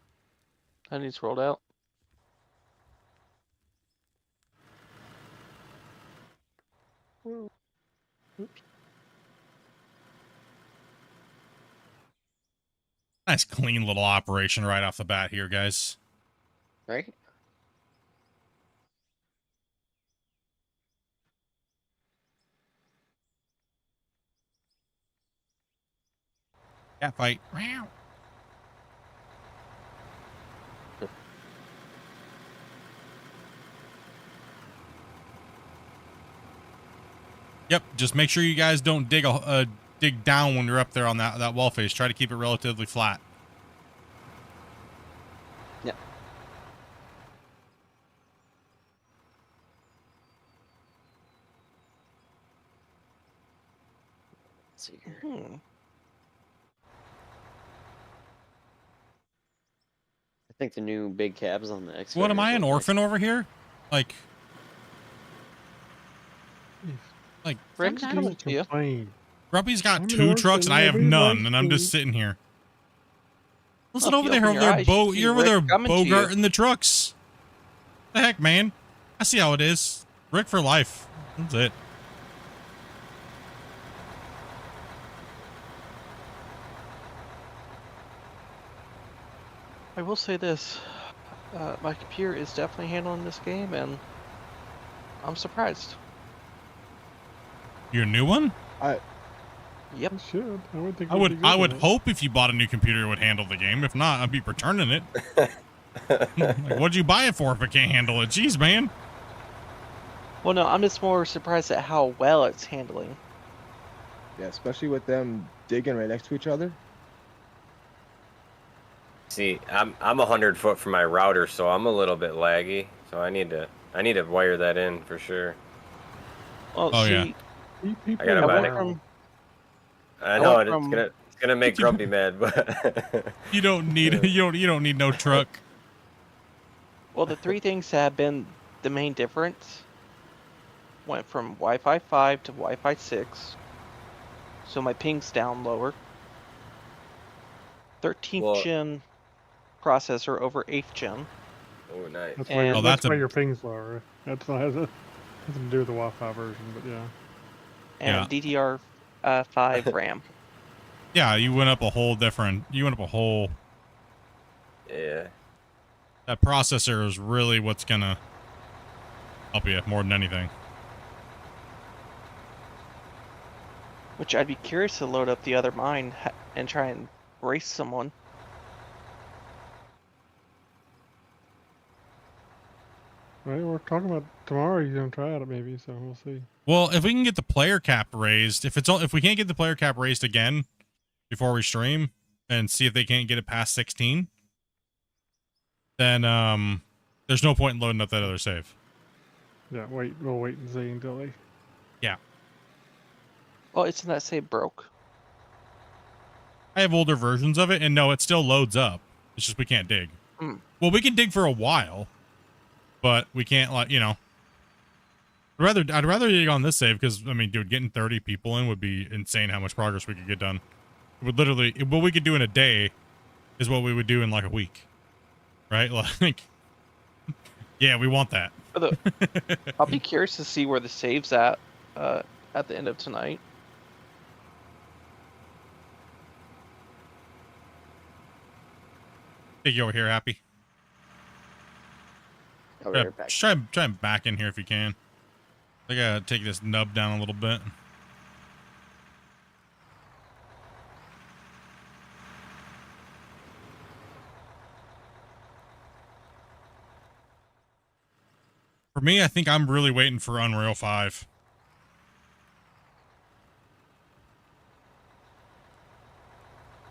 I need to roll out. Oops. Nice clean little operation right off the bat here, guys. Right? Cat fight. Yep, just make sure you guys don't dig down when you're up there on that wall face. Try to keep it relatively flat. Yep. Let's see here. I think the new big cabs on the X. What am I, an orphan over here? Like Rick's coming to you. Grumpy's got I'm 2 an trucks and I have orphan, nobody none, and I'm likes just me. sitting here. Listen Well, over if there, you over open your there, eyes, Bo. you see You're over there, Rick coming to you. Bogarting the trucks. The heck, man? I see how it is. Rick for life. That's it. I will say this. My computer is definitely handling this game, and I'm surprised. Your new one? Yep. It should. I would think. I it'd would be good I would with it. hope if you bought a new computer it would handle the game. If not, I'd be returning it. Like, what'd you buy it for if it can't handle it? Jeez, man. Well, no, I'm just more surprised at how well it's handling. Yeah, especially with them digging right next to each other. See, I'm 100 foot from my router, so I'm a little bit laggy. So I need to wire that in for sure. Well, Oh, see, yeah. I gotta I buy went it. from I know went it's gonna make Grumpy mad, but You don't need you don't need no truck. Well, the three things that have been the main difference went from Wi-Fi 5 to Wi-Fi 6. So my ping's down lower. 13th gen processor over 8th gen. Oh, nice. That's why, And that's why your ping's lower. That's not has nothing to do with the Wi-Fi version, but yeah. And DDR5 RAM. Yeah, you went up a whole different. You went up a whole. Yeah. That processor is really what's gonna help you more than anything. Which I'd be curious to load up the other mine and try and race someone. Right, we're talking about tomorrow. You're gonna try it maybe, so we'll see. Well, if we can get the player cap raised, if we can't get the player cap raised again before we stream and see if they can't get it past 16, then there's no point in loading up that other save. Yeah, we'll wait and see until they. Yeah. Well, isn't that save broke? I have older versions of it, and no, it still loads up. It's just we can't dig. Well, we can dig for a while, but we can't, like, you know. I'd rather dig on this save because, I mean, dude, getting 30 people in would be insane how much progress we could get done. It would literally, what we could do in a day is what we would do in like a week. Right? Like, yeah, we want that. I'll be curious to see where the save's at the end of tonight. Take you over here, Happy. Just try and back in here if you can. I gotta take this nub down a little bit. For me, I think I'm really waiting for Unreal 5.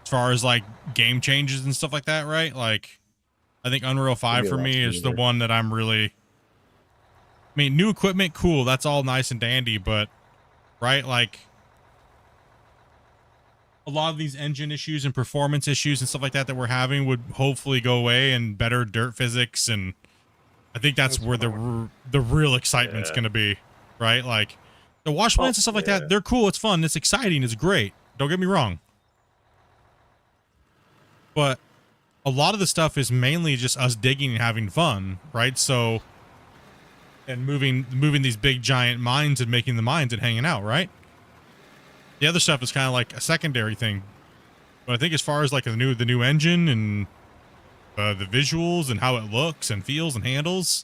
As far as like game changes and stuff like that, right? Like, I think Unreal 5 for me is the one that I'm really. I mean, new equipment, cool. That's all nice and dandy, but right, like a lot of these engine issues and performance issues and stuff like that we're having would hopefully go away, and better dirt physics, and I think that's where the real excitement's going to be, right? Like the wash plants and stuff like that, they're cool, it's fun, it's exciting, it's great. Don't get me wrong. But a lot of the stuff is mainly just us digging and having fun, right? So, and moving these big giant mines and making the mines and hanging out, right? The other stuff is kind of like a secondary thing. But I think as far as like the new engine and the visuals and how it looks and feels and handles,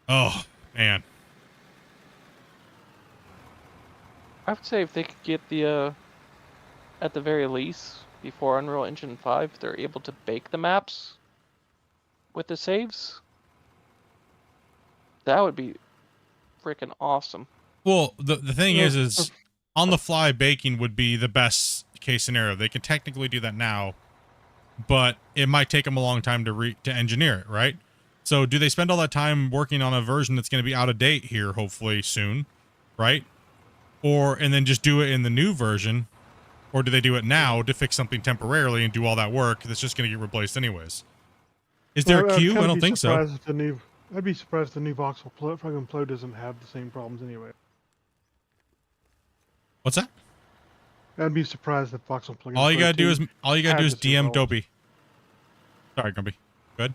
oh man, I would say if they could get the at the very least before Unreal Engine 5, they're able to bake the maps with the saves. That would be freaking awesome. Well, the thing is on the fly baking would be the best case scenario. They can technically do that now, but it might take them a long time to engineer it, right? So do they spend all that time working on a version that's going to be out of date here, hopefully soon, right? And then just do it in the new version, or do they do it now to fix something temporarily and do all that work that's just going to get replaced anyways? Is there a queue? I don't think so. I'd be surprised if the new voxel flow doesn't have the same problems anyway. What's that? I'd be surprised if voxel plugin. All you gotta do is DM Dopey. Sorry, Grumpy. Good.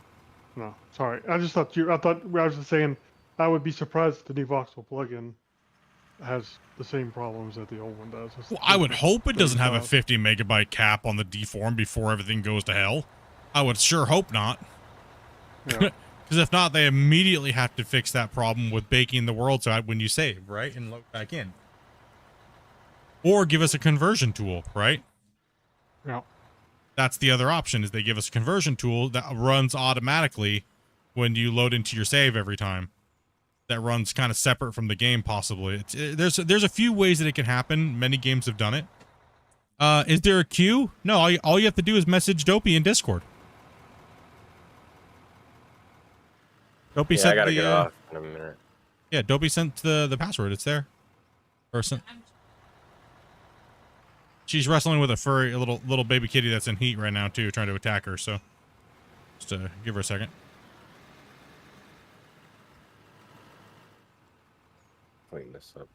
No, sorry. I was just saying I would be surprised if the new voxel plugin has the same problems that the old one does. Well, I would hope it doesn't have a 50 megabyte cap on the deform before everything goes to hell. I would sure hope not. Because if not, they immediately have to fix that problem with baking the world side when you save, right? And load back in. Or give us a conversion tool, right? Yeah. That's the other option, is they give us a conversion tool that runs automatically when you load into your save every time. That runs kind of separate from the game, possibly. There's a few ways that it can happen. Many games have done it. Is there a queue? No, all you have to do is message Dopey in Discord. Dopey sent I gotta get off in a minute. Yeah, Dopey sent the password. It's there. She's wrestling with a little baby kitty that's in heat right now too, trying to attack her. So, just give her a second. clean this up.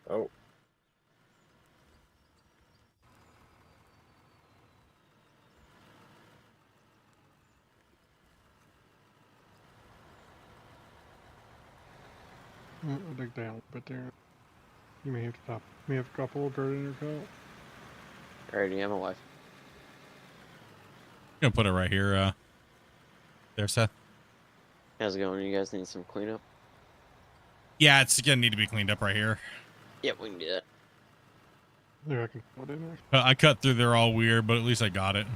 Oh. I'll dig down a little bit there. You may have to stop. May have to drop a little dirt in your coat. Alrighty, I'm alive. I'm gonna put it right here. There, Seth. How's it going? You guys need some cleanup? Yeah, it's gonna need to be cleaned up right here. Yep, we can do that. There, I can put it in there. I cut through there all weird, but at least I got it.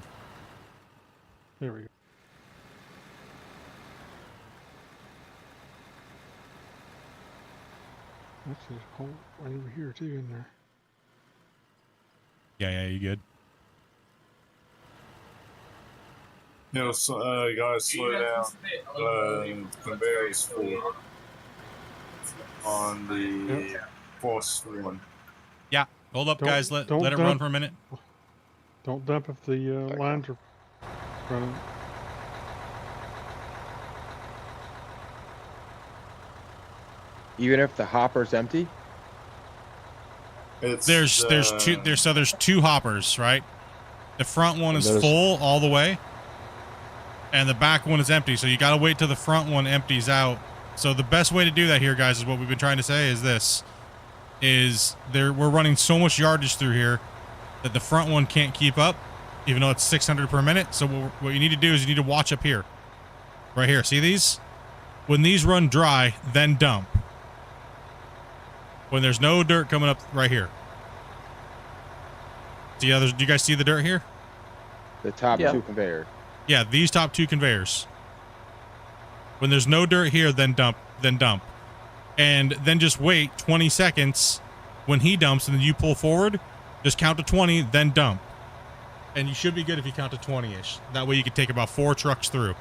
There we go. That's a hole right over here too in there. Yeah, you good. You know, so, you gotta slow down. Conveyor's full on the first one. Yeah, hold up, guys. Let it dump, run for a minute. Don't dump if the lines are running. Even if the hopper's empty? There's two hoppers, right? The front one is full all the way, and the back one is empty. So you got to wait till the front one empties out. So the best way to do that here, guys, is what we've been trying to say is this: we're running so much yardage through here that the front one can't keep up, even though it's 600 per minute. So what you need to do is you need to watch up here, right here. See these? When these run dry, then dump. When there's no dirt coming up right here. Do you guys see the dirt here? The top two conveyor. Yeah, these top two conveyors. When there's no dirt here, then dump. And then just wait 20 seconds when he dumps, and then you pull forward. Just count to 20, then dump. And you should be good if you count to 20-ish. That way you can take about 4 trucks through.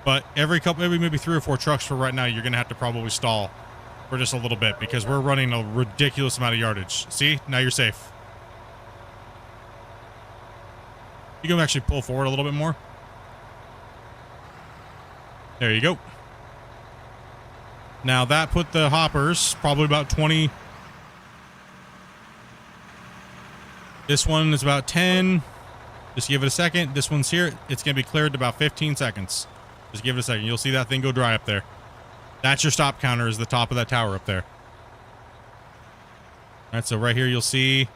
But every maybe 3 or 4 trucks for right now, you're going to have to probably stall for just a little bit because we're running a ridiculous amount of yardage. See? Now you're safe. You can actually pull forward a little bit more. There you go. Now that put the hoppers probably about 20. This one is about 10. Just give it a second. This one's here. It's going to be cleared in about 15 seconds. Just give it a second. You'll see that thing go dry up there. That's your stop counter, is the top of that tower up there. All right, so right here you'll see.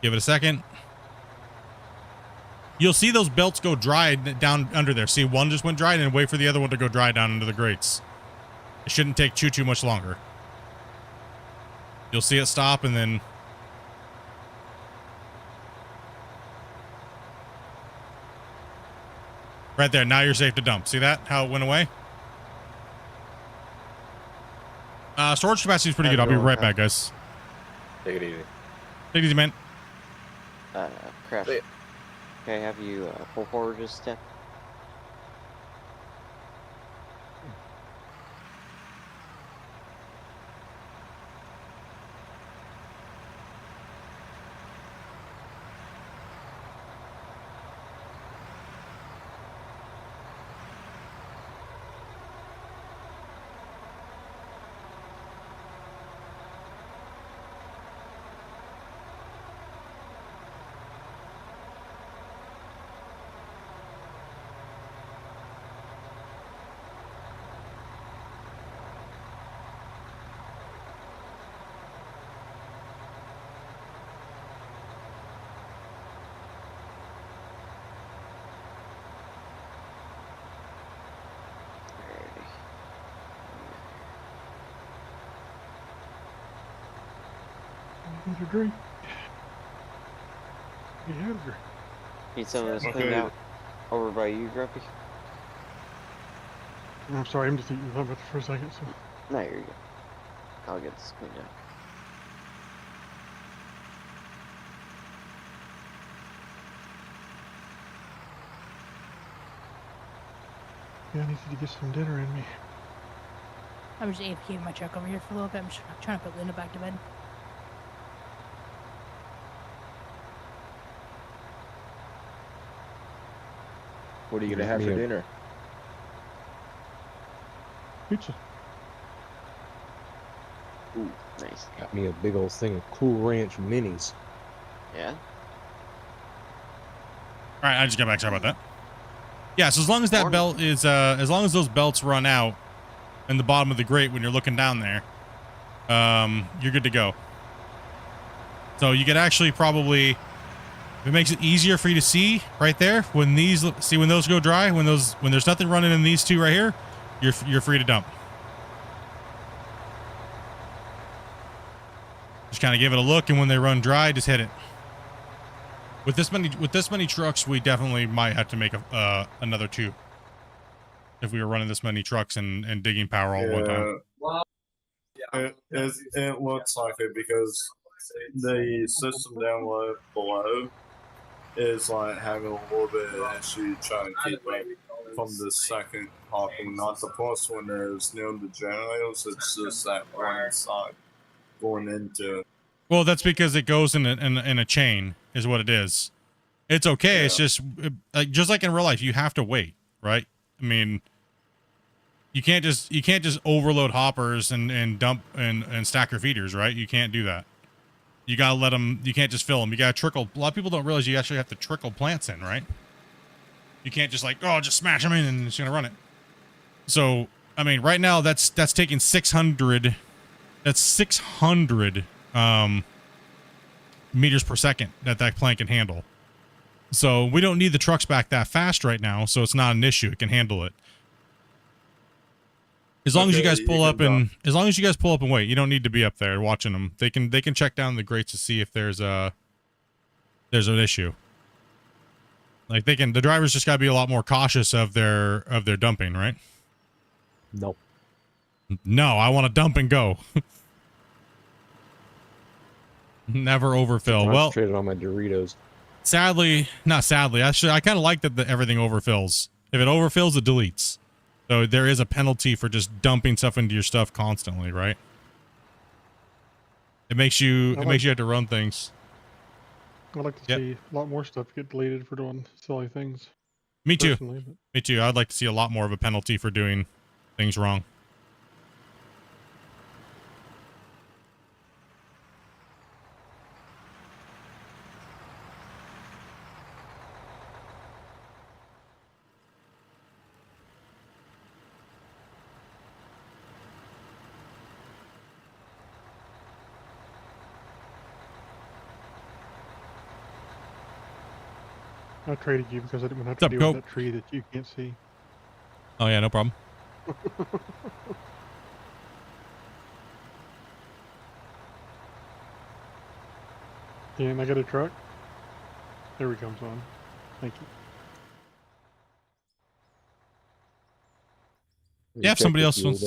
Give it a second. You'll see those belts go dry down under there. See, one just went dry, and then wait for the other one to go dry down under the grates. It shouldn't take too much longer. You'll see it stop, and then... Right there. Now you're safe to dump. See that? How it went away? Storage capacity is pretty good. I'll be right back, guys. Take it easy. Take it easy, man. Crash. Can I have you pull forward just a step? Need a drink. You have a drink. Need some of this cleaned out over by you, Grumpy? I'm sorry, I'm just eating something for a second. So. No, you're good. I'll get this cleaned out. Yeah, I need to get some dinner in me. I'm just AFK in my truck over here for a little bit. I'm trying to put Linda back to bed. What are you gonna Got have me for a- dinner? Pizza. Ooh, nice. Got me a big old thing of Cool Ranch minis. Yeah. All right, I just got back. Sorry about that. Yeah, so as long as that belt is, as long as those belts run out in the bottom of the grate when you're looking down there, you're good to go. So you could actually probably, if it makes it easier for you to see right there, when these, see when those go dry, when there's nothing running in these two right here, you're free to dump. Just kind of give it a look, and when they run dry, just hit it. With this many trucks, we definitely might have to make another 2. If we were running this many trucks and digging power all at one time. Well, it looks like it because the system down below is like having a little bit of issue trying to keep up from the second hopping, not the first one. There's near the generators. It's just that one side going into it. Well, that's because it goes in a chain, is what it is. It's okay. Yeah. It's just like in real life, you have to wait, right? I mean, you can't just overload hoppers and dump and stack your feeders, right? You can't do that. You gotta let them. You can't just fill them. You gotta trickle. A lot of people don't realize you actually have to trickle plants in, right? You can't just like, oh, just smash them in and it's gonna run it. So, I mean, right now that's taking 600. That's 600 meters per second that plant can handle. So we don't need the trucks back that fast right now, so it's not an issue. It can handle it. As long as you guys pull up and wait, you don't need to be up there watching them. They can check down the grates to see if there's an issue. Like the drivers just gotta be a lot more cautious of their dumping, right? Nope. No, I want to dump and go. Never overfill. Well, traded on my Doritos. Sadly, not sadly. I kind of like that everything overfills. If it overfills, it deletes. So there is a penalty for just dumping stuff into your stuff constantly, right? It makes you have to run things. I'd like to see a lot more stuff get deleted for doing silly things. Me too. But... Me too. I'd like to see a lot more of a penalty for doing things wrong. I traded you because I didn't have to deal with that tree that you can't see. Oh yeah, no problem. And I got a truck. There he comes on. Thank you. Yeah, if somebody else wants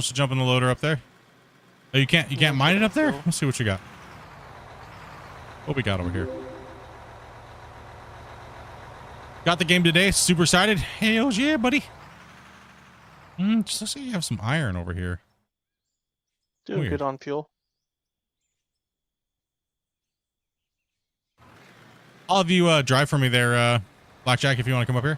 to jump in the loader up there. Oh, you can't mine it up there? Let's see what you got. What we got over here. Got the game today. Super excited. Hells yeah, buddy. Just looks like you have some iron over here. Doing good on fuel. I'll have you drive for me there, Blackjack, if you want to come up here.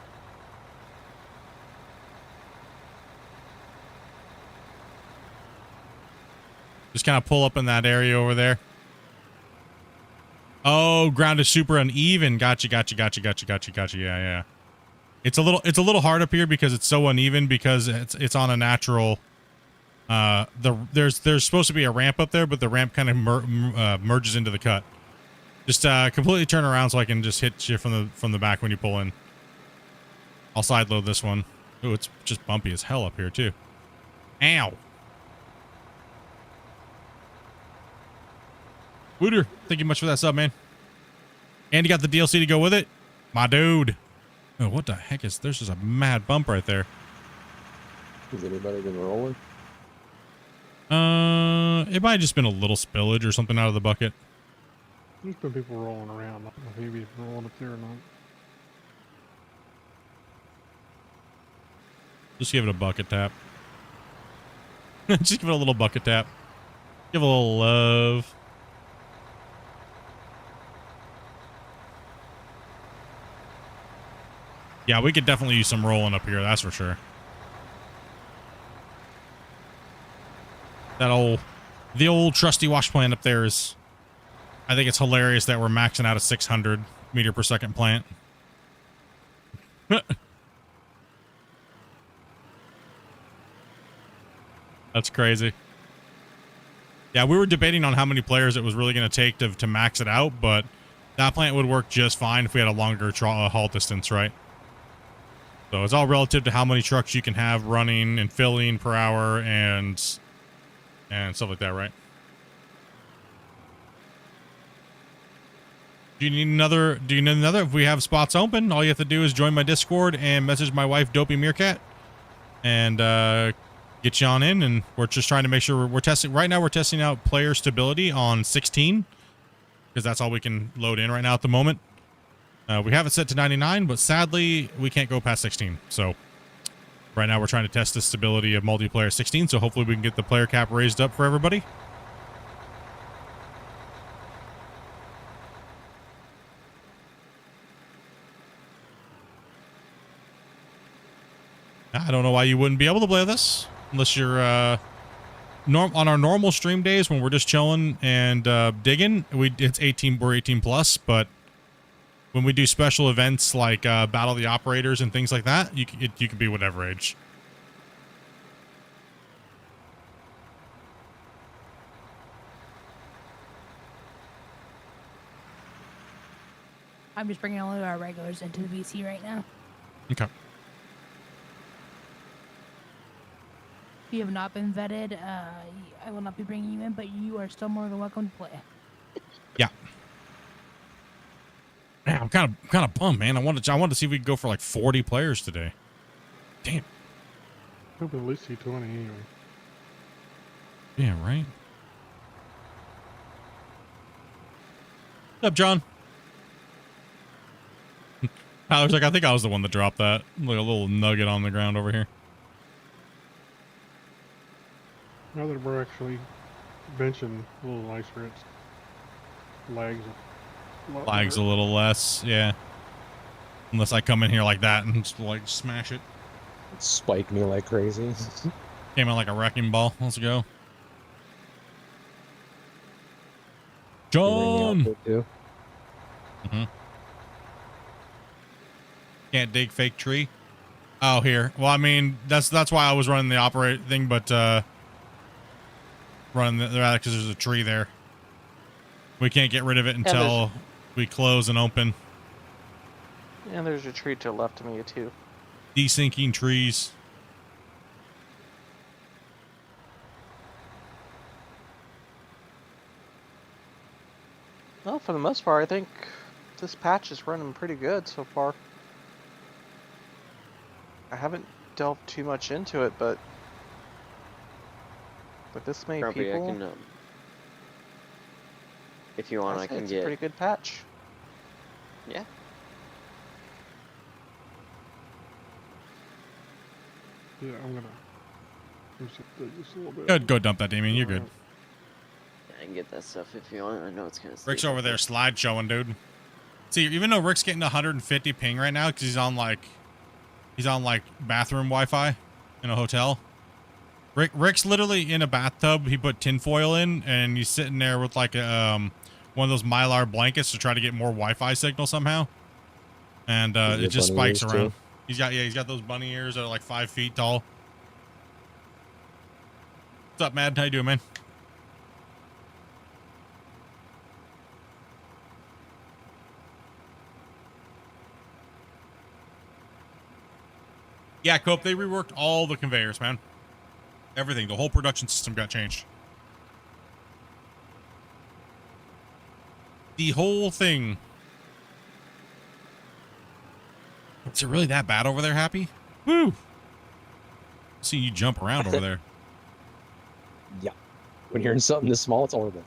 Just kind of pull up in that area over there. Oh, ground is super uneven. Gotcha. Yeah. It's a little hard up here because it's so uneven because it's on a natural. There's supposed to be a ramp up there, but the ramp kind of merges into the cut. Just completely turn around so I can just hit you from the back when you pull in. I'll side load this one. Ooh, it's just bumpy as hell up here too. Ow. Wooter, thank you much for that sub, man. And you got the DLC to go with it? My dude. Oh, what the heck is... There's just a mad bump right there. Has anybody been rolling? It might have just been a little spillage or something out of the bucket. There's been people rolling around. I don't know if anybody's rolling up there or not. Just give it a bucket tap. Just give it a little bucket tap. Give it a little love. Yeah, we could definitely use some rolling up here. That's for sure. The old trusty wash plant up there is, I think it's hilarious that we're maxing out a 600 meter per second plant. That's crazy. Yeah, we were debating on how many players it was really going to take to max it out, but that plant would work just fine if we had a longer haul distance, right? So it's all relative to how many trucks you can have running and filling per hour and stuff like that, right? Do you need another? If we have spots open, all you have to do is join my Discord and message my wife, Dopey Meerkat, and get you on in. And we're just trying to make sure we're testing. Right now, we're testing out player stability on 16 because that's all we can load in right now at the moment. We have it set to 99, but sadly, we can't go past 16. So right now, we're trying to test the stability of multiplayer 16. So hopefully, we can get the player cap raised up for everybody. I don't know why you wouldn't be able to play this unless you're on our normal stream days when we're just chilling and digging. It's 18. We're 18 plus, but when we do special events like Battle of the Operators and things like that, you can be whatever age. I'm just bringing all of our regulars into the VC right now. Okay. If you have not been vetted, I will not be bringing you in, but you are still more than welcome to play. Yeah. Man, I'm kind of bummed, man. I wanted to see if we could go for like 40 players today. Damn. Hope at least see 20 anyway. Yeah, right. What's up, John? I was like, I think I was the one that dropped that. Like a little nugget on the ground over here. Now that we're actually benching a little nicer, it's lags A little less, yeah. Unless I come in here like that and just like smash it. Spike me like crazy. Came in like a wrecking ball. Let's go. John! Mm-hmm. Can't dig fake tree. Oh, here. Well, I mean, that's why I was running the operate thing, but running that because there's a tree there. We can't get rid of it until we close and open. And there's a tree to the left of me too. Desinking trees. Well, for the most part, I think this patch is running pretty good so far. I haven't delved too much into it, but with this many Grumpy, people, I can, if you want, I can it's get a pretty good patch. Yeah. Yeah, I'm gonna just a little bit. Go dump that, Damien. You're good. I can get that stuff if you want. I know it's kind of. Rick's over there slide showing, dude. See, even though Rick's getting 150 ping right now because he's on like bathroom Wi-Fi in a hotel. Rick's literally in a bathtub. He put tinfoil in, and he's sitting there with like one of those Mylar blankets to try to get more Wi-Fi signal somehow. And it just spikes around. Too? He's got those bunny ears that are like 5 feet tall. What's up, Mad? How you doing, man? Yeah, Cope, they reworked all the conveyors, man. Everything. The whole production system got changed. The whole thing. Is it really that bad over there, Happy? Woo! See you jump around over there. Yeah. When you're in something this small, it's horrible.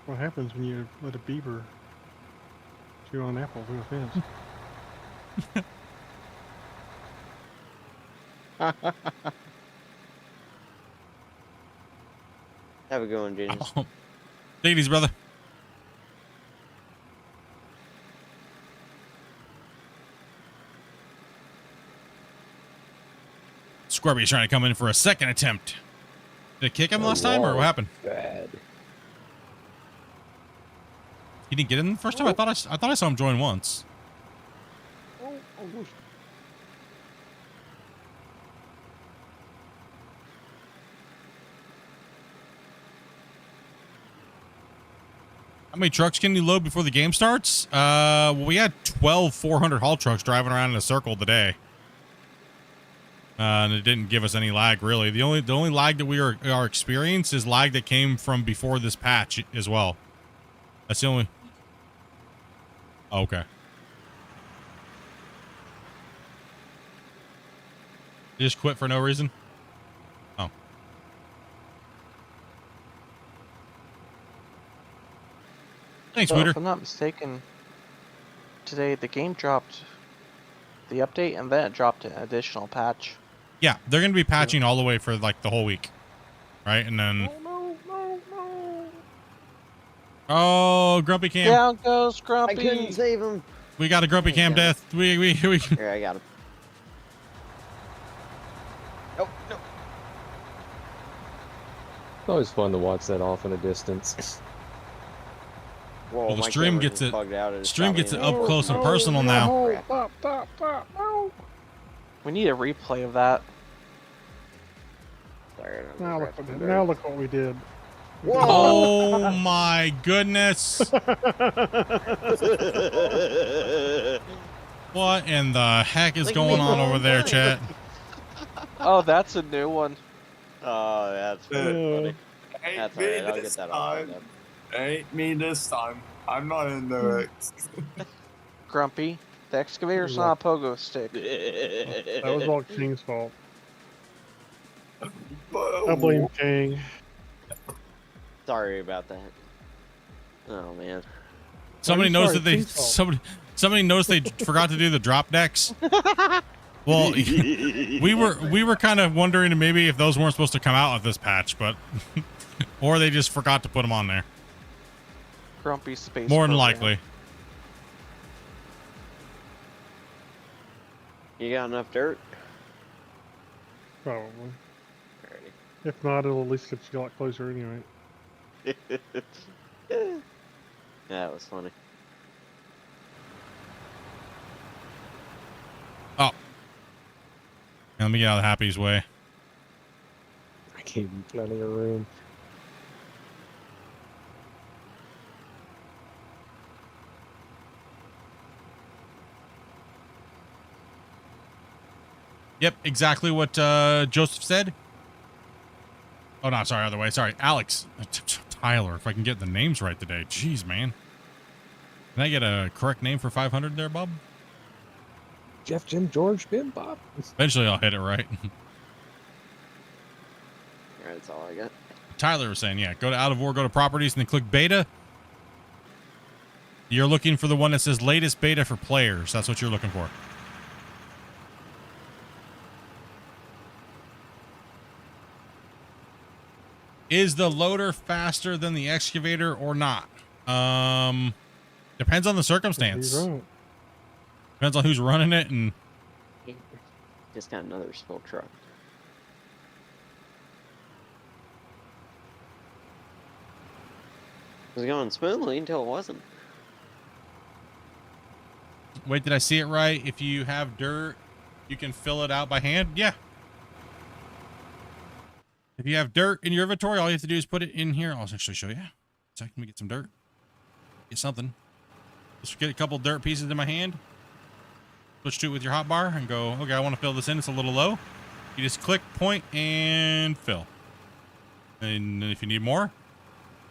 What happens when you let a beaver chew on apples in a fence? Have a good one, Genius. Oh. Take it easy, brother. Scorby's trying to come in for a second attempt. Did it kick him last time, or what happened? Bad. He didn't get in the first time. I thought I saw him join once. Oh, almost. How many trucks can you load before the game starts? Well, we had 12 400 haul trucks driving around in a circle today. And it didn't give us any lag, really. The only lag that we are experiencing is lag that came from before this patch as well. That's the only... Oh, okay. You just quit for no reason? Oh. Thanks, So, Mooter. if I'm not mistaken, today the game dropped the update and then it dropped an additional patch. Yeah, they're going to be patching all the way for like the whole week. Right? And then... Oh, Grumpy Cam. Down goes Grumpy. I couldn't save him. We got a Grumpy Cam death. We Here, I got him. Oh, no. It's always fun to watch that off in a distance. Whoa, well, the my stream camera gets just it. bugged out. It Stream shot me gets in it the- up close and Oh, personal now. We need a replay of that. Sorry, Now look what we did. Oh my goodness. What in the heck is going on over there, chat? Oh, that's a new one. Oh, that's funny. That's me alright, I'll get this that all time. lined up. Ain't me this time. I'm not into it. Grumpy, the excavator's not a pogo stick. That was all King's fault. I blame King. Sorry about that. Oh man. Somebody knows that they somebody knows they forgot to do the drop decks. Well, we were kind of wondering maybe if those weren't supposed to come out of this patch, but or they just forgot to put them on there. Grumpy space. More than program. likely. You got enough dirt? Probably. Alrighty. If not, it'll at least get you a lot closer anyway. That was funny. Oh. Let me get out of Happy's way. I gave you plenty of room. Yep, exactly what Joseph said. Oh, no, sorry, other way. Sorry, Alex. Tyler, if I can get the names right today. Jeez, man. Can I get a correct name for 500 there, Bob? Jeff, Jim, George, Bim, Bob. Eventually I'll hit it right. Alright, that's all I got. Tyler was saying, yeah, go to Out of War, go to Properties, and then click Beta. You're looking for the one that says Latest Beta for Players. That's what you're looking for. Is the loader faster than the excavator or not? Depends on the circumstance. Depends on who's running it and... Just got another small truck. It was going smoothly until it wasn't. Wait, did I see it right? If you have dirt, you can fill it out by hand? Yeah. If you have dirt in your inventory, all you have to do is put it in here. I'll actually show you. So let me get some dirt. Get something. Just get a couple dirt pieces in my hand. Switch to it with your hotbar and go, okay, I want to fill this in. It's a little low. You just click, point, and fill. And then if you need more,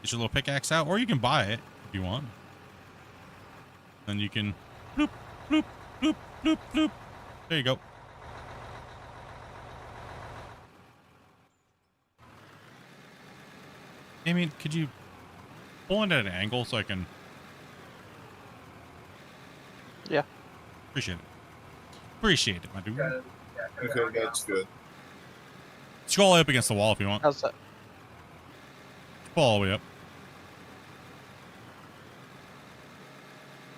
get your little pickaxe out, or you can buy it if you want. Then you can bloop, bloop, bloop, bloop, bloop. There you go. I mean, could you pull it at an angle so I can... Yeah. Appreciate it. Appreciate it, my dude. Okay, that's good. Scroll up against the wall if you want. How's that? Pull all the way up.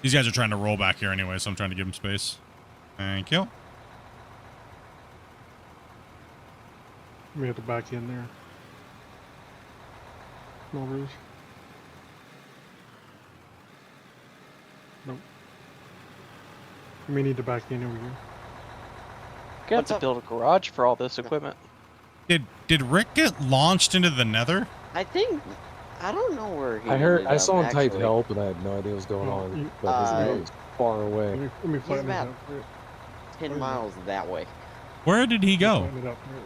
These guys are trying to roll back here anyway, so I'm trying to give them space. Thank you. We have to back in there. No rules. Nope. We need to back in over here. Gonna have to build a garage for all this equipment. Did Rick get launched into the Nether? I think I don't know where he. I saw him type help, and I had no idea what was going on. But his name was far away. Let me He's flatten this about out for you. 10 miles that way. Where did he go? Flatten it out for you.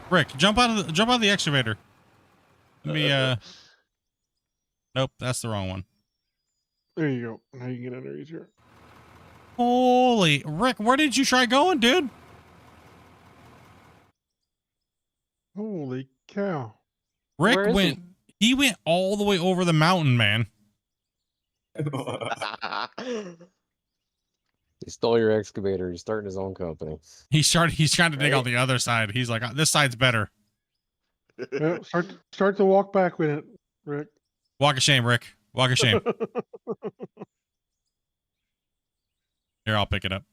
Rick, jump out of the excavator. Let me Nope, that's the wrong one. There you go. Now you can get under easier. Holy Rick, where did you try going, dude? Holy cow. Rick he went all the way over the mountain, man. He stole your excavator. He's starting his own company. He's trying to dig on the other side. He's like, this side's better. Yeah, start to walk back with it, Rick. Walk of shame, Rick. Walk of shame. Here, I'll pick it up.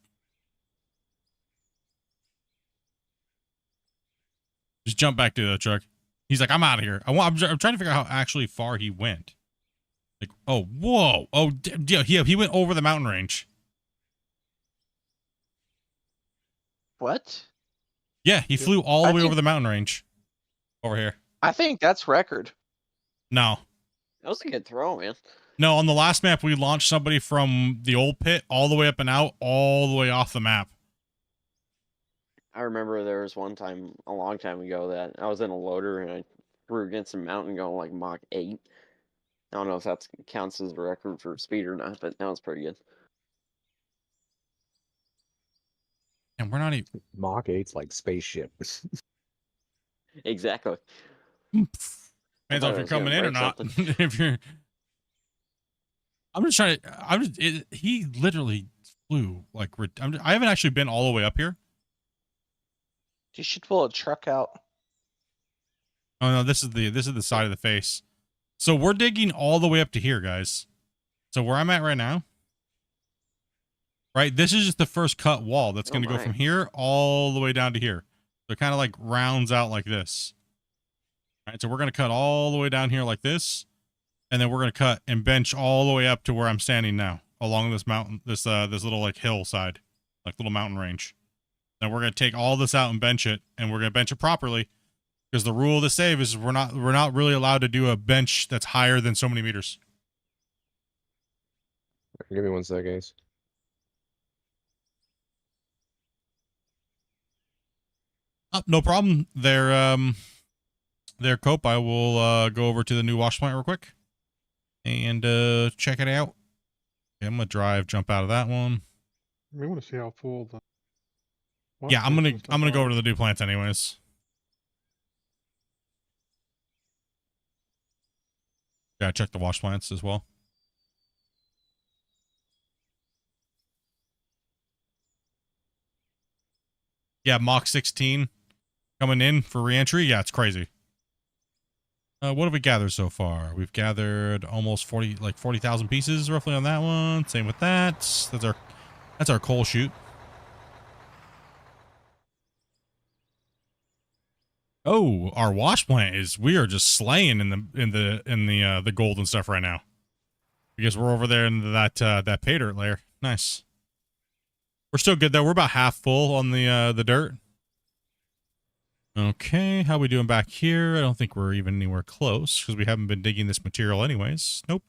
Just jump back to the truck. He's like, I'm out of here. I'm trying to figure out how actually far he went. Like, oh, whoa. Oh, yeah, he went over the mountain range. What? Yeah, he flew all the way over the mountain range. Over here. I think that's record. No. That was a good throw, man. No, on the last map, we launched somebody from the old pit all the way up and out, all the way off the map. I remember there was one time, a long time ago, that I was in a loader and I threw against a mountain going like Mach 8. I don't know if that counts as a record for speed or not, but that was pretty good. And we're not even... Mach 8's like spaceship. Exactly. Depends on if you're coming in or not. If you're... I'm just trying to... he literally flew like... I haven't actually been all the way up here. You should pull a truck out. Oh no, this is the side of the face. So we're digging all the way up to here, guys. So where I'm at right now, right? This is just the first cut wall that's going to go from here all the way down to here. So it kind of like rounds out like this. All right, so we're going to cut all the way down here like this, and then we're going to cut and bench all the way up to where I'm standing now, along this mountain, this little like hillside, like little mountain range. Then we're going to take all this out and bench it, and we're going to bench it properly, because the rule of the save is we're not really allowed to do a bench that's higher than so many meters. Give me 1 sec, guys. Oh, no problem. Their cope. I will go over to the new wash plant real quick and check it out. Okay, I'm gonna jump out of that one. We want to see how full the... Yeah, I'm gonna go over to the new plants anyways. Yeah, check the wash plants as well. Yeah, Mach 16 coming in for reentry. Yeah, it's crazy. What have we gathered so far? We've gathered almost 40,000 pieces roughly on that one. Same with that. That's our coal chute. Oh, our wash plant we are just slaying in the gold and stuff right now. Because we're over there in that pay dirt layer. Nice. We're still good though. We're about half full on the dirt. Okay, how we doing back here? I don't think we're even anywhere close because we haven't been digging this material anyways. Nope.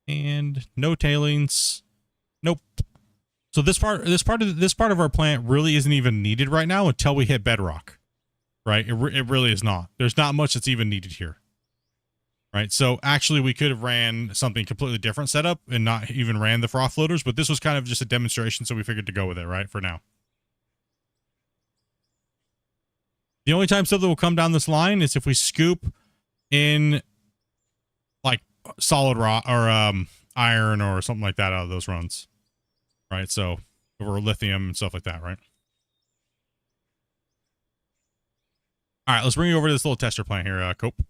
And no tailings. Nope. So this part of our plant really isn't even needed right now until we hit bedrock. Right? It really is not. There's not much that's even needed here. Right? So actually we could have ran something completely different setup and not even ran the froth floaters, but this was kind of just a demonstration, so we figured to go with it, right? For now. The only time something will come down this line is if we scoop in like solid rock or iron or something like that out of those runs. Right? So or lithium and stuff like that, right? All right, let's bring you over to this little tester plant here, Cope.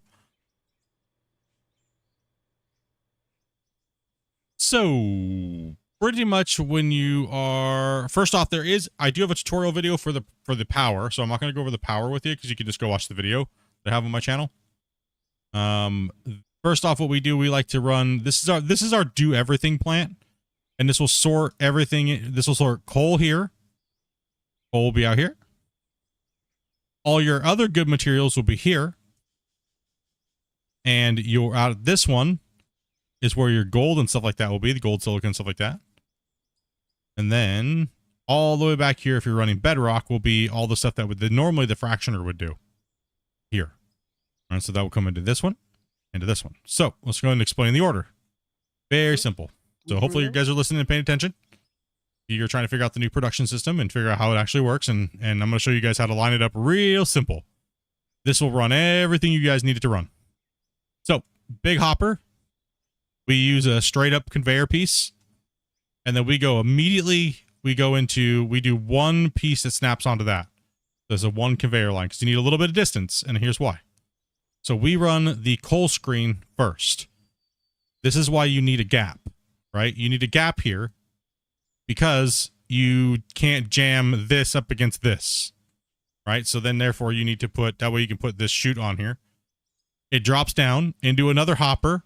So, pretty much when you are, first off, I do have a tutorial video for the power, so I'm not going to go over the power with you because you can just go watch the video that I have on my channel. First off, what we do, we like to run, this is our do everything plant, and this will sort everything. This will sort coal here. Coal will be out here. All your other good materials will be here. And you're out of this one is where your gold and stuff like that will be, the gold, silicon, stuff like that. And then all the way back here, if you're running bedrock, will be all the stuff that would normally the fractioner would do here. All right, so that will come into this one, into this one. So let's go ahead and explain the order. Very simple. So hopefully you guys are listening and paying attention. You're trying to figure out the new production system and figure out how it actually works. And I'm going to show you guys how to line it up real simple. This will run everything you guys need it to run. So big hopper, we use a straight up conveyor piece. And then we go immediately, we do one piece that snaps onto that. There's a one conveyor line because you need a little bit of distance. And here's why. So we run the coal screen first. This is why you need a gap, right? You need a gap here because you can't jam this up against this, right? So then therefore you need to put, that way you can put this chute on here. It drops down into another hopper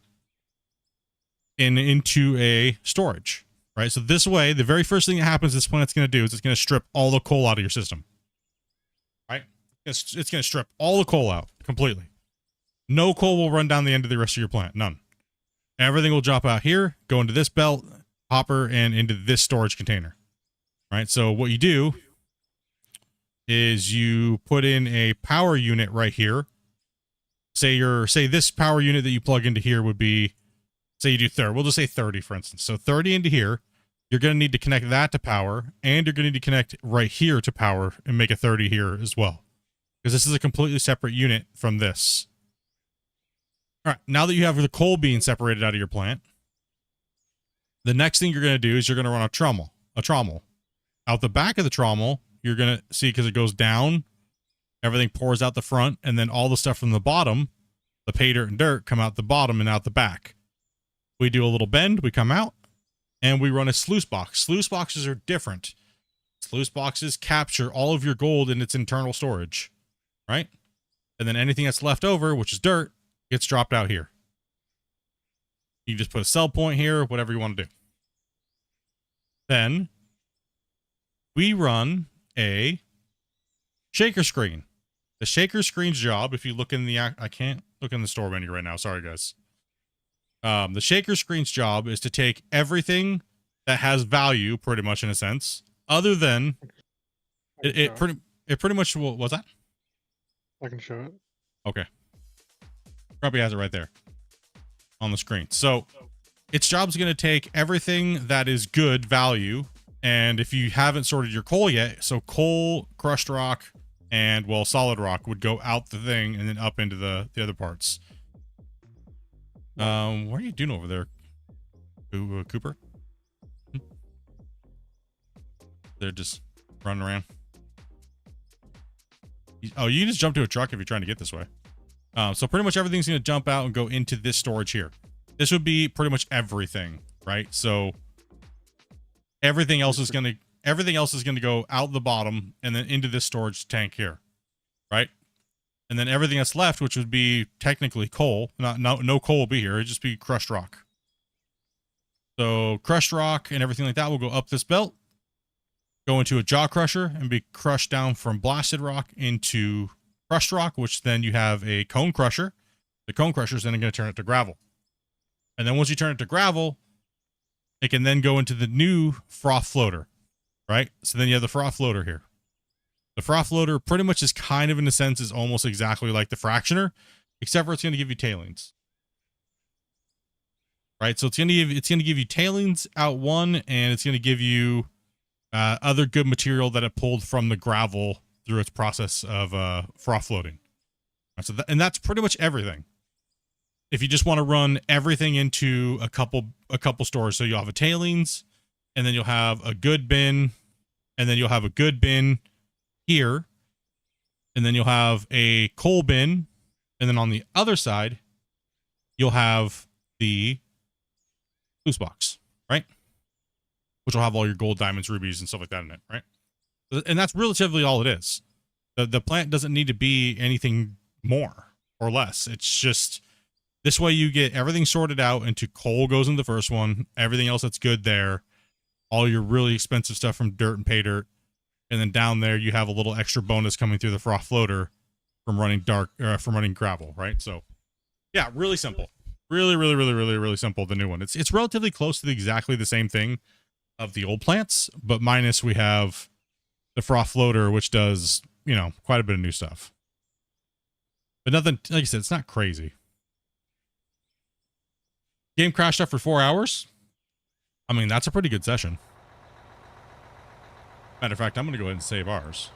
and into a storage, right? So this way, the very first thing that happens this plant's going to do is it's going to strip all the coal out of your system, right? It's going to strip all the coal out completely. No coal will run down the end of the rest of your plant. None. Everything will drop out here, go into this belt, hopper, and into this storage container, right? So what you do is you put in a power unit right here. Say this power unit that you plug into here would be, say you do 30. We'll just say 30, for instance. So 30 into here. You're going to need to connect that to power, and you're going to need to connect right here to power and make a 30 here as well, because this is a completely separate unit from this. All right, now that you have the coal being separated out of your plant, the next thing you're going to do is you're going to run a trommel. Out the back of the trommel, you're going to see, because it goes down, everything pours out the front, and then all the stuff from the bottom, the pay dirt and dirt, come out the bottom and out the back. We do a little bend, we come out, and we run a sluice box. Sluice boxes are different. Sluice boxes capture all of your gold in its internal storage, right? And then anything that's left over, which is dirt, gets dropped out here. You just put a sell point here, whatever you want to do. Then we run a shaker screen. The shaker screen's job, if you look in the, I can't look in the store menu right now. Sorry, guys. The shaker screen's job is to take everything that has value, pretty much in a sense, other than it pretty much will, what's that? I can show it. Okay. Probably has it right there on the screen. So its job is going to take everything that is good value. And if you haven't sorted your coal yet, so coal, crushed rock, and, well, solid rock would go out the thing and then up into the other parts. What are you doing over there, Cooper? They're just running around. Oh, you can just jump to a truck if you're trying to get this way. So pretty much everything's going to jump out and go into this storage here. This would be pretty much everything, right? So everything else is going to go out the bottom and then into this storage tank here, right? And then everything that's left, which would be technically coal, no coal will be here. It'd just be crushed rock. So crushed rock and everything like that will go up this belt, go into a jaw crusher, and be crushed down from blasted rock into crushed rock, which then you have a cone crusher. The cone crusher is then going to turn it to gravel. And then once you turn it to gravel, it can then go into the new froth floater, right? So then you have the froth floater here. The froth floater pretty much is kind of, in a sense, is almost exactly like the fractioner, except for it's going to give you tailings. Right? So it's going to give you tailings out one, and it's going to give you other good material that it pulled from the gravel through its process of froth floating. So and that's pretty much everything. If you just want to run everything into a couple stores, so you'll have a tailings, and then you'll have a good bin, and then you'll have a good bin here, and then you'll have a coal bin, and then on the other side, you'll have the sluice box, right? which will have all your gold, diamonds, rubies, and stuff like that in it, right? And that's relatively all it is. The plant doesn't need to be anything more or less. It's just this way you get everything sorted out into coal goes in the first one, everything else that's good there, all your really expensive stuff from dirt and pay dirt, and then down there you have a little extra bonus coming through the froth floater from running from running gravel, right? So yeah, really simple. Really simple, the new one. It's relatively close to exactly the same thing of the old plants, but minus we have the froth floater, which does, you know, quite a bit of new stuff. But nothing, like I said, it's not crazy. Game crashed after 4 hours. I mean, that's a pretty good session. Matter of fact, I'm going to go ahead and save ours.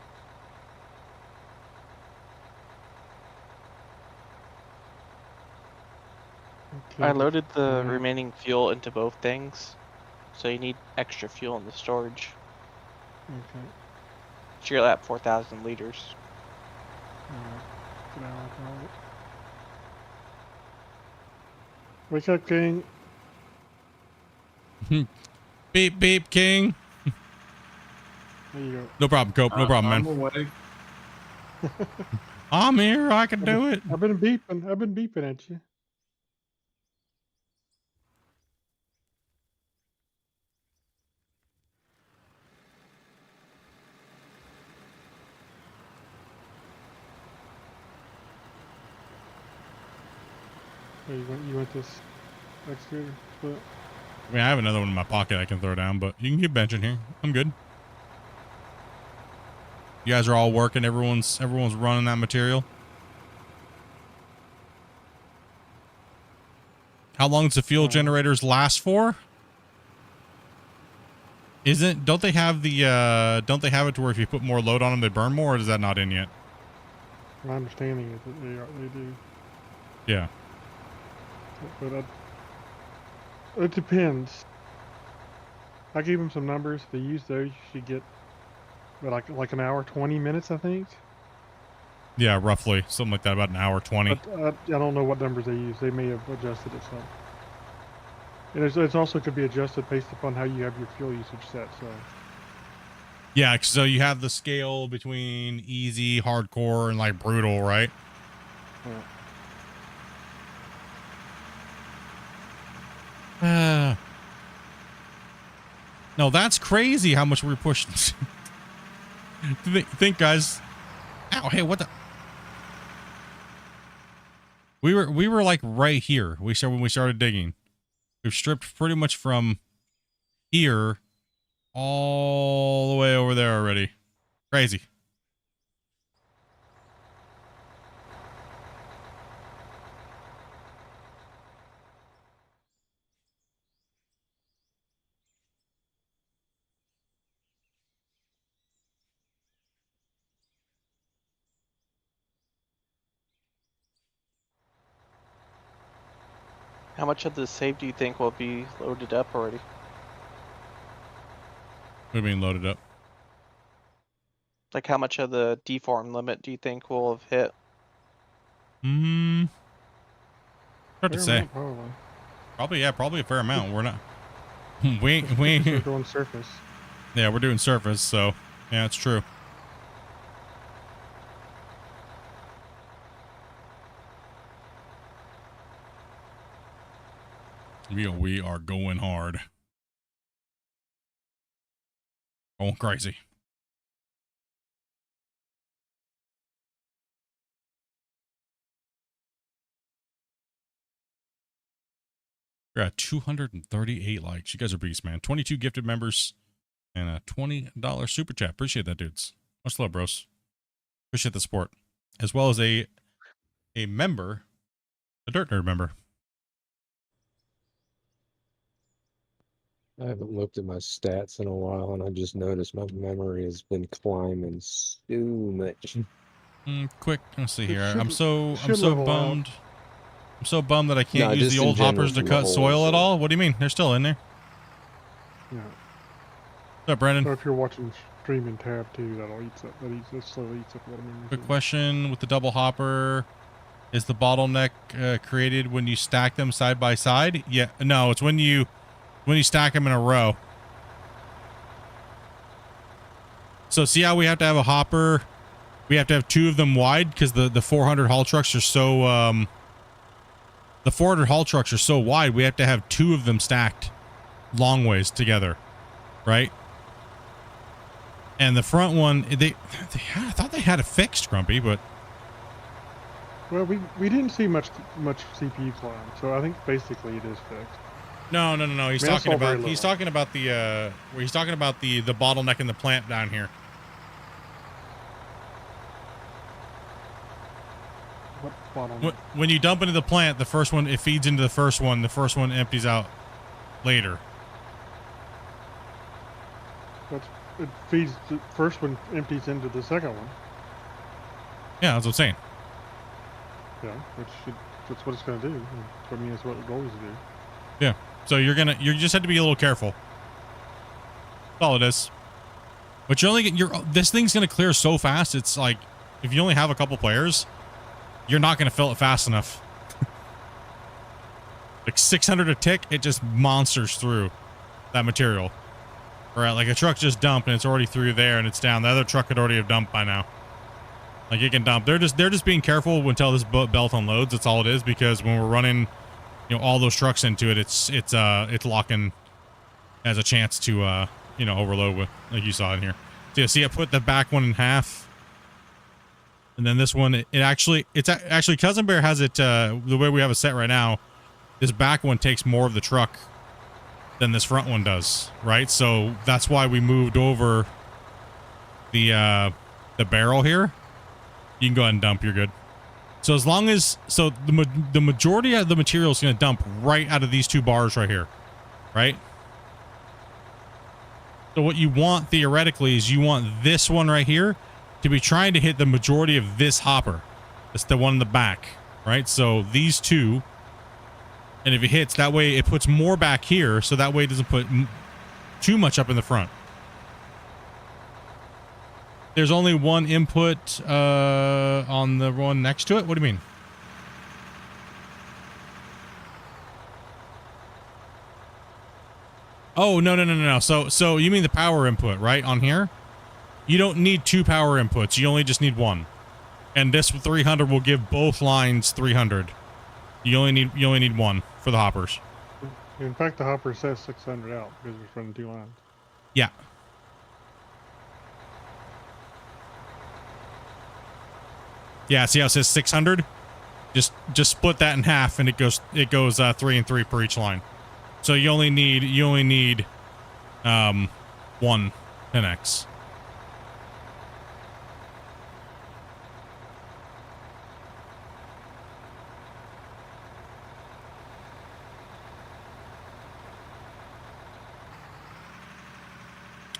I loaded the remaining fuel into both things, so you need extra fuel in the storage. Okay. So you're at 4,000 liters. Wake up, King. Beep, beep, King. There you go. No problem, Cope. No problem, I'm man. awake. I'm here. I can do it. I've been beeping at you. Oh, you want this excavator split? I mean, I have another one in my pocket I can throw down, but you can keep benching here. I'm good. You guys are all working. Everyone's running that material. How long does the fuel generators last for? Don't they have it to where if you put more load on them, they burn more, or is that not in yet? My understanding is that they do. Yeah. But it depends. I gave them some numbers. If they use those, you should get like an hour, 20 minutes, I think. Yeah, roughly. Something like that, about an hour, 20. But I don't know what numbers they use. They may have adjusted it some. And it's also could be adjusted based upon how you have your fuel usage set, so. Yeah, so you have the scale between easy, hardcore, and like brutal, right? No, that's crazy how much we're pushing. Think, guys. Ow, hey, what the? We were like right here. When we started digging. We've stripped pretty much from here all the way over there already. Crazy. How much of the save do you think will be loaded up already? What do you mean loaded up? Like how much of the deform limit do you think will have hit? Hard to say. Probably a fair amount. We're not. We're doing surface. Yeah, we're doing surface, so yeah, it's true. We are going hard. Going crazy. We're at 238 likes. You guys are beasts, man. 22 gifted members and a $20 super chat. Appreciate that, dudes. Much love, bros. Appreciate the support. As well as a member, a Dirt Nerd member. I haven't looked at my stats in a while, and I just noticed my memory has been climbing so much. Quick, let's see here. I'm so level bummed. I'm so bummed that I can't No, use just the in old general hoppers to from the cut holes, soil at so- all. What do you mean? They're still in there. Yeah. What's up, Brandon? Or if you're watching streaming tab too, that slowly eats up a lot of memory. Quick question with the double hopper. Is the bottleneck created when you stack them side by side? Yeah, no, it's when you stack them in a row. So see how we have to have a hopper? We have to have 2 of them wide because the 400 haul trucks are so the 400 haul trucks are so wide. We have to have 2 of them stacked long ways together, right? And the front one, I thought they had it fixed, Grumpy, but Well, we didn't see much CPU climb, so I think basically it is fixed. no. He's I mean, that's talking all very about the bottleneck in the plant down here. What bottleneck? When you dump into the plant, the first one, it feeds into the first one empties out later. It feeds the first one, empties into the second one. Yeah, that's what I'm saying. Yeah, that's what it's gonna do. I mean, that's what it always do. Yeah. So you just have to be a little careful. That's all it is. But this thing's gonna clear so fast. It's like, if you only have a couple players, you're not gonna fill it fast enough. Like 600 a tick, it just monsters through that material. Right, like a truck just dumped and it's already through there and it's down. The other truck could already have dumped by now. Like it can dump. They're just being careful until this belt unloads. That's all it is, because when we're running, all those trucks into it, it's locking as a chance to overload with, like you saw in here. So you see, I put the back one in half, and then this one, it's actually Cousin Bear has it the way we have it set right now. This back one takes more of the truck than this front one does, right? So that's why we moved over the barrel here. You can go ahead and dump. You're good. So as long as the majority of the material is going to dump right out of these 2 bars right here, right? So what you want theoretically is you want this one right here to be trying to hit the majority of this hopper. That's the one in the back, right? So these 2. And if it hits, that way it puts more back here, so that way it doesn't put too much up in the front. There's only one input on the one next to it? What do you mean? Oh, no. So you mean the power input, right? On here? You don't need 2 power inputs. You only just need 1. And this 300 will give both lines 300. You only need 1 for the hoppers. In fact, the hopper says 600 out because it's running 2 lines. Yeah. Yeah, see how it says 600? Just split that in half and it goes 3 and 3 per each line. So you only need 1 10x.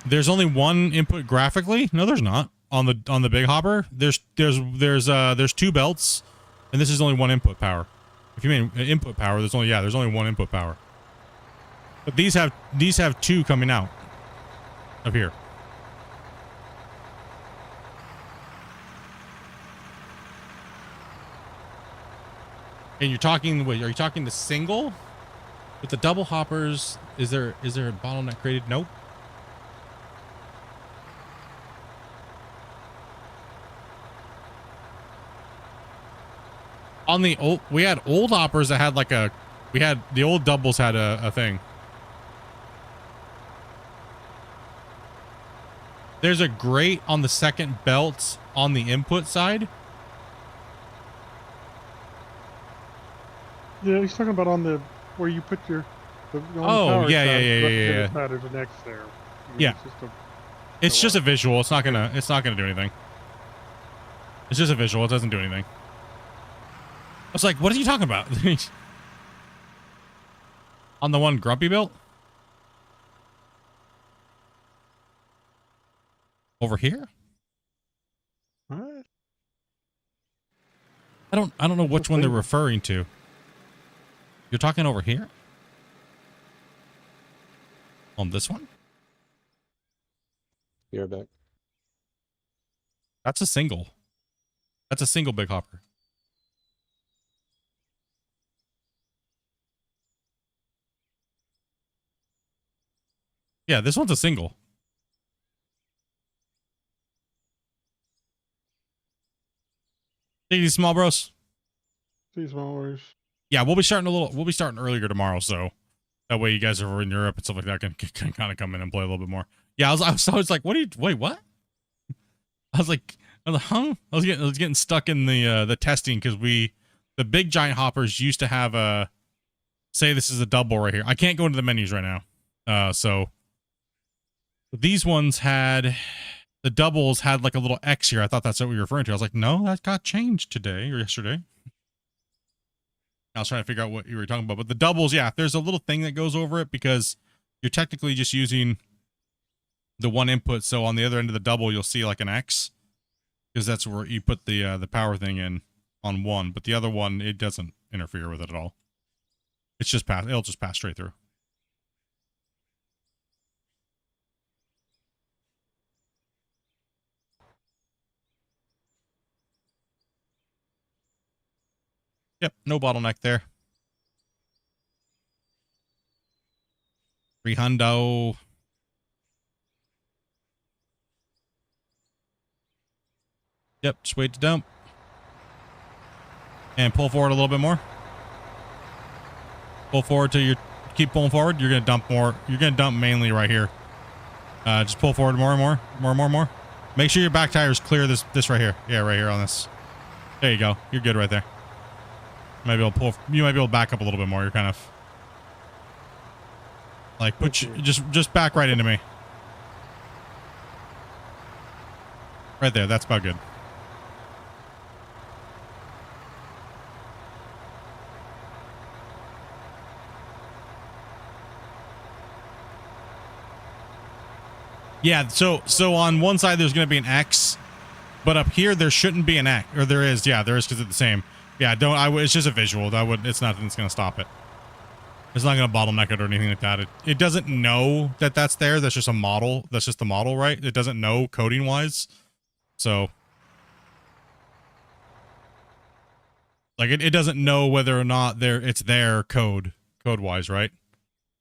There's only 1 input graphically? No, there's not. On the big hopper, there's 2 belts, and this is only 1 input power. If you mean input power, there's only 1 input power. But these have 2 coming out of here. And you're talking, wait, are you talking the single? With the double hoppers, is there a bottleneck created? Nope. On the old, we had old hoppers that had like the old doubles had a thing. There's a grate on the second belt on the input side. Yeah, he's talking about on the where you put the Oh, yeah. Side of the next there. Yeah. It's just a visual. It's not gonna do anything. It's just a visual. It doesn't do anything. I was like, what are you talking about? On the one Grumpy built? Over here? What? I don't know which one they're referring to. You're talking over here? On this one? Be right back. That's a single. That's a single big hopper. Yeah, this one's a single. Take these small bros. See small bros. Yeah, we'll be starting earlier tomorrow, so that way you guys are in Europe and stuff like that can kind of come in and play a little bit more. Yeah, I was like, wait, what? I was like, huh? I was getting stuck in the testing because the big giant hoppers used to have a, say this is a double right here. I can't go into the menus right now. So these ones the doubles had like a little X here. I thought that's what we were referring to. I was like, no, that got changed today or yesterday. I was trying to figure out what you were talking about, but the doubles, yeah, there's a little thing that goes over it because you're technically just using the one input. So on the other end of the double, you'll see like an X because that's where you put the power thing in on one, but the other one, it doesn't interfere with it at all. It's just it'll just pass straight through. Yep, no bottleneck there. 300. Yep, just wait to dump. And pull forward a little bit more. Pull forward till you keep pulling forward. You're going to dump more. You're going to dump mainly right here. Just pull forward more and more. Make sure your back tire is clear this right here. Yeah, right here on this. There you go. You're good right there. You might be able to back up a little bit more. You're kind of like just back right into me. Right there. That's about good. Yeah, so on one side there's going to be an X, but up here there shouldn't be an X, or there is. Yeah, there is because it's the same. Yeah, it's just a visual. It's nothing that's going to stop it. It's not going to bottleneck it or anything like that. It doesn't know that that's there. That's just a model. That's just the model, right? It doesn't know coding wise. So like it doesn't know whether or not it's there code wise, right?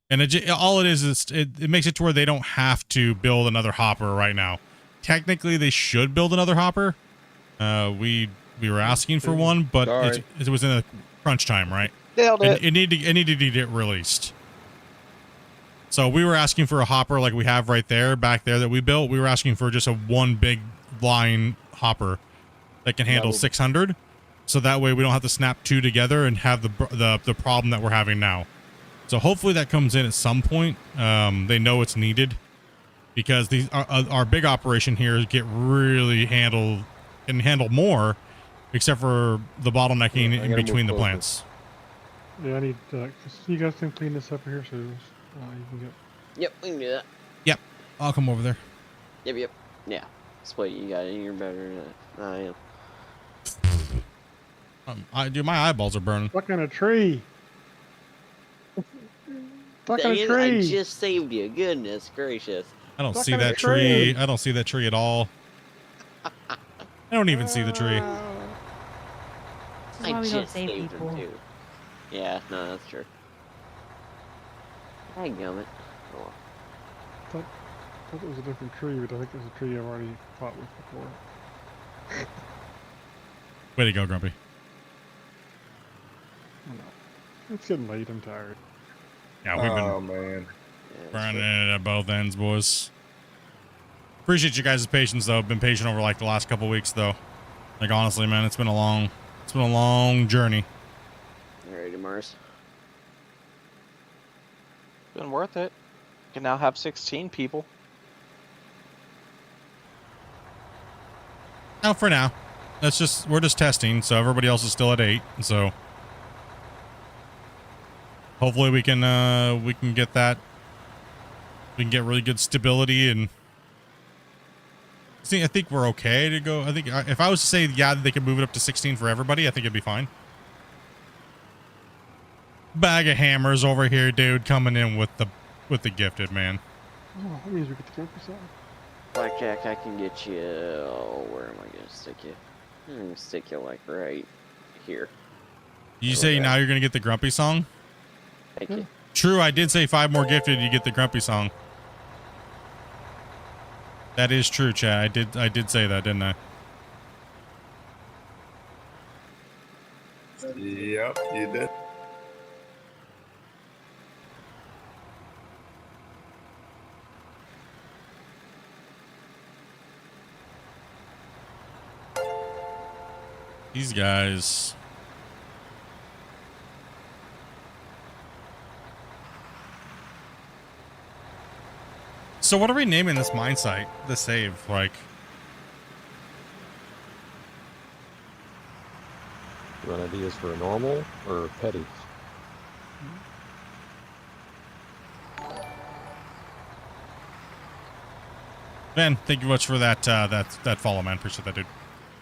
And all it is it makes it to where they don't have to build another hopper right now. Technically, they should build another hopper. We were asking for one, but it was in a crunch time, right? Nailed it. It needed to get released. So we were asking for a hopper like we have right there, back there that we built. We were asking for just a one big line hopper that can handle 600. So that way we don't have to snap two together and have the problem that we're having now. So hopefully that comes in at some point. They know it's needed because our big operation here can handle more, except for the bottlenecking in between the plants. Yeah, I need you guys can clean this up here so you can get. Yep, we can do that. Yep, I'll come over there. Yep. Yeah, Split, you got it. You're better than I am. Dude, my eyeballs are burning. Stuck in a tree. Stuck in a Dang, tree. I just saved you. Goodness gracious. I don't see that tree. I don't see that tree at all. I don't even see the tree. This is why we don't save people. Too. Yeah, no, that's true. I gummit. Oh. I thought it was a different tree, but I think it was a tree I've already fought with before. Way to go, Grumpy. It's getting late. I'm tired. Yeah, we've been burning it at both ends, boys. Appreciate you guys' patience, though. Been patient over like the last couple weeks, though. Like honestly, man, it's been a long journey. Alrighty, Mars. Been worth it. You can now have 16 people. Now, for now, we're just testing, so everybody else is still at 8. So hopefully we can get that. We can get really good stability and. See, I think we're okay to go. I think if I was to say, yeah, they could move it up to 16 for everybody, I think it'd be fine. Bag of hammers over here, dude, coming in with the gifted, man. Oh, that means we get the grumpy side. Blackjack, I can get you. Oh, where am I gonna stick you? I'm gonna stick you like right here. Did you say now you're gonna get the grumpy song? Thank you. True, I did say 5 more gifted, you get the grumpy song. That is true, chat. I did say that, didn't I? Yep, you did. These guys. So what are we naming this mine site? The save, like. You want ideas for a normal or petty? Ben, thank you much for that that follow, man. Appreciate that, dude.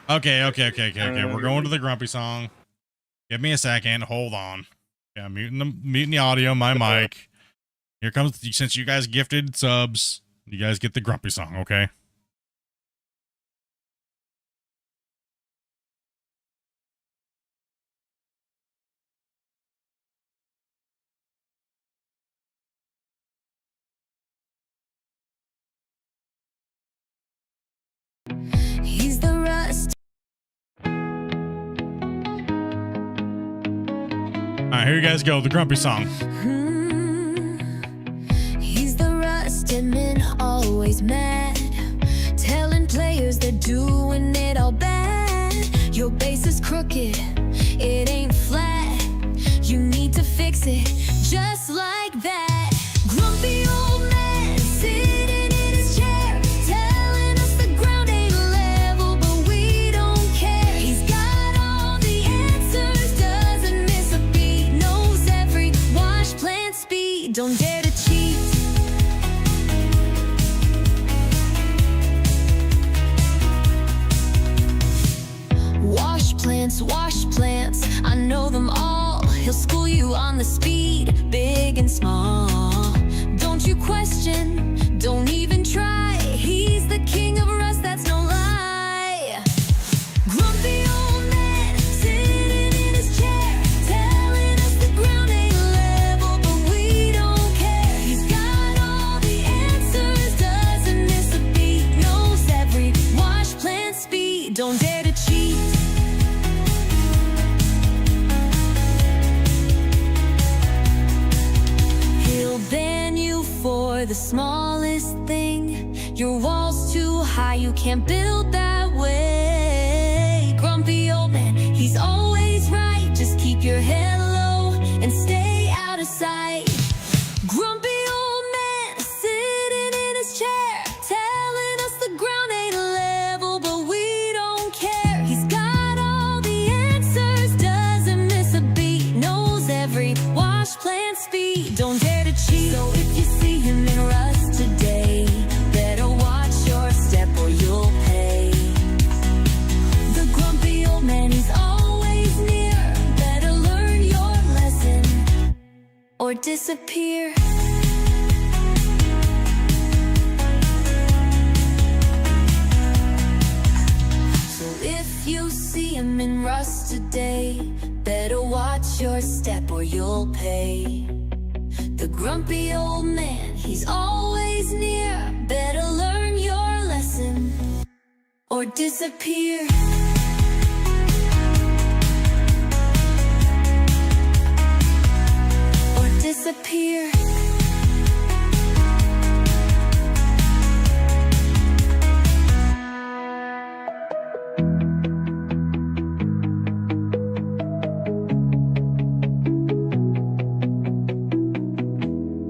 Okay. We're going to the grumpy song. Give me a second. Hold on. Yeah, muting the audio, my mic. Here comes, since you guys gifted subs, you guys get the grumpy song, okay? He's the rust. All right, here you guys go. The grumpy song. He's the rusted man, always mad, telling players they're doing it all bad. Your base is crooked, it ain't flat. You need to fix it, just like that. Grumpy old man sitting in his chair, telling us the ground ain't level, but we don't care. He's got all the answers, doesn't miss a beat, knows every wash plant speed. Don't dare to cheat. Wash plants, I know them all. He'll school you on the speed, big and small. Don't you question, don't even try. He's the king of rust, that's no lie. Grumpy old man, sitting in his chair, telling us the ground ain't level, but we don't care. He's got all the answers, doesn't miss a beat, knows every wash plant speed. Don't dare to cheat. Ban you for the smallest thing. Your wall's too high, you can't build that way. Grumpy old man, he's always right. Just keep your head low and stay out of sight. Grumpy old man, sitting in his chair, telling us the ground ain't level, but we don't care. He's got all the answers, doesn't miss a beat, knows every wash plant speed. Don't dare to cheat. So if you see him in rust today, better watch your step or you'll pay. The grumpy old man, he's always near. Better learn your lesson or disappear. So if you see him in rust today, better watch your step or you'll pay. The grumpy old man, he's always near. Better learn your lesson or disappear. Or disappear.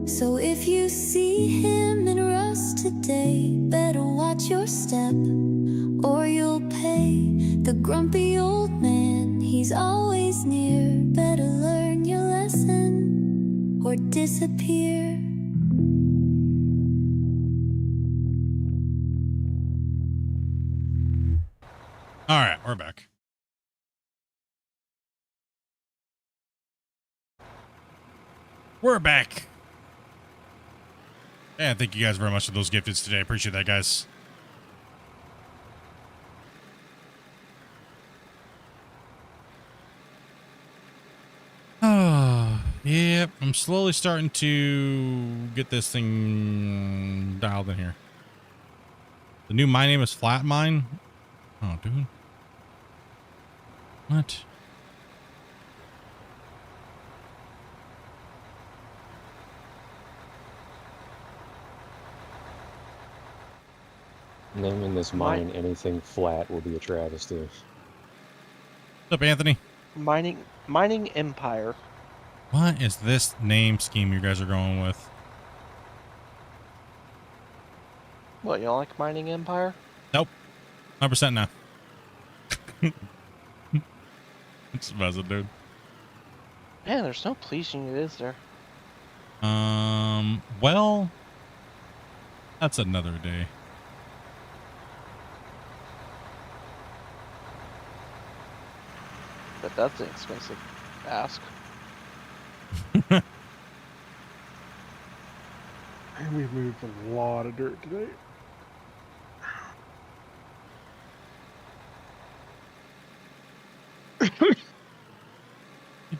So if you see him in rust today, better watch your step or you'll pay. The grumpy old man, he's always near. Better learn your lesson or disappear. All right, we're back. We're back. Yeah, thank you guys very much for those gifteds today. Appreciate that, guys. Yep, I'm slowly starting to get this thing dialed in here. The new my name is Flat Mine. Oh, dude. What? Naming this mine anything flat will be a travesty. What's up, Anthony? Mining Empire. What is this name scheme you guys are going with? What, you don't like Mining Empire? Nope. 100% now. It's buzzing, dude. Man, there's no pleasing it, is there? Well, that's another day. But that's an expensive ask. And we've moved a lot of dirt today. Get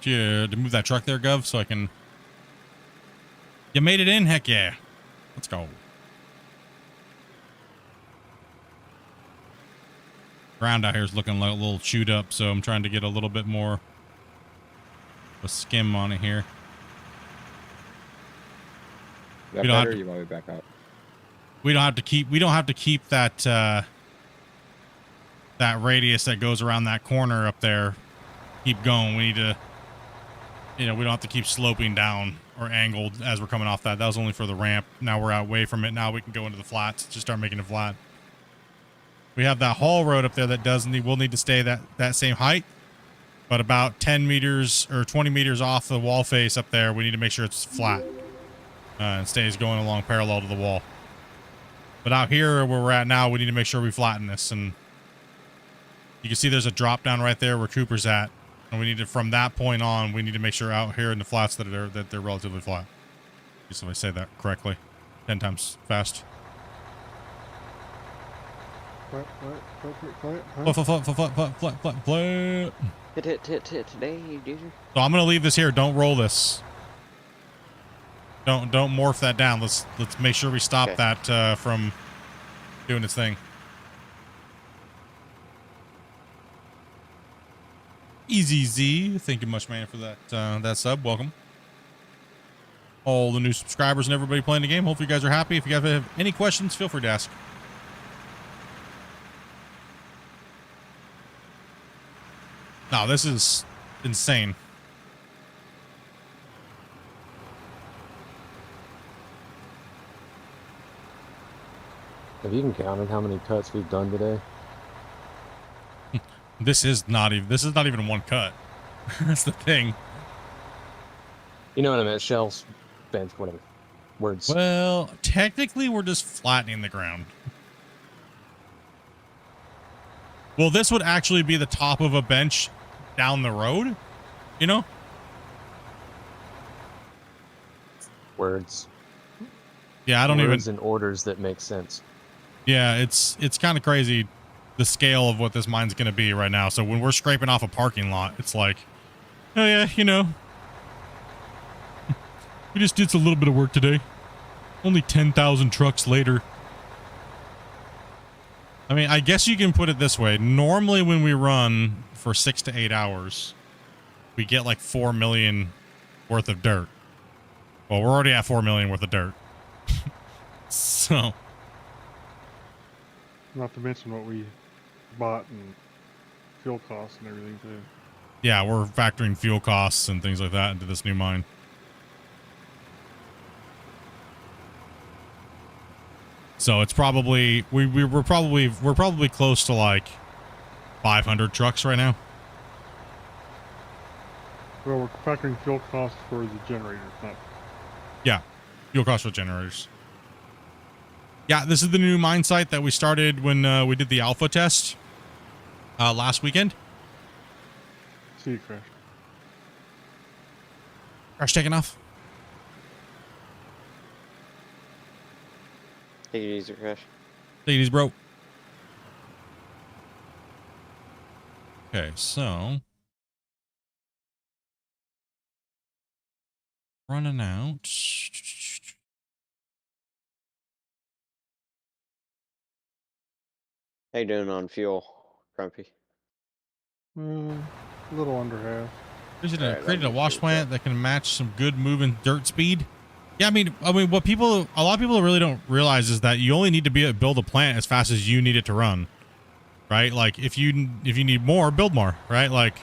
you to move that truck there, Gov, so I can... You made it in? Heck yeah. Let's go. Ground out here is looking like a little chewed up, so I'm trying to get a little bit more of a skim on it here. That better? You want me back up? We don't have to keep that that radius that goes around that corner up there. Keep going. We need to, we don't have to keep sloping down or angled as we're coming off that. That was only for the ramp. Now we're away from it. Now we can go into the flats. Just start making it flat. We have that haul road up there that will need to stay that same height, but about 10 meters or 20 meters off the wall face up there, we need to make sure it's flat and stays going along parallel to the wall. But out here where we're at now, we need to make sure we flatten this. And you can see there's a drop down right there where Cooper's at. And we need to, from that point on, we need to make sure out here in the flats that they're relatively flat. Just if I say that correctly, 10 times fast. Flat. Hit today, dude. So I'm gonna leave this here. Don't roll this. Don't morph that down. Let's make sure we stop that from doing its thing. Easy Z, thank you much, man, for that sub. Welcome. All the new subscribers and everybody playing the game. Hopefully you guys are happy. If you guys have any questions, feel free to ask. No, this is insane. Have you even counted how many cuts we've done today? This is not even one cut. That's the thing. You know what I meant? Shells, bench, whatever. Words. Well, technically we're just flattening the ground. Well, this would actually be the top of a bench down the road, you know? Words. Yeah, I don't Words even... and orders that make sense. Yeah, it's kind of crazy the scale of what this mine's going to be right now. So when we're scraping off a parking lot, it's like, oh yeah, we just did a little bit of work today. Only 10,000 trucks later. I mean, I guess you can put it this way. Normally when we run for 6 to 8 hours, we get like 4 million worth of dirt. Well, we're already at 4 million worth of dirt. So... Not to mention what we bought and fuel costs and everything too. Yeah, we're factoring fuel costs and things like that into this new mine. So it's probably we're probably close to like 500 trucks right now. Well, we're factoring fuel costs for the generators, not. Yeah, fuel costs for generators. Yeah, this is the new mine site that we started when we did the alpha test last weekend. See you, Crash. Crash taking off. Take it easy, Crash. Take it easy, bro. Okay, so running out. How you doing on fuel, Grumpy? A little under half. Created a wash plant that can match some good moving dirt speed. Yeah, I mean, a lot of people really don't realize is that you only need to build a plant as fast as you need it to run, right? Like if you need more, build more, right? Like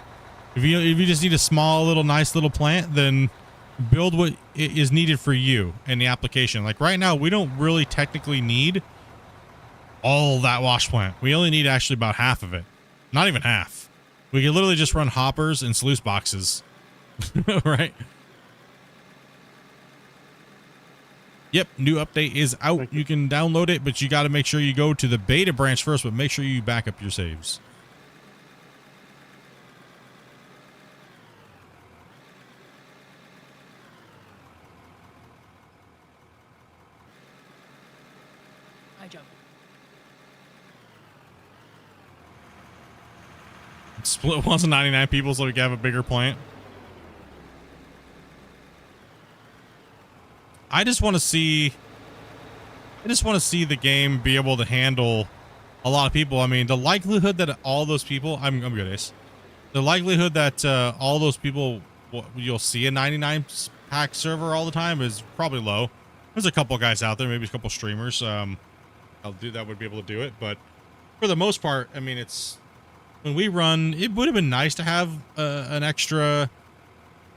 if you just need a small little nice little plant, then build what is needed for you and the application. Like right now, we don't really technically need all that wash plant. We only need actually about half of it, not even half. We can literally just run hoppers and sluice boxes, right? Yep, new update is out. You can download it, but you got to make sure you go to the beta branch first, but make sure you back up your saves. I jump. Split wants 99 people so we can have a bigger plant. I just want to see the game be able to handle a lot of people. I mean, the likelihood that all those people, I'm good, Ace. The likelihood that all those people, you'll see a 99 pack server all the time is probably low. There's a couple guys out there, maybe a couple streamers. That would be able to do it, but for the most part, I mean, it's when we run. It would have been nice to have an extra.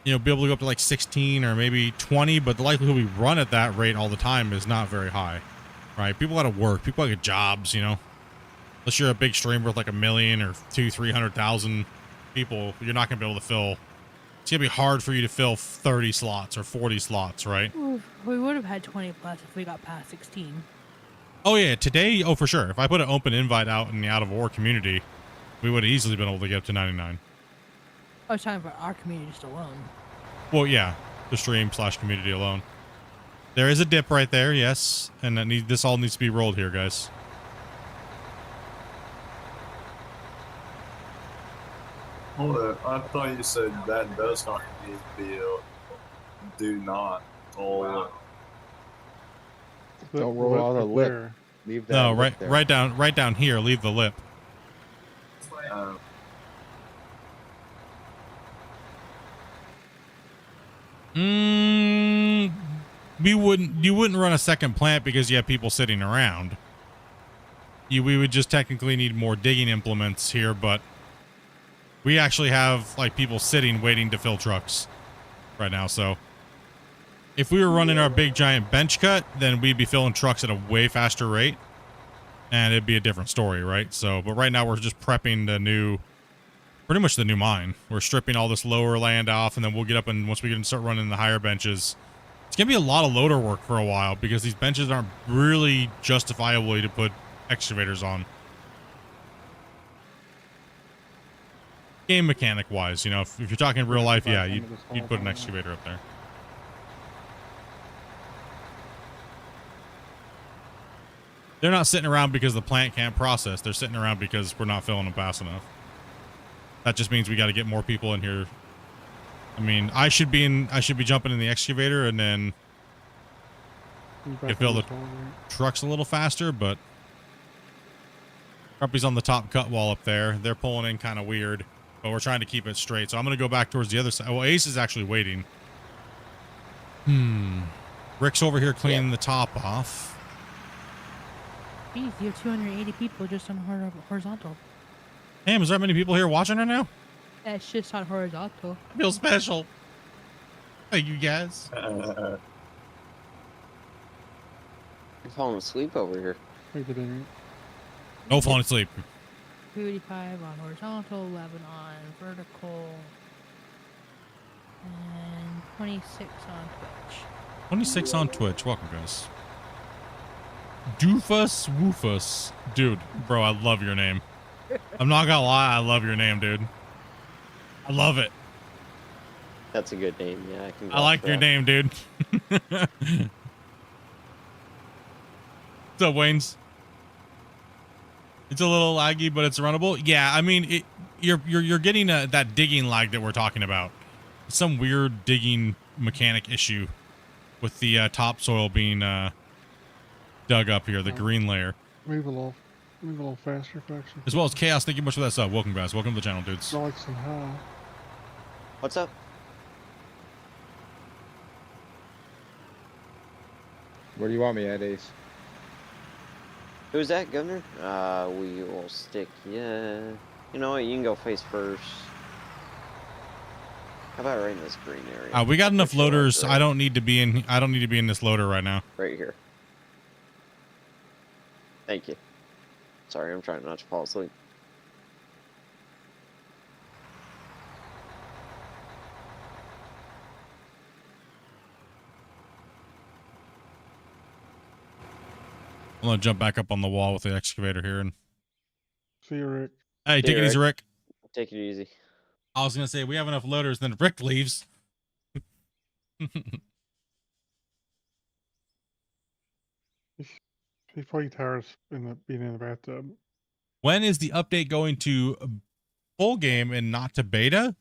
Be able to go up to like 16 or maybe 20, but the likelihood we run at that rate all the time is not very high, right? People got to work. People got jobs, unless you're a big streamer with like 1 million or 300,000 people, you're not going to be able to fill. It's going to be hard for you to fill 30 slots or 40 slots, right? We would have had 20 plus if we got past 16. Oh yeah, today, for sure. If I put an open invite out in the Out of War community, we would have easily been able to get up to 99. I was talking about our community just alone. Well, yeah, the stream/community alone. There is a dip right there, yes, and this all needs to be rolled here, guys. Hold up, I thought you said that does not need to be do not. Oh, Don't roll out the lip. Leave that. No, lip there. right down here. Leave the lip. You wouldn't run a second plant because you have people sitting around. We would just technically need more digging implements here, but we actually have like people sitting waiting to fill trucks right now. So if we were running our big giant bench cut, then we'd be filling trucks at a way faster rate and it'd be a different story, right? So, but right now we're just prepping pretty much the new mine. We're stripping all this lower land off, and then we'll get up, and once we can start running the higher benches, it's gonna be a lot of loader work for a while because these benches aren't really justifiable to put excavators on. Game mechanic wise, if you're talking real life, yeah, you'd put an excavator up there. They're not sitting around because the plant can't process. They're sitting around because we're not filling them fast enough. That just means we got to get more people in here. I mean, I should be jumping in the excavator and then can fill the trucks a little faster, but Grumpy's on the top cut wall up there. They're pulling in kind of weird, but we're trying to keep it straight. So I'm going to go back towards the other side. Well, Ace is actually waiting. Rick's over here cleaning the top off. Jeez, you have 280 people just on horizontal. Damn, is there that many people here watching right now? That's just on horizontal. I feel special. Thank you, guys. I'm falling asleep over here. No falling asleep. 285 on horizontal, 11 on vertical, and 26 on Twitch. 26 on Twitch. Welcome, guys. Doofus Woofus. Dude, bro, I love your name. I'm not gonna lie, I love your name, dude. I love it. That's a good name, yeah. I like your name, dude. What's up, Wayne's? It's a little laggy, but it's runnable. Yeah, I mean, you're getting that digging lag that we're talking about. Some weird digging mechanic issue with the topsoil being dug up here, the green layer. Move a little faster, faction. As well as Chaos, thank you much for that sub. Welcome, guys. Welcome to the channel, dudes. Alex and hi. What's up? Where do you want me at, Ace? Who's that, Governor? We will stick. Yeah. You know what? You can go face first. How about right in this green area? We got I'll enough put you like loaders. right- I don't need to be in. I don't need to be in this loader right now. Right here. Thank you. Sorry, I'm trying not to fall asleep. I'm gonna jump back up on the wall with the excavator here and. See you, Rick. Hey, See take you, it easy, Rick. Take it easy. I was gonna say we have enough loaders, then Rick leaves. He's probably tired of being in the bathtub. When is the update going to full game and not to beta?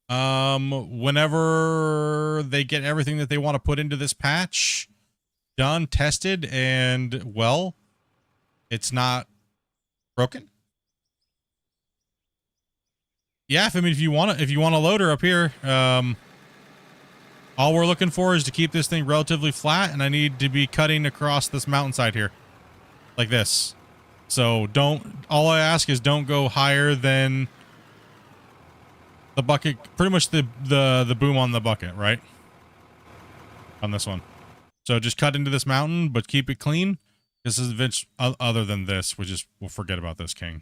Whenever they get everything that they want to put into this patch done, tested, and well, it's not broken. Yeah, if you want a loader up here, all we're looking for is to keep this thing relatively flat, and I need to be cutting across this mountainside here, like this. So all I ask is don't go higher than the bucket, pretty much the boom on the bucket, right? On this one. So just cut into this mountain, but keep it clean. This is other than this, we'll forget about this, King.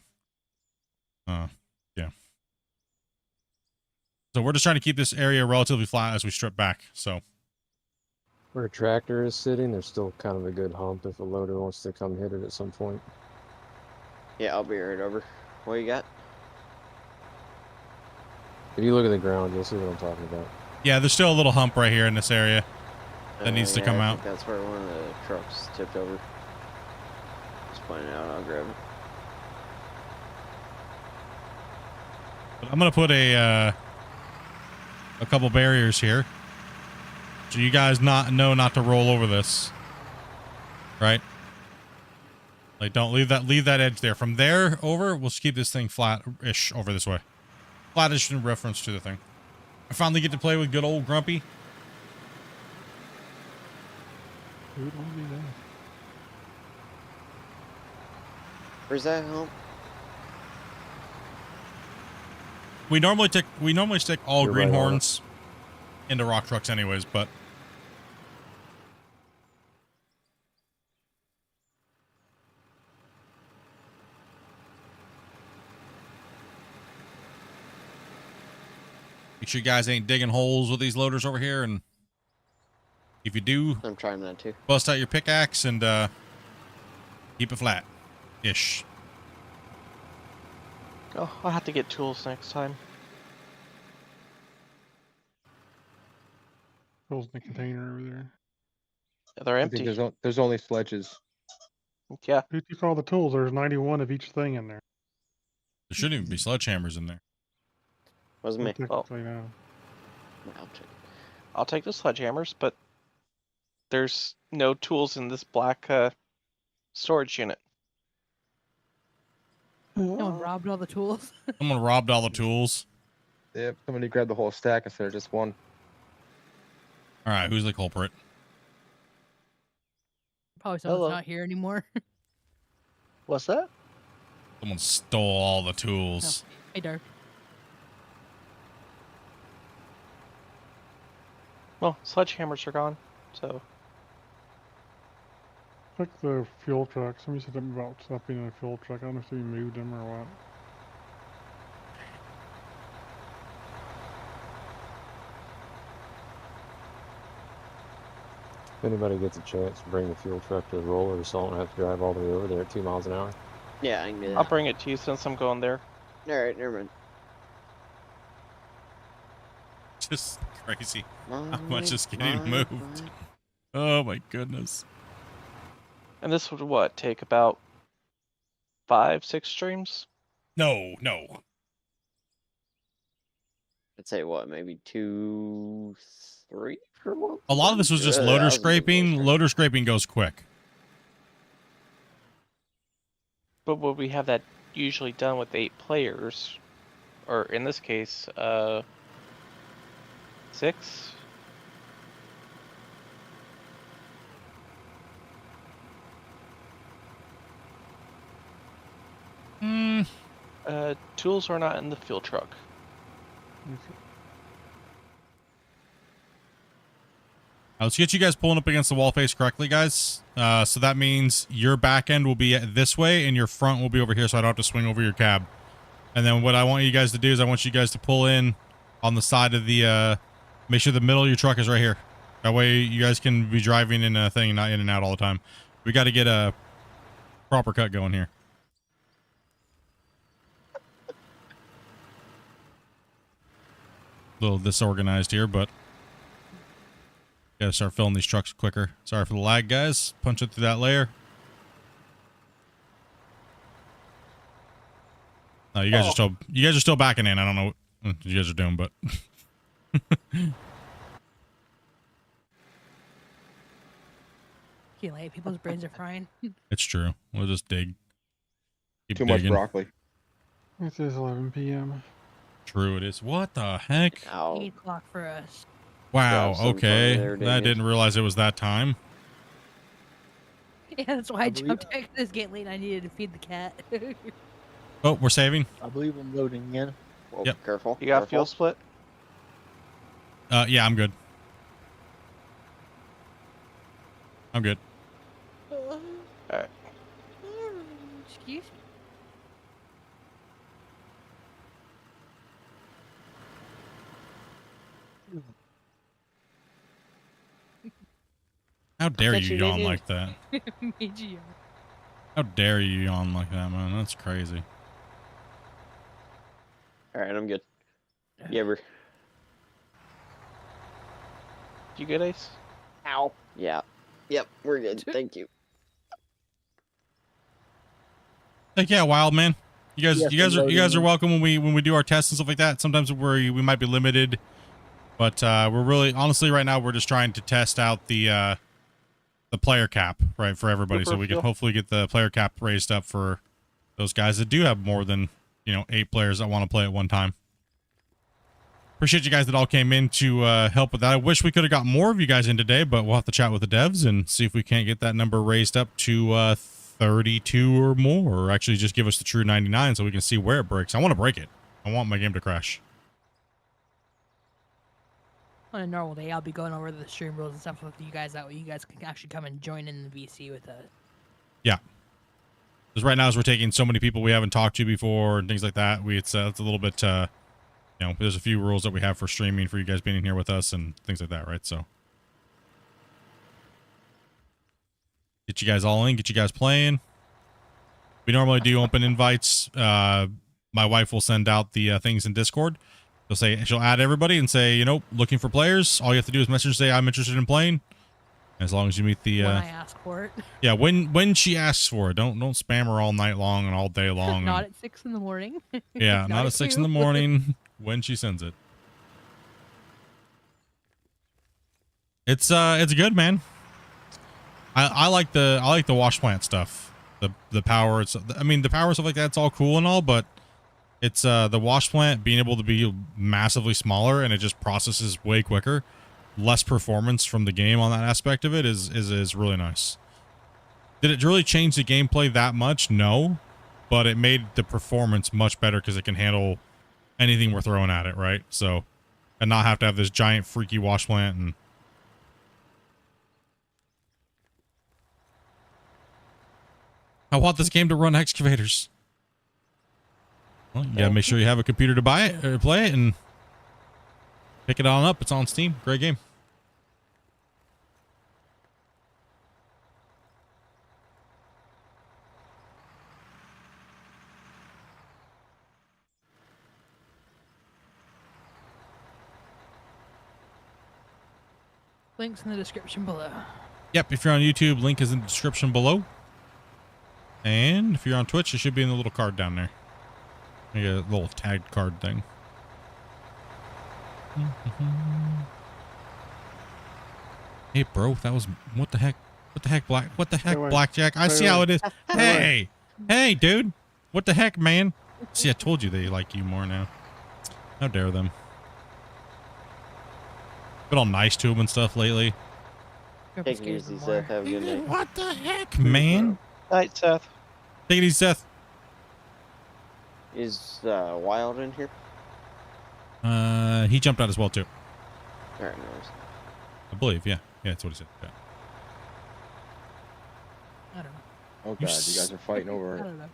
Yeah. So we're just trying to keep this area relatively flat as we strip back. So Where a tractor is sitting, there's still kind of a good hump if a loader wants to come hit it at some point. Yeah, I'll be right over. What you got? If you look at the ground, you'll see what I'm talking about. yeah, there's still a little hump right here in this area that needs to Yeah, come I out. think that's where one of the trucks tipped over. Just pointing it out, I'll grab it. But I'm gonna put a couple barriers here, so you guys know not to roll over this, right? Like, don't leave that edge there. From there over, we'll just keep this thing flat-ish over this way. Flat-ish in reference to the thing. I finally get to play with good old Grumpy. Who would want to do that? Where's that hump? We normally stick all You're right on greenhorns into rock trucks anyways, but make sure you guys ain't digging holes with these loaders over here, and if you do, I'm trying not to. bust out your pickaxe and keep it flat-ish. Oh, I'll have to get tools next time. Tools in the container over there. Yeah, they're I think empty. there's only sledges. Yeah. Who took all the tools? There's 91 of each thing in there. There shouldn't even be sledgehammers in there. Wasn't me. Well, Technically, no. I'll take the sledgehammers, but there's no tools in this black storage unit. Someone robbed all the tools. Someone robbed all the tools. Yep, somebody grabbed the whole stack instead of just one. All right, who's the culprit? Probably someone's Hello. not here anymore. What's that? Someone stole all the tools. Hey, Dark. Well, sledgehammers are gone, so Check the fuel truck. Somebody said something about stuff being in a fuel truck. I don't know if they moved them or what. If anybody gets a chance, bring the fuel truck to the roller so I don't have to drive all the way over there at 2 miles an hour. Yeah, I can do that. I'll bring it to you since I'm going there. Alright, never mind. Just crazy how much is getting moved. Oh my goodness. And this would what, take about 5-6 streams? No. I'd say what, maybe 2, 3 for one? A lot of this was just loader scraping. Loader scraping goes quick. But would we have that usually done with 8 players? Or in this case, 6? Tools are not in the fuel truck. Let's get you guys pulling up against the wall face correctly, guys. So that means your back end will be this way and your front will be over here, so I don't have to swing over your cab. And then what I want you guys to do is I want you guys to pull in on the side of the, make sure the middle of your truck is right here. That way you guys can be driving in a thing, not in and out all the time. We got to get a proper cut going here. A little disorganized here, but gotta start filling these trucks quicker. Sorry for the lag, guys. Punch it through that layer. No, you guys are still backing in. I don't know what you guys are doing, but Can't late. People's brains are frying. it's true. We'll just dig. Keep Too digging. much broccoli. It is 11 p.m. True, it is. What the heck? 8 o'clock for us. Wow. Okay, I didn't realize it was that time. Yeah, that's why I jumped in. This getting late. I needed to feed the cat. Oh, we're saving. I believe I'm loading in. Whoa, Yep. Careful. You got careful. fuel split? Yeah, I'm good. I'm good. Alright. Excuse me. How dare Catch you you yawn later. like that? Made you yawn. How dare you yawn like that, man? That's crazy. Alright, I'm good. You ever? Did you get Ace? Ow. Yeah. Yep, we're good. Thank you. Heck yeah, wild man. You guys, Yes, you guys I'm are loading. welcome when we do our tests and stuff like that. Sometimes we might be limited, but we're really honestly right now we're just trying to test out the player cap, right, for everybody, so we can hopefully get the player cap raised up for those guys that do have more than 8 players that want to play at one time. Appreciate you guys that all came in to help with that. I wish we could have got more of you guys in today, but we'll have to chat with the devs and see if we can't get that number raised up to 32 or more, or actually just give us the true 99 so we can see where it breaks. I want to break it. I want my game to crash. On a normal day, I'll be going over the stream rules and stuff with you guys. That way you guys can actually come and join in the VC with us. Yeah. Because right now, as we're taking so many people we haven't talked to before and things like that, it's a little bit, there's a few rules that we have for streaming for you guys being in here with us and things like that, right? So get you guys all in, get you guys playing. We normally do open invites. My wife will send out the things in Discord. She'll add everybody and say, looking for players. All you have to do is message, say I'm interested in playing. As long as you meet the when I ask for it. Yeah, when she asks for it. Don't spam her all night long and all day long. Not at 6 in the morning. Yeah, not at 6 in the morning when she sends it. It's good, man. I like the wash plant stuff. The power, the power stuff like that's all cool and all, but it's the wash plant being able to be massively smaller and it just processes way quicker. Less performance from the game on that aspect of it is really nice. Did it really change the gameplay that much? No, but it made the performance much better because it can handle anything we're throwing at it, right? So, and not have to have this giant freaky wash plant. And I want this game to run excavators. Well, you gotta make sure you have a computer to buy it or play it and pick it on up. It's on Steam. Great game. Links in the description below. Yep, if you're on YouTube, link is in the description below. And if you're on Twitch, it should be in the little card down there. Like a little tagged card thing. Hey, bro, that was what the heck? What the heck, Blackjack? I see how it is. Hey, hey, dude, what the heck, man? See, I told you they like you more now. How dare them? Been all nice to him and stuff lately. Take it easy, Seth. Have a good night. What the heck, man? Night, Seth. Take it easy, Seth. Is Wild in here? He jumped out as well too. All right, no worries. I believe, yeah. Yeah, that's what he said. Yeah. I don't know. Oh god, you guys are fighting I over. don't know.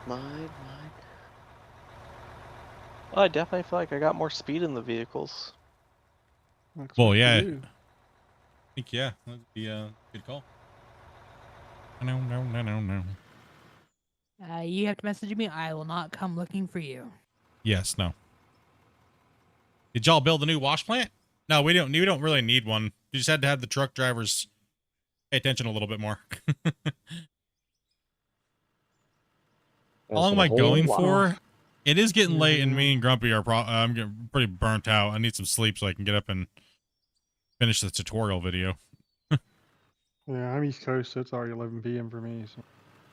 Mine. Well, I definitely feel like I got more speed in the vehicles. That's Well, what yeah. you do. I think, yeah, that'd be a good call. No. You have to message me. I will not come looking for you. Yes, no. Did y'all build a new wash plant? No, we don't. We don't really need one. You just had to have the truck drivers pay attention a little bit more. How long am I going for? It is getting late, and me and Grumpy are. I'm getting pretty burnt out. I need some sleep so I can get up and finish the tutorial video. Yeah, I'm East Coast, so it's already 11 p.m. for me. So.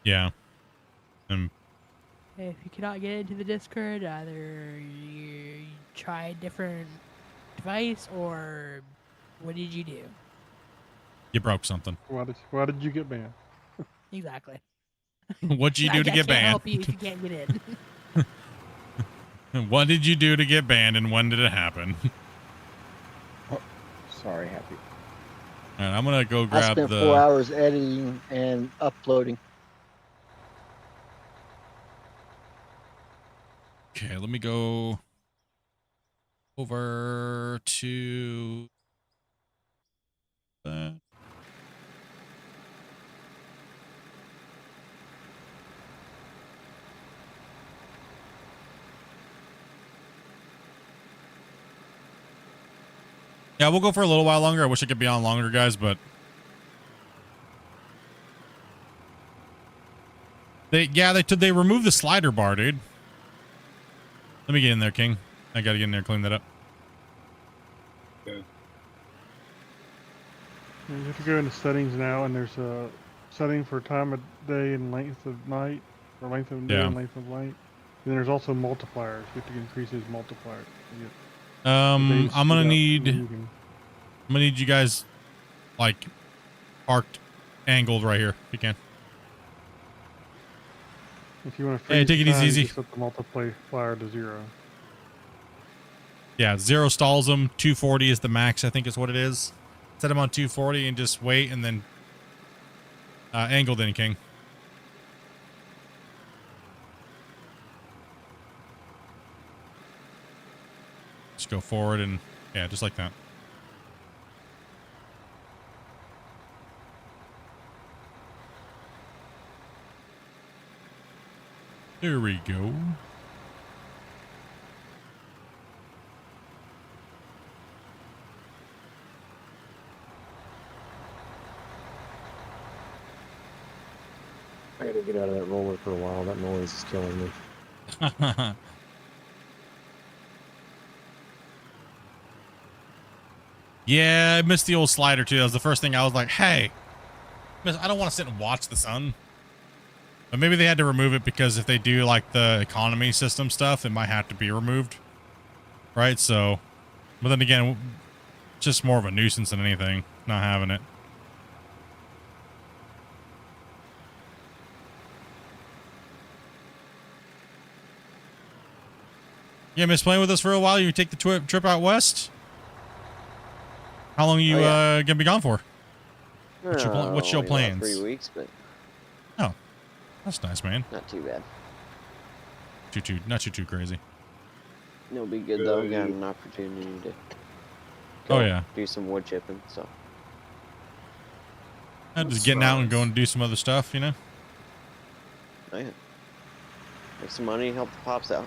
Yeah. If you cannot get into the Discord, either you try a different device or what did you do? You broke something. Why did you get banned? Exactly. What'd you do to get I can't banned? help you if you can't get in. What did you do to get banned, and when did it happen? Sorry, Happy. All right, I'm gonna go I grab spent the. 4 hours editing and uploading. Okay, let me go over to that. Yeah, we'll go for a little while longer. I wish I could be on longer, guys, but they removed the slider bar, dude. Let me get in there, King. I gotta get in there, clean that up. Okay. You have to go into settings now, and there's a setting for time of day and length of night, or length of day and length of light. And there's also multipliers. You have to increase his multiplier. I'm gonna need you guys like parked, angled right here if you can. If you want to Hey, freeze take it time, easy. you just set the multiplier to 0. Yeah, 0 stalls them. 240 is the max, I think is what it is. Set them on 240 and just wait, and then angled in, King. Just go forward and yeah, just like that. There we go. I gotta get out of that roller for a while. That noise is killing me. Yeah, I missed the old slider too. That was the first thing I was like, hey, I don't want to sit and watch the sun. But maybe they had to remove it because if they do like the economy system stuff, it might have to be removed. Right? So, but then again, just more of a nuisance than anything, not having it. Yeah, miss playing with us for a while. You take the trip out west. How long are you gonna be gone for? What's your plans? 3 weeks, but oh, that's nice, man. not too bad. Not too crazy. It'll be good though. Got an opportunity to do some wood chipping. So just getting out and going to do some other stuff, you know. Oh yeah, make some money, help the pops out.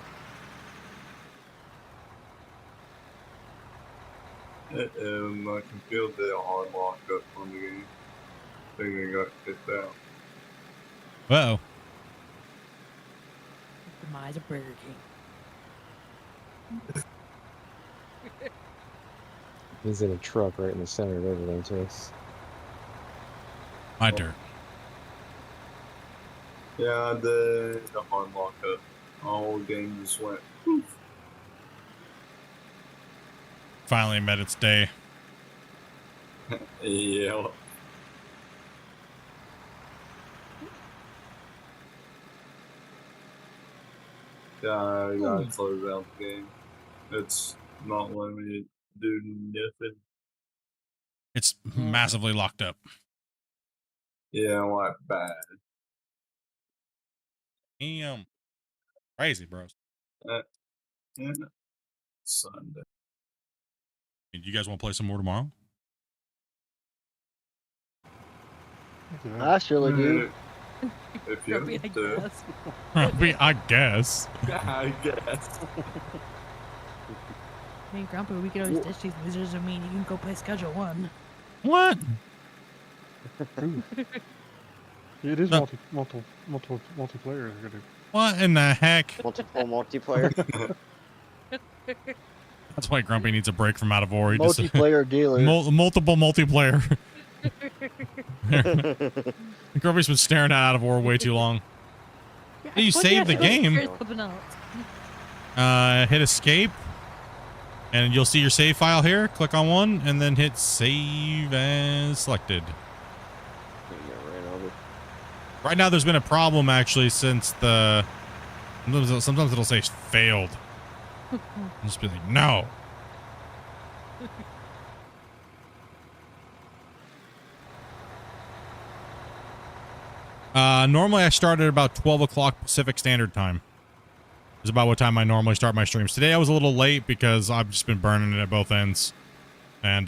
My computer did a hard lockup on the game. I think I got kicked out. Uh-oh. Demise of Burger King. He's in a truck right in the center of everything, too. My dirt. Yeah, I did a hard lockup. All game just went poof. Finally met its day. Yeah. Yeah, I gotta close out the game. It's not letting me do nothing. It's massively locked up. Yeah, like bad. Damn. Crazy, bros. Yeah. Sunday. You guys want to play some more tomorrow? I surely do. If you Grumpy, I do. guess. I guess. I guess. I mean, Grumpy, we could always ditch these losers. I mean, you can go play Schedule 1. What? It is multiplayer. They're gonna What in the heck? Multiple multiplayer. That's why Grumpy needs a break from out of war. He Multiplayer dealer. Multiple multiplayer. Grumpy's been staring at out of war way too long. You save the game. Hit escape. And you'll see your save file here. Click on one and then hit save as selected. Right now there's been a problem actually since the sometimes it'll say failed. I'll just be like, no. Normally I start at about 12 o'clock Pacific Standard Time. Is about what time I normally start my streams. Today I was a little late because I've just been burning it at both ends. And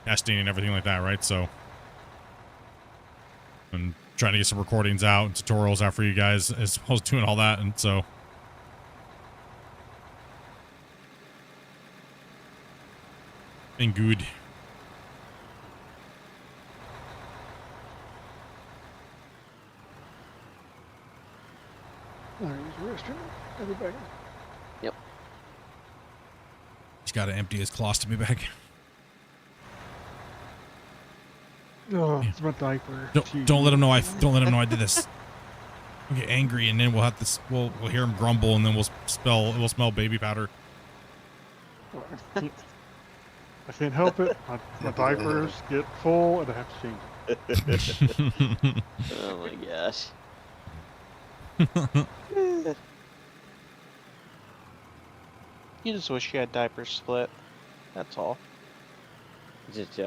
testing and everything like that, right? So and trying to get some recordings out and tutorials out for you guys as well as doing all that, and so been good. use the restroom. Everybody. Yep. He's got to empty his colostomy bag. Oh, it's my diaper. Don't let him know I did this. We'll get angry and then we'll have this. We'll hear him grumble and then we'll smell baby powder. I can't help it. My diapers get full and I have to change it. Oh my gosh. You just wish you had diapers split. That's all.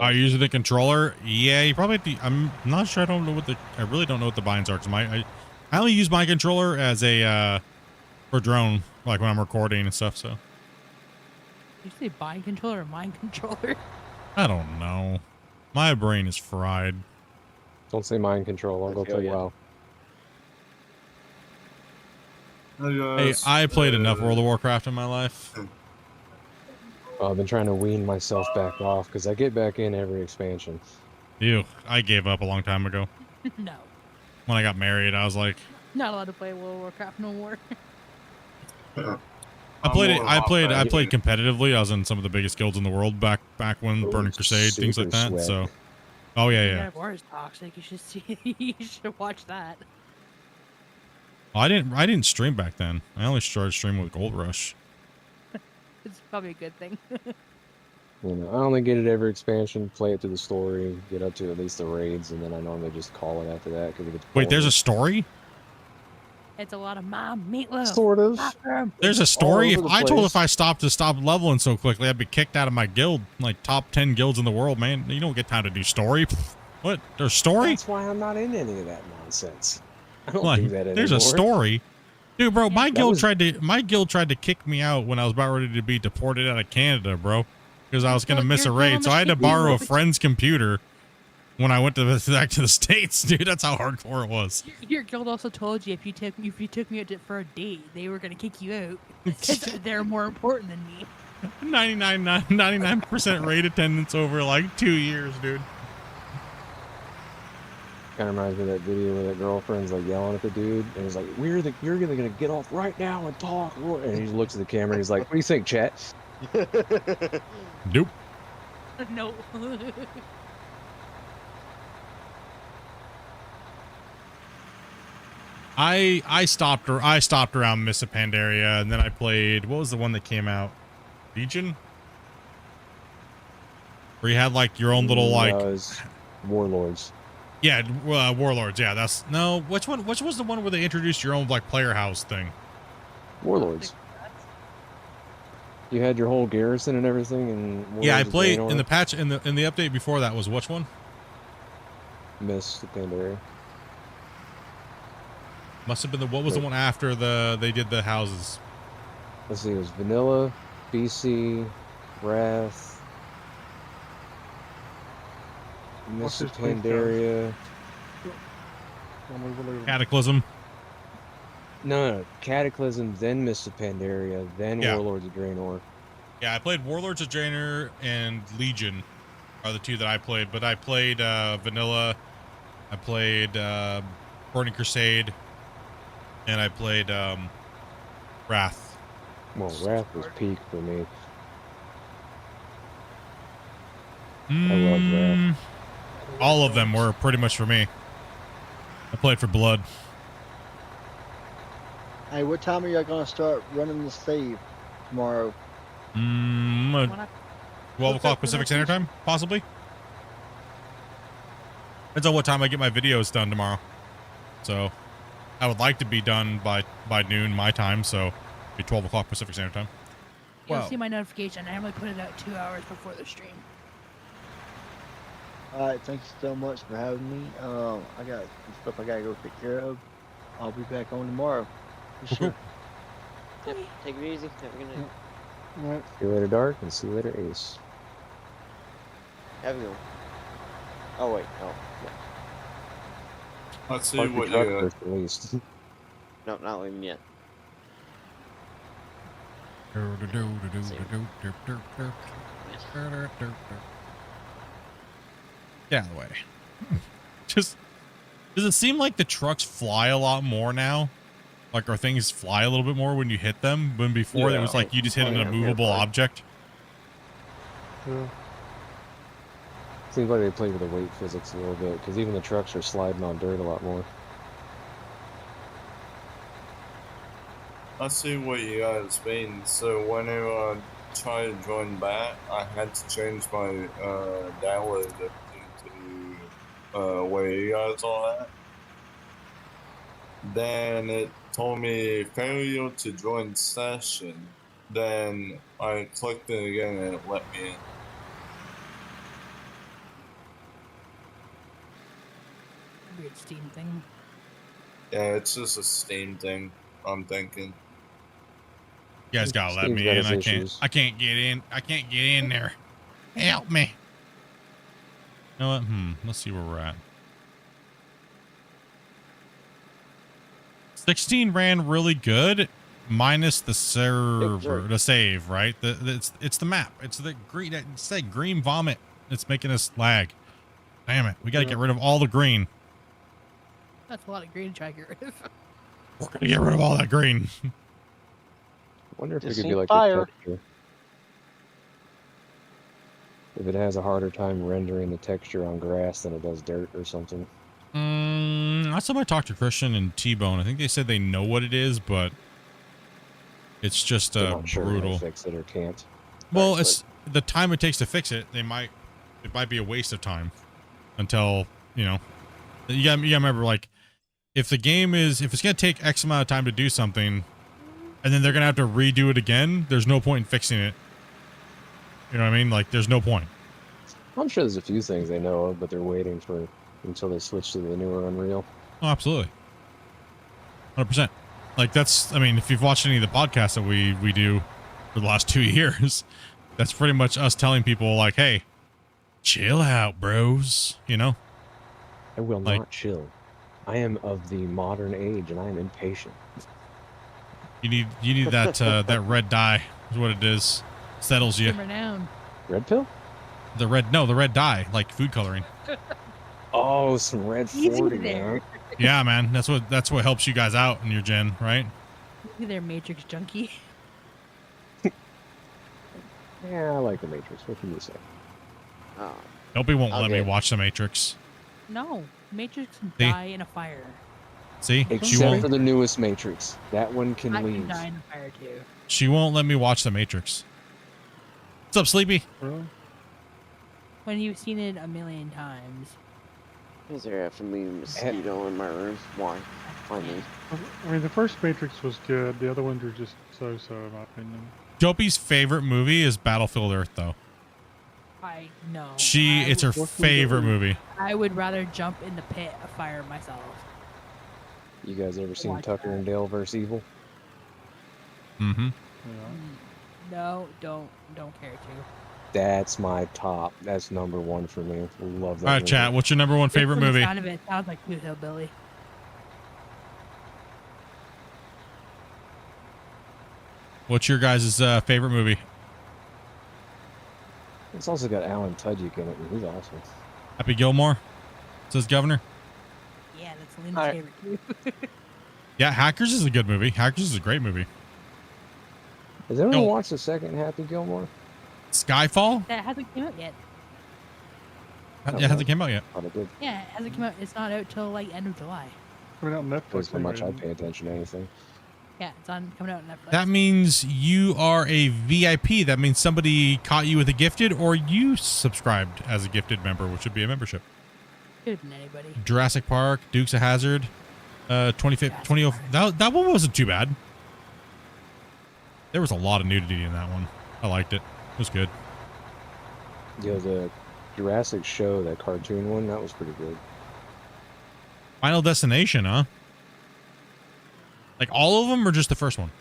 Are you using the controller? Yeah, you probably. I'm not sure. I really don't know what the binds are. Cause I only use my controller as a for drone, like when I'm recording and stuff. So. You say bind controller or mind controller? I don't know. My brain is fried. Don't say mind control. I'll go play WoW. Hey, I played enough World of Warcraft in my life. I've been trying to wean myself back off because I get back in every expansion. Ew, I gave up a long time ago. No. When I got married, I was like, Not allowed to play World of Warcraft no more. I played competitively. I was in some of the biggest guilds in the world back when Burning Crusade, things like that. Swag. So, oh yeah. War is toxic. You should see. You should watch that. Well, I didn't stream back then. I only started streaming with Gold Rush. It's probably a good thing. You know, I only get it every expansion, play it through the story, get up to at least the raids, and then I normally just call it after that because it gets Wait, there's boring. a story? It's a lot of mom meatloaf. Sort of. There's a story. If over the I told place. if I stopped leveling so quickly, I'd be kicked out of my guild, like top 10 guilds in the world, man. You don't get time to do story. What? There's story? That's why I'm not in any of that nonsense. I don't Like, do that anymore. there's a story. Dude, bro, my guild was- tried to kick me out when I was about ready to be deported out of Canada, bro, because I was gonna miss a raid. So I had to borrow a friend's computer when I went back to the States, dude. That's how hardcore it was. Your guild also told you if you took me out for a date, they were gonna kick you out because they're more important than me. 99% raid attendance over like 2 years, dude. Kind of reminds me of that video where that girlfriend's like yelling at the dude, and he's like, "You're gonna get off right now and talk." And he looks at the camera and he's like, "What do you think, chat?" Nope. No. I stopped around Missa Pandaria, and then I played. What was the one that came out? Legion. Where you had like your own little like Warlords. Yeah, Warlords. Yeah, that's no. Which one? Which was the one where they introduced your own like player house thing? Warlords. You had your whole garrison and everything, and Yeah, I Warlords of played Draenor? in the patch in the update before that was which one? Mist of Pandaria. Must have been the what was the one after they did the houses? Let's see, it was Vanilla, BC, Wrath, What's Mist of his place, Joe? Pandaria. Cataclysm. No, Cataclysm, then Mist of Pandaria, then Yeah. Warlords of Draenor. Yeah, I played Warlords of Draenor and Legion are the two that I played, but I played Vanilla, I played Burning Crusade, and I played Wrath. Well, Wrath was peak for me. I love Wrath. All of them were pretty much for me. I played for Blood. Hey, what time are you gonna start running the save tomorrow? 12 o'clock Pacific Standard Time, possibly. Depends on what time I get my videos done tomorrow. So, I would like to be done by noon my time, so it'd be 12 o'clock Pacific Standard Time. You'll Wow. see my notification. I normally put it out 2 hours before the stream. Alright, thank you so much for having me. I got some stuff I gotta go take care of. I'll be back on tomorrow. For sure. Yep, take it easy. Have a good night. Alright. See you later, Dark, and see you later, Ace. Have a good one. Oh, wait. Oh, yeah. Let's see Park your what truck you first, at least. Nope, not leaving yet. Get out of the way. Just, does it seem like the trucks fly a lot more now? Like, or things fly a little bit more when you hit them? When before it was like you just hit an immovable object? Yeah. Seems like they played with the weight physics a little bit, because even the trucks are sliding on dirt a lot more. Let's see what you guys mean. So whenever I try to join back, I had to change my download to where you guys are at. Then it told me failure to join session. Then I clicked it again and it let me in. Weird Steam thing. Yeah, it's just a Steam thing, I'm thinking. You guys gotta let Steam's me got in. its I can't get in. I can't get in there. Help me. You know what? Let's see where we're at. 16 ran really good, minus the server, the save, right? It's the map. It's the green. It's that green vomit. It's making us lag. Damn it! We gotta get rid of all the green. That's a lot of green to try to get rid of. We're gonna get rid of all that green. Wonder if it Just could be need like fire. the texture. If it has a harder time rendering the texture on grass than it does dirt or something. Last time I talked to Christian and T-Bone, I think they said they know what it is, but it's just They're not sure how to brutal. fix it or can't. Well, it's the time it takes to fix it. It might be a waste of time until, you know, you gotta remember, like, if it's gonna take X amount of time to do something, and then they're gonna have to redo it again, there's no point in fixing it. You know what I mean? Like, there's no point. I'm sure there's a few things they know of, but they're waiting for until they switch to the newer Unreal. Oh, absolutely. 100%. Like, that's, I mean, if you've watched any of the podcasts that we do for the last 2 years, that's pretty much us telling people, like, hey, chill out, bros. You know? I will not chill. I am of the modern age, and I am impatient. You need that that red dye is what it is. Settles you. Simmer down. Red pill? The red dye, like food coloring. Oh, some red Easy 40 there. now. Yeah, man. That's what helps you guys out in your gen, right? Maybe they're Matrix junkie. Yeah, I like the Matrix. What can you say? Dopey won't let me watch the Matrix. No, Matrix can See? die in a fire. See? She Except won't for the newest Matrix. That one can I leave. can die in a fire too. she won't let me watch the Matrix. What's up, Sleepy? When you've seen it a million times. Is there a familiar mosquito in my room? Why? Funny. I mean, the first Matrix was good. The other ones are just so-so, in my opinion. Dopey's favorite movie is Battlefield Earth, though. I know. It's her favorite movie. I would rather jump in the pit of fire myself. You guys ever seen Watch Tucker and Dale vs. Evil? Mm-hmm. No, don't care to. That's my top. That's number one for me. Love that. All right, movie. chat. What's your number one favorite From the movie? sound of it, sounds like Blue Hillbilly. What's your guys' favorite movie? It's also got Alan Tudyk in it, and he's awesome. Happy Gilmore, says Governor. Yeah, that's Lynn's favorite too. Yeah, Hackers is a good movie. Hackers is a great movie. Has anyone Yo. watched the second Happy Gilmore? Skyfall? That hasn't come out yet. It hasn't came out yet. Yeah, it hasn't come out. It's not out till like end of July. Coming out on Netflix. That's how much I pay attention to anything. Yeah, it's coming out on Netflix. That means you are a VIP. That means somebody caught you with a gifted, or you subscribed as a gifted member, which would be a membership. Could have been anybody. Jurassic Park, Dukes of Hazzard, 20. That one wasn't too bad. There was a lot of nudity in that one. I liked it. It was good. Yeah, the Jurassic show, that cartoon one, that was pretty good. Final Destination, huh? Like all of them, or just the first one?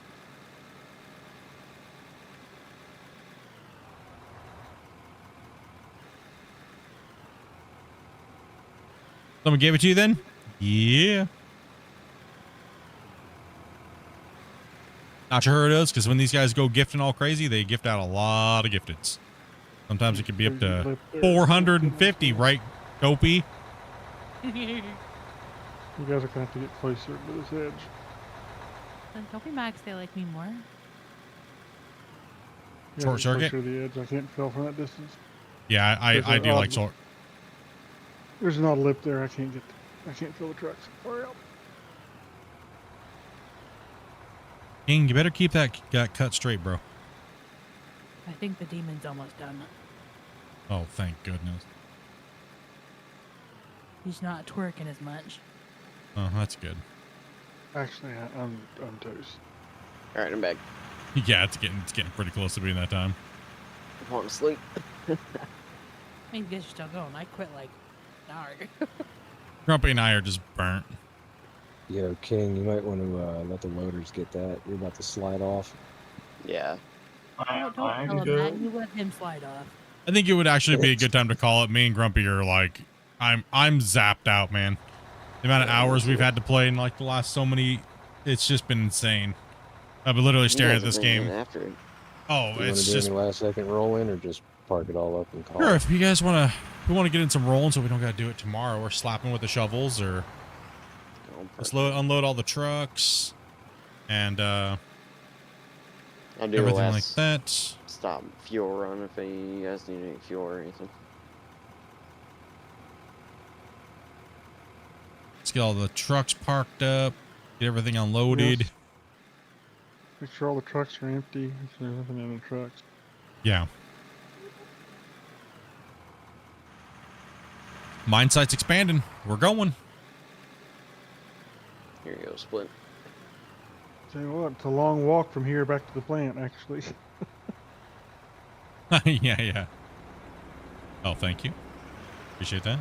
Someone gave it to you then? Yeah. Not sure who it is, because when these guys go gifting all crazy, they gift out a lot of gifteds. Sometimes it can be up to 450, right, Dopey? You guys are going to have to get closer to this edge. Then don't be mad 'cause they like me more. Yeah, Short get circuit? closer to the edge. I can't feel from that distance. Yeah, I do like short. There's an odd lip there. I can't feel the trucks. Hurry up. King, you better keep that cut straight, bro. I think the demon's almost done. Oh, thank goodness. He's not twerking as much. Oh, that's good. Actually, I'm toast. All right, I'm back. Yeah, it's getting pretty close to being that time. I'm falling asleep. I mean, you guys are still going. I quit like an hour ago. Grumpy and I are just burnt. Yo, King, you might want to let the loaders get that. You're about to slide off. Yeah. Don't tell him that. You let him slide off. I think it would actually be a good time to call it. Me and Grumpy are like, I'm zapped out, man. The amount of hours we've had to play in like the last so many, it's just been insane. I've been literally staring at this game. After it. Oh, Do you it's want to just. do any last second roll in, or just park it all up and call? Sure, it? if you guys want to get in some rolling, so we don't got to do it tomorrow. We're slapping with the shovels, or just unload all the trucks, and I'll do everything a like last that. stop fuel run if you guys need any fuel or anything. Let's get all the trucks parked up, get everything unloaded. Yes. Make sure all the trucks are empty. If there's nothing in the trucks. Yeah. Mine site's expanding. We're going. Here you go, Split. Tell you what, it's a long walk from here back to the plant, actually. Yeah. Oh, thank you. Appreciate that.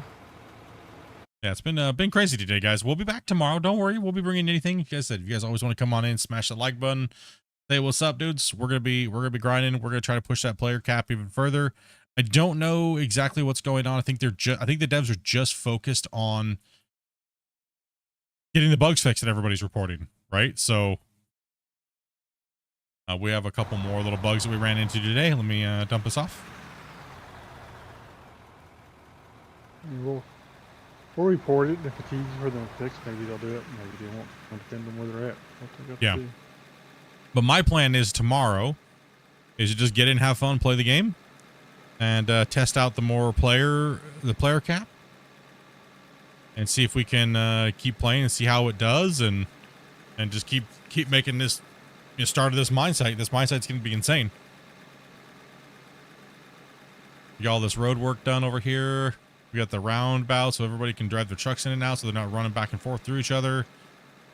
Yeah, it's been crazy today, guys. We'll be back tomorrow. Don't worry. We'll be bringing anything. Like I said, if you guys always want to come on in, smash that like button. Say what's up, dudes. We're gonna be grinding. We're gonna try to push that player cap even further. I don't know exactly what's going on. I think the devs are just focused on getting the bugs fixed that everybody's reporting, right? So we have a couple more little bugs that we ran into today. Let me dump this off. We'll report it. If it's easy for them to fix, maybe they'll do it. Maybe they won't. It'll depend on where they're at. Yeah. But my plan is tomorrow is to just get in, have fun, play the game, and test out the player cap, and see if we can keep playing and see how it does, and just keep making this start of this mine site. This mine site's going to be insane. We got all this road work done over here. We got the roundabout so everybody can drive their trucks in and out so they're not running back and forth through each other.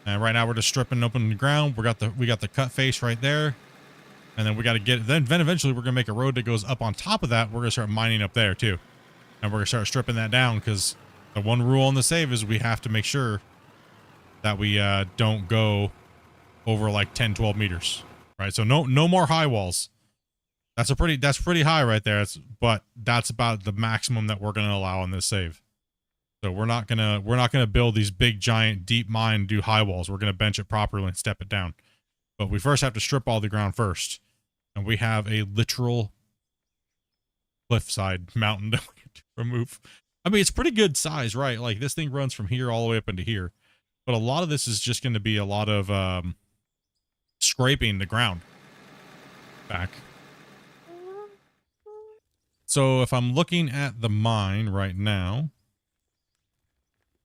And right now we're just stripping open the ground. We got the cut face right there. And then we got to get, then eventually we're going to make a road that goes up on top of that. We're going to start mining up there too. And we're going to start stripping that down because the one rule on the save is we have to make sure that we don't go over like 10, 12 meters, right? So no more high walls. That's pretty high right there. But that's about the maximum that we're going to allow on this save. So we're not going to build these big, giant, deep mine and do high walls. We're going to bench it properly and step it down. But we first have to strip all the ground first. And we have a literal cliffside mountain that we have to remove. I mean, it's pretty good size, right? Like this thing runs from here all the way up into here. But a lot of this is just going to be a lot of scraping the ground back. So if I'm looking at the mine right now,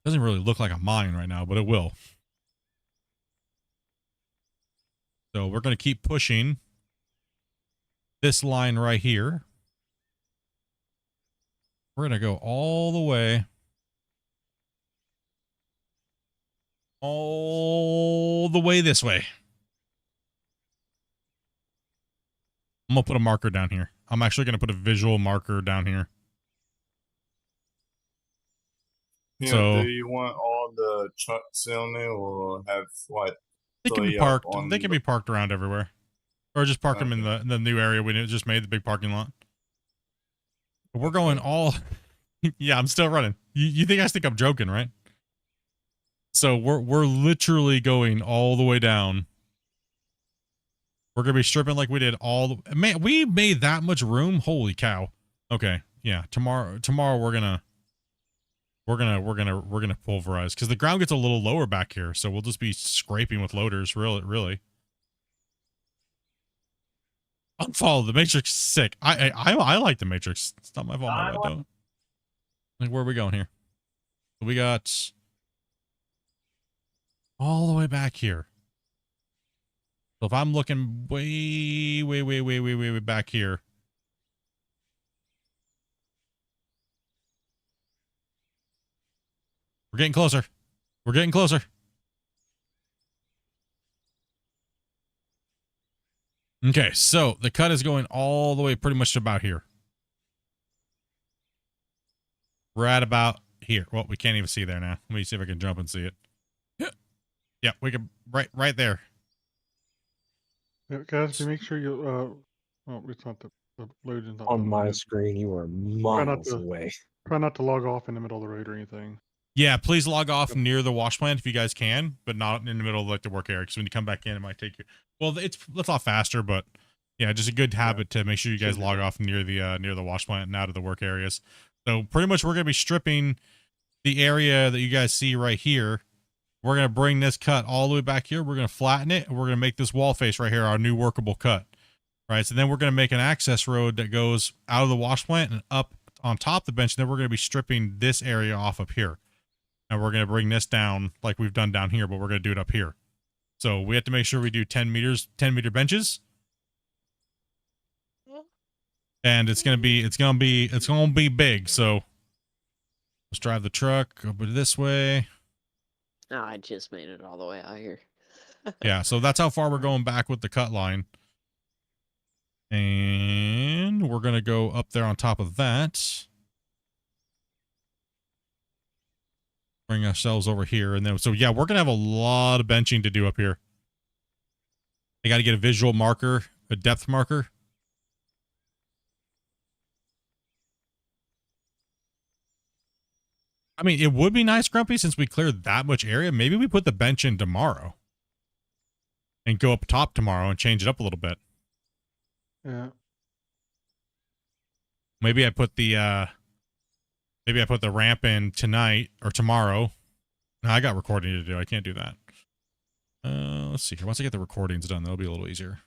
it doesn't really look like a mine right now, but it will. So we're going to keep pushing this line right here. We're going to go all the way this way. I'm going to put a marker down here. I'm actually going to put a visual marker down here. Yeah, So do you want all the trucks on there or have like they can be parked. They can be parked around everywhere, or just park them in the new area we just made, the big parking lot. But we're going all. Yeah, I'm still running. You think I'm joking, right? So we're literally going all the way down. We're gonna be stripping like we did man, we made that much room. Holy cow. Okay, yeah. Tomorrow we're gonna pulverize because the ground gets a little lower back here, so we'll just be scraping with loaders. Really. Unfollow the Matrix is sick. I like the Matrix. It's not my fault. I don't. Like, where are we going here? We got all the way back here. So if I'm looking way back here. We're getting closer. We're getting closer. Okay, so the cut is going all the way pretty much about here. We're at about here. Well, we can't even see there now. Let me see if I can jump and see it. Yeah, we can right there. Yeah, guys, to make sure you oh, it's not the loading's not On done my yet. screen, you are Try not miles to away. try not to log off in the middle of the road or anything. Yeah, please log off near the wash plant if you guys can, but not in the middle of like the work area, because when you come back in, it might take you. Well, it's a lot faster, but yeah, just a good habit to make sure you guys log off near the wash plant and out of the work areas. So pretty much we're gonna be stripping the area that you guys see right here. We're gonna bring this cut all the way back here. We're gonna flatten it, and we're gonna make this wall face right here our new workable cut. Right. So then we're gonna make an access road that goes out of the wash plant and up on top of the bench. And then we're gonna be stripping this area off up here. And we're going to bring this down like we've done down here, but we're going to do it up here. So we have to make sure we do 10 meter benches. And it's going to be big. So let's drive the truck over this way. No, I just made it all the way out here. Yeah. So that's how far we're going back with the cut line. And we're going to go up there on top of that. Bring ourselves over here, and then so yeah, we're gonna have a lot of benching to do up here. I got to get a visual marker, a depth marker. I mean, it would be nice, Grumpy, since we cleared that much area. Maybe we put the bench in tomorrow and go up top tomorrow and change it up a little bit. Yeah. Maybe I put the ramp in tonight or tomorrow. No, I got recording to do. I can't do that. Let's see here. Once I get the recordings done, that'll be a little easier.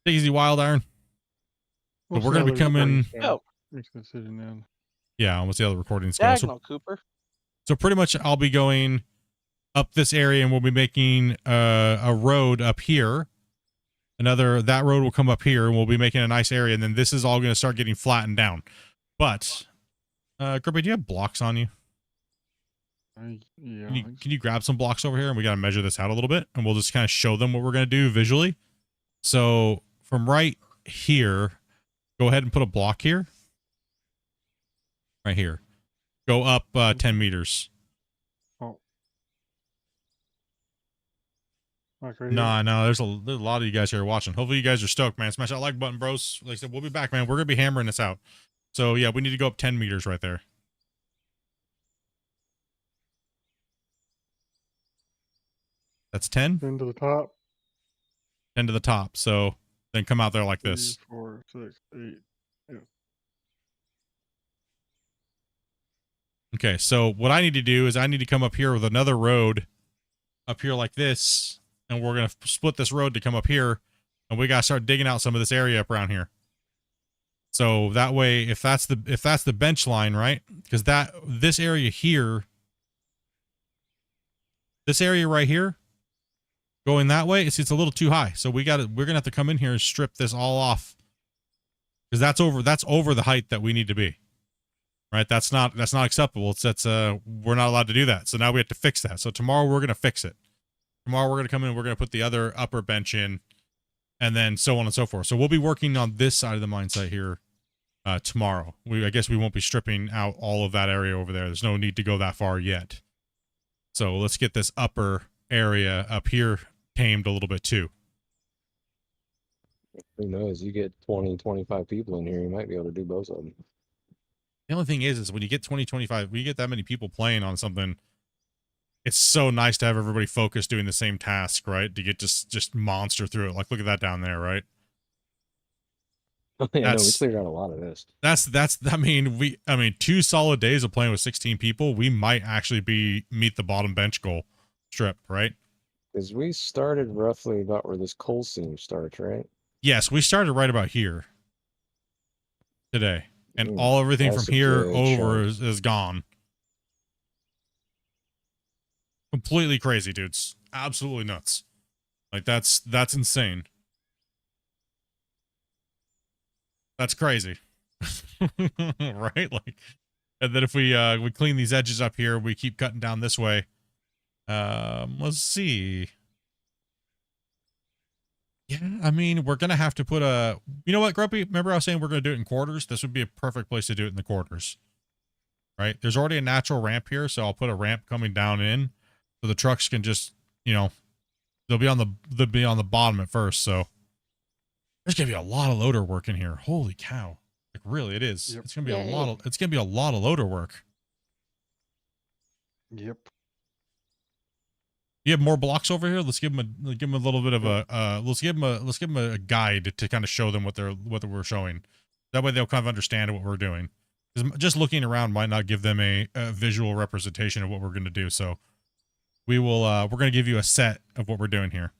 Take it easy, Wild Iron. But we're going to be coming. Oh. Makes the decision then. Yeah, what's the other recordings go? Diagonal, Cooper. So pretty much I'll be going up this area and we'll be making a road up here. That road will come up here and we'll be making a nice area. And then this is all going to start getting flattened down. But, Grippy, do you have blocks on you? Yeah. Can you grab some blocks over here, and we got to measure this out a little bit, and we'll just kind of show them what we're going to do visually. So from right here, go ahead and put a block here. Right here. Go up 10 meters. Oh. Like right No, there's a lot of you guys here watching. Hopefully you guys are stoked, man. Smash that like button, bros. Like I said, we'll be back, man. We're going to be hammering this out. So yeah, we need to go up 10 meters right there. That's 10. 10 to the top. 10 to the top. So then come out there like 3, this. 4, 6, 8. Yeah. Okay, so what I need to do is I need to come up here with another road up here like this, and we're going to split this road to come up here, and we got to start digging out some of this area up around here. So that way, if that's the bench line, right? Because this area here, this area right here, going that way, it's a little too high. So we're gonna have to come in here and strip this all off, because that's over the height that we need to be. Right? That's not acceptable. We're not allowed to do that. So now we have to fix that. So tomorrow we're gonna fix it. Tomorrow we're gonna come in, we're gonna put the other upper bench in, and then so on and so forth. So we'll be working on this side of the mine site here tomorrow. I guess we won't be stripping out all of that area over there. There's no need to go that far yet. So let's get this upper area up here tamed a little bit too. Who knows? You get 20, 25 people in here, you might be able to do both of them. The only thing is when you get 20, 25, when you get that many people playing on something, it's so nice to have everybody focused doing the same task, right? To get just monster through it. Like, look at that down there, right? Yeah, no, we cleared out a lot of this. I mean, 2 solid days of playing with 16 people, we might actually meet the bottom bench goal strip, right? Because we started roughly about where this coal seam starts, right? Yes, we started right about here today. And everything from here over is gone. Completely crazy, dudes. Absolutely nuts. Like, that's insane. That's crazy. Right? Like, and then if we clean these edges up here, we keep cutting down this way. Let's see. Yeah, I mean, we're going to have to put you know what, Grumpy? Remember I was saying we're going to do it in quarters? This would be a perfect place to do it in the quarters. Right? There's already a natural ramp here, so I'll put a ramp coming down in, so the trucks can just, they'll be on the bottom at first, so there's going to be a lot of loader work in here. Holy cow. Like, really, it is. Yep. It's going to be a lot of loader work. Yep. You have more blocks over here. Let's give them a little bit of let's give them a guide to kind of show them what we're showing. That way they'll kind of understand what we're doing. Because just looking around might not give them a visual representation of what we're going to do. So we're going to give you a set of what we're doing here.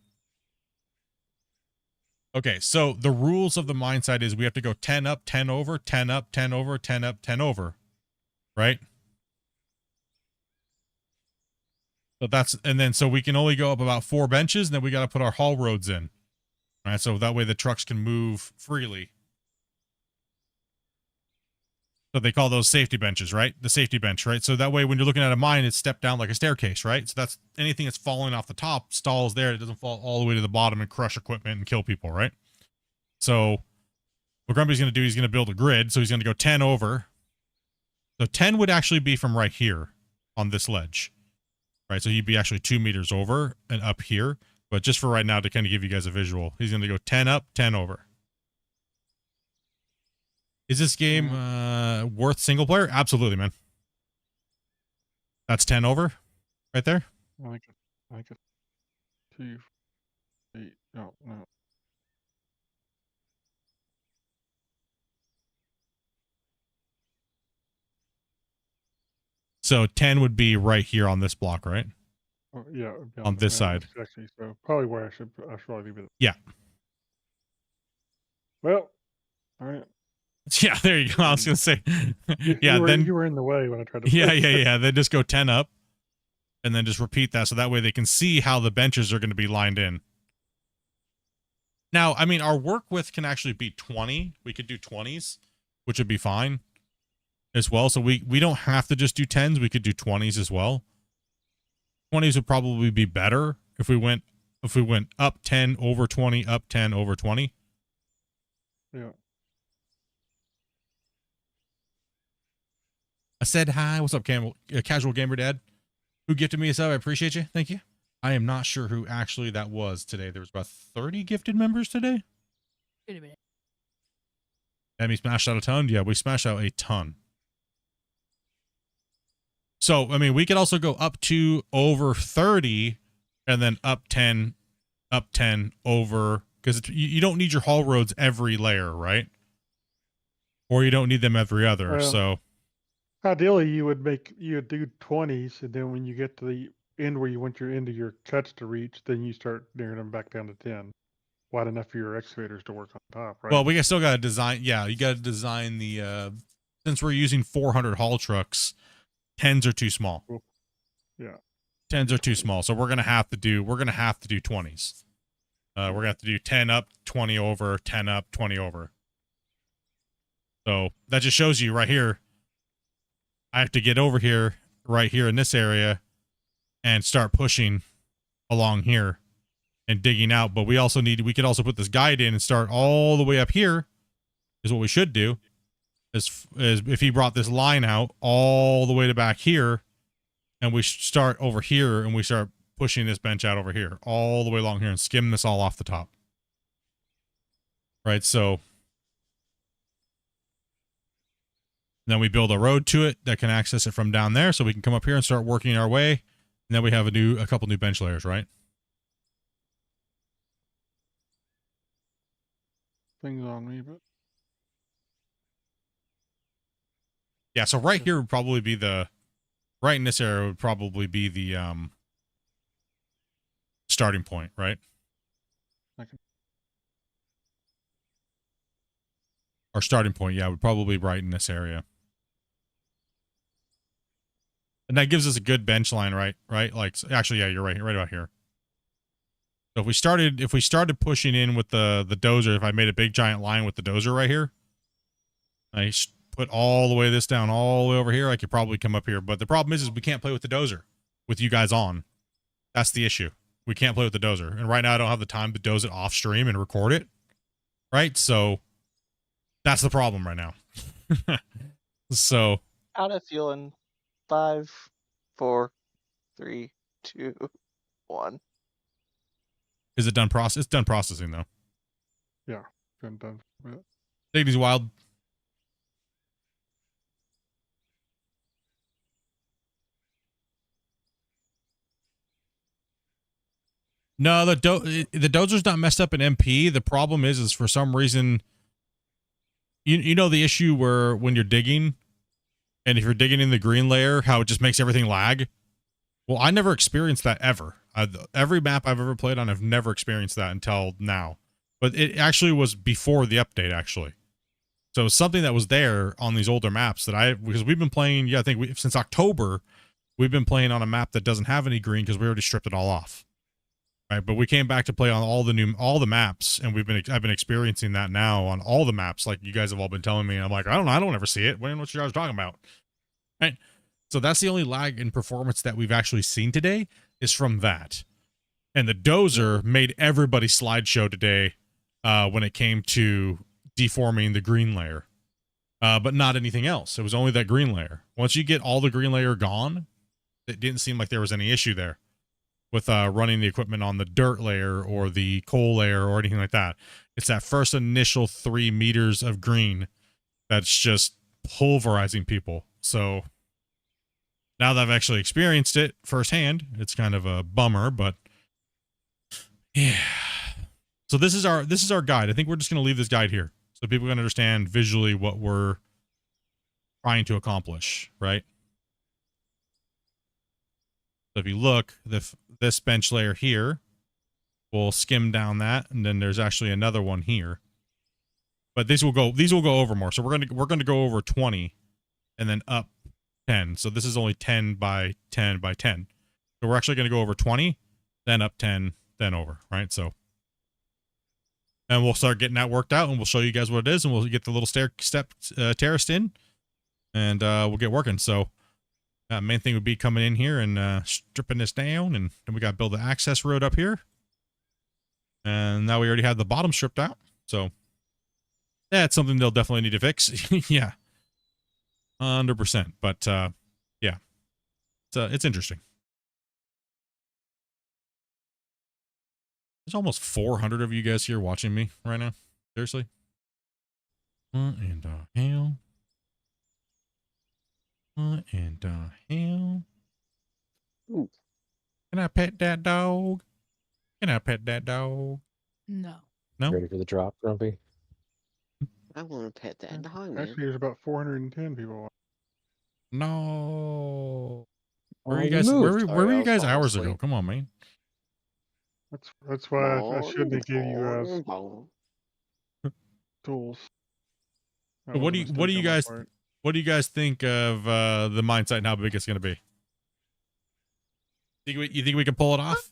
Okay, so the rules of the mine site is we have to go 10 up, 10 over, 10 up, 10 over, 10 up, 10 over, right? So we can only go up about 4 benches, and then we got to put our haul roads in. All right, so that way the trucks can move freely. So they call those safety benches, right? The safety bench, right? So that way when you're looking at a mine, it's stepped down like a staircase, right? So that's anything that's falling off the top stalls there. It doesn't fall all the way to the bottom and crush equipment and kill people, right? So what Grumpy's going to do, he's going to build a grid. So he's going to go 10 over. So 10 would actually be from right here on this ledge. Right, so he'd be actually 2 meters over and up here. But just for right now, to kind of give you guys a visual, he's going to go 10 up, 10 over. Is this game worth single player? Absolutely, man. That's 10 over right there. I like it. 2, 8, no. So 10 would be right here on this block, right? Oh, yeah. On this side. Exactly. So probably where I should probably leave it. Yeah. Well, all right. Yeah, there you go. I was going to say. Yeah, you were in the way when I tried to. Yeah. Then just go 10 up and then just repeat that. So that way they can see how the benches are going to be lined in. Now, I mean, our work width can actually be 20. We could do 20s, which would be fine as well. So we don't have to just do 10s. We could do 20s as well. 20s would probably be better if we went up 10 over 20, up 10 over 20. Yeah. I said hi. What's up, Casual Gamer Dad? Who gifted me a sub? I appreciate you. Thank you. I am not sure who actually that was today. There was about 30 gifted members today. Wait a minute. And we smashed out a ton. Yeah, we smashed out a ton. So, I mean, we could also go up to over 30 and then up 10 over, because you don't need your haul roads every layer, right? Or you don't need them every other. Well, so ideally, you would do 20s, and then when you get to the end where you want your end of your cuts to reach, then you start narrowing them back down to 10. Wide enough for your excavators to work on top, right? well, we still got to design. Yeah, you got to design the. Since we're using 400 haul trucks, 10s are too small. Yeah. 10s are too small, so we're gonna have to do 20s. We're gonna have to do 10 up, 20 over, 10 up, 20 over. So that just shows you right here. I have to get over here, right here in this area, and start pushing along here and digging out. But we could also put this guide in and start all the way up here. Is what we should do. Is if he brought this line out all the way to back here, and we start over here and we start pushing this bench out over here, all the way along here, and skim this all off the top. Right, so then we build a road to it that can access it from down there, so we can come up here and start working our way. And then we have a couple new bench layers, right? Things on me, but yeah. So right here would probably be right in this area would probably be the starting point, right? Our starting point, yeah, would probably be right in this area. And that gives us a good bench line, right? Like, actually, yeah, you're right about here. So if we started pushing in with the dozer, if I made a big giant line with the dozer right here, I put all the way this down all the way over here, I could probably come up here. But the problem is we can't play with the dozer with you guys on. That's the issue. We can't play with the dozer. And right now I don't have the time to doze it off stream and record it. Right? So that's the problem right now. So Out of fueling. 5, 4, 3, 2, 1. is it done process? It's done processing though. yeah, done. Take these wild. No, the dozer's not messed up in MP. The problem is for some reason, you know the issue where when you're digging, and if you're digging in the green layer, how it just makes everything lag. Well, I never experienced that ever. Every map I've ever played on, I've never experienced that until now. But it actually was before the update, actually. So it's something that was there on these older maps because we've been playing. Yeah, I think since October, we've been playing on a map that doesn't have any green because we already stripped it all off. Right, but we came back to play on all the maps, and I've been experiencing that now on all the maps, like you guys have all been telling me. And I'm like, I don't ever see it. What you guys talking about? Right. So that's the only lag in performance that we've actually seen today is from that. And the dozer made everybody slideshow today when it came to deforming the green layer, but not anything else. It was only that green layer. Once you get all the green layer gone, it didn't seem like there was any issue there with running the equipment on the dirt layer or the coal layer or anything like that. It's that first initial 3 meters of green that's just pulverizing people. So now that I've actually experienced it firsthand, it's kind of a bummer, but yeah. So this is our guide. I think we're just going to leave this guide here so people can understand visually what we're trying to accomplish, right? So if you look, this bench layer here, we'll skim down that, and then there's actually another one here. But these will go over more. So we're gonna go over 20, and then up 10. So this is only 10 by 10 by 10. So we're actually gonna go over 20, then up 10, then over, right? So, and we'll start getting that worked out, and we'll show you guys what it is, and we'll get the little step terraced in, and we'll get working. So Main thing would be coming in here and stripping this down, and then we got to build the access road up here. And now we already have the bottom stripped out, so that's something they'll definitely need to fix. Yeah, 100%. But yeah, it's interesting. There's almost 400 of you guys here watching me right now. Seriously. And hell. And hell. Ooh. Can I pet that dog? Can I pet that dog? No. No? Ready for the drop, Grumpy? I want to pet that dog, man. Actually, there's about 410 people. No. Where Oh, are you we guys? Where moved. were I you was guys falling hours ago? asleep. Come on, man. That's why I shouldn't give you guys tools. That What was do a you mistake on my guys part. what do you guys think of the mine site and how big it's going to be? You think we can pull it off?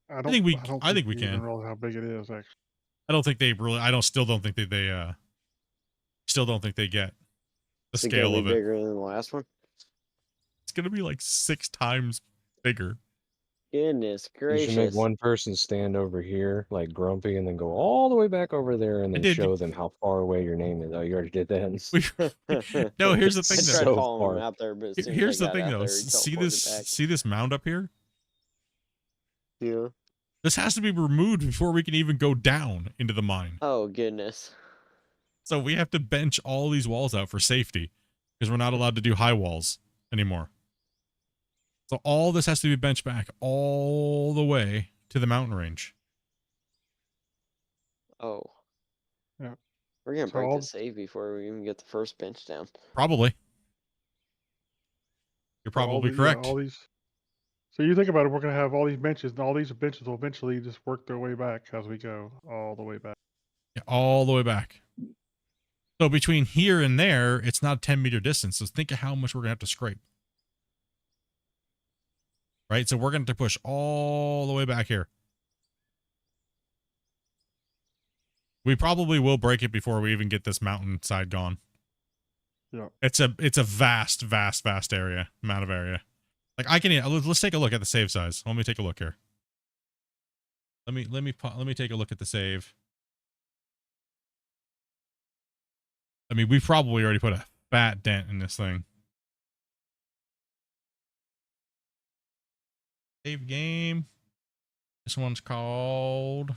I think we don't I think we you even can. realize how big it is. Actually, I don't think they really. I still don't think they still don't think they get the Is it gonna scale be of it. bigger than the last one? It's gonna be like 6 times bigger. Goodness You should make gracious. one person stand over here, like Grumpy, and then go all the way back over there and then did. show them how far away your name is. Oh, you already did that. No, here's the thing. I tried though. following him out there, but as soon Here's as I the got thing, out though. there, he teleported back. See this mound up here? Yeah. This has to be removed before we can even go down into the mine. Oh goodness. So we have to bench all these walls out for safety because we're not allowed to do high walls anymore. So all this has to be benched back all the way to the mountain range. Oh. Yeah. We're gonna So break all- the save before we even get the first bench down. Probably. You're So all probably the- yeah, correct. all these. So you think about it, we're gonna have all these benches, and all these benches will eventually just work their way back as we go, all the way back. Yeah, all the way back. So between here and there, it's not a 10-meter distance. So think of how much we're going to have to scrape. Right? So we're going to push all the way back here. We probably will break it before we even get this mountainside gone. Yeah. It's a vast area, amount of area. Like I can, let's take a look at the save size. Let me take a look here. Let me take a look at the save. I mean, we probably already put a fat dent in this thing. Save game. This one's called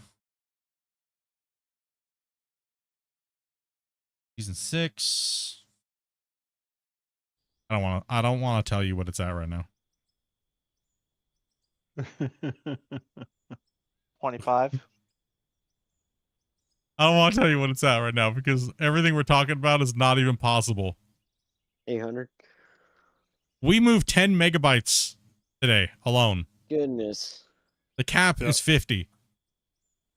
Season 6. I don't want to tell you what it's at right now. 25. I don't want to tell you what it's at right now because everything we're talking about is not even possible. 800. We moved 10 megabytes today alone. Goodness. The cap is 50.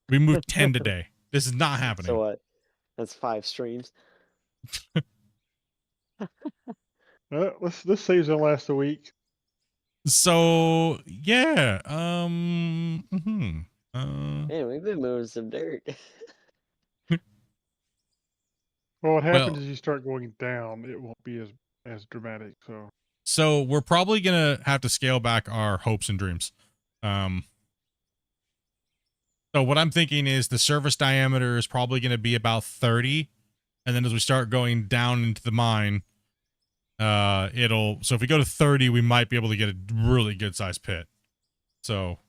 We moved 10 today. This is not happening. So what? That's 5 streams. This saves will last a week. So yeah. Man, we've been moving some dirt. Well, what happens is you start going down, it won't be as dramatic. So we're probably gonna have to scale back our hopes and dreams. So what I'm thinking is the surface diameter is probably gonna be about 30, and then as we start going down into the mine, so if we go to 30, we might be able to get a really good sized pit. So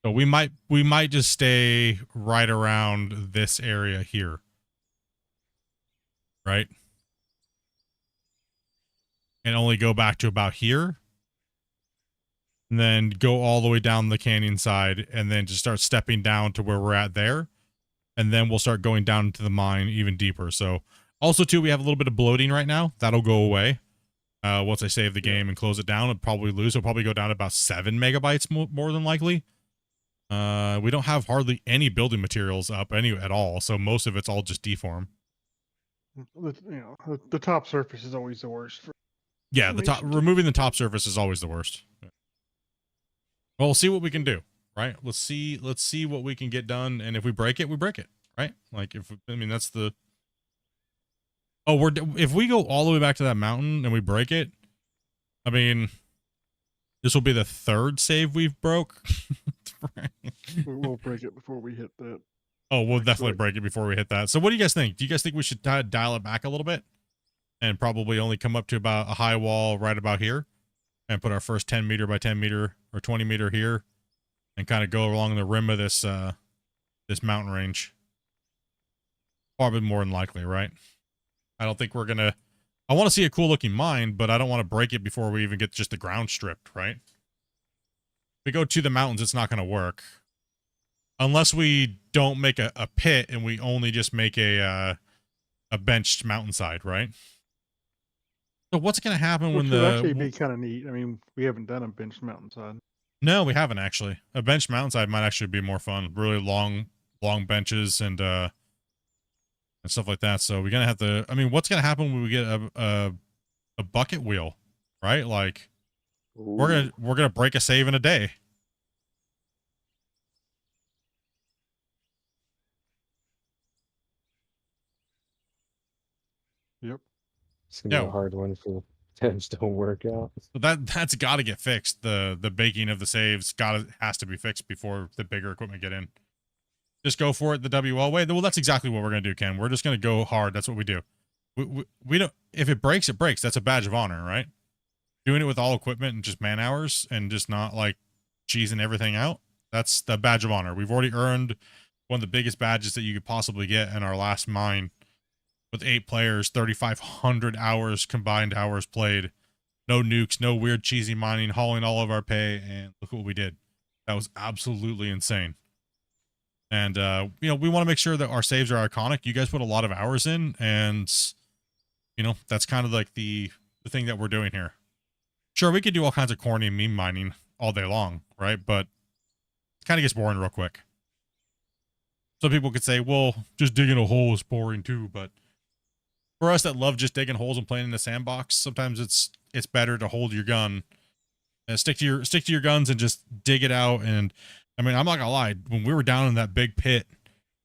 we might just stay right around this area here. Right? And only go back to about here. And then go all the way down the canyon side and then just start stepping down to where we're at there. And then we'll start going down into the mine even deeper. So also too, we have a little bit of bloating right now. That'll go away. Once I save the game and close it down, it'll probably lose. It'll probably go down to about 7 megabytes more than likely. We don't have hardly any building materials up at all, so most of it's all just deform. The top surface is always the worst. Yeah, removing the top surface is always the worst. Well, we'll see what we can do, right? Let's see what we can get done, and if we break it, we break it, right? Like that's the. Oh, if we go all the way back to that mountain and we break it, I mean, this will be the 3rd save we've broke. We'll break it before we hit that. Oh, we'll definitely break it before we hit that. So what do you guys think? Do you guys think we should dial it back a little bit and probably only come up to about a high wall right about here and put our first 10 meter by 10 meter or 20 meter here and kind of go along the rim of this this mountain range? Probably more than likely, right? I don't think we're going to... I want to see a cool looking mine, but I don't want to break it before we even get just the ground stripped, right? If we go to the mountains, it's not going to work. Unless we don't make a pit and we only just make a benched mountainside, right? So what's going to happen when Which the... would actually be kind of neat. I mean, we haven't done a benched mountainside. No, we haven't actually. A benched mountainside might actually be more fun. Really long benches and stuff like that. So we're gonna have to... I mean, what's gonna happen when we get a bucket wheel, right? Like, we're gonna break a save in a day. Yep. It's gonna be a hard one for devs to work out. So that's got to get fixed. The baking of the saves has to be fixed before the bigger equipment get in. Just go for it the WL way. Well, that's exactly what we're gonna do, Ken. We're just gonna go hard. That's what we do. We don't... If it breaks, it breaks. That's a badge of honor, right? Doing it with all equipment and just man hours and just not like cheesing everything out. That's the badge of honor. We've already earned one of the biggest badges that you could possibly get in our last mine. With 8 players, 3,500 hours combined hours played. No nukes, no weird cheesy mining, hauling all of our pay, and look what we did. That was absolutely insane. And, you know, we want to make sure that our saves are iconic. You guys put a lot of hours in, and, you know, that's kind of like the thing that we're doing here. Sure, we could do all kinds of corny meme mining all day long, right? But it kind of gets boring real quick. Some people could say, well, just digging a hole is boring too, but for us that love just digging holes and playing in the sandbox, sometimes it's better to hold your gun and stick to your guns and just dig it out. And I mean, I'm not gonna lie, when we were down in that big pit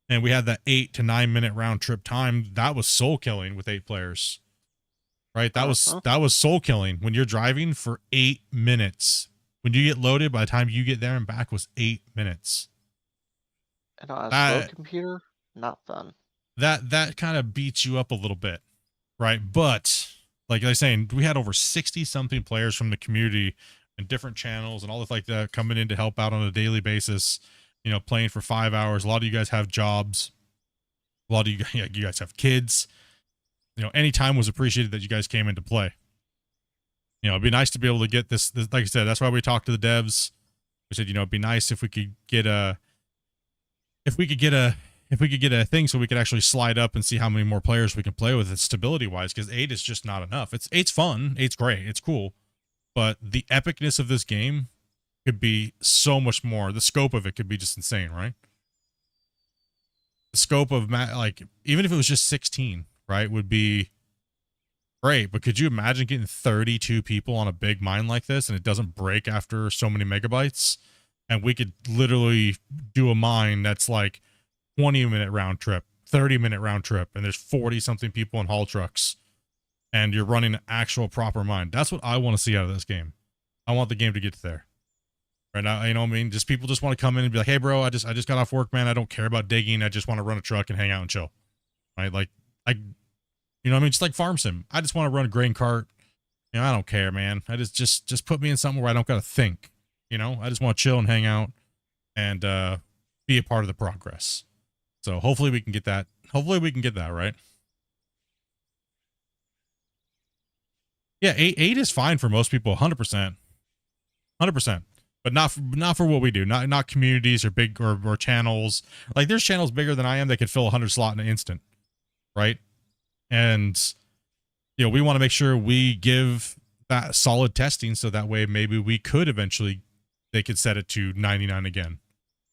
and we had that 8 to 9 minute round trip time, that was soul killing with 8 players, right? That was soul killing when you're driving for 8 minutes. When you get loaded, by the time you get there and back was 8 minutes. And on a slow computer, not fun. That kind of beats you up a little bit, right? But like I was saying, we had over 60 something players from the community and different channels and all this like that coming in to help out on a daily basis, you know, playing for 5 hours. A lot of you guys have jobs. A lot of you guys have kids. You know, any time was appreciated that you guys came in to play. You know, it'd be nice to be able to get this, like I said, that's why we talked to the devs. We said, you know, it'd be nice if we could get a thing so we could actually slide up and see how many more players we can play with it stability wise, because 8 is just not enough. Eight's fun, 8's great, it's cool, but the epicness of this game could be so much more. The scope of it could be just insane, right? The scope of like, even if it was just 16, right, would be great. But could you imagine getting 32 people on a big mine like this and it doesn't break after so many megabytes? And we could literally do a mine that's like 20-minute round trip, 30-minute round trip, and there's 40 something people in haul trucks and you're running an actual proper mine. That's what I want to see out of this game. I want the game to get to there. Right now, you know what I mean? Just people just want to come in and be like, hey bro, I just got off work, man. I don't care about digging. I just want to run a truck and hang out and chill. Right? Like, you know what I mean? Just like farm sim. I just want to run a grain cart. You know, I don't care, man. I just put me in something where I don't got to think. You know, I just want to chill and hang out and be a part of the progress. So hopefully we can get that. Hopefully we can get that, right? Yeah, 8 is fine for most people, 100%. 100%. But not for what we do. Not communities or big or channels. Like there's channels bigger than I am that could fill 100 slot in an instant. Right? And you know, we want to make sure we give that solid testing so that way maybe we could eventually they could set it to 99 again.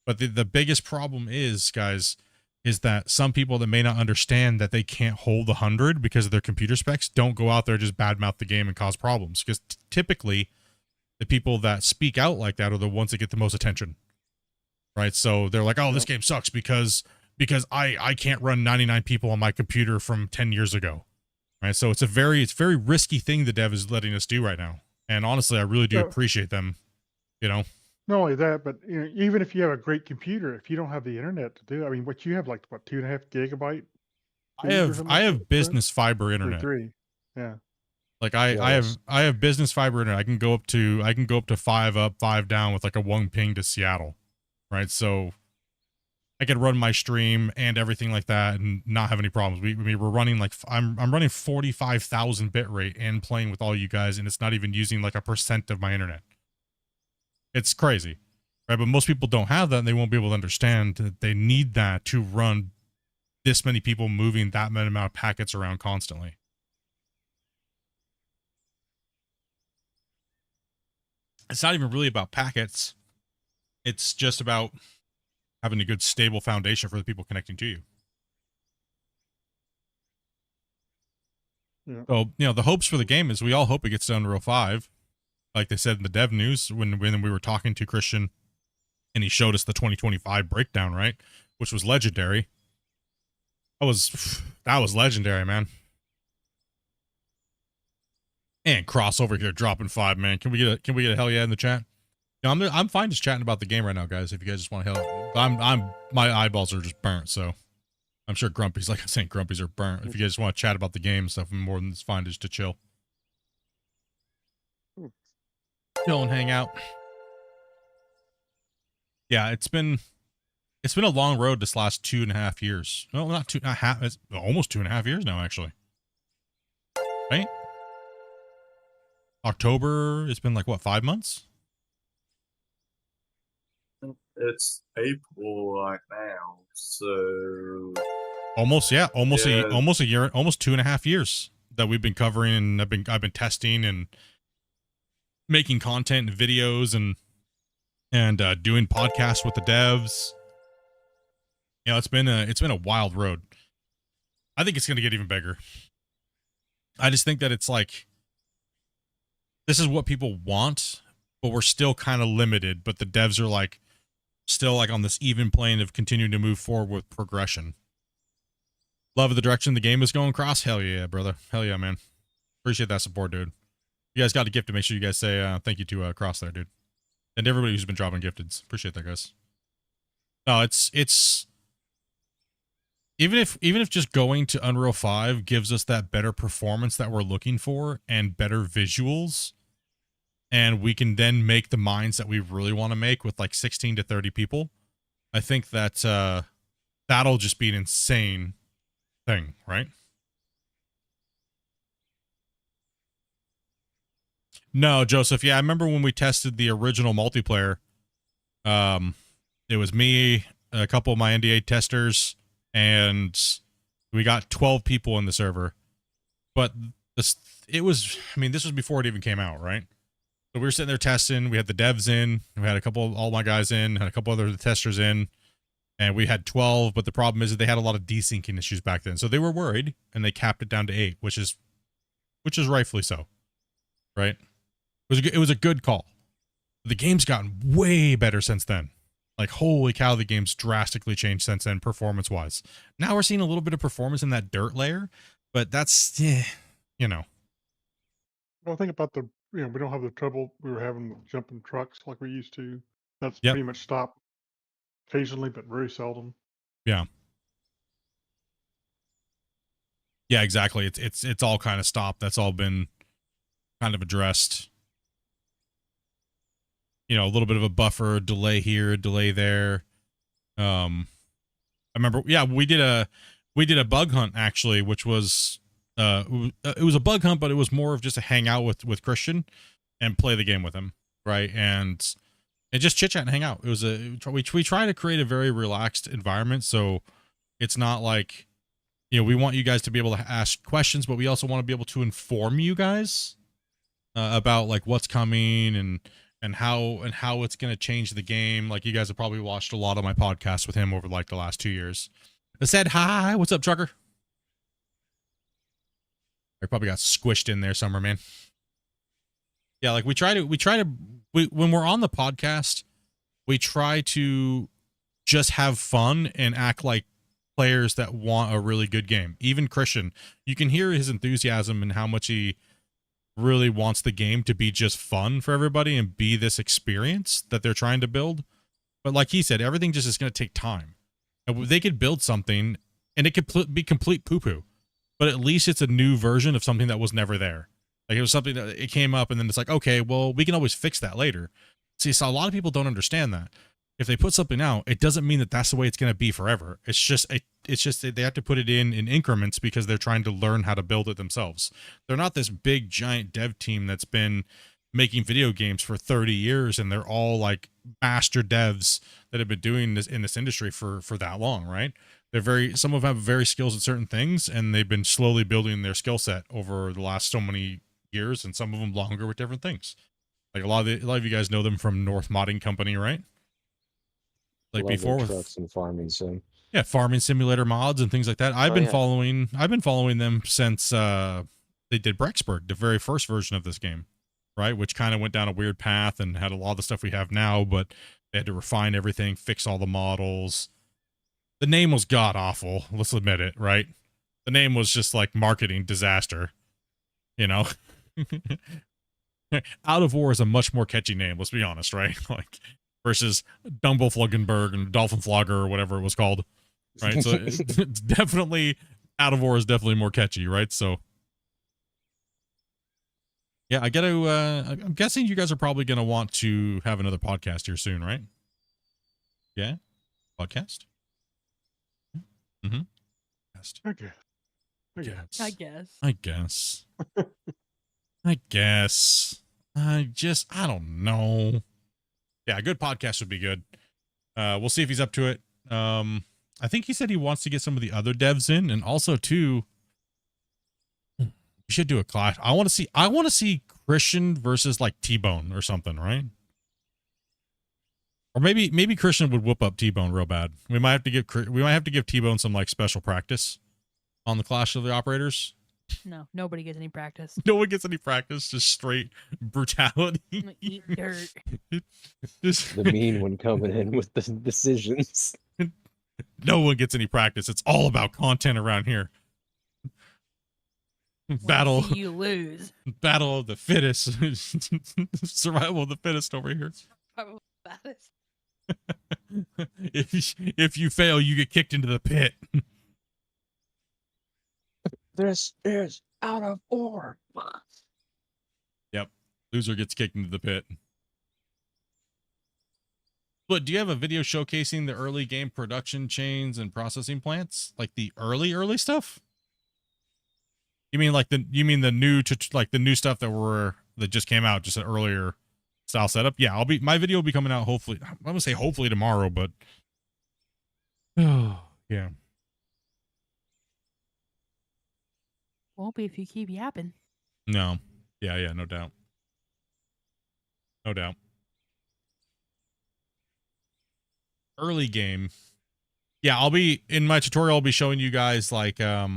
But the biggest problem is, guys, is that some people that may not understand that they can't hold 100 because of their computer specs don't go out there just badmouth the game and cause problems. Because typically the people that speak out like that are the ones that get the most attention. Right? So they're like, oh, this game sucks because I can't run 99 people on my computer from 10 years ago. right? So it's very risky thing the dev is letting us do right now. And honestly, I really do Yeah. appreciate them, you know. Not only that, but even if you have a great computer, if you don't have the internet to do, I mean, what you have, like what, 2.5 gigabyte? I have business fiber Or internet. 3, yeah. Like I have business fiber internet. I can go up to 5 up, 5 down with like a 1 ping to Seattle, right? So I could run my stream and everything like that and not have any problems. We're running like I'm running 45,000 bit rate and playing with all you guys, and it's not even using like 1% of my internet. It's crazy, right? But most people don't have that, and they won't be able to understand that they need that to run this many people moving that many amount of packets around constantly. It's not even really about packets. It's just about having a good stable foundation for the people connecting to you. Yeah. So, you know, the hopes for the game is we all hope it gets to Unreal 5. Like they said in the dev news when we were talking to Christian and he showed us the 2025 breakdown, right? Which was legendary. That was legendary, man. And Cross over here dropping 5, man. Can we get a hell yeah in the chat? You know, I'm fine just chatting about the game right now, guys. If you guys just want to hell, my eyeballs are just burnt, so I'm sure Grumpy's, like I'm saying, Grumpy's are burnt. If you guys just want to chat about the game and stuff, I'm more than it's fine just to chill. Chill and hang out. Yeah, it's been a long road this last 2.5 years. No, not 2.5. It's almost 2.5 years now, actually. Right? October. It's been like what, 5 months? It's April right now, so Almost a year, almost 2.5 years that we've been covering, and I've been testing and making content and videos and doing podcasts with the devs. You know, it's been a wild road. I think it's going to get even bigger. I just think that it's like, this is what people want, but we're still kind of limited, but the devs are like still like on this even plane of continuing to move forward with progression. Love of the direction the game is going, Cross. Hell yeah, brother. Hell yeah, man. Appreciate that support, dude. You guys got a gift to make sure you guys say thank you to Cross there, dude. And everybody who's been dropping gifteds. Appreciate that, guys. No, it's even if just going to Unreal 5 gives us that better performance that we're looking for and better visuals, and we can then make the mines that we really want to make with like 16 to 30 people, I think that that'll just be an insane thing, right? No, Joseph. Yeah, I remember when we tested the original multiplayer. It was me, a couple of my NDA testers, and we got 12 people in the server. But this was before it even came out, right? So we were sitting there testing. We had the devs in. We had all my guys in, had a couple other testers in, and we had 12. But the problem is that they had a lot of desyncing issues back then, so they were worried, and they capped it down to 8, which is rightfully so, right? It was a good call. The game's gotten way better since then. Like, holy cow, the game's drastically changed since then, performance-wise. Now we're seeing a little bit of performance in that dirt layer, but that's, you know. Well, think about we don't have the trouble we were having with jumping trucks like we used to. That's Yep. pretty much stopped occasionally, but very seldom. Yeah. Yeah, exactly. It's all kind of stopped. That's all been kind of addressed. You know, a little bit of a buffer, delay here, delay there. I remember, yeah, we did a bug hunt actually, which was it was a bug hunt, but it was more of just a hang out with Christian and play the game with him, right? And just chit chat and hang out. It was we try to create a very relaxed environment, so it's not like, you know, we want you guys to be able to ask questions, but we also want to be able to inform you guys about like what's coming and how it's going to change the game. Like, you guys have probably watched a lot of my podcasts with him over like the last 2 years. I said, hi, what's up, trucker? I probably got squished in there somewhere, man. Yeah, like we try to when we're on the podcast, we try to just have fun and act like players that want a really good game. Even Christian, you can hear his enthusiasm and how much he really wants the game to be just fun for everybody and be this experience that they're trying to build. But like he said, everything just is going to take time. And they could build something and it could be complete poo-poo, but at least it's a new version of something that was never there. Like it was something that it came up and then it's like, okay, well, we can always fix that later. See, so a lot of people don't understand that. If they put something out, it doesn't mean that that's the way it's going to be forever. It's just they have to put it in increments because they're trying to learn how to build it themselves. They're not this big giant dev team that's been making video games for 30 years and they're all like master devs that have been doing this in this industry for that long, right? Some of them have very skills at certain things and they've been slowly building their skill set over the last so many years, and some of them longer with different things. Like a lot of you guys know them from North Modding Company, right? Like before with trucks and farming sim. Yeah, farming simulator mods and things like that. I've been following them since they did Brexburg, the very first version of this game, right? Which kind of went down a weird path and had a lot of the stuff we have now, but they had to refine everything, fix all the models. The name was god awful, let's admit it, right? The name was just like marketing disaster, you know? Out of War is a much more catchy name, let's be honest, right? Like versus Dumblefluggenberg and Dolphin Flogger or whatever it was called, right? So it's definitely, Out of War is definitely more catchy, right? So yeah, I gotta, I'm guessing you guys are probably going to want to have another podcast here soon, right? Yeah? Podcast? Mm-hmm. Okay. I guess. I don't know. Yeah, a good podcast would be good. We'll see if he's up to it. I think he said he wants to get some of the other devs in, and also too, we should do a clash. I want to see Christian versus like T-Bone or something, right? Or maybe Christian would whoop up T-Bone real bad. We might have to give T-Bone some like special practice on the Clash of the Operators. No, nobody gets any practice. No one gets any practice, just straight brutality. I'm gonna eat dirt. The mean one coming in with the decisions. No one gets any practice. It's all about content around here. Battle. You lose. Battle of the fittest. Survival of the fittest over here. Survival of the fittest. If you fail, you get kicked into the pit. This is Out of War. Yep. Loser gets kicked into the pit. But do you have a video showcasing the early game production chains and processing plants? Like the early stuff? You mean the new stuff that just came out, just an earlier style setup? Yeah, my video will be coming out hopefully. I'm gonna say hopefully tomorrow, but yeah. Won't be if you keep yapping. No. Yeah, no doubt. No doubt. Early game. Yeah, I'll be in my tutorial, I'll be showing you guys like in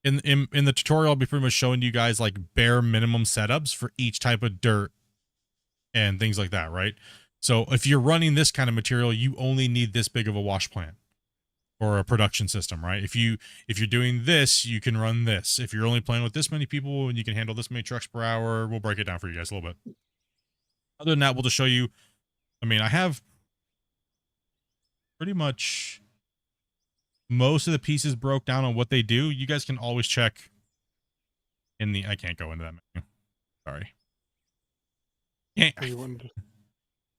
the tutorial I'll be pretty much showing you guys like bare minimum setups for each type of dirt and things like that, right? So if you're running this kind of material, you only need this big of a wash plant or a production system, right? If you're doing this, you can run this. If you're only playing with this many people and you can handle this many trucks per hour, we'll break it down for you guys a little bit. Other than that, we'll just show you. I mean, I have pretty much most of the pieces broke down on what they do. You guys can always check in the, I can't go into that menu. Sorry. Can't.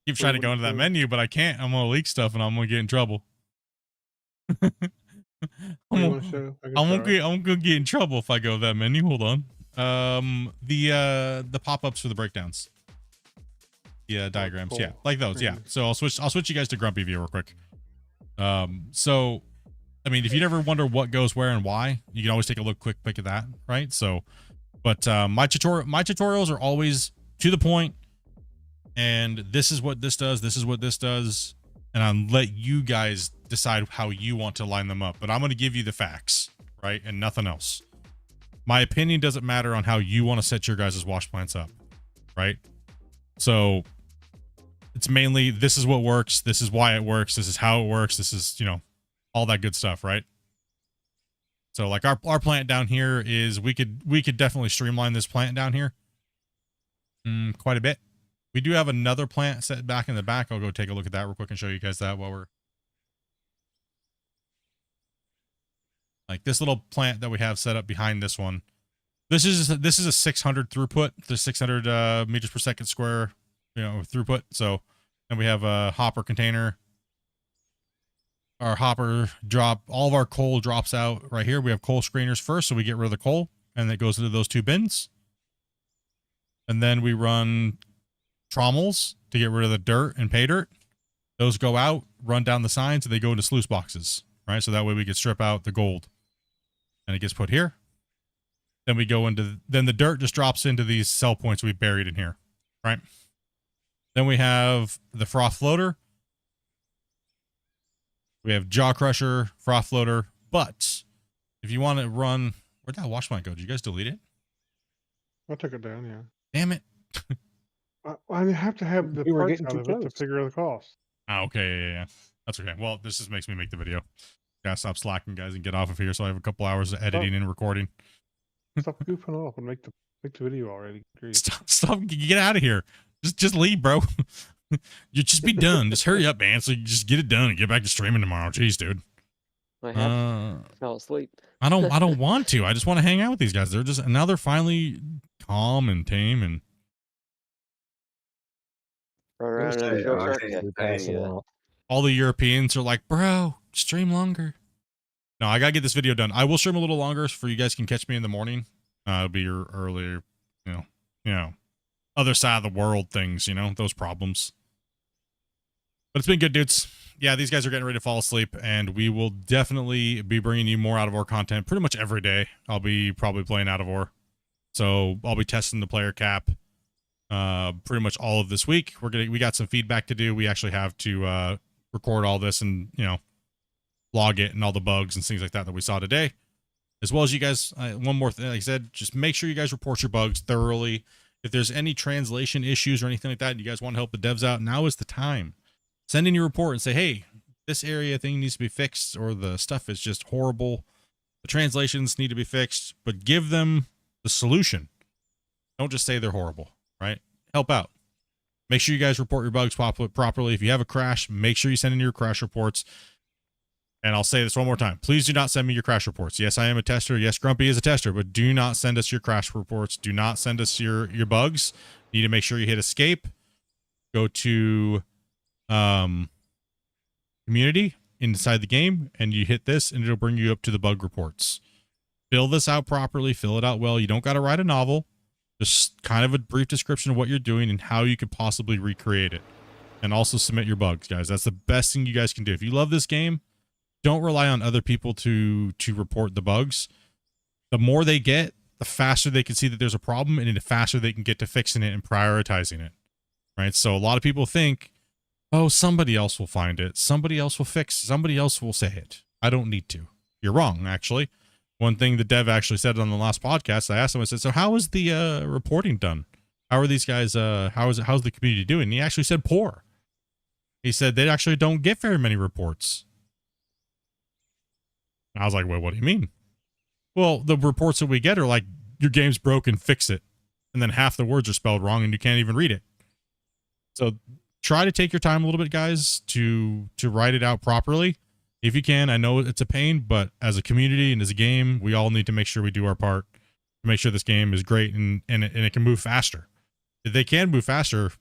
Keep trying to go into that menu, but I can't. I'm going to leak stuff and I'm going to get in trouble. I'm gonna get in trouble if I go that menu. Hold on. The pop-ups for the breakdowns. Yeah, diagrams. Cool. Yeah, like those. Yeah. So I'll switch you guys to Grumpy View real quick. So I mean, if you never wonder what goes where and why, you can always take a quick pick at that, right? So, but my tutorials are always to the point, and this is what this does. This is what this does. And I'll let you guys decide how you want to line them up. But I'm going to give you the facts, right? And nothing else. My opinion doesn't matter on how you want to set your guys' wash plants up, right? So it's mainly, this is what works. This is why it works. This is how it works. This is, all that good stuff, right? So like our plant down here is we could definitely streamline this plant down here quite a bit. We do have another plant set back in the back. I'll go take a look at that real quick and show you guys that while we're like this little plant that we have set up behind this one. This is a 600 throughput, the 600 meters per second square, throughput. So, and we have a hopper container. Our hopper all of our coal drops out right here. We have coal screeners first, so we get rid of the coal, and it goes into those 2 bins. And then we run trommels to get rid of the dirt and pay dirt. Those go out, run down the signs, and they go into sluice boxes, right? So that way we can strip out the gold, and it gets put here. Then we go then the dirt just drops into these sell points we buried in here, right? Then we have the froth floater. We have jaw crusher, froth floater. But if you want to run, where'd that wash plant go? Did you guys delete it? I took it down, yeah. Damn it. I have to have the We were parts getting out too of it to close. figure the cost. Ah, okay, yeah. That's okay. Well, this just makes me make the video. Gotta stop slacking, guys, and get off of here so I have a couple hours of editing and recording. Stop goofing off and make the video already. Stop, get out of here. Just leave, bro. You just be done. Just hurry up, man. So you just get it done and get back to streaming tomorrow. Jeez, dude. I fell asleep. I don't want to. I just want to hang out with these guys. Now they're finally calm and tame and all the Europeans are like, bro, stream longer. No, I gotta get this video done. I will stream a little longer for you guys can catch me in the morning. It'll be your earlier, other side of the world things, those problems. But it's been good, dudes. Yeah, these guys are getting ready to fall asleep, and we will definitely be bringing you more out of our content pretty much every day. I'll be probably playing out of War. So I'll be testing the player cap pretty much all of this week. We got some feedback to do. We actually have to record all this and, log it and all the bugs and things like that we saw today. As well as you guys, one more thing, like I said, just make sure you guys report your bugs thoroughly. If there's any translation issues or anything like that, and you guys want to help the devs out, now is the time. Send in your report and say, hey, this area thing needs to be fixed, or the stuff is just horrible. The translations need to be fixed, but give them the solution. Don't just say they're horrible, right? Help out. Make sure you guys report your bugs properly. If you have a crash, make sure you send in your crash reports. And I'll say this one more time. Please do not send me your crash reports. Yes, I am a tester. Yes, Grumpy is a tester, but do not send us your crash reports. Do not send us your bugs. You need to make sure you hit escape. Go to community inside the game, and you hit this, and it'll bring you up to the bug reports. Fill this out properly. Fill it out well. You don't got to write a novel. Just kind of a brief description of what you're doing and how you could possibly recreate it. And also submit your bugs, guys. That's the best thing you guys can do. If you love this game, don't rely on other people to report the bugs. The more they get, the faster they can see that there's a problem, and the faster they can get to fixing it and prioritizing it. Right? So a lot of people think, oh, somebody else will find it. Somebody else will fix. Somebody else will say it. I don't need to. You're wrong, actually. One thing the dev actually said on the last podcast, I asked him, I said, so how is the reporting done? How are these guys, how's the community doing? And he actually said poor. He said they actually don't get very many reports. I was like, well, what do you mean? Well, the reports that we get are like, your game's broken, fix it. And then half the words are spelled wrong and you can't even read it. So try to take your time a little bit, guys, to write it out properly. If you can. I know it's a pain, but as a community and as a game, we all need to make sure we do our part to make sure this game is great and it can move faster. If they can move faster,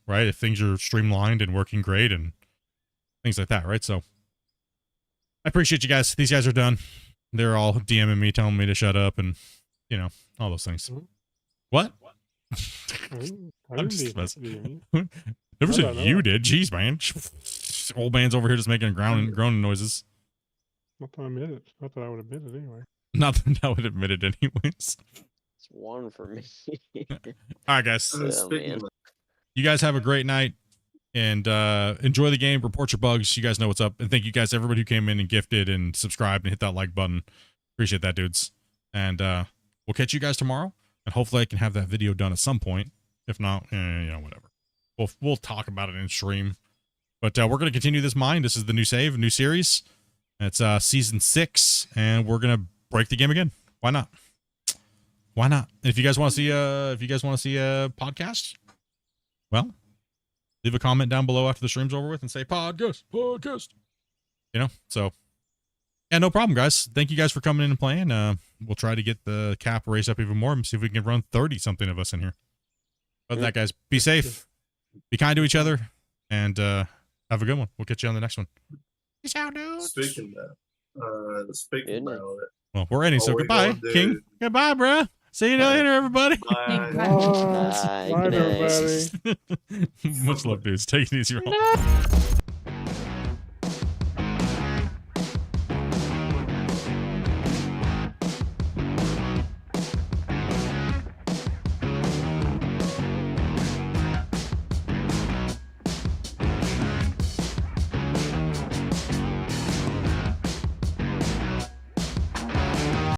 right? If things are streamlined and working great and things like that, right? So I appreciate you guys. These guys are done. They're all DMing me, telling me to shut up and, all those things. What? I'm just messing. Never said you did. Jeez, man. Old man's over here just making groaning noises. Not that I admit it. Not that I would admit it anyway. Not that I would admit it anyways. It's one for me. All right, guys. Oh, man. You guys have a great night and enjoy the game. Report your bugs. You guys know what's up. And thank you guys, everybody who came in and gifted and subscribed and hit that like button. Appreciate that, dudes. And we'll catch you guys tomorrow. And hopefully I can have that video done at some point. If not, whatever. We'll talk about it in stream. But we're going to continue this mine. This is the new save, new series. It's season 6, and we're going to break the game again. Why not? Why not? And if you guys want to see a podcast, well, leave a comment down below after the stream's over with and say podcast. You know, so yeah, no problem, guys. Thank you guys for coming in and playing. We'll try to get the cap race up even more and see if we can run 30 something of us in here. Other than that, guys, be safe, be kind to each other, and have a good one. We'll catch you on the next one. Peace out, dude. Speaking about it. Well, we're ending, so All we goodbye, gonna do- King. Goodbye, bruh. See you later, everybody. Bye. Bye, everybody. Much love, dudes. Take it easy, bro.